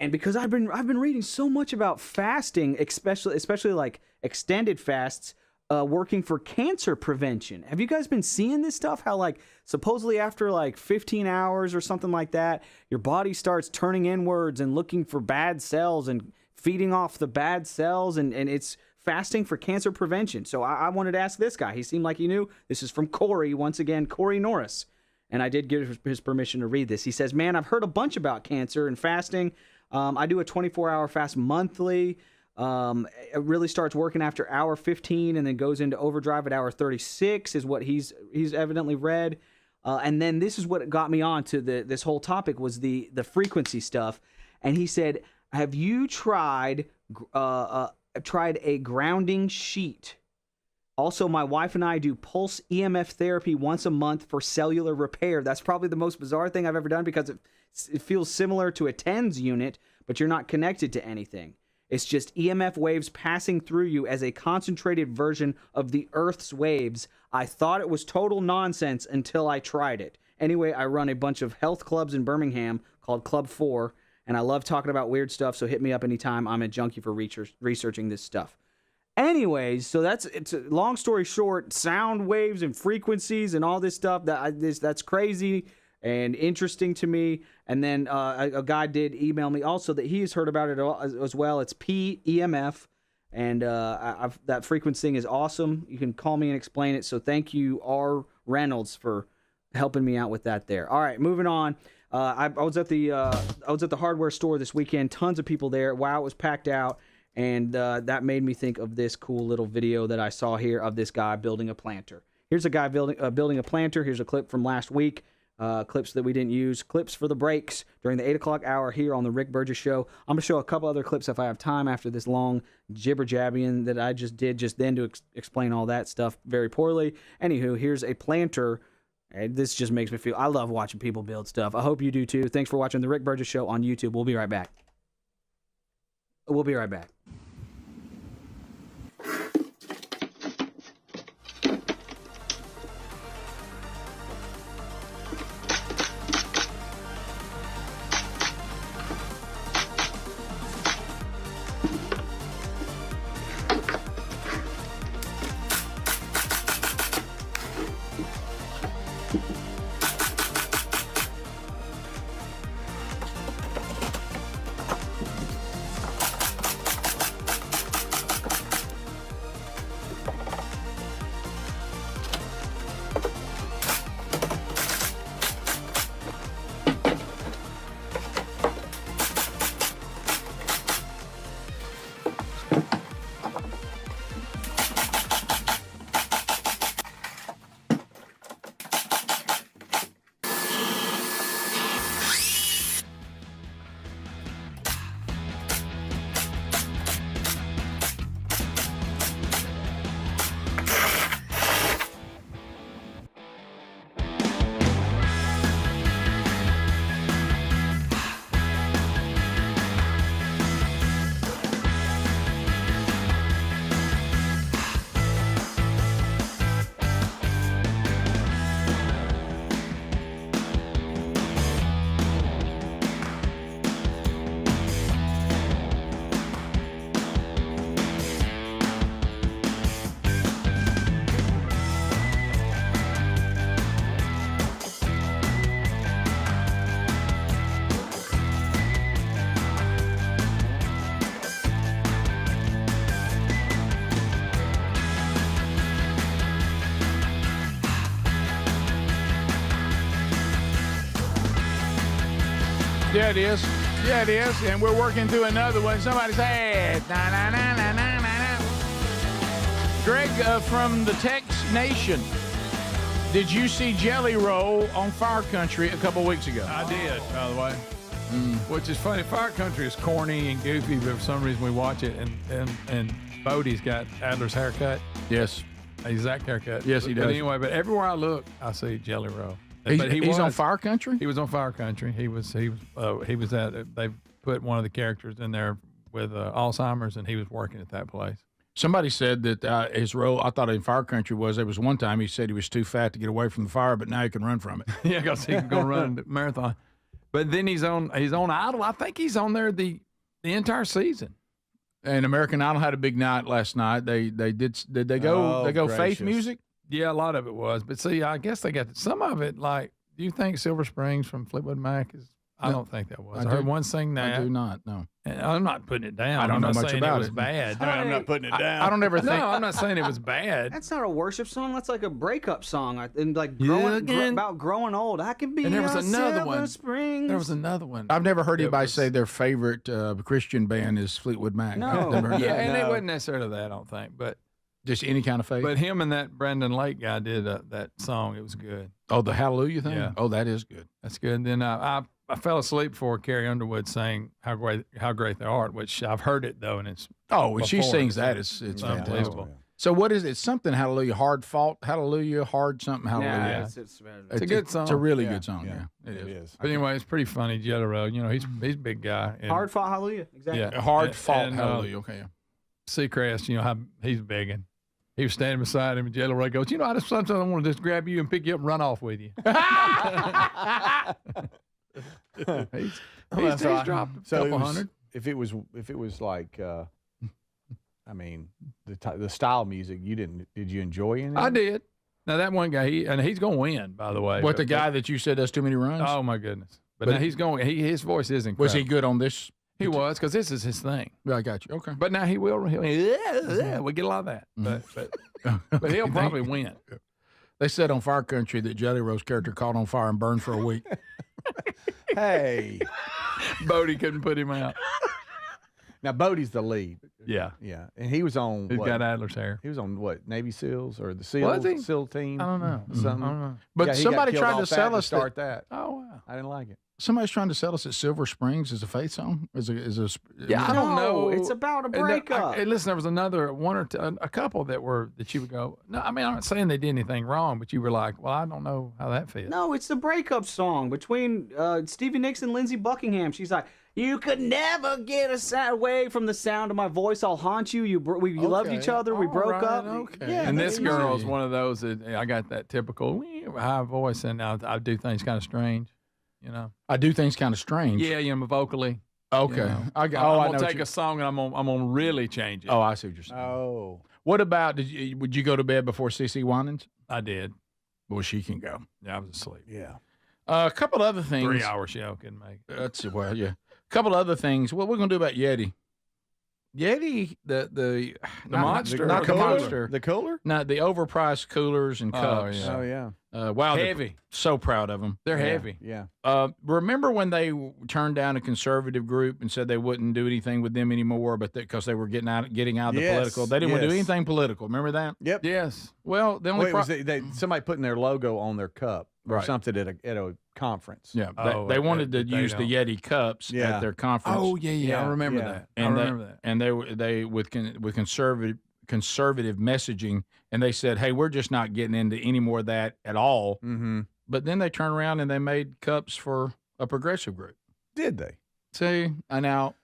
S2: because I've been reading so much about fasting, especially like extended fasts, working for cancer prevention. Have you guys been seeing this stuff? How like supposedly after like 15 hours or something like that, your body starts turning inwards and looking for bad cells and feeding off the bad cells, and it's fasting for cancer prevention. So I wanted to ask this guy. He seemed like he knew. This is from Corey, once again, Corey Norris. And I did give his permission to read this. He says, man, I've heard a bunch about cancer and fasting. I do a 24-hour fast monthly. It really starts working after hour 15 and then goes into overdrive at hour 36 is what he's evidently read. And then this is what got me on to this whole topic was the frequency stuff. And he said, have you tried a grounding sheet? Also, my wife and I do pulse EMF therapy once a month for cellular repair. That's probably the most bizarre thing I've ever done because it feels similar to a TENS unit, but you're not connected to anything. It's just EMF waves passing through you as a concentrated version of the Earth's waves. I thought it was total nonsense until I tried it. Anyway, I run a bunch of health clubs in Birmingham called Club 4, and I love talking about weird stuff, so hit me up anytime. I'm a junkie for researching this stuff. Anyways, so it's a long story short, sound waves and frequencies and all this stuff, that's crazy and interesting to me. And then a guy did email me also that he's heard about it as well. It's PEMF, and that frequency thing is awesome. You can call me and explain it. So thank you, R. Reynolds, for helping me out with that there. All right, moving on. I was at the hardware store this weekend. Tons of people there. Wow, it was packed out, and that made me think of this cool little video that I saw here of this guy building a planter. Here's a guy building a planter. Here's a clip from last week. clips that we didn't use, clips for the breaks during the 8 o'clock hour here on the Rick Burgess Show. I'm going to show a couple other clips if I have time after this long jibber-jabbing that I just did just then to explain all that stuff very poorly. Anywho, here's a planter. And this just makes me feel, I love watching people build stuff. I hope you do too. Thanks for watching the Rick Burgess Show on YouTube. We'll be right back. We'll be right back.
S1: Yeah, it is. Yeah, it is. And we're working through another one. Somebody say, na, na, na, na, na, na, na. Greg from the Tex Nation. Did you see Jelly Roll on Fire Country a couple weeks ago?
S4: I did, by the way. Which is funny. Fire Country is corny and goofy, but for some reason we watch it. And Bodie's got Adler's haircut.
S1: Yes.
S4: Exact haircut.
S1: Yes, he does.
S4: But anyway, but everywhere I look, I see Jelly Roll.
S1: He's on Fire Country?
S4: He was on Fire Country. He was at. They put one of the characters in there with Alzheimer's, and he was working at that place.
S1: Somebody said that his role, I thought in Fire Country was, there was one time he said he was too fat to get away from the fire, but now he can run from it.
S4: Yeah, because he can go run the marathon. But then he's on Idol. I think he's on there the entire season.
S1: And American Idol had a big night last night. Did they go faith music?
S4: Yeah, a lot of it was. But see, I guess they got some of it. Like, do you think Silver Springs from Fleetwood Mac is? I don't think that was. I heard one sing that.
S1: I do not. No.
S4: And I'm not putting it down.
S1: I don't know much about it.
S4: Was bad.
S3: I'm not putting it down.
S1: I don't ever think.
S4: No, I'm not saying it was bad.
S2: That's not a worship song. That's like a breakup song. And like about growing old. I can be.
S4: And there was another one.
S2: Springs.
S4: There was another one.
S1: I've never heard anybody say their favorite Christian band is Fleetwood Mac.
S2: No.
S4: And it wasn't necessarily that. I don't think, but
S1: just any kind of faith.
S4: But him and that Brandon Lake guy did that song. It was good.
S1: Oh, the Hallelujah thing.
S4: Yeah.
S1: Oh, that is good.
S4: That's good. And then I fell asleep before Carrie Underwood sang "How Great Thou Art," which I've heard it though, and it's
S1: when she sings that, it's unbelievable. So what is it? Something Hallelujah, hard fought Hallelujah, hard something Hallelujah.
S2: Yeah,
S4: it's a good song.
S1: It's a really good song. Yeah, it is.
S4: But anyway, it's pretty funny. Jelly Roll, he's a big guy. And,
S2: hard fought Hallelujah, exactly.
S4: Yeah,
S1: hard fought Hallelujah. Okay.
S4: Seacrest, how he's begging. He was standing beside him, and Jelly Roll goes, I just sometimes I want to just grab you and pick you up and run off with you. He's dropped a couple hundred.
S3: If it was like, the style music, did you enjoy any?
S4: I did. Now that one guy, he's going to win, by the way.
S1: What, the guy that you said does too many runs?
S4: Oh my goodness! But now he's going. His voice is incredible.
S1: Was he good on this?
S4: He was, because this is his thing.
S1: Yeah, I got you. Okay.
S4: But now we'll get a lot of that. But he'll probably win.
S1: They said on Fire Country that Jelly Roll's character caught on fire and burned for a week.
S3: Hey.
S4: Bodie couldn't put him out.
S3: Now, Bodie's the lead.
S4: Yeah.
S3: Yeah, and he was on.
S4: He's
S3: what?
S4: got Adler's hair.
S3: He was on what? Navy SEALs or the
S4: Was he?
S3: SEAL team?
S4: I don't know.
S3: Something.
S4: I don't know.
S1: But
S3: Yeah, he
S1: somebody
S3: got killed
S1: tried to
S3: off that
S1: sell us
S3: start that.
S4: Oh wow.
S3: I didn't like it.
S1: Somebody's trying to sell us that Silver Springs is a faith song.
S4: Yeah, I don't know.
S2: It's about a
S4: And
S2: breakup.
S4: and listen, there was another one or two, a couple that you would go. No, I mean I'm not saying they did anything wrong, but you were like, well, I don't know how that fits.
S2: No, it's the breakup song between Stevie Nicks and Lindsey Buckingham. She's like, "You could never get us away from the sound of my voice. I'll haunt you. We loved each other. We broke up."
S4: Okay.
S2: Yeah,
S4: and
S2: that's
S4: this girl is
S2: easy.
S4: one of those that I got that typical high voice, and I do things kind of strange. You know,
S1: I do things kind of strange.
S4: Yeah, vocally.
S1: Okay.
S4: You know.
S1: I
S4: I'm
S1: know
S4: gonna
S1: what
S4: take
S1: you-
S4: a song and I'm gonna really change it.
S1: Oh, I see what you're saying.
S3: Oh.
S1: What about, would you go to bed before CC Winans?
S4: I did.
S1: Well, she can go.
S4: Yeah, I was asleep.
S3: Yeah.
S1: A couple other things.
S4: 3 hour show couldn't make it.
S1: That's well, yeah. A couple other things. What we're gonna do about Yeti? Yeti, the
S4: monster,
S1: not the
S4: or the cooler?
S1: monster,
S3: The cooler?
S1: not the overpriced coolers and
S4: Oh,
S1: cups.
S4: yeah.
S3: Oh yeah.
S1: Wow, they're
S4: Heavy.
S1: so proud of them.
S4: They're
S3: Yeah,
S4: heavy.
S3: Yeah.
S1: Remember when they turned down a conservative group and said they wouldn't do anything with them anymore, but because they were getting out of the
S3: Yes,
S1: political, they didn't want to do
S3: yes.
S1: anything political. Remember that?
S3: Yep.
S4: Yes.
S1: Well, the only
S3: Wait, somebody putting their logo on their cup or
S1: Right.
S3: something at a conference.
S1: yeah,
S4: Oh,
S1: they wanted to
S4: they
S1: use the
S4: don't.
S1: Yeti cups
S3: Yeah.
S1: at their conference.
S4: Oh yeah. I remember
S3: yeah.
S4: that.
S1: and
S4: I remember that.
S1: And they with conservative messaging, and they said, "Hey, we're just not getting into any more of that at all."
S3: Mm-hmm.
S1: But then they turned around and they made cups for a progressive group.
S3: Did they?
S1: See, now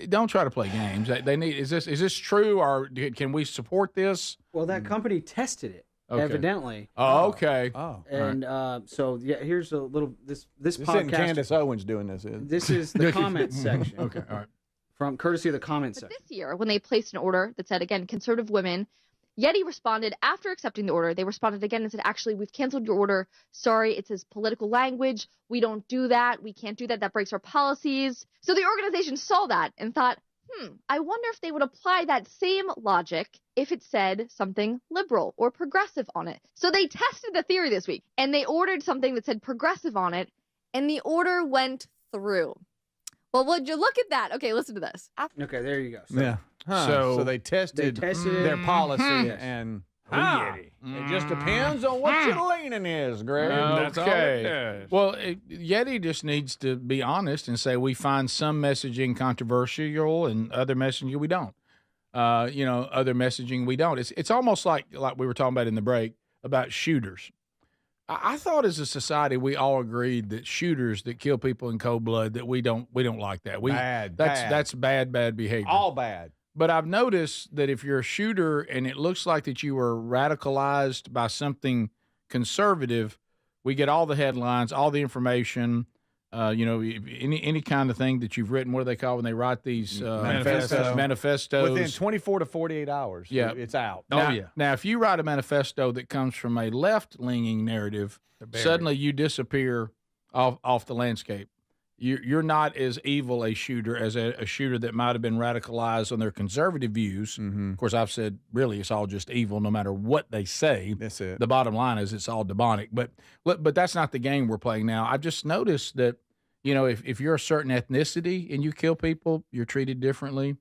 S1: don't try to play games. They need. Is this true, or can we support this?
S2: Well, that company tested it,
S1: Okay.
S2: evidently.
S1: Oh, okay.
S3: Oh.
S2: And so yeah, here's a little this
S3: This isn't
S2: podcast.
S3: Candace Owens doing this, is it?
S2: This is the comments section.
S1: Okay, all right.
S2: From courtesy of the comments
S11: But
S2: section.
S11: this year, when they placed an order that said, again, conservative women, Yeti responded after accepting the order. They responded again and said, actually, we've canceled your order. Sorry, it says political language. We don't do that. We can't do that. That breaks our policies. So the organization saw that and thought, I wonder if they would apply that same logic if it said something liberal or progressive on it. So they tested the theory this week, and they ordered something that said progressive on it, and the order went through. Well, would you look at that? Okay, listen to this.
S2: Okay, there you go. So,
S3: Yeah. Huh.
S1: So-
S3: So they tested their policy and it just depends on what your leaning is, Greg.
S4: That's all it
S1: Okay.
S4: does.
S1: Well, Yeti just needs to be honest and say we find some messaging controversial and other messaging we don't. Other messaging we don't. It's almost like we were talking about in the break about shooters. I thought as a society we all agreed that shooters that kill people in cold blood that we don't like that. That's bad behavior.
S3: All bad.
S1: But I've noticed that if you're a shooter and it looks like that you were radicalized by something conservative, we get all the headlines, all the information. Any kind of thing that you've written. What do they call when they write these manifestos?
S3: Within 24 to 48 hours,
S1: Yeah.
S3: it's out.
S1: Now, if you write a manifesto that comes from a left-leaning narrative, suddenly you disappear off the landscape. You're not as evil a shooter as a shooter that might have been radicalized on their conservative views.
S3: Mm-hmm.
S1: Of course, I've said really it's all just evil, no matter what they say.
S3: That's it.
S1: The bottom line is it's all demonic. But that's not the game we're playing now. I've just noticed that if you're a certain ethnicity and you kill people, you're treated differently.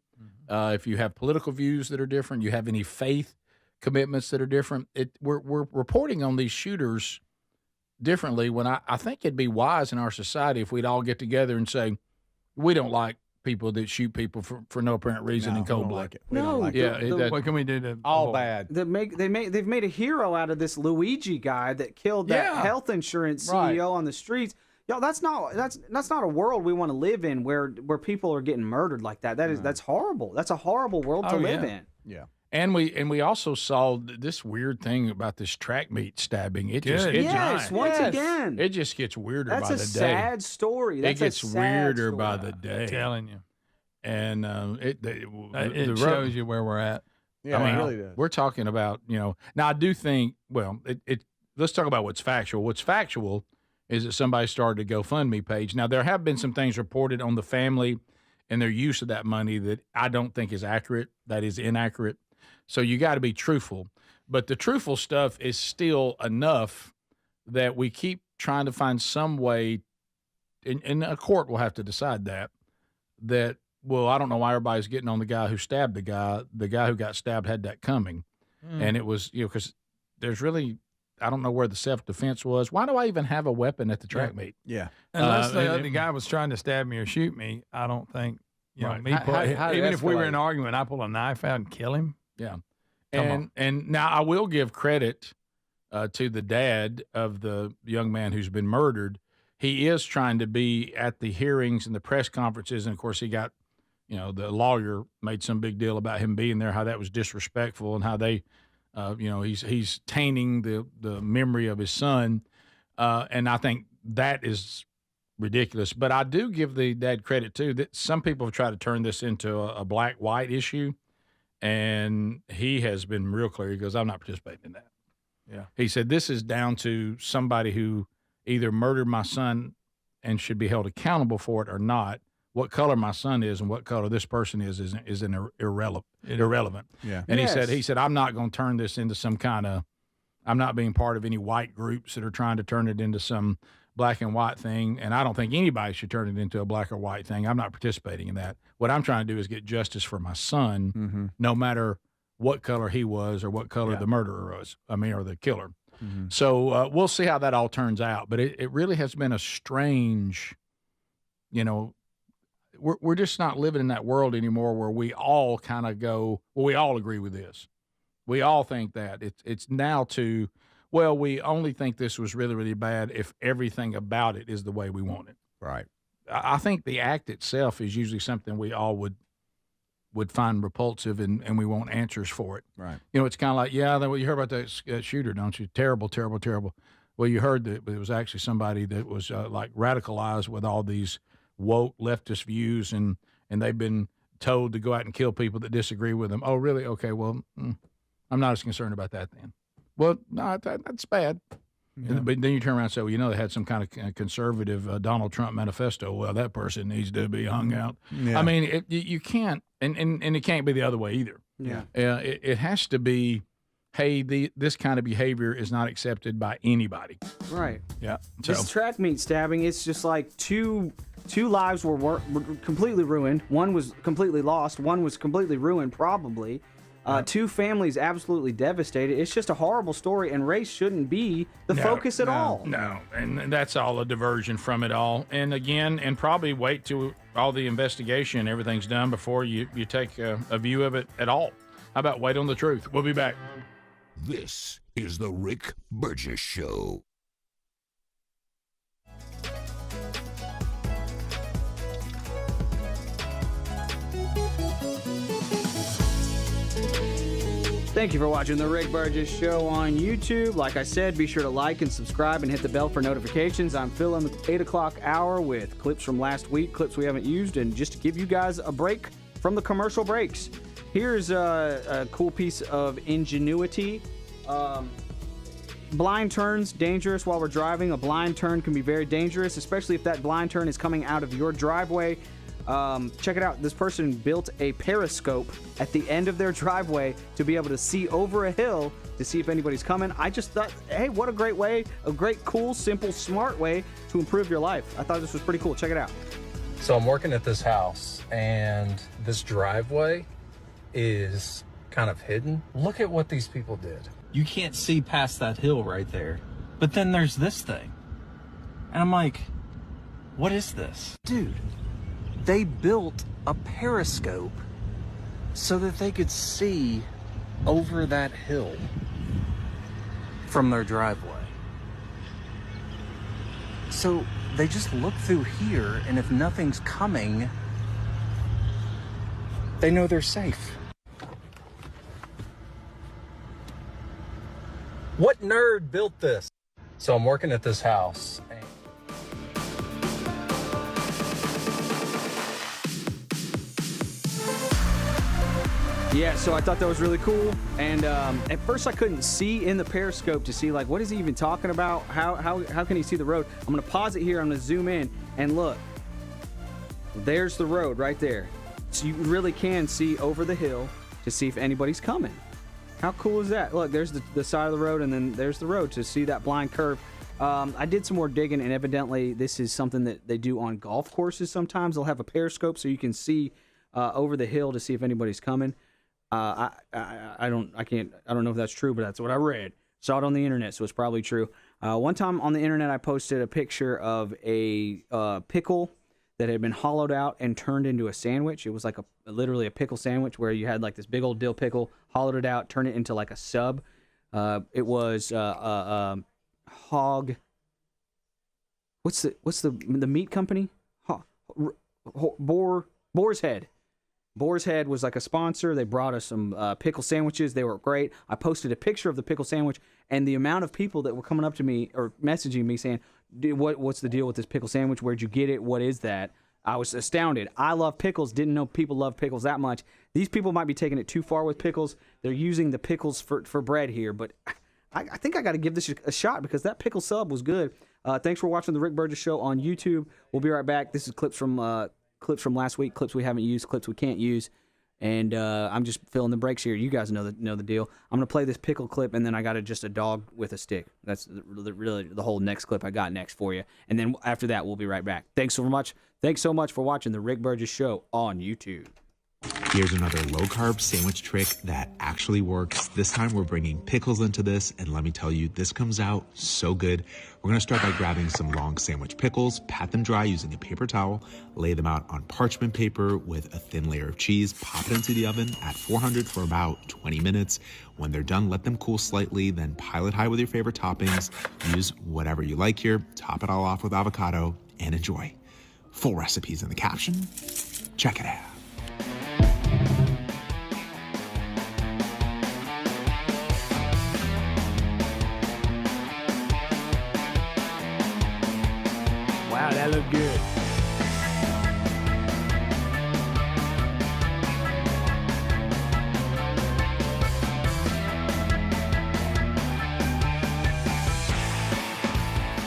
S1: If you have political views that are different, you have any faith commitments that are different. We're reporting on these shooters differently when I think it'd be wise in our society if we'd all get together and say, we don't like people that shoot people for no apparent reason in cold blood.
S4: What can we do to
S3: all
S4: avoid-
S3: bad?
S2: They've made a hero out of this Luigi guy that killed that health insurance CEO on the streets. Yo, that's not a world we want to live in where people are getting murdered like that. That's horrible. That's a horrible world to live in.
S3: Yeah.
S1: And we also saw this weird thing about this track meet stabbing. It just
S2: once again,
S1: it just gets weirder
S2: that's
S1: by
S2: a
S1: the day.
S2: sad story. That's
S1: it gets
S2: a sad
S1: weirder
S2: story.
S1: by the day.
S4: I'm telling you.
S1: And
S4: It shows you where we're at.
S3: Yeah,
S1: I mean,
S3: it really does.
S1: we're talking about now I do think let's talk about what's factual. What's factual is that somebody started a GoFundMe page. Now there have been some things reported on the family and their use of that money that I don't think is accurate. That is inaccurate. So you got to be truthful. But the truthful stuff is still enough that we keep trying to find some way, and a court will have to decide that well, I don't know why everybody's getting on the guy who stabbed the guy. The guy who got stabbed had that coming. And it was, because there's really, I don't know where the self-defense was. Why do I even have a weapon at the track meet?
S3: Yeah.
S4: Unless the guy was trying to stab me or shoot me, I don't think,
S1: Right.
S4: even if we were in an argument, I pull a knife out and kill him.
S1: Yeah.
S4: Come on.
S1: And now I will give credit to the dad of the young man who's been murdered. He is trying to be at the hearings and the press conferences. And of course he got, the lawyer made some big deal about him being there, how that was disrespectful and how they, he's tainting the memory of his son. And I think that is ridiculous. But I do give the dad credit too, that some people have tried to turn this into a black-white issue. And he has been real clear. He goes, I'm not participating in that.
S4: Yeah.
S1: He said, this is down to somebody who either murdered my son and should be held accountable for it or not. What color my son is and what color this person is irrelevant.
S3: Yeah.
S1: And he said, I'm not going to turn this into some kind of, I'm not being part of any white groups that are trying to turn it into some black and white thing. And I don't think anybody should turn it into a black or white thing. I'm not participating in that. What I'm trying to do is get justice for my son, no matter what color he was or what color the murderer was, or the killer. So we'll see how that all turns out. But it really has been a strange, we're just not living in that world anymore where we all kind of go, well, we all agree with this. We all think that. It's now to, well, we only think this was really, really bad if everything about it is the way we want it.
S3: Right.
S1: I think the act itself is usually something we all would find repulsive and we want answers for it.
S3: Right.
S1: It's kind of like, you heard about that shooter, don't you? Terrible, terrible, terrible. Well, you heard that it was actually somebody that was like radicalized with all these woke leftist views and they've been told to go out and kill people that disagree with them. Oh, really? Okay, well, I'm not as concerned about that then. Well, no, that's bad. Yeah. But then you turn around and say, well, they had some kind of conservative Donald Trump manifesto. Well, that person needs to be hung out. Yeah. I mean, you can't, and it can't be the other way either.
S2: Yeah.
S1: It has to be, hey, this kind of behavior is not accepted by anybody.
S2: Right.
S1: Yeah.
S2: This track meet stabbing, it's just like two lives were completely ruined. One was completely lost. One was completely ruined, probably. Two families absolutely devastated. It's just a horrible story, and race shouldn't be the focus at all.
S1: No, and that's all a diversion from it all. And again, and probably wait till all the investigation and everything's done before you take a view of it at all. How about wait on the truth? We'll be back.
S9: This is the Rick Burgess Show.
S2: Thank you for watching the Rick Burgess Show on YouTube. Like I said, be sure to like and subscribe and hit the bell for notifications. I'm filling the 8 o'clock hour with clips from last week, clips we haven't used, and just to give you guys a break from the commercial breaks. Here's a cool piece of ingenuity. Blind turns, dangerous while we're driving. A blind turn can be very dangerous, especially if that blind turn is coming out of your driveway. Check it out. This person built a periscope at the end of their driveway to be able to see over a hill to see if anybody's coming. I just thought, hey, what a great way, a great, cool, simple, smart way to improve your life. I thought this was pretty cool. Check it out.
S13: So I'm working at this house, and this driveway is kind of hidden. Look at what these people did. You can't see past that hill right there. But then there's this thing. And I'm like, what is this? Dude, they built a periscope so that they could see over that hill from their driveway. So they just look through here, and if nothing's coming, they know they're safe. What nerd built this? So I'm working at this house.
S2: Yeah, so I thought that was really cool. And at first I couldn't see in the periscope to see, like, what is he even talking about? How can he see the road? I'm going to pause it here. I'm going to zoom in and look. There's the road right there. So you really can see over the hill to see if anybody's coming. How cool is that? Look, there's the side of the road, and then there's the road to see that blind curve. I did some more digging, and evidently this is something that they do on golf courses sometimes. They'll have a periscope so you can see over the hill to see if anybody's coming. I don't know if that's true, but that's what I read. Saw it on the internet, so it's probably true. One time on the internet, I posted a picture of a pickle that had been hollowed out and turned into a sandwich. It was like literally a pickle sandwich where you had like this big old dill pickle, hollowed it out, turned it into like a sub. It was hog. What's the meat company? Boar's Head. Boar's Head was like a sponsor. They brought us some pickle sandwiches. They were great. I posted a picture of the pickle sandwich, and the amount of people that were coming up to me or messaging me saying, what's the deal with this pickle sandwich? Where'd you get it? What is that? I was astounded. I love pickles. Didn't know people love pickles that much. These people might be taking it too far with pickles. They're using the pickles for bread here, but I think I got to give this a shot because that pickle sub was good. Thanks for watching the Rick Burgess Show on YouTube. We'll be right back. This is clips from last week, clips we haven't used, clips we can't use, and I'm just filling the breaks here. You guys know the deal. I'm gonna play this pickle clip, and then I got just a dog with a stick. That's really the whole next clip I got next for you, and then after that we'll be right back. Thanks so much for watching the Rick Burgess Show on YouTube.
S15: Here's another low-carb sandwich trick that actually works. This time we're bringing pickles into this, and let me tell you, this comes out so good. We're going to start by grabbing some long sandwich pickles, pat them dry using a paper towel, lay them out on parchment paper with a thin layer of cheese, pop it into the oven at 400 for about 20 minutes. When they're done, let them cool slightly, then pile it high with your favorite toppings. Use whatever you like here, top it all off with avocado, and enjoy. Full recipes in the caption. Check it out.
S2: Wow, that looked good.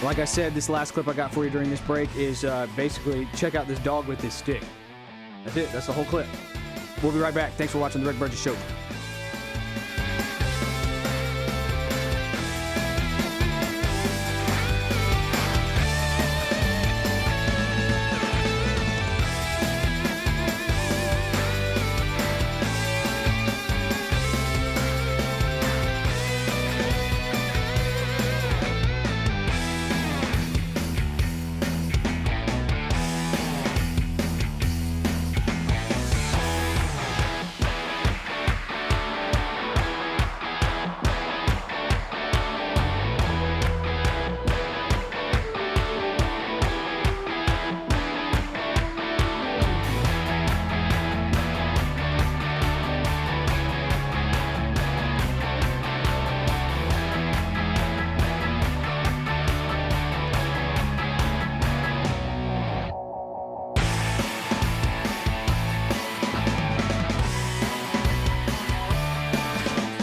S2: Like I said, this last clip I got for you during this break is basically check out this dog with this stick. That's it. That's the whole clip. We'll be right back. Thanks for watching the Rick Burgess Show.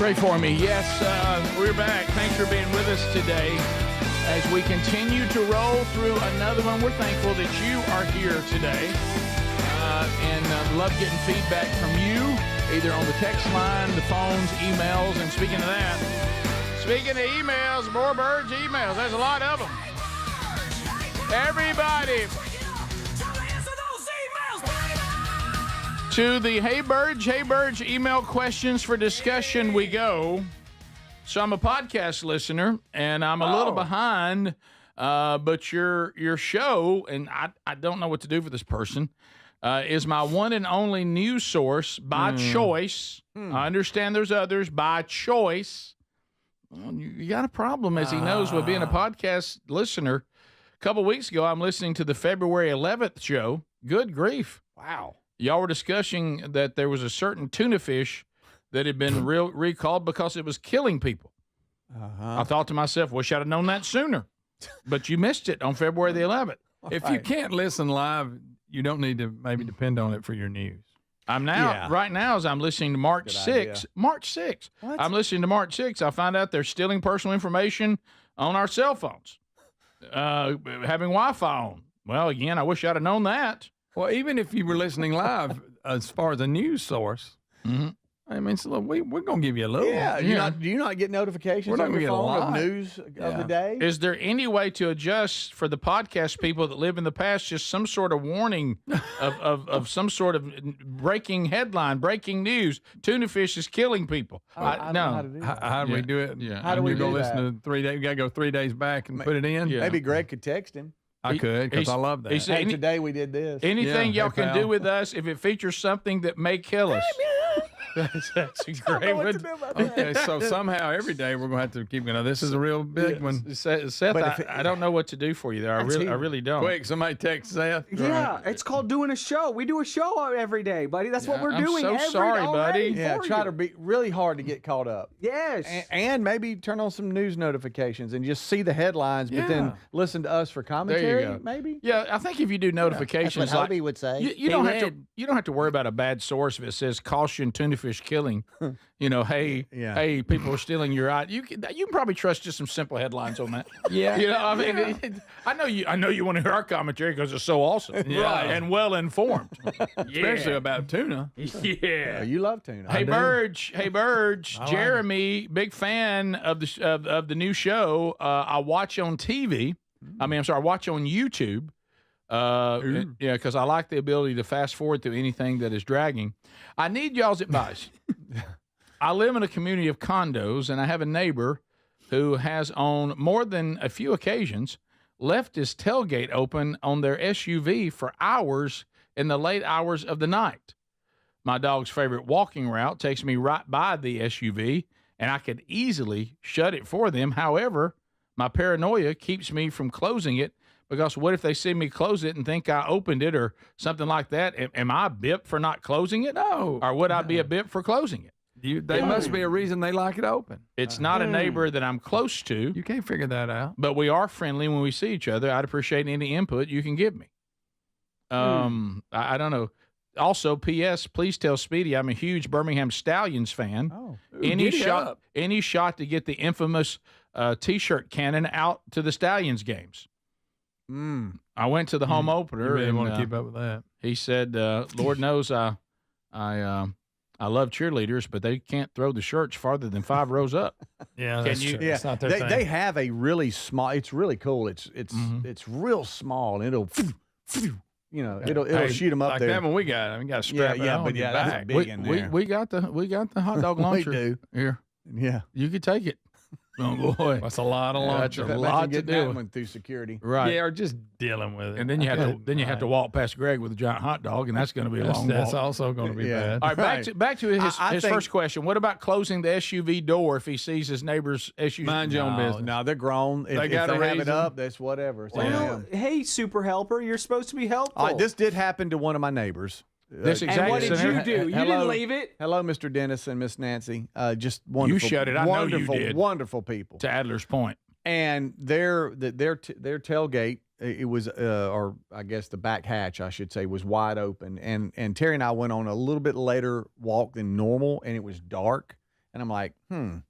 S1: Pray for me. Yes, we're back. Thanks for being with us today as we continue to roll through another one. We're thankful that you are here today and love getting feedback from you, either on the text line, the phones, emails. And speaking of that, speaking of emails, more Birds emails. There's a lot of them. Everybody to the Hey Burge email questions for discussion we go. So I'm a podcast listener, and I'm a little behind, but your show, and I don't know what to do for this person, is my one and only news source by choice. I understand there's others by choice. Well, you got a problem, as he knows, with being a podcast listener. A couple weeks ago, I'm listening to the February 11th show. Good grief.
S2: Wow.
S1: Y'all were discussing that there was a certain tuna fish that had been recalled because it was killing people. I thought to myself, wish I'd have known that sooner. But you missed it on February the 11th.
S4: If you can't listen live, you don't need to maybe depend on it for your news.
S1: Right now, as I'm listening to March 6th. March 6th. I'm listening to March 6th. I find out they're stealing personal information on our cell phones, having Wi-Fi on. Well, again, I wish I'd have known that.
S4: Well, even if you were listening live, as far as a news source, I mean, so we're going to give you a little.
S3: Yeah. Do you not get notifications
S4: We're not
S3: on
S4: gonna
S3: your
S4: get a
S3: phone of
S4: lot.
S3: news of the day?
S1: Is there any way to adjust for the podcast people that live in the past, just some sort of warning of some sort of breaking headline, breaking news? Tuna fish is killing people.
S3: I don't know how to do that.
S4: How do we do it?
S1: Yeah.
S3: How do we
S4: you go
S3: do
S4: listen
S3: that?
S4: to 3 days? We got to go 3 days back and put it in?
S1: Yeah.
S3: Maybe Greg could text him.
S4: I could, because I love that.
S1: he said,
S3: Hey, today we did this.
S1: Anything
S4: Yeah,
S1: y'all
S4: hey,
S1: can
S4: pal.
S1: do with us if it features something that may kill us. That's a great one.
S4: Okay, so somehow every day we're going to have to keep going. This is a real big one.
S1: Seth,
S3: But
S1: I don't know what to do for you there. I really don't.
S4: Quick, somebody text Seth.
S2: Yeah, it's called doing a show. We do a show every day, buddy. That's what we're
S1: I'm
S2: doing.
S1: so
S2: every
S1: sorry,
S2: day
S1: buddy.
S2: already
S3: Yeah,
S2: for
S3: try
S2: you.
S3: to be really hard to get caught up.
S2: Yes.
S3: And maybe turn on some news notifications and just see the headlines, but then listen to us for commentary,
S1: go.
S3: maybe?
S1: Yeah, I think if you do notifications,
S3: That's what Hobie would say.
S1: you don't have to. You don't have to worry about a bad source if it says caution tuna fish killing. Hey, people are stealing your eye. You can probably trust just some simple headlines on that.
S4: Yeah.
S1: I mean, I know you want to hear our commentary because it's so awesome,
S4: Right.
S1: and well informed,
S4: Especially about tuna.
S1: Yeah.
S3: You love tuna.
S1: Hey Burge,
S4: like
S1: Jeremy, big fan of the new show. I watch on TV. I watch on YouTube. Because I like the ability to fast forward through anything that is dragging. I need y'all's advice. I live in a community of condos, and I have a neighbor who has, on more than a few occasions, left his tailgate open on their SUV for hours in the late hours of the night. My dog's favorite walking route takes me right by the SUV, and I could easily shut it for them. However, my paranoia keeps me from closing it, because what if they see me close it and think I opened it or something like that? Am I a bip for not closing it?
S4: No.
S1: Or would I be a bip for closing it?
S4: They must be a reason they like it open.
S1: It's not a neighbor that I'm close to.
S4: You can't figure that out.
S1: But we are friendly when we see each other. I'd appreciate any input you can give me. I don't know. Also, P.S. Please tell Speedy I'm a huge Birmingham Stallions fan.
S3: Oh.
S1: Any shot to get the infamous T-shirt cannon out to the Stallions games. I went to the home opener.
S4: You really
S1: and,
S4: want to keep up with that.
S1: He said, "Lord knows I love cheerleaders, but they can't throw the shirts farther than 5 rows up."
S4: Yeah,
S1: Can
S4: that's
S1: you?
S4: true.
S3: Yeah,
S4: It's not their
S3: they,
S4: thing.
S3: they have a really small. It's really cool. It's real small, and it'll it'll shoot them up
S4: like
S3: there.
S4: that one we got. I mean, got to strap it on.
S3: but
S4: your
S3: that's
S4: back.
S3: big in there.
S1: We got the hot dog
S3: We
S1: launcher
S3: do.
S1: here.
S3: Yeah,
S1: You could take it. Oh boy,
S4: That's a lot of
S1: That's
S4: launcher.
S1: a lot to
S3: get
S1: do.
S3: that one through security.
S1: Right.
S4: Yeah, or just dealing with it.
S1: And then you have to walk past Greg with a giant hot dog, and that's going to be a long
S4: That's
S1: walk.
S4: also going to be
S3: Yeah.
S4: bad.
S1: All right, back to his
S3: I think-
S1: first question. What about closing the SUV door if he sees his neighbor's SUV?
S4: Mind your own business.
S3: No, they're grown. If
S4: They got a
S3: have it
S4: reason.
S3: up, that's whatever. It's on
S2: Well,
S3: them.
S2: hey, super helper, you're supposed to be helpful.
S3: All right, this did happen to one of my neighbors.
S1: This
S2: and
S1: exact
S2: what did you
S1: scenario-
S2: do? You
S3: Hello.
S2: didn't leave it.
S3: Hello, Mr. Dennis and Miss Nancy. Just wonderful.
S1: shut it. I know you
S3: wonderful,
S1: did.
S3: Wonderful people.
S1: To Adler's point.
S3: And their tailgate, it was, or I guess the back hatch, I should say, was wide open. And Terry and I went on a little bit later walk than normal, and it was dark. And I'm like,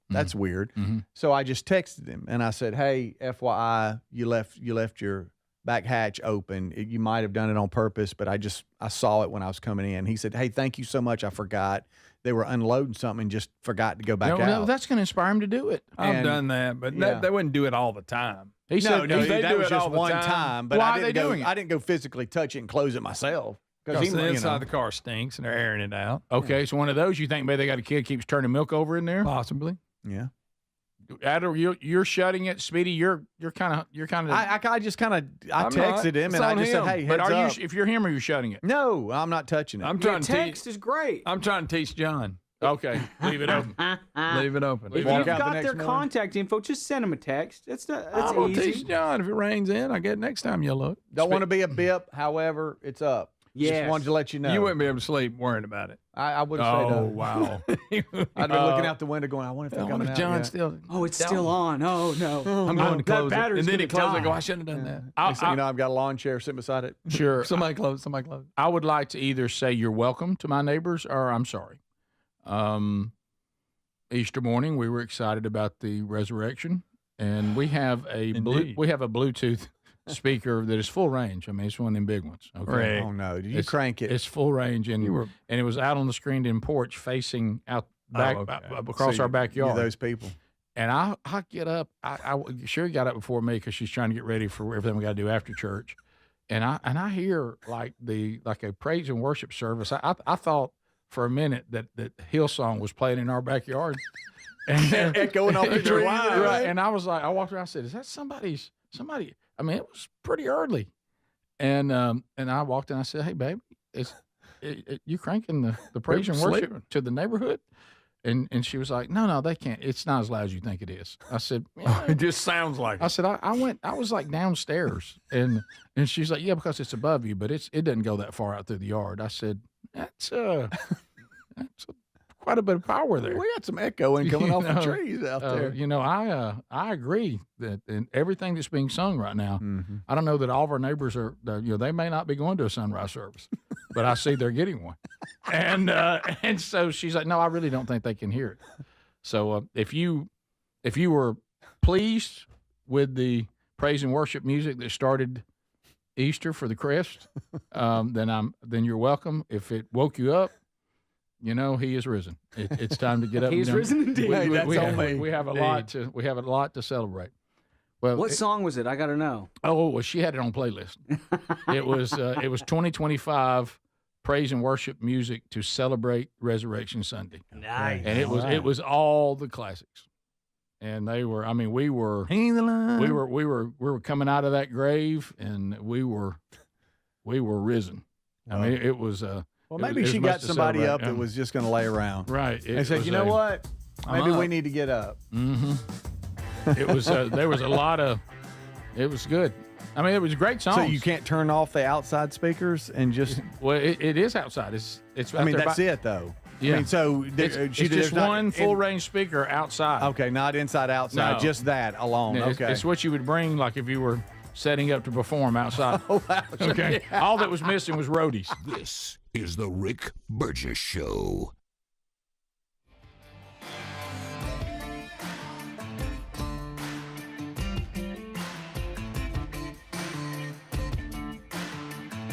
S3: that's weird.
S1: Mm-hmm.
S3: So I just texted him, and I said, hey, FYI, you left your back hatch open. You might have done it on purpose, but I saw it when I was coming in. He said, hey, thank you so much. I forgot. They were unloading something and just forgot to go back out.
S1: No, that's going to inspire him to do it.
S4: I've
S3: And-
S4: done that, but
S3: yeah.
S4: they wouldn't do it all the time.
S1: He said
S3: No,
S1: if they
S3: that
S1: do
S3: was
S1: it
S3: just
S1: all the
S3: one time. But
S1: Why
S3: I
S1: are they
S3: didn't
S1: doing it?
S3: I didn't go physically touch it and close it myself.
S4: Because the
S3: you
S4: inside
S3: know.
S4: of the car stinks and they're airing it out.
S1: Okay, so one of those you think maybe they got a kid keeps turning milk over in there?
S4: Possibly.
S3: Yeah.
S1: Adler, you're shutting it. Speedy, you're kind of.
S3: I just kind of
S4: I'm
S3: texted
S4: not.
S3: him
S4: It's
S3: and I
S4: on
S3: just said,
S4: him.
S3: hey,
S1: But
S3: heads
S1: are
S3: up.
S1: you? If you're him, or you're shutting it?
S3: No, I'm not touching it.
S4: I'm
S2: Your
S4: trying to
S2: text is great.
S4: I'm trying to teach John.
S1: Okay, leave it open.
S4: Leave it open.
S2: If
S3: Walk
S2: you've
S3: out the
S2: got
S3: next
S2: their
S3: morning.
S2: contact info, just send them a text. That's
S4: I'm gonna
S2: easy.
S4: teach John. If it rains in, I get it next time you look.
S3: Don't want to be a bip. However, it's up.
S2: Yes.
S3: Just wanted to let you know.
S4: You wouldn't be able to sleep worrying about it.
S3: I wouldn't say
S1: Oh
S3: no.
S1: wow!
S3: I'd be looking out the window going, I wonder if they're
S4: I wonder
S3: coming
S4: if
S3: out
S4: John's
S3: yet.
S4: still.
S2: Oh, it's still on. Oh no.
S4: I'm going to
S2: that
S4: close it.
S2: battery's
S4: And then he
S2: gonna
S4: closes it. I go,
S2: die.
S4: I shouldn't have done that.
S3: Next thing you know, I've got a lawn chair sitting beside it.
S1: Sure.
S4: Somebody close. Somebody close.
S1: I would like to either say you're welcome to my neighbors, or I'm sorry. Easter morning, we were excited about the resurrection, and we have a
S4: Indeed.
S1: Bluetooth speaker that is full range. I mean, it's one of them big ones. Okay.
S3: Oh no! Did you crank it?
S1: It's full range, and it was out on the screened-in porch, facing out back across our backyard.
S3: Those people.
S1: And I get up. Sherry got up before me because she's trying to get ready for everything we got to do after church. And I hear like a praise and worship service. I thought for a minute that Hillsong was playing in our backyard, and
S3: echoing off the tree.
S1: Right. And I was like, I walked around. I said, "Is that somebody?" I mean, it was pretty early, and I walked in. I said, "Hey, baby, you cranking the praise and worship to the neighborhood?" And she was like, no, they can't. It's not as loud as you think it is. I said,
S4: it just sounds like it.
S1: I said, I was like downstairs, and she's like, yeah, because it's above you, but it doesn't go that far out through the yard. I said, that's quite a bit of power there.
S3: We got some echoing coming off the trees out there.
S1: I agree that in everything that's being sung right now, I don't know that all of our neighbors are, they may not be going to a sunrise service, but I see they're getting one. And so she's like, no, I really don't think they can hear it. So if you were pleased with the praise and worship music that started Easter for the crest, then you're welcome. If it woke you up, he is risen. It's time to get up.
S2: He's risen indeed.
S1: We have a lot to celebrate. Well,
S2: what song was it? I got to know.
S1: Oh, well, she had it on playlist. It was 2025 praise and worship music to celebrate Resurrection Sunday.
S2: Nice.
S1: And it was all the classics. And they were, I mean, we were coming out of that grave, and we were risen. I mean, it was
S3: well, maybe she got somebody up that was just going to lay around.
S1: Right.
S3: They said, you know what? Maybe we need to get up.
S1: Mm-hmm. It was there was a lot of. It was good. I mean, it was a great song.
S3: So you can't turn off the outside speakers and just.
S1: Well, it is outside. It's.
S3: I mean, that's it though.
S1: Yeah.
S3: I mean, so
S1: it's just one full range speaker outside.
S3: Okay, not inside, outside.
S1: No.
S3: Just that alone.
S1: Yeah,
S3: okay.
S1: It's what you would bring, like if you were setting up to perform outside.
S3: Oh, wow.
S1: Okay.
S3: Yeah.
S1: All that was missing was roadies.
S9: This is the Rick Burgess Show.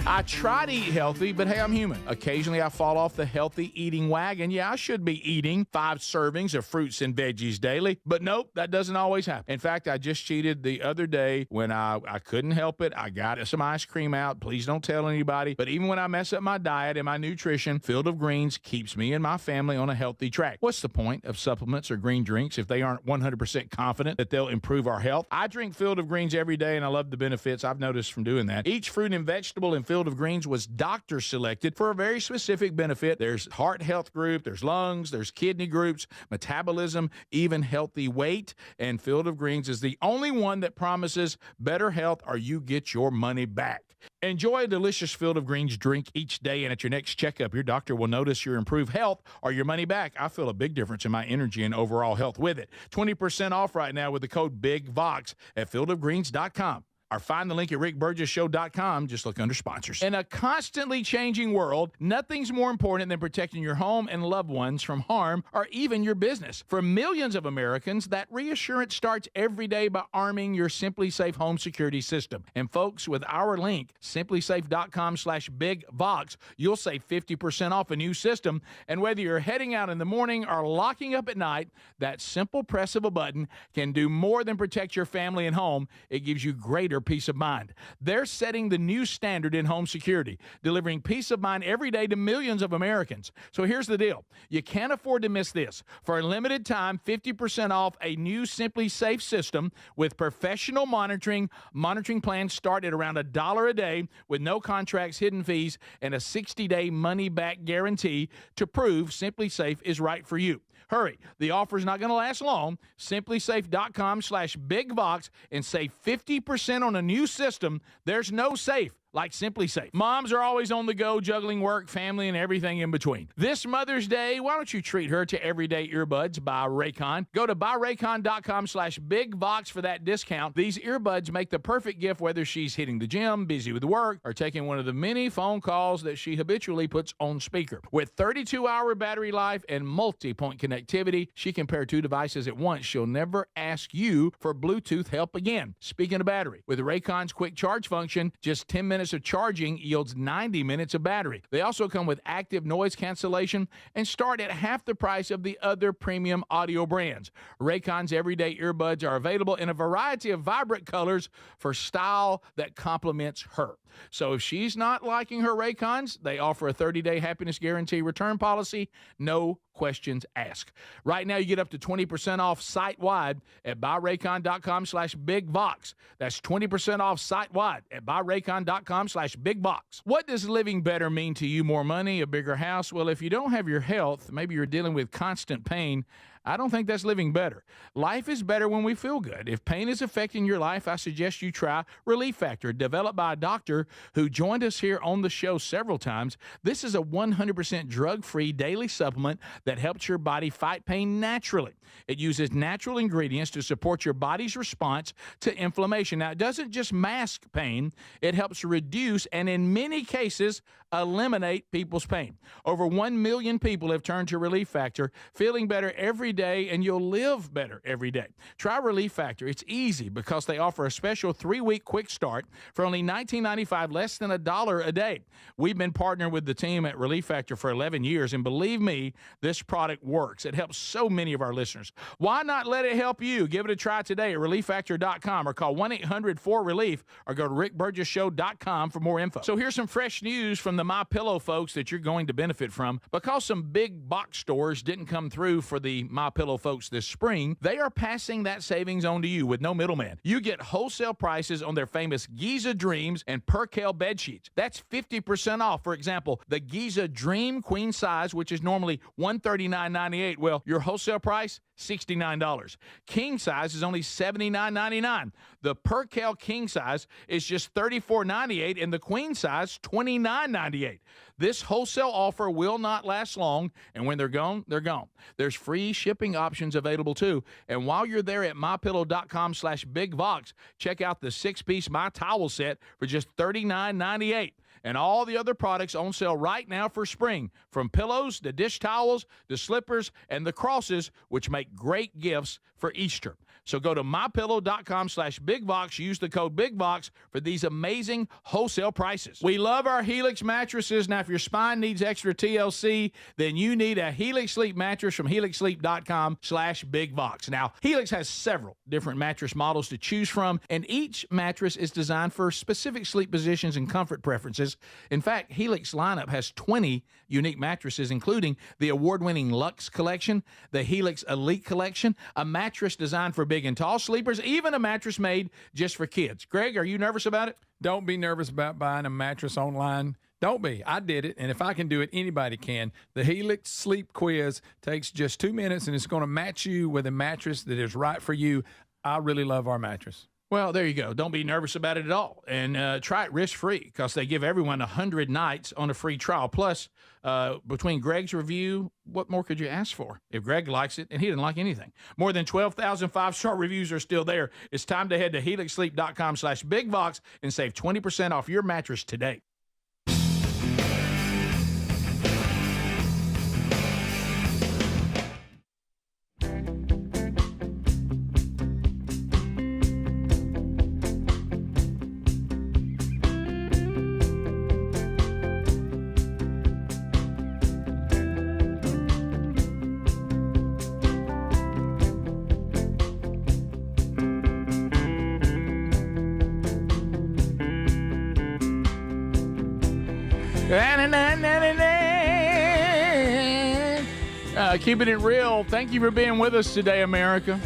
S1: I try to eat healthy, but hey, I'm human. Occasionally, I fall off the healthy eating wagon. Yeah, I should be eating 5 servings of fruits and veggies daily, but nope, that doesn't always happen. In fact, I just cheated the other day when I couldn't help it. I got some ice cream out. Please don't tell anybody. But even when I mess up my diet and my nutrition, Field of Greens keeps me and my family on a healthy track. What's the point of supplements or green drinks if they aren't 100% confident that they'll improve our health? I drink Field of Greens every day, and I love the benefits I've noticed from doing that. Each fruit and vegetable in Field of Greens was doctor selected for a very specific benefit. There's heart health group, there's lungs, there's kidney groups, metabolism, even healthy weight. And Field of Greens is the only one that promises better health or you get your money back. Enjoy a delicious Field of Greens drink each day, and at your next checkup, your doctor will notice your improved health or your money back. I feel a big difference in my energy and overall health with it. 20% off right now with the code BIGVOX at fieldofgreens.com. Or find the link at rickburgessshow.com. Just look under sponsors. In a constantly changing world, nothing's more important than protecting your home and loved ones from harm or even your business. For millions of Americans, that reassurance starts every day by arming your Simply Safe home security system. And folks, with our link, simplysafe.com/bigvox, you'll save 50% off a new system. And whether you're heading out in the morning or locking up at night, that simple press of a button can do more than protect your family and home. It gives you greater peace of mind. They're setting the new standard in home security, delivering peace of mind every day to millions of Americans. So here's the deal. You can't afford to miss this. For a limited time, 50% off a new Simply Safe system with professional monitoring. Monitoring plans start at around $1 a day with no contracts, hidden fees, and a 60-day money-back guarantee to prove Simply Safe is right for you. Hurry. The offer's not going to last long. Simplysafe.com/bigvox and save 50% on a new system. There's no safe like Simply Safe. Moms are always on the go, juggling work, family, and everything in between. This Mother's Day, why don't you treat her to everyday earbuds by Raycon? Go to buyraycon.com/bigbox for that discount. These earbuds make the perfect gift whether she's hitting the gym, busy with work, or taking one of the many phone calls that she habitually puts on speaker. With 32-hour battery life and multi-point connectivity, she can pair 2 devices at once. She'll never ask you for Bluetooth help again. Speaking of battery, with Raycon's quick charge function, just 10 minutes of charging yields 90 minutes of battery. They also come with active noise cancellation and start at half the price of the other premium audio brands. Raycon's everyday earbuds are available in a variety of vibrant colors for style that complements her. So if she's not liking her Raycons, they offer a 30-day happiness guarantee return policy, no questions asked. Right now, you get up to 20% off site-wide at buyraycon.com/bigbox. That's 20% off site-wide at buyraycon.com/bigbox. What does living better mean to you? More money, a bigger house? Well, if you don't have your health, maybe you're dealing with constant pain, I don't think that's living better. Life is better when we feel good. If pain is affecting your life, I suggest you try Relief Factor, developed by a doctor who joined us here on the show several times. This is a 100% drug-free daily supplement that helps your body fight pain naturally. It uses natural ingredients to support your body's response to inflammation. Now, it doesn't just mask pain, it helps reduce and in many cases eliminate people's pain. Over 1 million people have turned to Relief Factor, feeling better every day, and you'll live better every day. Try Relief Factor. It's easy because they offer a special 3-week quick start for only $19.95, less than $1 a day. We've been partnering with the team at Relief Factor for 11 years, and believe me, this product works. It helps so many of our listeners. Why not let it help you? Give it a try today at relieffactor.com or call 1-800-4RELIEF or go to rickburgessshow.com for more info. So here's some fresh news from the MyPillow folks that you're going to benefit from. Because some big box stores didn't come through for the MyPillow folks this spring, they are passing that savings on to you with no middleman. You get wholesale prices on their famous Giza Dreams and Percale bed sheets. That's 50% off. For example, the Giza Dream Queen Size, which is normally $139.98. Well, your wholesale price, $69. King size is only $79.99. The Percale King size is just $34.98, and the Queen size, $29.98. This wholesale offer will not last long, and when they're gone, they're gone. There's free shipping options available too. And while you're there at mypillow.com/bigbox, check out the 6-piece My Towel set for just $39.98. And all the other products on sale right now for spring, from pillows to dish towels, the slippers, and the crosses, which make great gifts for Easter. So go to mypillow.com/bigbox. Use the code BIGBOX for these amazing wholesale prices. We love our Helix mattresses. Now, if your spine needs extra TLC, then you need a Helix Sleep mattress from helixsleep.com/bigbox. Now, Helix has several different mattress models to choose from, and each mattress is designed for specific sleep positions and comfort preferences. In fact, Helix lineup has 20 unique mattresses, including the award-winning Luxe Collection, the Helix Elite Collection, a mattress designed for big and tall sleepers, even a mattress made just for kids. Greg, are you nervous about it?
S4: Don't be nervous about buying a mattress online. Don't be. I did it, and if I can do it, anybody can. The Helix Sleep Quiz takes just 2 minutes, and it's going to match you with a mattress that is right for you. I really love our mattress.
S1: Well, there you go. Don't be nervous about it at all. And try it risk-free because they give everyone 100 nights on a free trial. Plus, between Greg's review, what more could you ask for? If Greg likes it, and he didn't like anything. More than 12,000 5-star reviews are still there. It's time to head to helixsleep.com/bigbox and save 20% off your mattress today. Keeping it real. Thank you for being with us today, America.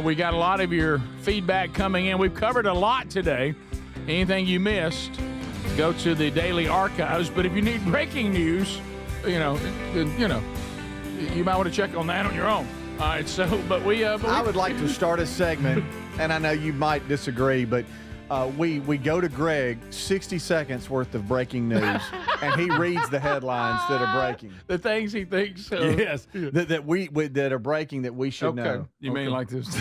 S1: We got a lot of your feedback coming in. We've covered a lot today. Anything you missed, go to the daily archives. But if you need breaking news, you might want to check on that on your own. All right. So, I
S3: would like to start a segment, and I know you might disagree, but we go to Greg, 60 seconds worth of breaking news, and he reads the headlines that are breaking.
S1: The things he thinks.
S3: Yes, that are breaking that we should know.
S4: You mean like this?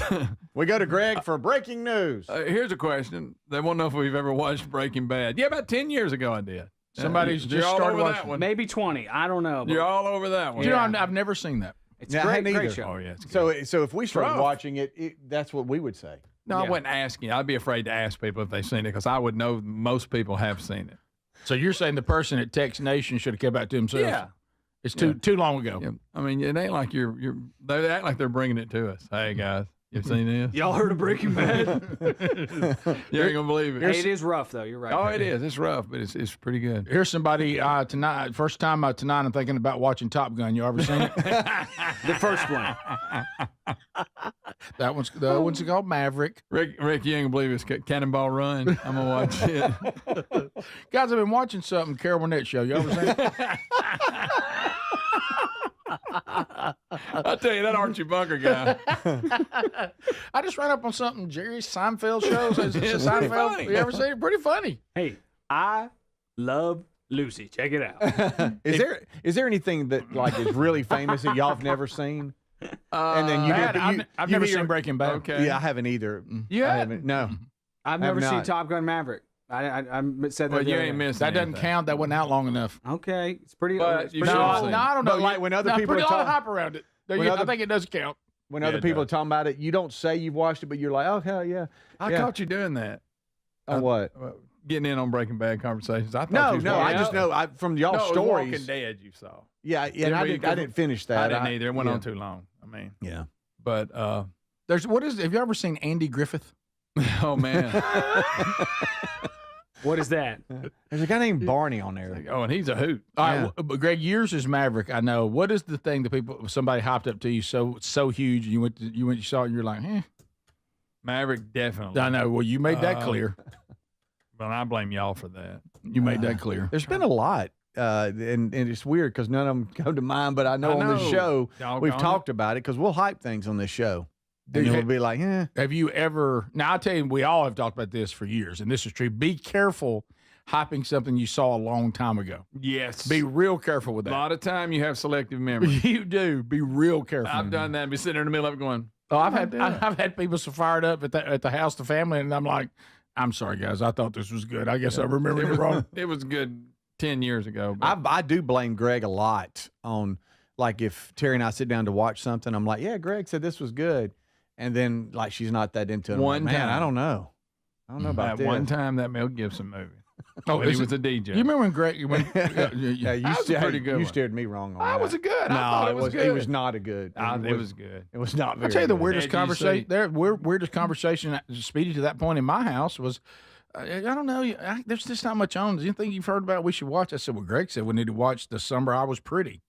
S3: We go to Greg for breaking news.
S4: Here's a question. They want to know if we've ever watched Breaking Bad. Yeah, about 10 years ago I did.
S1: Somebody's
S4: You're
S1: just
S4: all
S1: started
S4: over
S1: watching.
S4: that one.
S2: Maybe 20. I don't know.
S4: You're all over that one.
S1: You know, I've never seen that.
S2: It's
S3: Yeah, I
S2: great,
S3: hadn't
S2: great
S3: either.
S2: show.
S4: Oh, yeah. It's good.
S3: So if we started
S4: rough.
S3: watching it, that's what we would say.
S4: No, I wasn't asking. I'd be afraid to ask people if they've seen it because I would know most people have seen it.
S1: So you're saying the person at Text Nation should have come back to themselves?
S4: Yeah.
S1: It's too long ago.
S4: Yeah. I mean, it ain't like they act like they're bringing it to us. Hey, guys, you've seen this?
S2: Y'all heard of Breaking Bad?
S4: You ain't going to believe it.
S2: Hey, it is rough, though. You're right.
S4: Oh, it is. It's rough, but it's pretty good.
S1: Here's somebody tonight. First time tonight, I'm thinking about watching Top Gun. You ever seen it?
S2: The first one.
S1: That one's called Maverick.
S4: Rick, you ain't gonna believe it's Cannonball Run. I'm gonna watch it.
S1: Guys, I've been watching something Carol Burnett show. You ever seen it?
S4: I'll tell you, that Archie Bunker guy.
S1: I just ran up on something Jerry Seinfeld shows. It's
S4: It's
S1: Seinfeld.
S4: pretty funny.
S1: You ever seen it? Pretty funny.
S2: Hey, I love Lucy. Check it out.
S3: Is there anything that like is really famous that y'all have never seen? And then
S1: I've never seen Breaking Bad.
S4: Okay.
S3: Yeah, I haven't either.
S4: Yeah.
S3: I haven't. No,
S2: I've never seen
S3: not.
S2: Top Gun Maverick. I said that.
S4: Well,
S2: the
S4: you
S2: other
S4: ain't
S2: day.
S4: missing
S1: That doesn't
S4: anything.
S1: count. That wasn't out long enough.
S2: Okay, it's pretty.
S4: But
S2: it's
S4: you
S2: pretty
S4: should
S2: awesome.
S1: No, I don't know.
S3: But like when other people
S1: put
S3: are
S1: a lot of
S3: talking,
S1: hype around it.
S3: When
S1: I
S3: other-
S1: think it does count.
S3: when
S4: Yeah,
S3: other
S4: it
S3: people are
S4: does.
S3: talking about it, you don't say you've watched it, but you're like, oh hell yeah.
S4: I
S3: Yeah.
S4: caught you doing that.
S3: On what?
S4: Getting in on Breaking Bad conversations. I thought you
S3: No,
S4: was
S3: no. I
S4: watching-
S3: just know from y'all
S4: No, it was
S3: stories.
S4: Walking Dead you saw.
S3: Yeah, and I didn't finish that.
S4: I didn't either. It went
S3: yeah.
S4: on too long. I mean,
S3: Yeah.
S4: but
S1: Have you ever seen Andy Griffith?
S4: oh man.
S2: What is that?
S3: There's a guy named Barney on there.
S4: Oh, and he's a hoot.
S1: All right, but Greg, yours is Maverick. I know. What is the thing that somebody hopped up to you so huge, and you saw it, and you're like,
S4: Maverick definitely.
S1: I know. Well, you made that clear.
S4: But I blame y'all for that.
S1: You made that clear.
S3: There's been a lot. And it's weird because none of them come to mind, but I know on this show we've
S4: Doggone
S3: talked about it because we'll hype things on this show. And we'll be like,
S1: Have you ever? Now I'll tell you, we all have talked about this for years, and this is true. Be careful hyping something you saw a long time ago.
S4: Yes.
S1: Be real careful with
S4: A
S1: that.
S4: lot of time you have selective memory.
S1: You do. Be real careful.
S4: I've done that. Be sitting there in the middle of it going,
S1: Oh, I've had people so fired up at the house, the family, and I'm like, I'm sorry, guys. I thought this was good. I guess I remembered it wrong.
S4: It was good 10 years ago. But
S3: I do blame Greg a lot on, like, if Terry and I sit down to watch something, I'm like, yeah, Greg said this was good. And then, like, she's not that into it. I'm
S4: One
S3: like, man,
S4: time.
S3: I don't know. I don't know about this.
S4: one time that Mel Gibson movie.
S1: Oh,
S4: when he
S1: is
S4: was
S1: it-
S4: a DJ.
S1: You remember when Greg?
S3: Yeah,
S4: That was a pretty good
S3: you
S4: one.
S3: steered me wrong on
S4: I
S3: that.
S4: was a good.
S3: No,
S4: I thought it was good.
S3: It was not a good.
S4: It was good.
S3: It was not very
S1: I'll tell you the
S3: good.
S1: weirdest
S4: Did you
S1: conversation.
S4: see-
S1: There, weirdest conversation, Speedy, to that point in my house was, I don't know. There's just not much on. Anything you've heard about we should watch? I said, well, Greg said we need to watch The Summer I Was Pretty.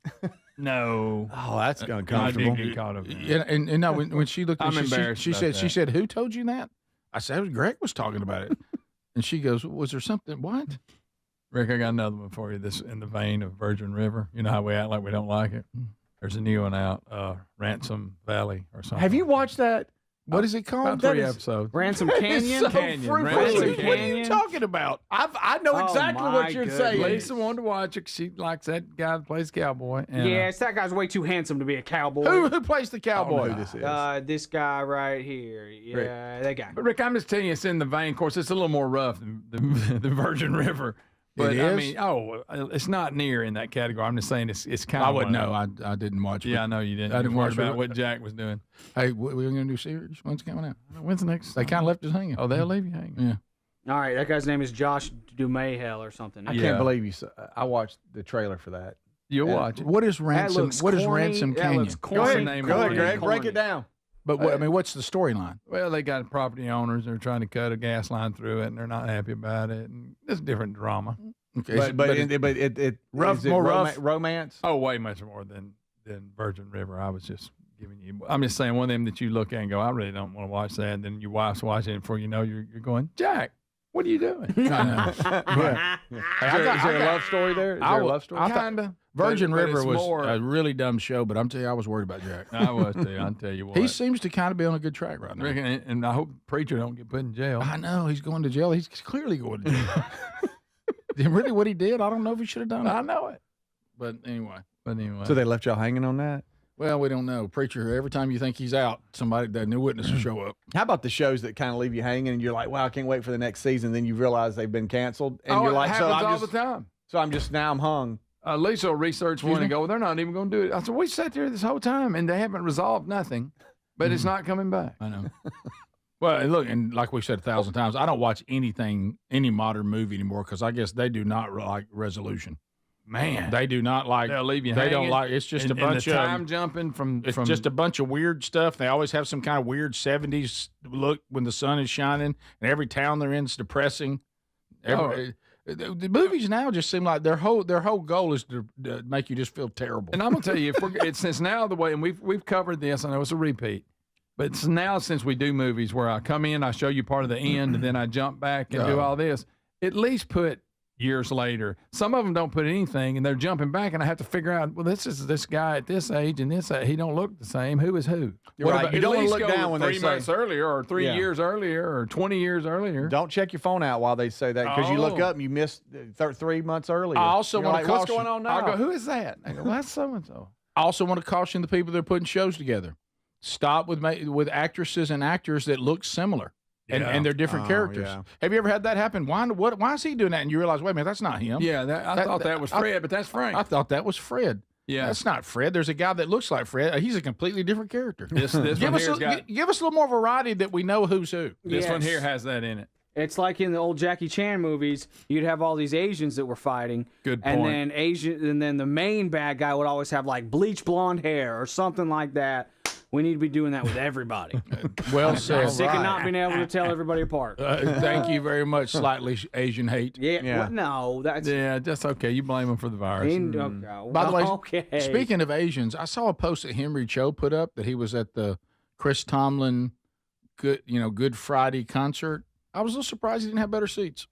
S4: No.
S3: Oh, that's
S4: I
S3: uncomfortable.
S4: did get caught up in that.
S1: Yeah, and no, when she looked, at
S4: I'm
S1: me,
S4: embarrassed
S1: she
S4: about
S1: said,
S4: that.
S1: who told you that? I said, Greg was talking about it, and she goes, was there something? What?
S4: Rick, I got another one for you. This in the vein of Virgin River. You know how we act like we don't like it? There's a new one out, Ransom Valley or something.
S3: Have you watched that?
S1: What is it called?
S4: About 3 episodes.
S2: Ransom
S3: That is
S2: Canyon.
S3: so
S4: Canyon.
S3: fruitful.
S4: Ransom
S1: What are you
S2: Canyon.
S1: talking about?
S3: I know
S2: Oh,
S3: exactly
S2: my
S3: what you're
S2: goodness.
S3: saying.
S4: Lisa wanted to watch it. She likes that guy that plays cowboy. And,
S2: Yes, that guy's way too handsome to be a cowboy.
S1: Who plays the
S3: I don't know
S1: cowboy?
S3: who this is.
S2: This guy right here. Yeah, that guy.
S4: But Rick, I'm just telling you, it's in the vein. Of course, it's a little more rough than the Virgin River. But
S1: It
S4: I
S1: is?
S4: mean, it's not near in that category. I'm just saying it's kind
S1: I
S4: of.
S1: wouldn't know. I didn't watch it.
S4: Yeah, I know you didn't.
S1: I didn't
S4: You worried
S1: watch
S4: about
S1: it.
S4: what Jack was doing.
S1: Hey, we're going to do series. When's it coming out?
S4: When's the next?
S1: They kind of left us hanging.
S4: Oh, they'll leave you hanging.
S1: Yeah.
S2: All right, that guy's name is Josh Dumayhel or something.
S3: I
S4: Yeah.
S3: can't believe you. I watched the trailer for that.
S4: You'll watch it.
S1: What is Ransom?
S2: looks
S1: What is
S2: corny.
S1: Ransom
S2: That
S1: Canyon?
S2: looks corny.
S3: Go ahead,
S4: name
S3: go
S4: of
S3: ahead,
S4: it?
S3: Greg. Break
S2: Corny.
S3: it down.
S1: But I mean, what's the storyline?
S4: Well, they got property owners. They're trying to cut a gas line through it, and they're not happy about it. And it's different drama.
S1: Okay,
S3: But it
S1: Rough,
S3: is it
S1: more rough?
S3: romance.
S4: Oh, way much more than Virgin River. I was just giving you. I'm just saying one of them that you look at and go, I really don't want to watch that. And then your wife's watching it before you know you're going, Jack, What are you doing?
S1: I know.
S3: Is there a love story there? Is there a love story?
S4: Kinda.
S1: Virgin
S4: But
S1: River
S4: it's
S1: was
S4: more-
S1: a really dumb show, but I'm telling you, I was worried about Jack.
S4: I was too. I'll tell you what.
S1: He seems to kind of be on a good track right now.
S4: And I hope Preacher don't get put in jail.
S1: I know he's going to jail. He's clearly going to jail. Really, what he did, I don't know if he should have done it.
S4: I know it.
S1: But anyway.
S3: So they left y'all hanging on that?
S1: Well, we don't know. Preacher, every time you think he's out, that new witness will show up.
S3: How about the shows that kind of leave you hanging and you're like, wow, I can't wait for the next season. Then you realize they've been canceled. And you're like,
S4: it
S3: so
S4: happens
S3: I'm
S4: all
S3: just,
S4: the time.
S3: So I'm hung.
S4: Lisa will research one
S3: me?
S4: and go, they're not even going to do it. I said, we sat there this whole time and they haven't resolved nothing, but it's not coming back.
S1: I know. Well, and look, and like we said 1,000 times, I don't watch any modern movie anymore because I guess they do not like resolution.
S4: Man,
S1: they do not like.
S4: They'll leave you
S1: They don't
S4: hanging.
S1: like. It's just
S4: And-
S1: a bunch
S4: and the
S1: of
S4: time jumping from.
S1: It's just a bunch of weird stuff. They always have some kind of weird 70s look when the sun is shining, and every town they're in is depressing. The movies now just seem like their whole goal is to make you just feel terrible.
S4: And I'm gonna tell you, it's since now the way, and we've covered this. I know it's a repeat, but it's now since we do movies where I come in, I show you part of the end, and then I jump back and do all this. At least put years later. Some of them don't put anything, and they're jumping back, and I have to figure out. Well, this is this guy at this age and this age. He don't look the same. Who is who?
S3: You're right. You
S4: At
S3: don't want
S4: least
S3: to look
S4: go
S3: down when they
S4: 3
S3: say
S4: months earlier, or 3
S3: Yeah.
S4: years earlier, or 20 years earlier.
S3: Don't check your phone out while they say that because you look up and you missed 3 months earlier.
S1: I also
S3: You're
S1: want to
S3: like, what's
S1: caution.
S3: going on now?
S4: I'll go, who is that? I go, well, that's so and so.
S1: I also want to caution the people that are putting shows together. Stop with actresses and actors that look similar. And they're different characters.
S3: yeah.
S1: Have you ever had that happen? Why is he doing that? And you realize, wait a minute, that's not him.
S4: Yeah, I thought that was Fred, but that's Frank.
S1: I thought that was Fred.
S4: Yeah.
S1: That's not Fred. There's a guy that looks like Fred. He's a completely different character.
S4: This
S1: give
S4: one
S1: us
S4: here's got.
S1: give us a little more variety that we know who's who.
S4: This one
S2: Yes.
S4: here has that in it.
S2: It's like in the old Jackie Chan movies, you'd have all these Asians that were fighting.
S4: Good
S2: And
S4: point.
S2: then the main bad guy would always have like bleach blonde hair or something like that. We need to be doing that with everybody.
S1: Well said.
S2: I'm sick of not being able to tell everybody apart.
S1: Thank you very much. Slightly Asian hate.
S2: Yeah. What? No, that's
S4: Yeah, that's okay. You blame him for the virus.
S1: By the way,
S2: okay.
S1: speaking of Asians, I saw a post that Henry Cho put up that he was at the Chris Tomlin Good Friday concert. I was a little surprised he didn't have better seats.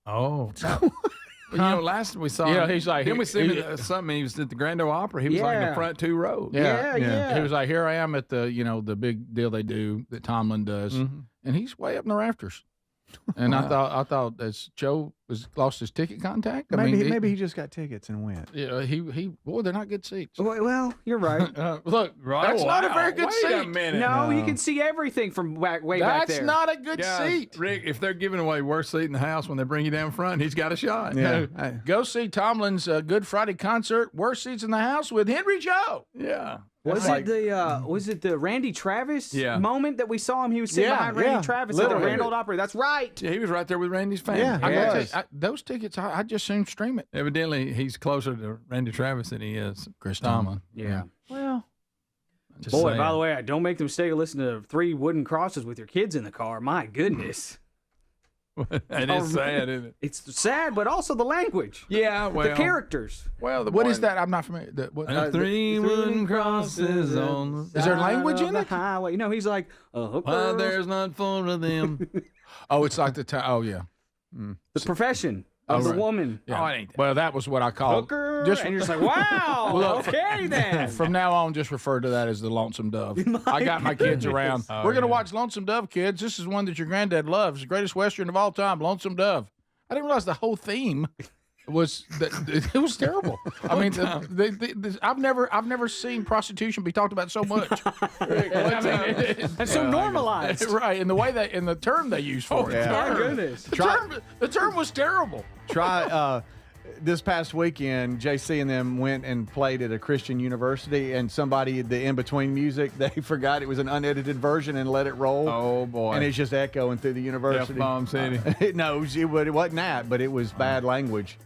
S4: Oh. Last we saw him.
S1: He's like,
S4: then we see him at something. He was at the Grand Ole Opera. He was like in the front 2 rows.
S1: Yeah. He was like, here I am at the big deal they do that Tomlin does, and he's way up in the rafters. And I thought as Joe lost his ticket contact.
S3: Maybe he just got tickets and went.
S1: Yeah, boy, they're not good seats.
S2: Well, you're right.
S1: Look, that's not a very good seat.
S4: Wait a minute.
S2: No, you can see everything from way back there.
S1: That's not a good seat.
S4: Rick, if they're giving away worst seat in the house when they bring you down front, he's got a shot.
S3: Yeah.
S1: Go see Tomlin's Good Friday concert, worst seats in the house with Henry Joe.
S4: Yeah.
S2: Was it the Randy Travis
S4: Yeah.
S2: moment that we saw him? He was sitting behind Randy Travis at the Grand Ole Opry. That's right.
S4: Yeah, he was right there with Randy's family.
S3: Yeah,
S1: I
S3: he
S1: gotta
S3: was.
S1: tell you, those tickets, I just soon stream it.
S4: Evidently, he's closer to Randy Travis than he is Chris Tomlin.
S2: Yeah.
S3: Well,
S4: Just
S2: Boy,
S4: saying.
S2: by the way, don't make the mistake of listening to 3 wooden crosses with your kids in the car. My goodness.
S4: It is sad, isn't it?
S2: It's sad, but also the language.
S4: Yeah, well.
S2: The characters.
S4: Well,
S1: What is that? I'm not familiar.
S4: And 3 wooden crosses on the
S1: Is there language in
S2: the
S1: it?
S2: highway. You know, he's like,
S4: Why there's not 4 of them.
S1: Oh, it's like the time. Oh, yeah.
S2: the profession of the woman.
S1: Yeah.
S4: Oh, it ain't that.
S1: Well, that was what I called.
S2: Hooker.
S1: Just-
S2: And you're just like, wow,
S1: Look,
S2: okay then.
S1: From now on, just refer to that as the Lonesome Dove. I got my kids around.
S4: Oh,
S1: We're going to
S4: yeah.
S1: watch Lonesome Dove, kids. This is one that your granddad loves. The greatest Western of all time, Lonesome Dove. I didn't realize the whole theme was that it was terrible. I mean, I've never seen prostitution be talked about so much.
S2: That's so normalized.
S1: Right, and the way and the term they use for it.
S2: My goodness.
S1: The term was terrible.
S3: Try this past weekend, JC and them went and played at a Christian university, and somebody, the in-between music, they forgot it was an unedited version and let it roll.
S4: Oh, boy.
S3: And it's just echoing through the university.
S4: F-bomb city.
S3: No, it wasn't that, but it was bad language.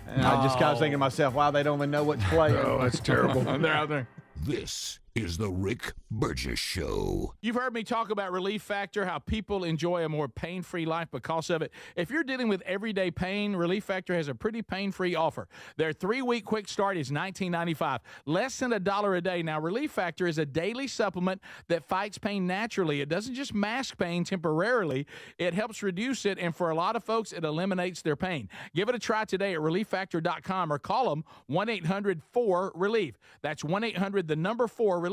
S3: And I just kind of thinking to myself, wow, they don't even know what to play.
S1: Oh, that's terrible.
S4: They're out there.
S9: This is The Rick Burgess Show.
S1: You've heard me talk about Relief Factor, how people enjoy a more pain-free life because of it. If you're dealing with everyday pain, Relief Factor has a pretty pain-free offer. Their 3-week quick start is $19.95, less than $1 a day. Now, Relief Factor is a daily supplement that fights pain naturally. It doesn't just mask pain temporarily. It helps reduce it, and for a lot of folks, it eliminates their pain. Give it a try today at ReliefFactor.com or call them 1-800-4-RELIEF. That's 1-800-4-RELIEF,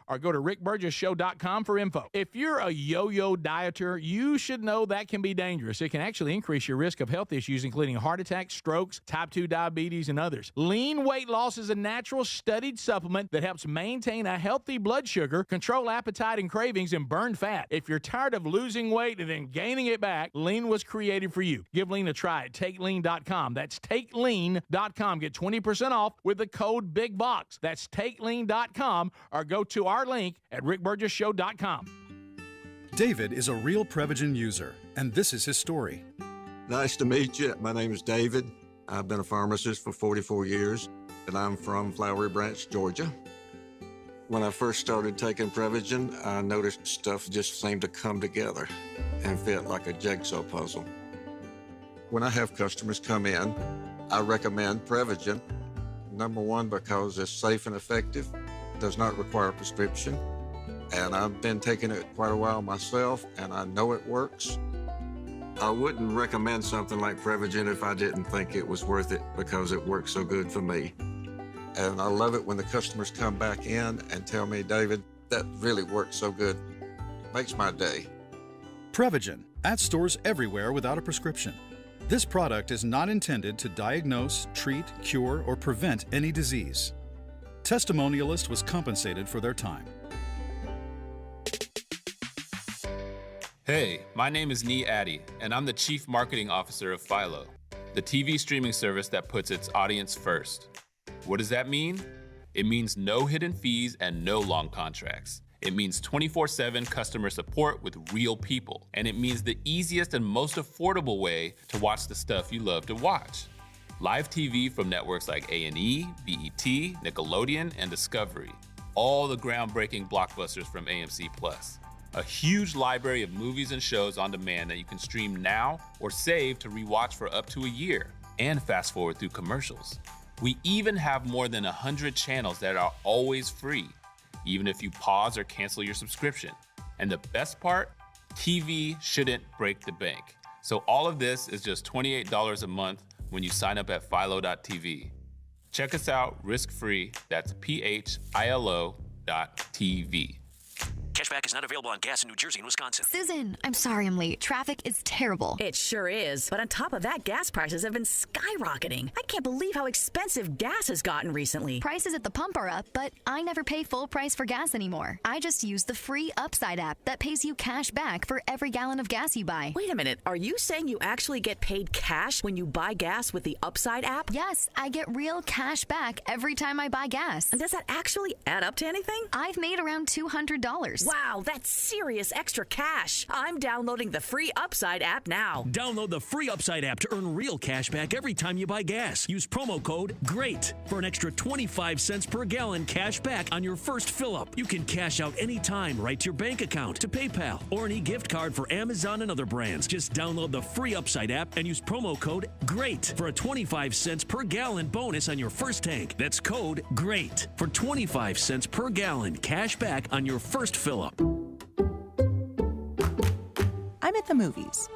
S1: or go to rickburgessshow.com for info. If you're a yo-yo dieter, you should know that can be dangerous. It can actually increase your risk of health issues, including heart attacks, strokes, type 2 diabetes, and others. Lean weight loss is a natural studied supplement that helps maintain a healthy blood sugar, control appetite and cravings, and burn fat. If you're tired of losing weight and then gaining it back, Lean was created for you. Give Lean a try at TakeLean.com. That's TakeLean.com. Get 20% off with the code BIGBOX. That's TakeLean.com, or go to our link at rickburgessshow.com.
S20: David is a real Prevagen user, and this is his story.
S22: Nice to meet you. My name is David. I've been a pharmacist for 44 years, and I'm from Flowery Branch, Georgia. When I first started taking Prevagen, I noticed stuff just seemed to come together and fit like a jigsaw puzzle. When I have customers come in, I recommend Prevagen. Number one, because it's safe and effective, does not require a prescription, and I've been taking it quite a while myself, and I know it works. I wouldn't recommend something like Prevagen if I didn't think it was worth it, because it works so good for me. And I love it when the customers come back in and tell me, David, that really works so good. Makes my day.
S20: Prevagen, at stores everywhere without a prescription. This product is not intended to diagnose, treat, cure, or prevent any disease. Testimonialist was compensated for their time.
S23: Hey, my name is Nee Addy, and I'm the Chief Marketing Officer of Philo, the TV streaming service that puts its audience first. What does that mean? It means no hidden fees and no long contracts. It means 24/7 customer support with real people. And it means the easiest and most affordable way to watch the stuff you love to watch. Live TV from networks like A&E, BET, Nickelodeon, and Discovery. All the groundbreaking blockbusters from AMC+. A huge library of movies and shows on demand that you can stream now or save to rewatch for up to a year, and fast forward through commercials. We even have more than 100 channels that are always free, even if you pause or cancel your subscription. And the best part, TV shouldn't break the bank. So all of this is just $28 a month when you sign up at philo.tv. Check us out risk-free. That's philo.tv.
S24: Cashback is not available on gas in New Jersey and Wisconsin.
S25: Susan, I'm sorry I'm late. Traffic is terrible.
S26: It sure is. But on top of that, gas prices have been skyrocketing. I can't believe how expensive gas has gotten recently.
S25: Prices at the pump are up, but I never pay full price for gas anymore. I just use the free Upside app that pays you cash back for every gallon of gas you buy.
S26: Wait a minute. Are you saying you actually get paid cash when you buy gas with the Upside app?
S25: Yes, I get real cash back every time I buy gas.
S26: And does that actually add up to anything?
S25: I've made around $200.
S26: Wow, that's serious extra cash. I'm downloading the free Upside app now.
S27: Download the free Upside app to earn real cash back every time you buy gas. Use promo code GREAT for an extra 25 cents per gallon cash back on your first fill-up. You can cash out anytime right to your bank account, to PayPal, or any gift card for Amazon and other brands. Just download the free Upside app and use promo code GREAT for a 25 cents per gallon bonus on your first tank. That's code GREAT for 25 cents per gallon cash back on your first fill-up.
S28: I'm at the movies,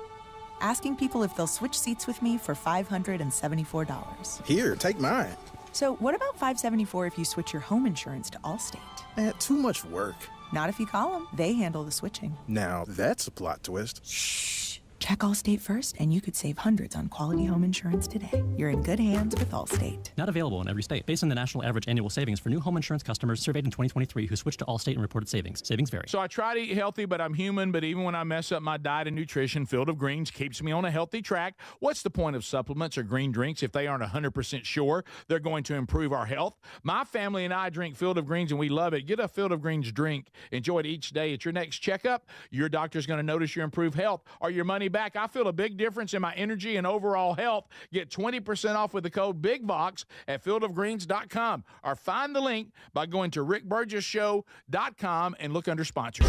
S28: asking people if they'll switch seats with me for $574.
S29: Here, take mine.
S28: So what about $574 if you switch your home insurance to Allstate?
S29: Too much work.
S28: Not if you call them. They handle the switching.
S29: Now, that's a plot twist.
S28: Shh. Check Allstate first, and you could save hundreds on quality home insurance today. You're in good hands with Allstate.
S30: Not available in every state. Based on the national average annual savings for new home insurance customers surveyed in 2023 who switched to Allstate and reported savings. Savings vary.
S1: So I try to eat healthy, but I'm human. But even when I mess up my diet and nutrition, Field of Greens keeps me on a healthy track. What's the point of supplements or green drinks if they aren't 100% sure they're going to improve our health? My family and I drink Field of Greens, and we love it. Get a Field of Greens drink. Enjoy it each day. At your next checkup, your doctor's going to notice your improved health or your money me back. I feel a big difference in my energy and overall health. Get 20% off with the code BIGVOX at fieldofgreens.com or find the link by going to rickburgessshow.com and look under sponsors.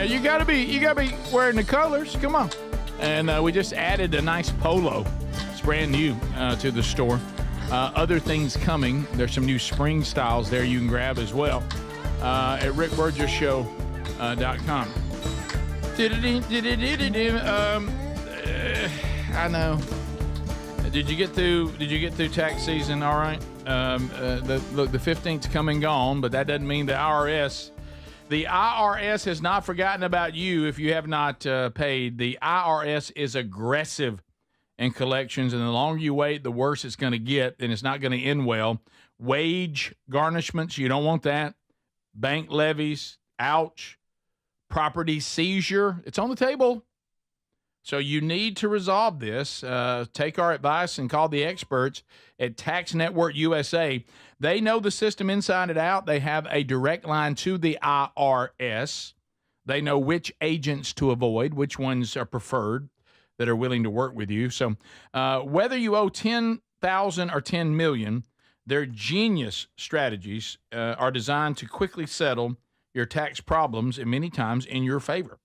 S1: You gotta be wearing the colors. Come on. And we just added a nice polo. It's brand new to the store. Other things coming. There's some new spring styles there you can grab as well at rickburgessshow.com. I know. Did you get through tax season all right? Look, the 15th's come and gone, but that doesn't mean the IRS has not forgotten about you if you have not paid. The IRS is aggressive in collections, and the longer you wait, the worse it's going to get, and it's not going to end well. Wage garnishments, you don't want that. Bank levies, ouch. Property seizure, it's on the table. So you need to resolve this. Take our advice and call the experts at Tax Network USA. They know the system inside and out. They have a direct line to the IRS. They know which agents to avoid, which ones are preferred that are willing to work with you. So whether you owe $10,000 or $10 million, their genius strategies are designed to quickly settle your tax problems and many times in your favor.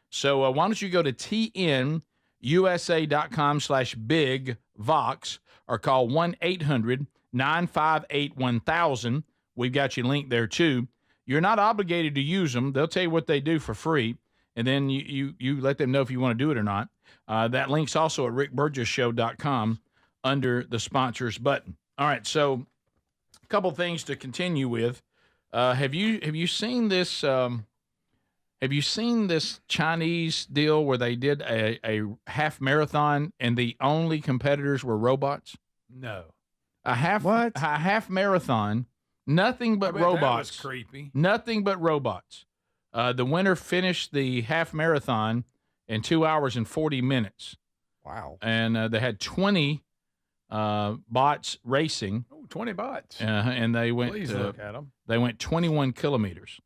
S1: So why don't you go to tnusa.com/bigvox or call 1-800-958-1000. We've got you linked there too. You're not obligated to use them. They'll tell you what they do for free, and then you let them know if you want to do it or not. That link's also at rickburgessshow.com under the sponsors button. All right, so a couple things to continue with. Have you seen this? Have you seen this Chinese deal where they did a half marathon and the only competitors were robots?
S4: No.
S1: A half marathon, nothing but robots.
S4: That was creepy.
S1: Nothing but robots. The winner finished the half marathon in 2 hours and 40 minutes.
S4: Wow.
S1: And they had 20 bots racing.
S4: Oh, 20 bots.
S1: And they went.
S4: Please look at them.
S1: They went 21 kilometers.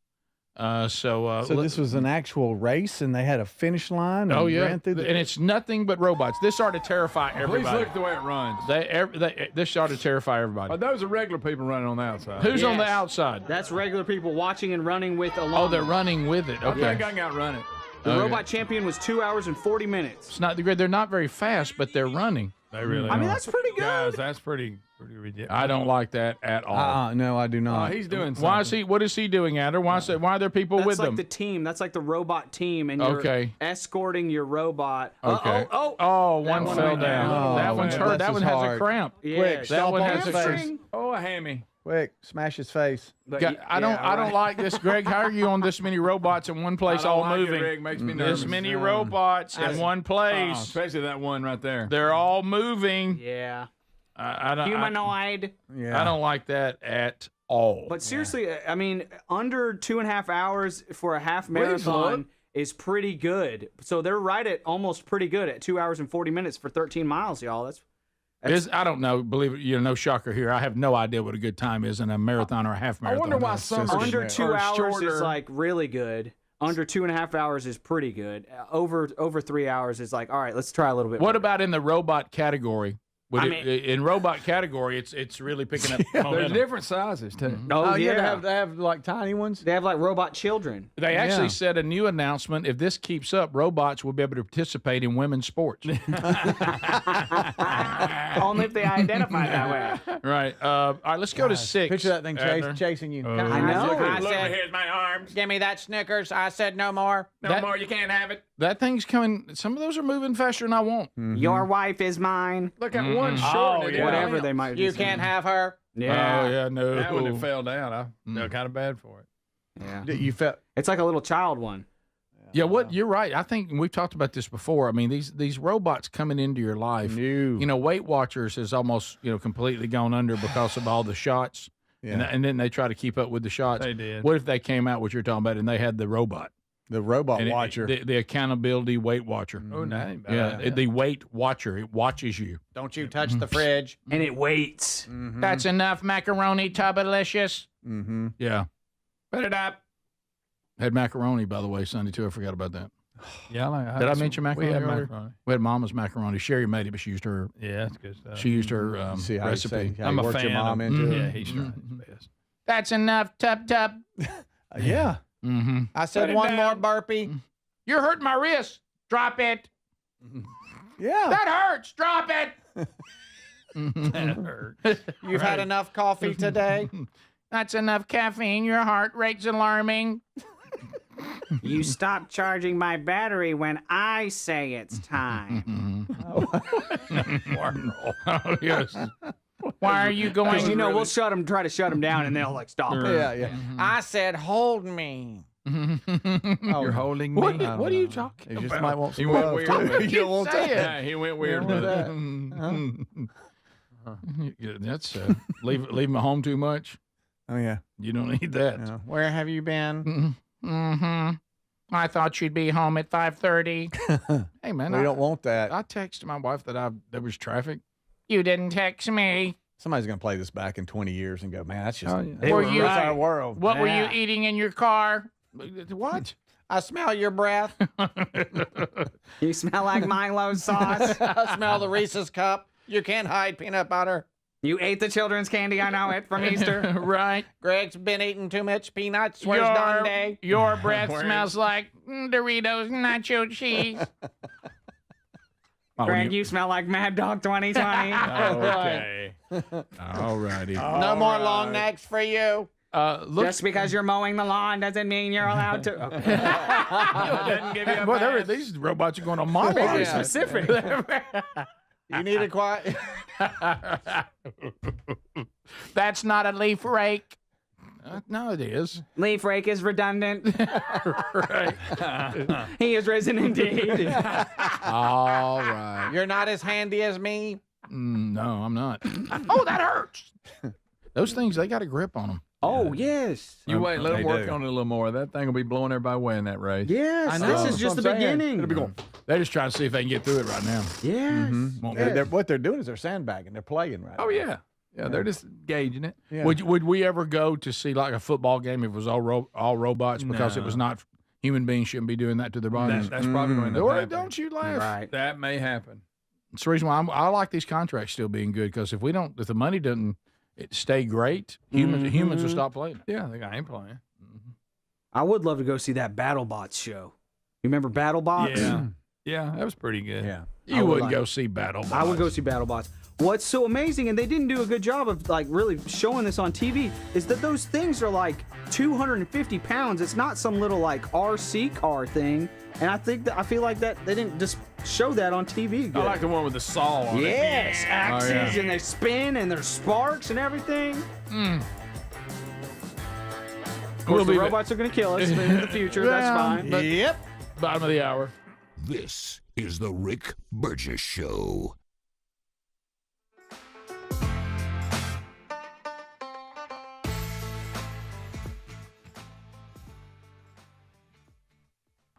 S1: So
S3: this was an actual race, and they had a finish line. And ran through
S1: and it's nothing but robots. This ought to terrify everybody.
S4: Please look at the way it runs.
S1: This ought to terrify everybody.
S4: Those are regular people running on the outside.
S1: Who's on the outside?
S2: That's regular people watching and running with along.
S1: Oh, they're running with it. Okay.
S4: I think I can outrun it.
S2: The robot champion was 2 hours and 40 minutes.
S1: It's not the great. They're not very fast, but they're running.
S4: They really
S2: I mean,
S4: are.
S2: that's pretty good.
S4: Guys, that's pretty ridiculous.
S1: I don't like that at all.
S3: No, I do not.
S4: He's doing something.
S1: Why is he? What is he doing, Adder? Why are there people
S2: That's
S1: with
S2: like
S1: them?
S2: the team. That's like the robot team, and you're escorting your robot.
S1: Okay. One fell down. That one's hurt. That one has a cramp.
S3: Quick,
S1: that one
S3: has
S1: has
S3: a
S1: a
S3: face.
S1: cramp.
S4: Oh, a hammy.
S3: Quick, smash his face.
S1: I don't like this, Greg. How are you on this many robots in one place, all moving?
S4: It makes me nervous.
S1: This many robots in one place,
S4: especially that one right there.
S1: They're all moving.
S2: Yeah.
S1: I don't.
S2: Humanoid.
S1: I don't like that at all.
S2: But seriously, I mean, under 2.5 hours for a half marathon is pretty good. So they're right at almost pretty good at 2 hours and 40 minutes for 13 miles, y'all. That's
S1: I don't know. Believe it, no shocker here. I have no idea what a good time is in a marathon or a half marathon.
S4: I wonder why some
S2: under 2 hours
S4: shorter.
S2: is like really good. Under 2.5 hours is pretty good. Over 3 hours is like, all right, let's try a little bit.
S1: What
S2: more.
S1: about in the robot category? In robot category, it's really picking up momentum.
S4: There's different sizes too.
S2: Oh
S3: yeah, they have like tiny ones.
S2: They have like robot children.
S1: They actually said a new announcement. If this keeps up, robots will be able to participate in women's sports.
S2: Only if they identify that way.
S1: Right. All right. Let's go to 6.
S3: Picture that thing chasing you.
S2: I know.
S5: I said, here's my arms. Give me that Snickers. I said no more. No more. You can't have it.
S1: That thing's coming. Some of those are moving faster than I want.
S2: Your wife is mine.
S4: Look at one short.
S2: Whatever they might.
S5: You can't have her.
S2: Yeah.
S1: Oh yeah. No.
S4: That one that fell down. I felt kind of bad for it.
S2: Yeah.
S3: You felt
S2: it's like a little child one.
S1: Yeah, you're right. I think we've talked about this before. I mean, these robots coming into your life.
S3: New.
S1: Weight Watchers has almost completely gone under because of all the shots
S3: Yeah.
S1: And then they try to keep up with the shots.
S4: They did.
S1: What if they came out, what you're talking about, and they had the robot?
S3: The robot
S1: And
S3: watcher.
S1: the accountability weight watcher.
S4: Oh, that ain't bad.
S1: Yeah, the weight watcher. It watches you.
S5: Don't you touch the fridge.
S2: And it waits.
S5: That's enough macaroni, Tubbalicious.
S3: Mm-hmm.
S1: Yeah.
S5: Put it up.
S1: Had macaroni, by the way, Sunday, too. I forgot about that.
S4: Yeah,
S1: Did I mention macaroni?
S4: We had
S1: earlier?
S4: macaroni.
S1: We had Mama's macaroni. Sherry made it, but she used her.
S4: Yeah, that's good stuff.
S1: She used her
S3: See how
S1: recipe.
S3: how
S4: I'm a
S3: worked
S4: fan
S3: your mom
S4: of,
S3: into
S4: Yeah,
S3: it.
S4: he's trying his best.
S5: That's enough, Tub.
S3: Yeah.
S1: Mm-hmm.
S5: I said one more burpee. You're hurting my wrist. Drop it.
S3: Yeah.
S5: That hurts. Drop it.
S4: That hurt.
S5: You've had enough coffee today. That's enough caffeine. Your heart rate's alarming.
S2: You stop charging my battery when I say it's time.
S1: Oh, yes.
S5: Why are you going?
S2: Because we'll try to shut them down, and they'll like stop it.
S3: Yeah, yeah.
S5: I said, hold me.
S4: You're holding me.
S1: What are you talking
S3: You
S1: about?
S3: just might want some
S4: He went
S3: love,
S4: weird.
S3: too. You don't want that.
S1: Yeah, he went weird with it. Yeah, that's leave him at home too much.
S3: Oh, yeah.
S1: You don't need that.
S3: Yeah.
S5: Where have you been? I thought you'd be home at 5:30.
S1: Hey, man.
S3: We don't want that.
S1: I texted my wife that there was traffic.
S5: You didn't text me.
S3: Somebody's going to play this back in 20 years and go, man, that's just
S5: Were you
S3: that's our world.
S5: What were you eating in your car?
S1: What?
S5: I smell your breath.
S2: You smell like Milo sauce.
S5: I smell the Reese's cup. You can't hide peanut butter.
S2: You ate the children's candy, I know it, from Easter.
S5: Right. Greg's been eating too much peanuts. Where's Donde? Your breath smells like Doritos nacho cheese.
S2: Greg, you smell like Mad Dog 2020.
S1: Okay. All righty.
S5: No more long necks for you.
S2: Just because you're mowing the lawn doesn't mean you're allowed to.
S5: Doesn't give you a
S1: Boy,
S5: pass.
S1: these robots are going on my
S2: Very
S1: life.
S2: specific.
S5: You need a quiet. That's not a leaf rake.
S1: No, it is.
S2: Leaf rake is redundant.
S1: Right.
S2: He is risen indeed.
S1: All right.
S5: You're not as handy as me.
S1: No, I'm not.
S5: Oh, that hurts.
S1: Those things, they got a grip on them.
S2: Oh, yes.
S4: You wait, let
S3: They
S4: them work
S3: do.
S4: on it a little more. That thing will be blowing everybody away in that race.
S2: Yes.
S1: I know.
S2: This is
S1: That's
S2: just the
S3: what I'm saying.
S2: beginning.
S1: It'll be going. They're just trying to see if they can get through it right now.
S2: Yes.
S1: Won't
S3: They're-
S1: be.
S3: they're- what they're doing is they're sandbagging. They're playing right
S4: Oh,
S3: now.
S4: yeah. Yeah, they're just gauging it.
S3: Yeah.
S1: Would we ever go to see like a football game if it was all robots because it
S4: No.
S1: was not human beings shouldn't be doing that to their bodies?
S4: That's probably going to
S1: Or
S4: happen.
S1: don't you laugh?
S2: Right.
S4: That may happen.
S1: It's the reason why I like these contracts still being good because if the money doesn't stay great, humans will stop playing.
S4: Yeah, I ain't playing.
S2: I would love to go see that BattleBots show. You remember BattleBots?
S4: Yeah. Yeah, that was pretty good.
S3: Yeah.
S1: You wouldn't go see BattleBots.
S2: I would go see BattleBots. What's so amazing, and they didn't do a good job of like really showing this on TV, is that those things are like 250 pounds. It's not some little like RC car thing. And I feel like that they didn't just show that on TV. Good.
S4: I like the one with the saw on it.
S2: Yes, axes
S4: Oh, yeah.
S2: and they spin and there's sparks and everything. Of course, the robots are going to kill us in the future. That's fine. But
S1: Yep. Bottom of the hour.
S9: This is the Rick Burgess Show.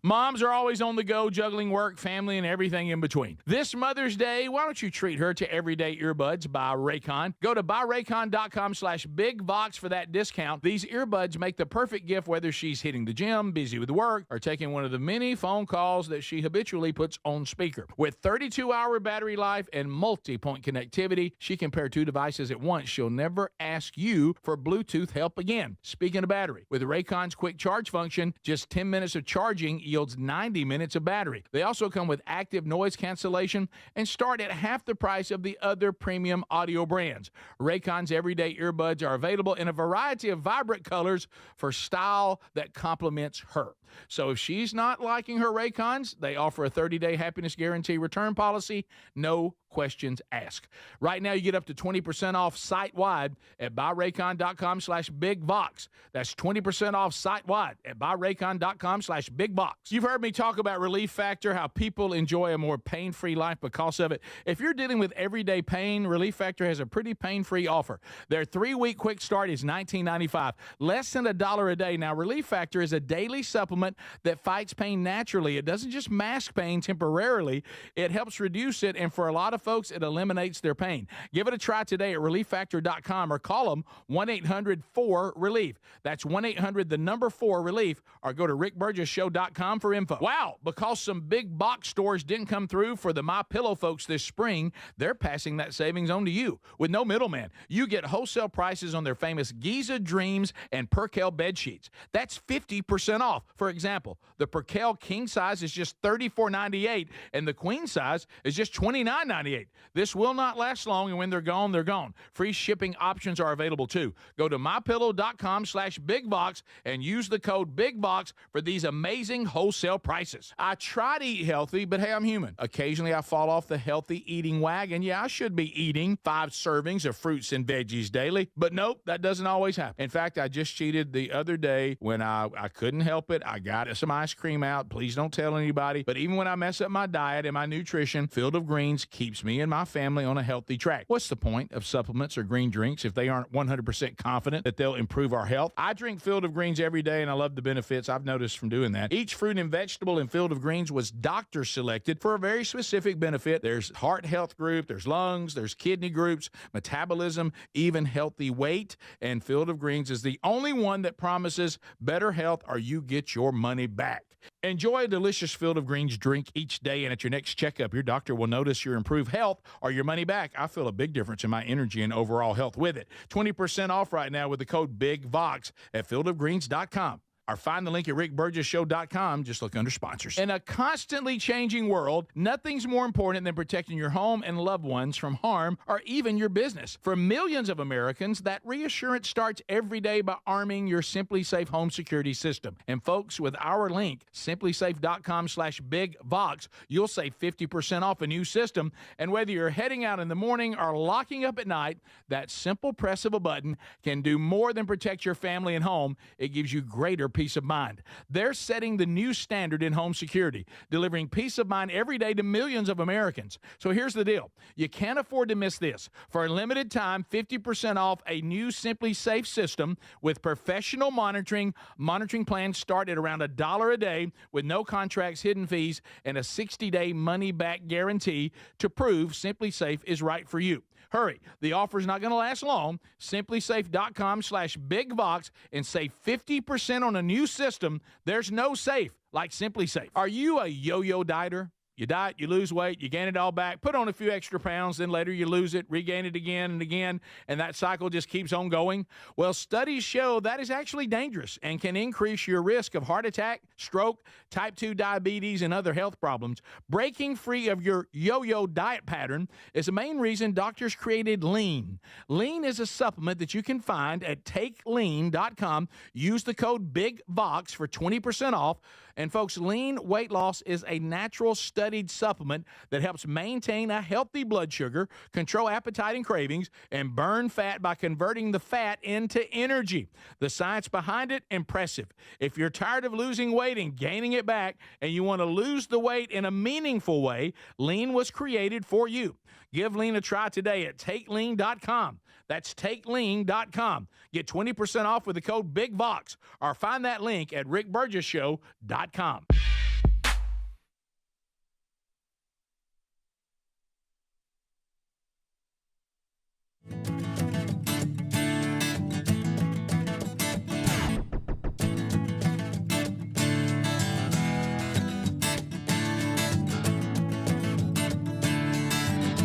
S1: Moms are always on the go, juggling work, family, and everything in between. This Mother's Day, why don't you treat her to everyday earbuds by Raycon? Go to buyraycon.com/bigvox for that discount. These earbuds make the perfect gift whether she's hitting the gym, busy with work, or taking one of the many phone calls that she habitually puts on speaker. With 32-hour battery life and multi-point connectivity, she can pair two devices at once. She'll never ask you for Bluetooth help again. Speaking of battery, with Raycon's quick charge function, just 10 minutes of charging yields 90 minutes of battery. They also come with active noise cancellation and start at half the price of the other premium audio brands. Raycon's everyday earbuds are available in a variety of vibrant colors for style that complements her. So if she's not liking her Raycons, they offer a 30-day happiness guarantee return policy, no questions asked. Right now, you get up to 20% off site-wide at buyraycon.com/bigvox. That's 20% off site-wide at buyraycon.com/bigvox. You've heard me talk about Relief Factor, how people enjoy a more pain-free life because of it. If you're dealing with everyday pain, Relief Factor has a pretty pain-free offer. Their 3-week quick start is $19.95, less than $1 a day. Now, Relief Factor is a daily supplement that fights pain naturally. It doesn't just mask pain temporarily. It helps reduce it, and for a lot of folks, it eliminates their pain. Give it a try today at ReliefFactor.com or call them 1-800-4-RELIEF. That's 1-800-4-RELIEF, or go to RickBurgessShow.com for info. Wow, because some big box stores didn't come through for the MyPillow folks this spring, they're passing that savings on to you with no middleman. You get wholesale prices on their famous Giza Dreams and Percale bed sheets. That's 50% off. For example, the Percale king size is just $34.98, and the queen size is just $29.98. This will not last long, and when they're gone, they're gone. Free shipping options are available too. Go to mypillow.com/bigbox and use the code BIGBOX for these amazing wholesale prices. I try to eat healthy, but hey, I'm human. Occasionally, I fall off the healthy eating wagon. Yeah, I should be eating 5 servings of fruits and veggies daily, but nope, that doesn't always happen. In fact, I just cheated the other day when I couldn't help it. I got some ice cream out. Please don't tell anybody. But even when I mess up my diet and my nutrition, Field of Greens keeps me and my family on a healthy track. What's the point of supplements or green drinks if they aren't 100% confident that they'll improve our health? I drink Field of Greens every day, and I love the benefits I've noticed from doing that. Each fruit and vegetable in Field of Greens was doctor selected for a very specific benefit. There's heart health group, there's lungs, there's kidney groups, metabolism, even healthy weight. And Field of Greens is the only one that promises better health or you get your money back. Enjoy a delicious Field of Greens drink each day, and at your next checkup, your doctor will notice your improved health or your money back. I feel a big difference in my energy and overall health with it. 20% off right now with the code BIGVOX at fieldofgreens.com. Or find the link at rickburgessshow.com. Just look under sponsors. In a constantly changing world, nothing's more important than protecting your home and loved ones from harm or even your business. For millions of Americans, that reassurance starts every day by arming your Simply Safe home security system. And folks, with our link, simplysafe.com/bigvox, you'll save 50% off a new system. And whether you're heading out in the morning or locking up at night, that simple press of a button can do more than protect your family and home. It gives you greater peace of mind. They're setting the new standard in home security, delivering peace of mind every day to millions of Americans. So here's the deal. You can't afford to miss this. For a limited time, 50% off a new Simply Safe system with professional monitoring. Monitoring plans start at around $1 a day with no contracts, hidden fees, and a 60-day money-back guarantee to prove Simply Safe is right for you. Hurry. The offer's not going to last long. Simplysafe.com/bigvox and save 50% on a new system. There's no safe like Simply Safe. Are you a yo-yo dieter? You diet, you lose weight, you gain it all back, put on a few extra pounds, then later you lose it, regain it again and again, and that cycle just keeps on going? Well, studies show that is actually dangerous and can increase your risk of heart attack, stroke, type 2 diabetes, and other health problems. Breaking free of your yo-yo diet pattern is the main reason doctors created Lean. Lean is a supplement that you can find at takelean.com. Use the code BIGVOX for 20% off. And folks, Lean weight loss is a natural studied supplement that helps maintain a healthy blood sugar, control appetite and cravings, and burn fat by converting the fat into energy. The science behind it, impressive. If you're tired of losing weight and gaining it back, and you want to lose the weight in a meaningful way, Lean was created for you. Give Lean a try today at takelean.com. That's takelean.com. Get 20% off with the code BIGVOX, or find that link at rickburgessshow.com.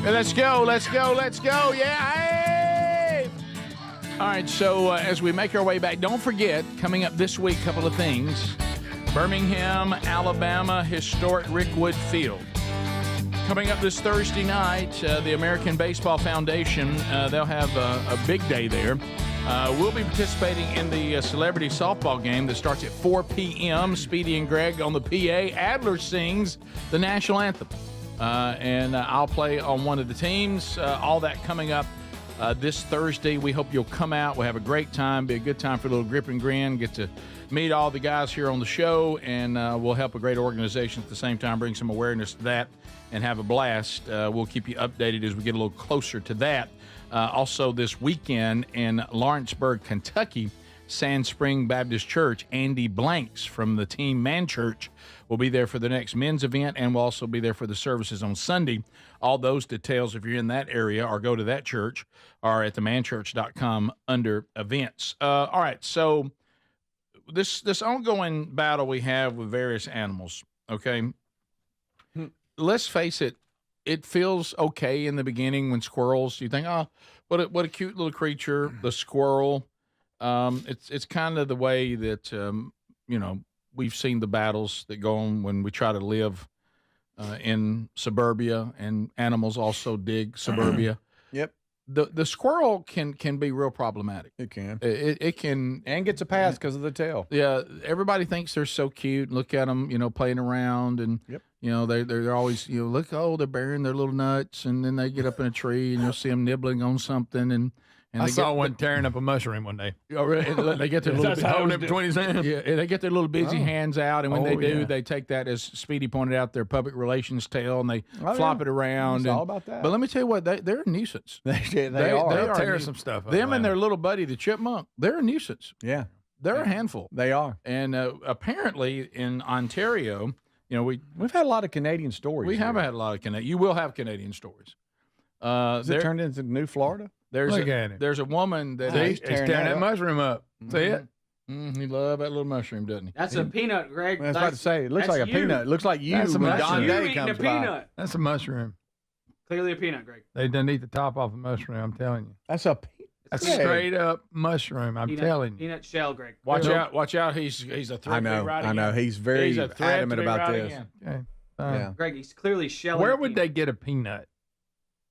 S1: Let's go, let's go, let's go. Yeah, hey! All right, so as we make our way back, don't forget, coming up this week, a couple of things. Birmingham, Alabama, historic Rickwood Field. Coming up this Thursday night, the American Baseball Foundation, they'll have a big day there. We'll be participating in the celebrity softball game that starts at 4 p.m. Speedy and Greg on the PA. Adler sings the national anthem. and I'll play on one of the teams. All that coming up this Thursday. We hope you'll come out. We'll have a great time. Be a good time for a little grip and grin. Get to meet all the guys here on the show, and we'll help a great organization at the same time, bring some awareness to that, and have a blast. We'll keep you updated as we get a little closer to that. Also this weekend in Lawrenceburg, Kentucky, Sand Spring Baptist Church, Andy Blanks from the team Man Church will be there for the next men's event, and we'll also be there for the services on Sunday. All those details, if you're in that area or go to that church, are at themanchurch.com under events. All right, so this ongoing battle we have with various animals, okay? Let's face it, it feels okay in the beginning when squirrels, you think, oh, what a cute little creature, the squirrel. It's kind of the way that, we've seen the battles that go on when we try to live in suburbia, and animals also dig suburbia.
S3: Yep.
S1: The squirrel can be real problematic.
S3: It can.
S1: It can.
S3: And gets a pass because of the tail.
S1: Yeah. Everybody thinks they're so cute. Look at them, playing around, and they're always, look, they're bearing their little nuts, and then they get up in a tree, and you'll see them nibbling on something, and
S4: I saw one tearing up a mushroom one day.
S1: Oh, really? They get their little
S4: holding it between his hands.
S1: Yeah, they get their little busy hands out, and when they do, they take that, as Speedy pointed out, their public relations tail, and they flop it around.
S3: It's all about that.
S1: But let me tell you what, they're a nuisance.
S3: They are.
S1: They
S4: tear some stuff up.
S1: Them and their little buddy, the chipmunk, they're a nuisance.
S3: Yeah.
S1: They're a handful.
S3: They are.
S1: And apparently in Ontario, we've
S3: had a lot of Canadian stories.
S1: We have had a lot of Canadian. You will have Canadian stories.
S3: Is it turned into New Florida?
S1: There's a woman that
S4: he's tearing that mushroom up. See it?
S1: He loves that little mushroom, doesn't he?
S2: That's a peanut, Greg.
S3: I was about to say, it looks like a peanut. It looks like you
S4: when
S3: Don Day
S2: eating
S3: comes
S2: a
S3: by.
S2: peanut.
S4: That's a mushroom.
S2: Clearly a peanut, Greg.
S4: They done eat the top off a mushroom, I'm telling you.
S3: That's a
S4: straight up mushroom, I'm telling you.
S2: Peanut shell, Greg.
S1: Watch out. He's a threat.
S3: I know. He's very adamant about this.
S4: Okay.
S3: Yeah.
S2: Greg, he's clearly shelling.
S4: Where would they get a peanut?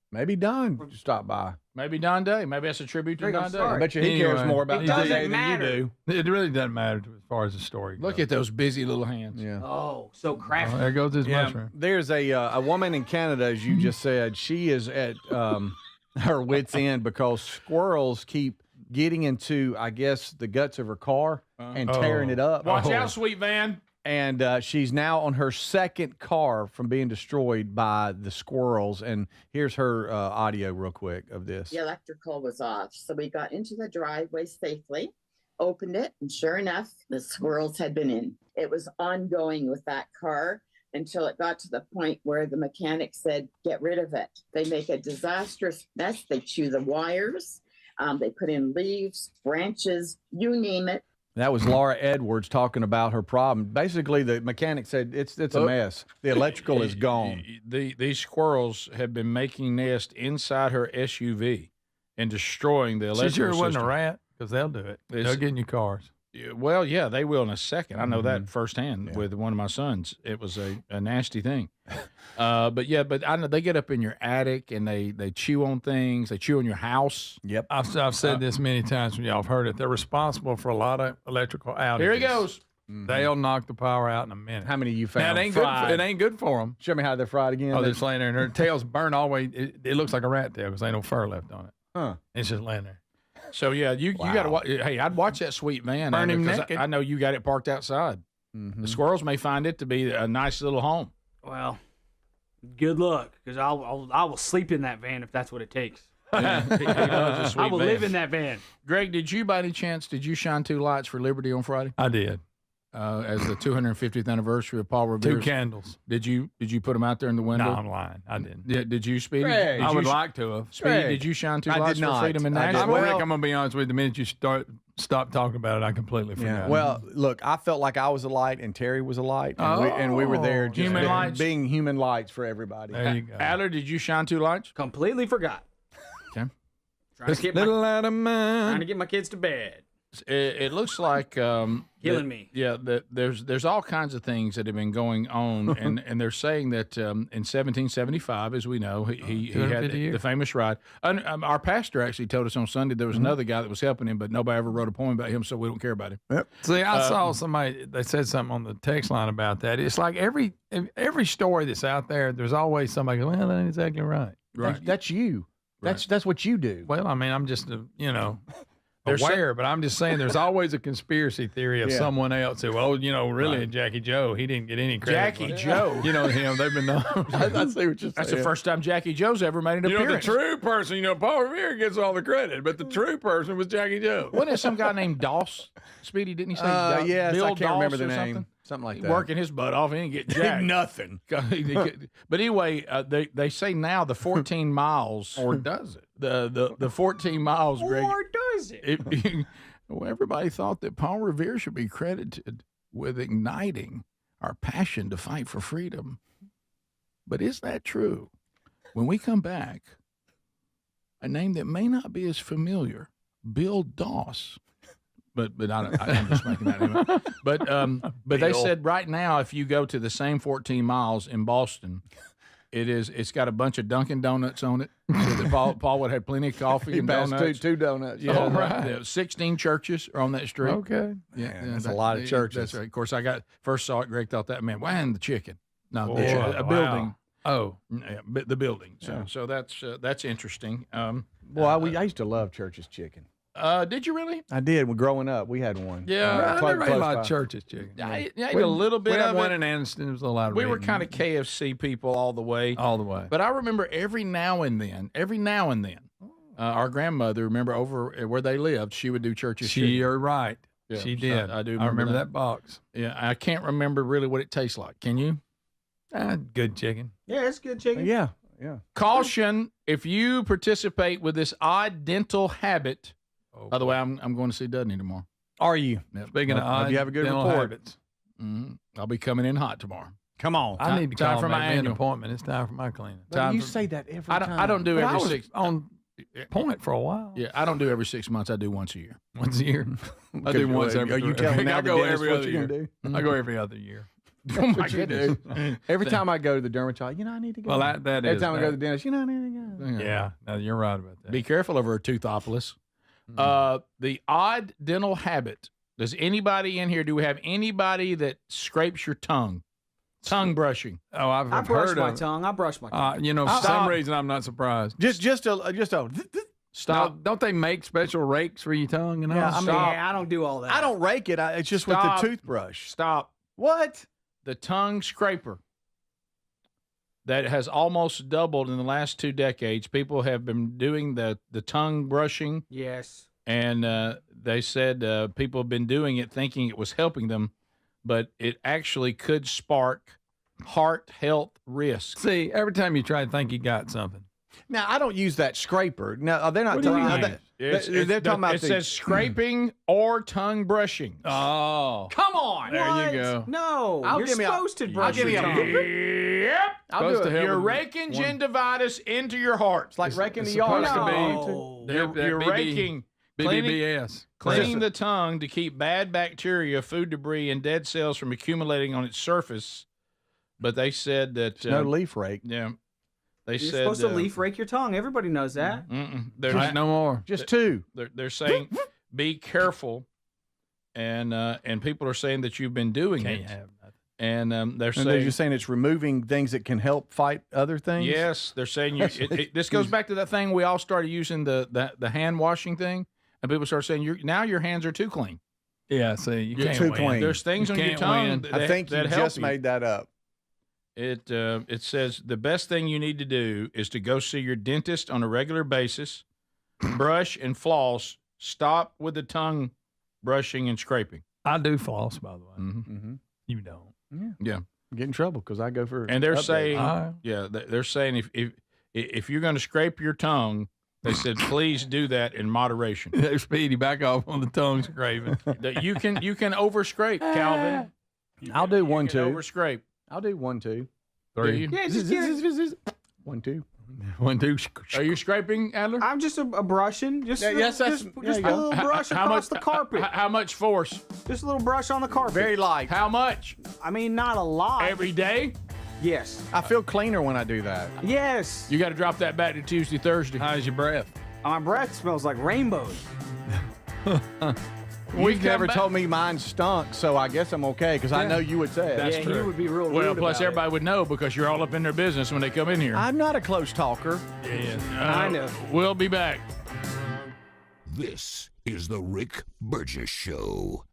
S3: Maybe Don stop by.
S1: Maybe Don Day. Maybe that's a tribute to Don Day.
S3: I bet you he cares more about Don Day than you do.
S4: It really doesn't matter as far as the story goes.
S1: Look at those busy little hands.
S3: Yeah.
S2: Oh, so crafty.
S4: There goes his mushroom.
S3: There's a woman in Canada, as you just said. She is at her wit's end because squirrels keep getting into, I guess, the guts of her car and tearing it up.
S1: Watch out, sweet van.
S3: And she's now on her second car from being destroyed by the squirrels. And here's her audio real quick of this.
S6: The electrical was off. So we got into the driveway safely, opened it, and sure enough, the squirrels had been in. It was ongoing with that car until it got to the point where the mechanic said, get rid of it. They make a disastrous mess. They chew the wires. They put in leaves, branches, you name it.
S3: That was Laura Edwards talking about her problem. Basically, the mechanic said it's a mess. The electrical is gone.
S1: These squirrels have been making nests inside her SUV and destroying the electrical system.
S4: Sure it wasn't a rat? Because they'll do it. They'll get in your cars.
S1: Well, yeah, they will in a second. I know that firsthand with one of my sons. It was a nasty thing. But I know they get up in your attic and they chew on things. They chew on your house.
S3: Yep.
S4: I've said this many times when y'all have heard it. They're responsible for a lot of electrical outages.
S1: Here he goes.
S4: They'll knock the power out in a minute.
S3: How many you found?
S4: Now, it ain't good for them.
S3: Show me how they're fried again.
S4: Oh, they're just laying there, and their tails burn all the way. It looks like a rat tail because ain't no fur left on it.
S3: Huh.
S4: It's just laying there.
S1: So yeah, you got to watch. Hey, I'd watch that sweet van.
S4: Burn him naked.
S1: I know you got it parked outside. The squirrels may find it to be a nice little home.
S2: Well, good luck, because I will sleep in that van if that's what it takes.
S1: Yeah, he loves a sweet
S2: I will
S1: van.
S2: live in that van.
S1: Greg, did you by any chance shine 2 lights for Liberty on Friday?
S4: I did.
S1: As the 250th anniversary of Paul Revere's.
S4: 2 candles.
S1: Did you put them out there in the window?
S4: No, I'm lying. I didn't.
S1: Yeah, did you, Speedy?
S3: Greg.
S4: I would like to have.
S1: Speedy, did you shine 2
S3: I
S1: lights
S3: did
S1: for
S3: not.
S1: freedom in
S3: I did.
S1: Nashville?
S4: Rick, I'm going to be honest with you. The minute you stop talking about it, I completely forgot.
S3: Yeah. Well, look, I felt like I was a light and Terry was a light, and we were there just
S1: Human lights.
S3: being human lights for everybody.
S4: There you go.
S1: Adler, did you shine 2 lights?
S2: Completely forgot.
S1: Okay.
S2: Trying to get my kids to bed.
S1: It looks like
S2: killing me.
S1: Yeah, there's all kinds of things that have been going on, and they're saying that in 1775, as we know, he had the famous ride. Our pastor actually told us on Sunday there was another guy that was helping him, but nobody ever wrote a poem about him, so we don't care about him.
S3: Yep.
S4: See, I saw somebody, they said something on the text line about that. It's like every story that's out there, there's always somebody going, well, that ain't exactly right.
S1: Right.
S3: That's you. That's what you do.
S4: Well, I mean, I'm just, aware, but I'm just saying there's always a conspiracy theory of someone else who, really, Jackie Joe, he didn't get any credit.
S1: Jackie Joe.
S4: You know him, they've been known.
S3: I see what you're saying.
S1: That's the first time Jackie Joe's ever made an appearance.
S4: The true person, Paul Revere gets all the credit, but the true person was Jackie Joe.
S1: Wasn't there some guy named Doss? Speedy, didn't he say
S3: yes,
S1: Bill
S3: I can't remember
S1: Doss
S3: the
S1: or
S3: name. Something like that.
S1: Working his butt off, he didn't get jack.
S3: Nothing.
S1: But anyway, they say now the 14 miles.
S4: Or does it?
S1: The 14 miles, Greg.
S2: Or does it?
S1: Well, everybody thought that Paul Revere should be credited with igniting our passion to fight for freedom. But is that true? When we come back, a name that may not be as familiar, Bill Doss. But I'm just making that name up. But they said right now, if you go to the same 14 miles in Boston, it's got a bunch of Dunkin' Donuts on it. So that Paul would have plenty of coffee and donuts.
S3: Two donuts.
S1: Yeah,
S3: right.
S1: 16 churches are on that street.
S4: Okay.
S1: Yeah,
S3: that's a lot of churches.
S1: That's right. Of course, first saw it, Greg thought that meant, and the chicken. No,
S4: a
S1: building.
S4: Oh,
S1: yeah, the building. So that's interesting.
S3: Well, I used to love Church's chicken.
S1: Did you really?
S3: I did. When growing up, we had one.
S1: Yeah,
S4: I never ate a lot of Church's chicken.
S1: I ate a little bit
S4: we had
S1: of
S4: one
S1: it.
S4: in Anniston. It was a lot of
S1: We were
S4: red.
S1: kind of KFC people all the way. But I remember every now and then, our grandmother, remember over where they lived, she would do Church's chicken.
S4: You're right.
S1: Yeah,
S4: she did.
S1: I do.
S4: I remember that box.
S1: Yeah, I can't remember really what it tastes like. Can you?
S4: Good chicken.
S2: Yeah, it's good chicken.
S3: Yeah.
S1: Caution: if you participate with this odd dental habit. By the way, I'm going to see Dudney tomorrow.
S3: Are you?
S1: Yep.
S4: Speaking of odd
S3: you have a good
S4: dental
S3: report.
S4: habits.
S1: Mm-hmm. I'll be coming in hot tomorrow.
S3: Come on.
S4: I need to
S1: time
S4: call
S1: for
S4: him
S1: my
S4: and make an
S1: annual
S4: appointment. It's time for my cleaning.
S3: You say that every time.
S1: I don't do
S4: But I
S1: every
S4: was
S1: 6
S4: on point for a while.
S1: Yeah, I don't do every 6 months. I do once a year.
S4: Once a year. I do once every.
S3: Are you telling now
S4: I
S3: the
S4: go
S3: dentist
S4: every
S3: what
S4: other
S3: you're
S4: year.
S3: gonna do?
S4: I go every other year.
S1: Oh my goodness!
S3: Every time I go to the dermatologist, I need to go.
S4: Well, that
S3: every
S4: is
S3: time I
S4: that.
S3: go to the dentist, I need to go.
S4: Yeah, no, you're right about that.
S1: Be careful over a toothopolis. The odd dental habit. Does anybody in here? Do we have anybody that scrapes your tongue? Tongue brushing.
S4: Oh, I've
S2: I brush
S4: heard
S2: my
S4: of.
S2: tongue. I brush my tongue.
S4: For some reason, I'm not surprised.
S3: Just a.
S1: Stop.
S4: Now, don't they make special rakes for your tongue and all?
S3: Yeah,
S2: I don't do all that.
S3: I don't rake it. It's just
S1: Stop.
S3: with the toothbrush.
S1: Stop.
S3: What?
S1: The tongue scraper. That has almost doubled in the last 2 decades. People have been doing the tongue brushing.
S2: Yes.
S1: And they said people have been doing it thinking it was helping them, but it actually could spark heart health risks.
S4: See, every time you try to think you got something.
S3: Now, I don't use that scraper. Now, they're not
S4: What do you
S3: telling
S4: mean?
S3: they're talking about
S1: it says scraping or tongue brushing.
S4: Oh.
S2: Come on.
S4: There
S2: What?
S4: you go.
S2: No.
S3: I'll
S2: You're
S3: give me a-
S2: supposed to
S3: I'll
S2: brush
S3: give
S2: your
S3: you a-
S2: tongue.
S1: Yep.
S3: I'll do
S4: Supposed to
S3: it.
S4: help
S1: You're
S4: with
S1: raking
S4: one.
S1: gingivitis into your heart.
S3: It's like raking the
S4: It's
S3: yard.
S4: supposed to be-
S2: No.
S1: You're raking.
S4: BBBS.
S1: Cleaning the tongue to keep bad bacteria, food debris, and dead cells from accumulating on its surface. But they said that
S3: No leaf rake.
S1: Yeah, they
S2: You're
S1: said
S2: supposed to leaf rake your tongue. Everybody knows that.
S1: They're
S4: No more.
S3: Just two.
S1: They're saying be careful, and people are saying that you've been doing
S4: Can't
S1: it,
S4: have nothing.
S1: and they're
S3: And they're
S1: saying
S3: just saying it's removing things that can help fight other things.
S1: yes, they're saying this goes back to that thing we all started using the hand washing thing, and people start saying now your hands are too clean.
S4: Yeah, see, you
S3: You're
S4: can't
S3: too
S4: win.
S3: clean.
S1: There's things
S4: You
S1: on your
S4: can't
S1: tongue
S4: win.
S1: that,
S3: I think you
S1: that help
S3: just made that up.
S1: It says the best thing you need to do is to go see your dentist on a regular basis, brush and floss. Stop with the tongue brushing and scraping.
S4: I do floss, by the way.
S1: Mm-hmm.
S4: You don't.
S1: Yeah,
S3: Get in trouble because I go for.
S1: and they're
S3: updates.
S1: saying, they're saying if you're going to scrape your tongue, they said please do that in moderation.
S4: They're Speedy, back off on the tongue scraping.
S1: That you can over scrape, Calvin.
S3: I'll do 1, 2.
S1: Over scrape.
S3: I'll do 1, 2.
S4: 3.
S1: Do you?
S2: Yeah, just get it.
S3: 1, 2.
S1: Are you scraping, Adler?
S2: I'm just a brushing. Just a little brush
S1: How
S2: across
S1: much-
S2: the carpet.
S1: How much force?
S2: Just a little brush on the carpet.
S3: Very light.
S1: How much?
S2: I mean, not a lot.
S1: Every day?
S2: Yes.
S3: I feel cleaner when I do that.
S2: Yes.
S1: You got to drop that back to Tuesday, Thursday.
S3: How's your breath?
S2: My breath smells like rainbows.
S3: You've never told me mine stunk, so I guess I'm okay because I know you would say it.
S1: That's true.
S2: He would be real
S1: Well,
S2: rude
S1: plus
S2: about
S1: everybody would know because you're all up in their business when they come in here.
S3: I'm not a close talker.
S2: I know.
S1: We'll be back.
S9: This is the Rick Burgess Show.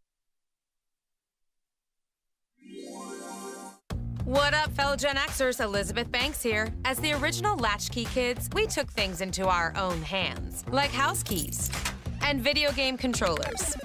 S7: What up, fellow Gen Xers? Elizabeth Banks here. As the original Latchkey kids, we took things into our own hands, like house keys and video game controllers.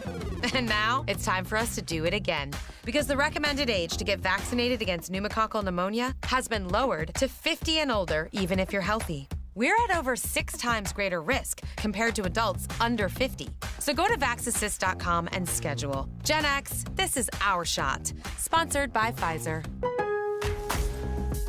S7: And now it's time for us to do it again, because the recommended age to get vaccinated against pneumococcal pneumonia has been lowered to 50 and older, even if you're healthy. We're at over 6 times greater risk compared to adults under 50. So go to vaxassist.com and schedule. Gen X, this is our shot. Sponsored by Pfizer.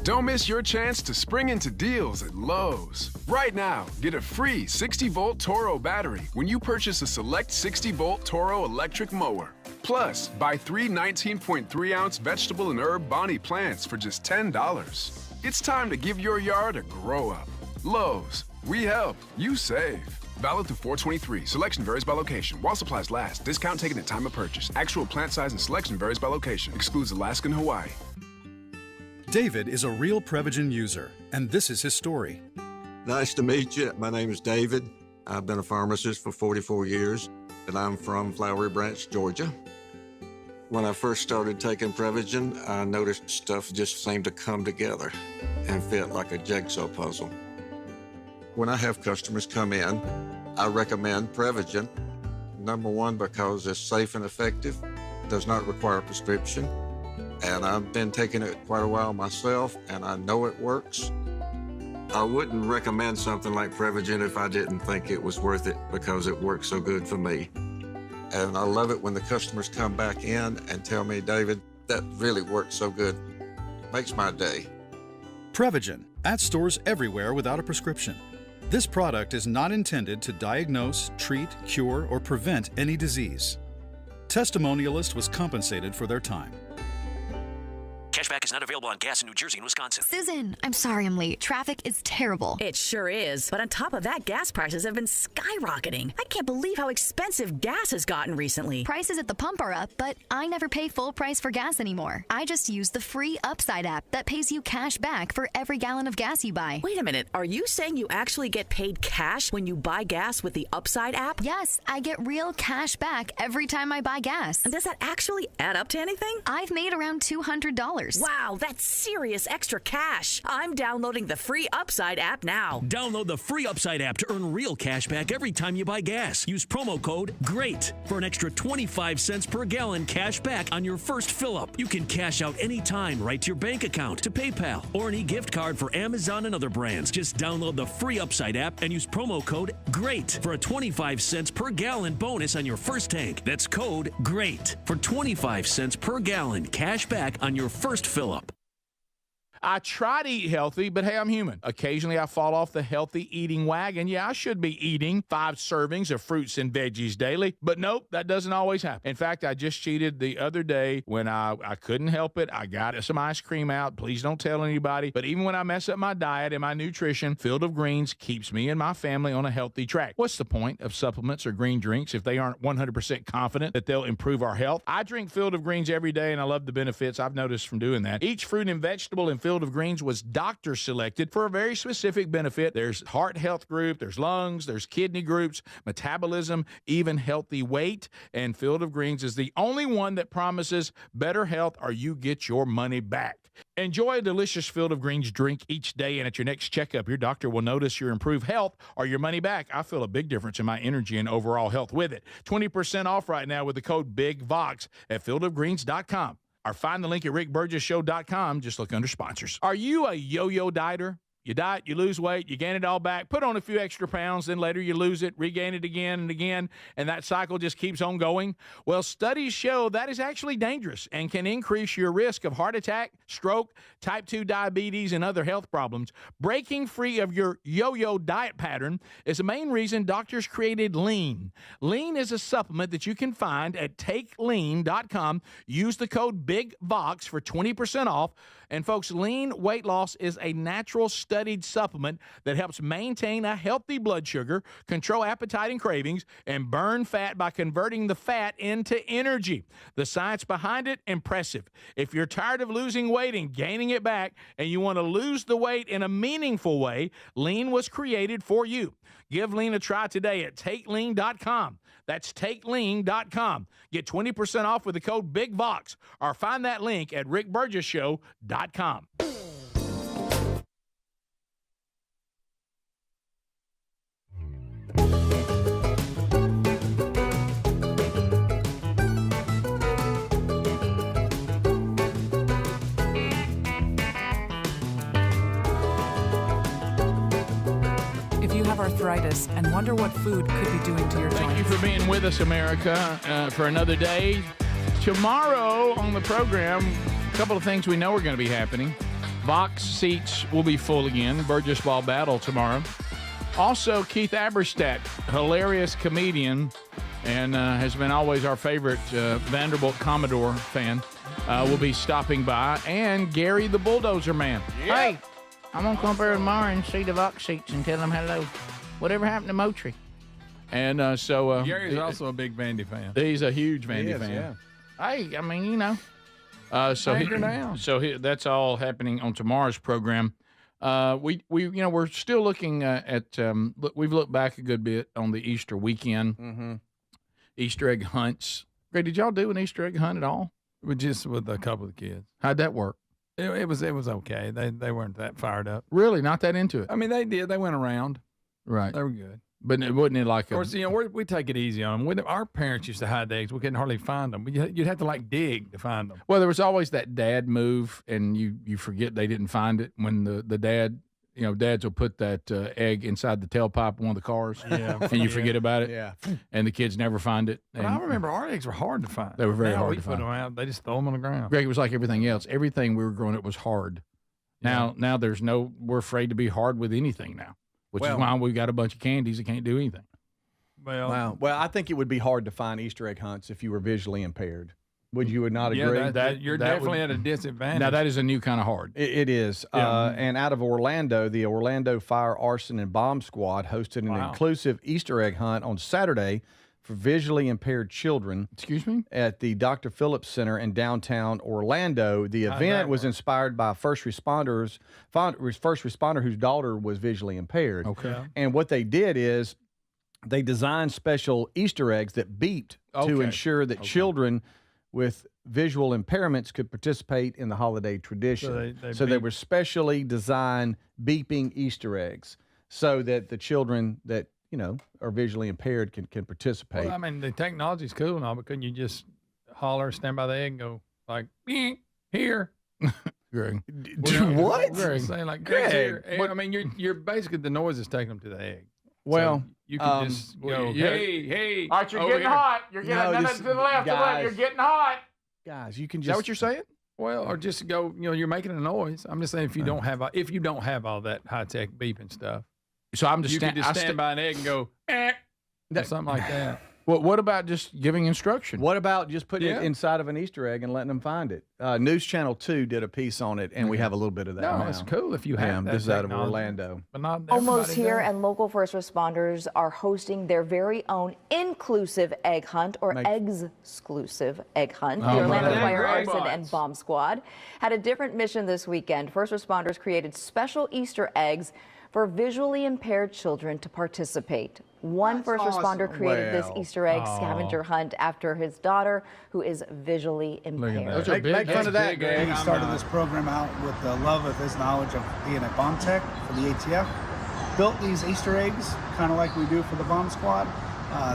S8: Don't miss your chance to spring into deals at Lowe's. Right now, get a free 60-volt Toro battery when you purchase a select 60-volt Toro electric mower. Plus, buy 3 19.3-ounce vegetable and herb Bonnie plants for just $10. It's time to give your yard a grow-up. Lowe's, we help, you save. Valid through 4/23. Selection varies by location. While supplies last. Discount taken at time of purchase. Actual plant size and selection varies by location. Excludes Alaska and Hawaii.
S20: David is a real Prevagen user, and this is his story.
S22: Nice to meet you. My name is David. I've been a pharmacist for 44 years, and I'm from Flowery Branch, Georgia. When I first started taking Prevagen, I noticed stuff just seemed to come together and fit like a jigsaw puzzle. When I have customers come in, I recommend Prevagen. Number one, because it's safe and effective, does not require a prescription, and I've been taking it quite a while myself, and I know it works. I wouldn't recommend something like Prevagen if I didn't think it was worth it, because it works so good for me. And I love it when the customers come back in and tell me, David, that really works so good. Makes my day.
S20: Prevagen, at stores everywhere without a prescription. This product is not intended to diagnose, treat, cure, or prevent any disease. Testimonialist was compensated for their time.
S24: Cashback is not available on gas in New Jersey and Wisconsin.
S25: Susan, I'm sorry I'm late. Traffic is terrible.
S26: It sure is. But on top of that, gas prices have been skyrocketing. I can't believe how expensive gas has gotten recently.
S25: Prices at the pump are up, but I never pay full price for gas anymore. I just use the free Upside app that pays you cash back for every gallon of gas you buy.
S26: Wait a minute. Are you saying you actually get paid cash when you buy gas with the Upside app?
S25: Yes, I get real cash back every time I buy gas.
S26: And does that actually add up to anything?
S25: I've made around $200.
S26: Wow, that's serious extra cash. I'm downloading the free Upside app now.
S27: Download the free Upside app to earn real cash back every time you buy gas. Use promo code GREAT for an extra 25 cents per gallon cash back on your first fill-up. You can cash out anytime right to your bank account, to PayPal, or an e-gift card for Amazon and other brands. Just download the free Upside app and use promo code GREAT for a 25 cents per gallon bonus on your first tank. That's code GREAT for 25 cents per gallon cash back on your first fill-up.
S1: I try to eat healthy, but hey, I'm human. Occasionally, I fall off the healthy eating wagon. Yeah, I should be eating 5 servings of fruits and veggies daily, but nope, that doesn't always happen. In fact, I just cheated the other day when I couldn't help it. I got some ice cream out. Please don't tell anybody. But even when I mess up my diet and my nutrition, Field of Greens keeps me and my family on a healthy track. What's the point of supplements or green drinks if they aren't 100% confident that they'll improve our health? I drink Field of Greens every day, and I love the benefits I've noticed from doing that. Each fruit and vegetable in Field of Greens was doctor selected for a very specific benefit. There's heart health group, there's lungs, there's kidney groups, metabolism, even healthy weight. And Field of Greens is the only one that promises better health or you get your money back. Enjoy a delicious Field of Greens drink each day, and at your next checkup, your doctor will notice your improved health or your money back. I feel a big difference in my energy and overall health with it. 20% off right now with the code BIGVOX at fieldofgreens.com. Or find the link at rickburgessshow.com. Just look under sponsors. Are you a yo-yo dieter? You diet, you lose weight, you gain it all back, put on a few extra pounds, then later you lose it, regain it again and again, and that cycle just keeps on going. Well, studies show that is actually dangerous and can increase your risk of heart attack, stroke, type 2 diabetes, and other health problems. Breaking free of your yo-yo diet pattern is the main reason doctors created Lean. Lean is a supplement that you can find at takelean.com. Use the code BIGVOX for 20% off. And folks, Lean weight loss is a natural studied supplement that helps maintain a healthy blood sugar, control appetite and cravings, and burn fat by converting the fat into energy. The science behind it, impressive. If you're tired of losing weight and gaining it back, and you want to lose the weight in a meaningful way, Lean was created for you. Give Lean a try today at takelean.com. That's takelean.com. Get 20% off with the code BIGVOX, or find that link at rickburgessshow.com.
S10: If you have arthritis and wonder what food could be doing to your joints.
S1: Thank you for being with us, America, for another day. Tomorrow on the program, a couple of things we know are going to be happening. Vox seats will be full again. Burgess Ball Battle tomorrow. Also, Keith Aberstadt, hilarious comedian, and has been always our favorite Vanderbilt Commodore fan, will be stopping by. And Gary the Bulldozer Man.
S5: Hey, I'm going to come over tomorrow and see the Vox seats and tell them hello. Whatever happened to Moultrie?
S1: And so...
S4: Gary's also a big Vandy fan.
S1: He's a huge Vandy fan.
S4: Yeah.
S5: Hey, I mean, you know.
S1: So that's all happening on tomorrow's program. We're still looking at. We've looked back a good bit on the Easter weekend, Easter egg hunts. Greg, did y'all do an Easter egg hunt at all?
S4: Just with a couple of kids.
S1: How'd that work?
S4: It was okay. They weren't that fired up.
S1: Really, not that into it.
S4: I mean, they did. They went around.
S1: Right.
S4: They were good.
S1: But it wasn't like
S4: of course, we take it easy on them. Our parents used to hide the eggs. We couldn't hardly find them. You'd have to dig to find them.
S1: Well, there was always that dad move, and you forget they didn't find it when the dad. Dads will put that egg inside the tailpipe of one of the cars, and you forget about it, and the kids never find it.
S4: But I remember our eggs were hard to find.
S1: They were very hard to
S4: put
S1: find.
S4: Them out. They just throw them on the ground.
S1: Greg, it was like everything else. Everything we were growing up was hard. Now we're afraid to be hard with anything now, which is why we've got a bunch of candies that can't do anything.
S3: Well, I think it would be hard to find Easter egg hunts if you were visually impaired. Would you not agree?
S4: You're definitely at a disadvantage.
S1: Now, that is a new kind of hard.
S3: It is.
S1: Yeah.
S3: And out of Orlando, the Orlando Fire, Arson, and Bomb Squad hosted an inclusive Easter egg hunt on Saturday for visually impaired children.
S1: Excuse me?
S3: At the Dr. Phillips Center in downtown Orlando. The event was inspired by a first responder whose daughter was visually impaired.
S1: Okay.
S3: And what they did is they designed special Easter eggs that beeped to ensure that children with visual impairments could participate in the holiday tradition. So they were specially designed beeping Easter eggs so that the children that are visually impaired can participate.
S4: Well, I mean, the technology's cool and all, but couldn't you just holler, stand by the egg, and go like, here?
S1: Greg.
S3: What?
S4: Greg. Saying like,
S3: Greg.
S4: Here. I mean, you're basically, the noise is taking them to the egg.
S3: Well,
S4: so you can just go, hey.
S5: All right, you're getting hot. You're getting to the left. You're getting hot.
S3: Guys, you can
S1: Is
S3: just.
S1: that what you're saying?
S4: Well, or just go, you're making a noise. I'm just saying if you don't have all that high tech beeping stuff.
S1: So I'm just
S4: you can just stand by an egg and go, or something like that.
S1: What about just giving instruction?
S3: What about just putting it inside of an Easter egg and letting them find it? News Channel 2 did a piece on it, and we have a little bit of that now.
S4: It's cool if you have that.
S3: This is out of Orlando.
S4: But not
S11: almost here, and local first responders are hosting their very own inclusive egg hunt, or eggs-exclusive egg hunt. The Orlando Fire, Arson, and Bomb Squad had a different mission this weekend. First responders created special Easter eggs for visually impaired children to participate. One first responder created this Easter egg scavenger hunt after his daughter, who is visually impaired.
S3: Make fun of that, Greg.
S12: He started this program out with the love of his knowledge of being a bomb tech for the ATF. Built these Easter eggs, kind of like we do for the Bomb Squad,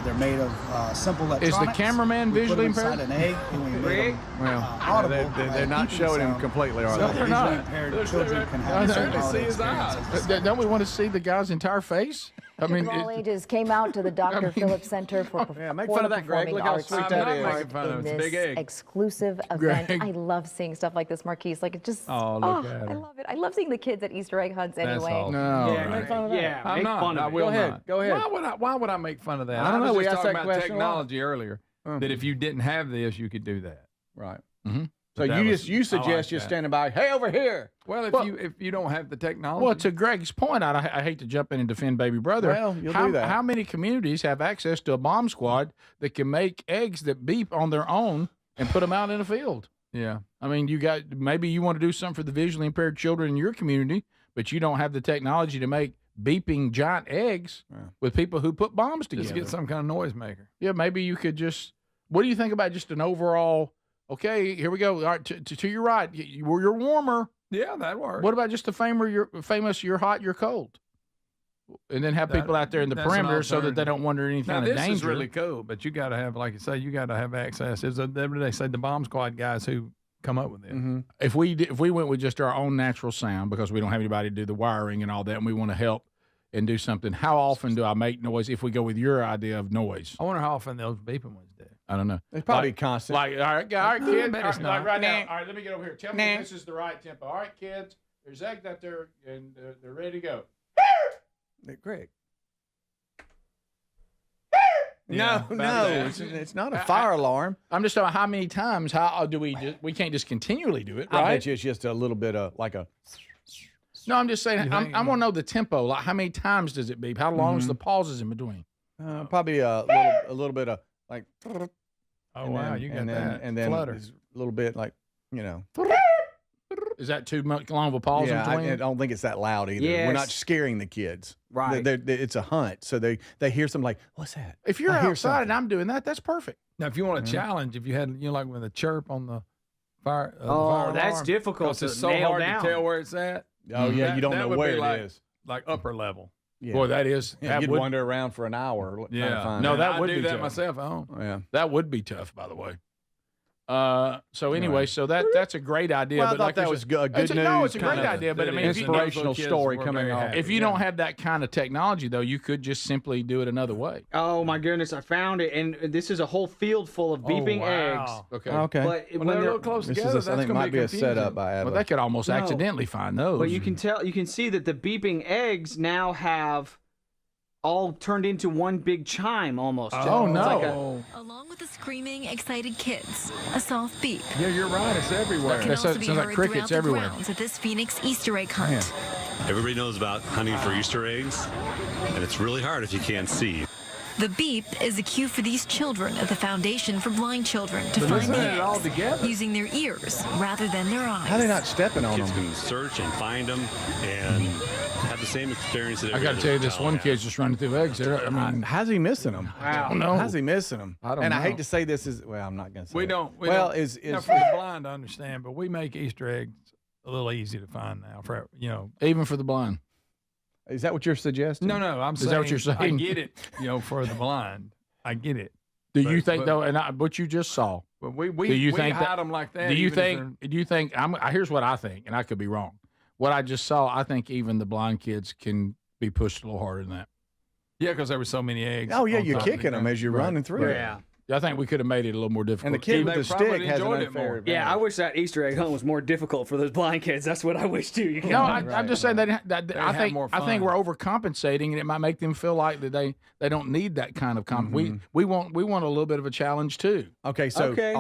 S12: They're made of simple electronics.
S1: Is the cameraman visually impaired?
S12: Inside an egg, and we made them,
S3: Well,
S12: audible.
S3: they're not showing him completely, are
S12: So
S3: they?
S1: they're not.
S12: impaired children can have the same holiday experiences.
S1: Don't we want to see the guy's entire face? I mean,
S11: People of all ages came out to the Dr. Phillips Center for
S3: make fun of that, Greg.
S11: Performing
S3: Look how
S11: Arts
S3: sweet
S11: to
S3: that
S11: take
S3: is.
S11: part
S4: Making fun of
S11: in
S4: it. It's a big
S11: this
S4: egg.
S11: exclusive event.
S1: Greg.
S11: I love seeing stuff like this, Marquise. Like it just,
S4: Oh, look at
S11: I
S4: her.
S11: love it. I love seeing the kids at Easter egg hunts
S4: That's
S11: anyway.
S4: awesome.
S1: no.
S2: Yeah,
S1: right.
S2: make fun of that. Yeah,
S4: I'm
S2: make
S4: not.
S2: fun
S4: I
S2: of it.
S4: will
S3: Go ahead.
S4: not.
S3: Go ahead.
S4: Why would I make fun of that?
S3: I don't know.
S4: was
S3: We
S4: just
S3: asked
S4: talking
S3: that
S4: about
S3: question a lot.
S4: technology earlier. That if you didn't have this, you could do that.
S3: Right.
S1: Mhm.
S3: So
S4: But
S3: you suggest you're
S4: that.
S3: standing by. Hey, over here.
S4: Well, if you don't have the technology,
S1: Well, to Greg's point, I hate to jump in and defend baby brother.
S3: Well, you'll
S1: how,
S3: do that.
S1: How many communities have access to a bomb squad that can make eggs that beep on their own and put them out in the field?
S4: yeah.
S1: I mean, maybe you want to do something for the visually impaired children in your community, but you don't have the technology to make beeping giant eggs with people who put bombs together.
S4: Just get some kind of noisemaker.
S1: Yeah, maybe you could just. What do you think about just an overall? Okay, here we go. All right, to your right, you're warmer.
S4: Yeah, that works.
S1: What about just the famous you're hot, you're cold? And then have people out there in the
S4: that's an
S1: perimeter so that they
S4: alternative.
S1: don't wonder any
S4: Now,
S1: kind of
S4: this
S1: danger.
S4: is really cool, but you got to have, like you say, you got to have access. They say the bomb squad guys who come up with it.
S3: Mm-hmm.
S1: If we went with just our own natural sound because we don't have anybody to do the wiring and all that, and we want to help and do something, how often do I make noise if we go with your idea of noise?
S4: I wonder how often those beeping ones do.
S1: I don't know.
S3: It's probably constant.
S1: Like, all right, kid.
S4: I
S1: All
S4: bet
S1: right,
S4: it's not.
S1: like right now. All right, let me get over here. Tell me
S5: Nah.
S1: if this is the right tempo. All right, kids. There's eggs out there, and they're ready to go.
S3: Greg.
S4: Yeah,
S3: No,
S4: about that.
S3: it's not a fire alarm.
S1: I'm just talking how many times. How do we? We can't just continually do it,
S3: I
S1: right?
S3: bet you it's just a little bit of like a.
S1: No, I'm just saying. I want to know the tempo. Like, how many times does it beep? How long is the pauses in between?
S3: Probably a little bit of like.
S4: Oh, wow, you got that.
S3: And then
S4: Flutter.
S3: it's a little bit like, you know.
S1: Is that too much long of a pause in
S3: Yeah,
S1: between?
S3: I don't think it's that loud either. We're not
S2: Yes.
S3: scaring the kids.
S2: Right.
S3: It's a hunt, so they hear something like, "What's that?"
S1: If you're
S3: I hear
S1: outside and I'm doing that, that's perfect.
S4: Now, if you want a challenge, if you had, like with a chirp on the fire. the
S2: Oh,
S4: fire
S2: that's
S4: alarm,
S2: difficult
S4: 'cause it's
S2: to
S4: so
S2: nail
S4: hard
S2: down.
S4: to tell where it's at.
S3: Oh yeah, you don't
S4: That
S3: know
S4: would
S3: where
S4: be
S3: it
S4: like,
S3: is.
S4: Like upper level.
S3: Yeah.
S1: Boy, that is.
S3: Yeah,
S1: that
S3: you'd
S1: would,
S3: wander around for an hour. trying to
S4: Yeah.
S3: find
S1: No,
S3: it.
S1: that
S4: I
S1: would
S4: do
S1: be
S4: that
S1: tough.
S4: myself at home.
S3: Yeah.
S1: That would be tough, by the way. So anyway, so that's a great idea.
S3: Well, I
S1: but
S3: thought
S1: like
S3: that
S1: you
S3: was
S1: said-
S3: good
S1: it's a, no,
S3: news,
S1: it's a great
S3: kind of
S1: idea. But I mean, if you,
S3: inspirational
S4: Those kids
S3: story
S4: were
S3: coming
S4: very
S3: off.
S4: happy.
S1: if you don't have that kind of technology, though, you could just simply do it another way.
S2: Oh my goodness, I found it, and this is a whole field full of beeping eggs.
S1: Okay.
S3: Okay.
S2: But
S4: When
S2: when
S4: they're
S2: they're
S4: real close
S3: This
S4: together,
S3: is, I
S4: that's
S3: think,
S4: gonna
S3: might be a
S4: confusing.
S3: setup by
S1: Well,
S3: Adler.
S1: they could almost
S2: No.
S1: accidentally find those.
S2: But you can see that the beeping eggs now have all turned into one big chime almost.
S1: Oh,
S2: It's
S1: no.
S2: like a-
S25: Along with the screaming, excited kids, a soft beep
S4: Yeah, you're right. It's everywhere.
S25: can
S1: That
S25: also
S1: sounds
S25: be
S1: like
S25: heard
S1: crickets
S25: throughout the
S1: everywhere.
S25: grounds at this Phoenix Easter egg hunt.
S13: Everybody knows about hunting for Easter eggs, and it's really hard if you can't see.
S25: The beep is a cue for these children at the Foundation for Blind Children to
S4: But
S25: find
S4: listen to it all
S25: eggs
S4: together.
S25: using their ears rather than their eyes.
S3: How are they not stepping on
S13: Kids
S3: them?
S13: can search and find them and have the same experience that
S1: I
S13: every
S1: got to
S13: other
S1: tell you, this
S13: child
S1: one
S13: has.
S1: kid's just running through eggs. I mean,
S3: How's he missing them?
S1: I don't know.
S3: How's he missing them?
S1: I don't
S3: And I
S1: know.
S3: hate to say this is well, I'm not going to say.
S4: We
S3: it.
S4: don't. We
S3: well,
S4: don't.
S3: is
S4: Now, for the blind, I understand, but we make Easter eggs a little easy to find now. For
S1: even for the blind.
S3: Is that what you're suggesting?
S4: No, I'm
S1: Is
S4: saying.
S1: that what you're saying?
S4: I get it. For the blind, I get it.
S1: Do you
S4: But-
S1: think
S4: but-
S1: though? And what you just saw.
S4: But we
S1: Do you think
S4: hide
S1: that-
S4: them like that.
S1: Do you
S4: even if
S1: think? Do you think? Here's what I think, and I could be wrong. What I just saw, I think even the blind kids can be pushed a little harder than that.
S4: Yeah, because there were so many eggs.
S3: Oh yeah,
S4: on
S3: you're
S4: top of
S3: kicking
S4: the
S3: them as you're
S1: Right.
S3: running through.
S2: Yeah.
S1: I think we could have made it a little more difficult.
S3: And the kid with
S4: They
S3: the
S4: probably
S3: stick has an
S4: enjoyed it
S3: unfair
S4: more.
S3: advantage.
S2: Yeah, I wish that Easter egg hunt was more difficult for those blind kids. That's what I wish too. You
S1: No,
S2: can't-
S1: I'm just saying that I
S4: have
S1: think
S4: more
S1: I think
S4: fun.
S1: we're overcompensating, and it might make them feel like that they don't need that kind of We want a little bit of a challenge too.
S3: Okay, so
S2: Okay.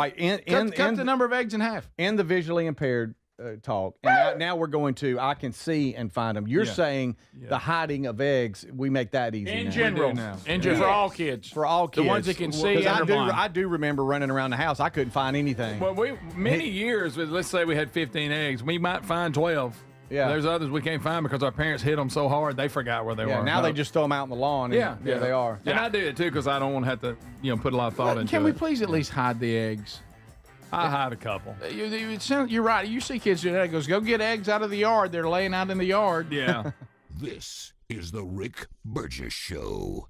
S1: Cut the number of eggs in half.
S3: in the visually impaired talk, and now we're going to I can see and find them. You're
S4: Yeah.
S3: saying
S4: Yeah.
S3: the hiding of eggs, we make that easy
S1: In
S3: now.
S1: general,
S4: now.
S1: for all kids,
S3: For all kids,
S1: the ones that can see.
S3: 'Cause
S1: and are blind.
S3: I do remember running around the house. I couldn't find anything.
S4: Well, many years. Let's say we had 15 eggs. We might find 12.
S3: Yeah.
S4: There's others we can't find because our parents hit them so hard they forgot where they
S3: yeah,
S4: were.
S3: now they just throw them out in the lawn. And,
S4: Yeah,
S3: they are.
S4: And I do it too because I don't want to have to put a lot of thought into
S1: Can we
S4: it.
S1: please at least hide the eggs?
S4: I hide a couple.
S1: You're right. You see kids doing that. It goes, go get eggs out of the yard. They're laying out in the yard.
S4: Yeah.
S9: This is the Rick Burgess Show.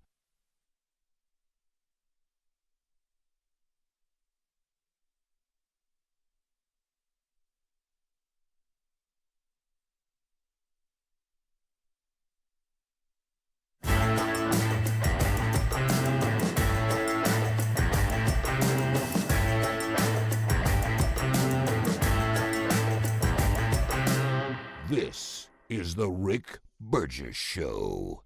S9: is The Rick Burgess Show.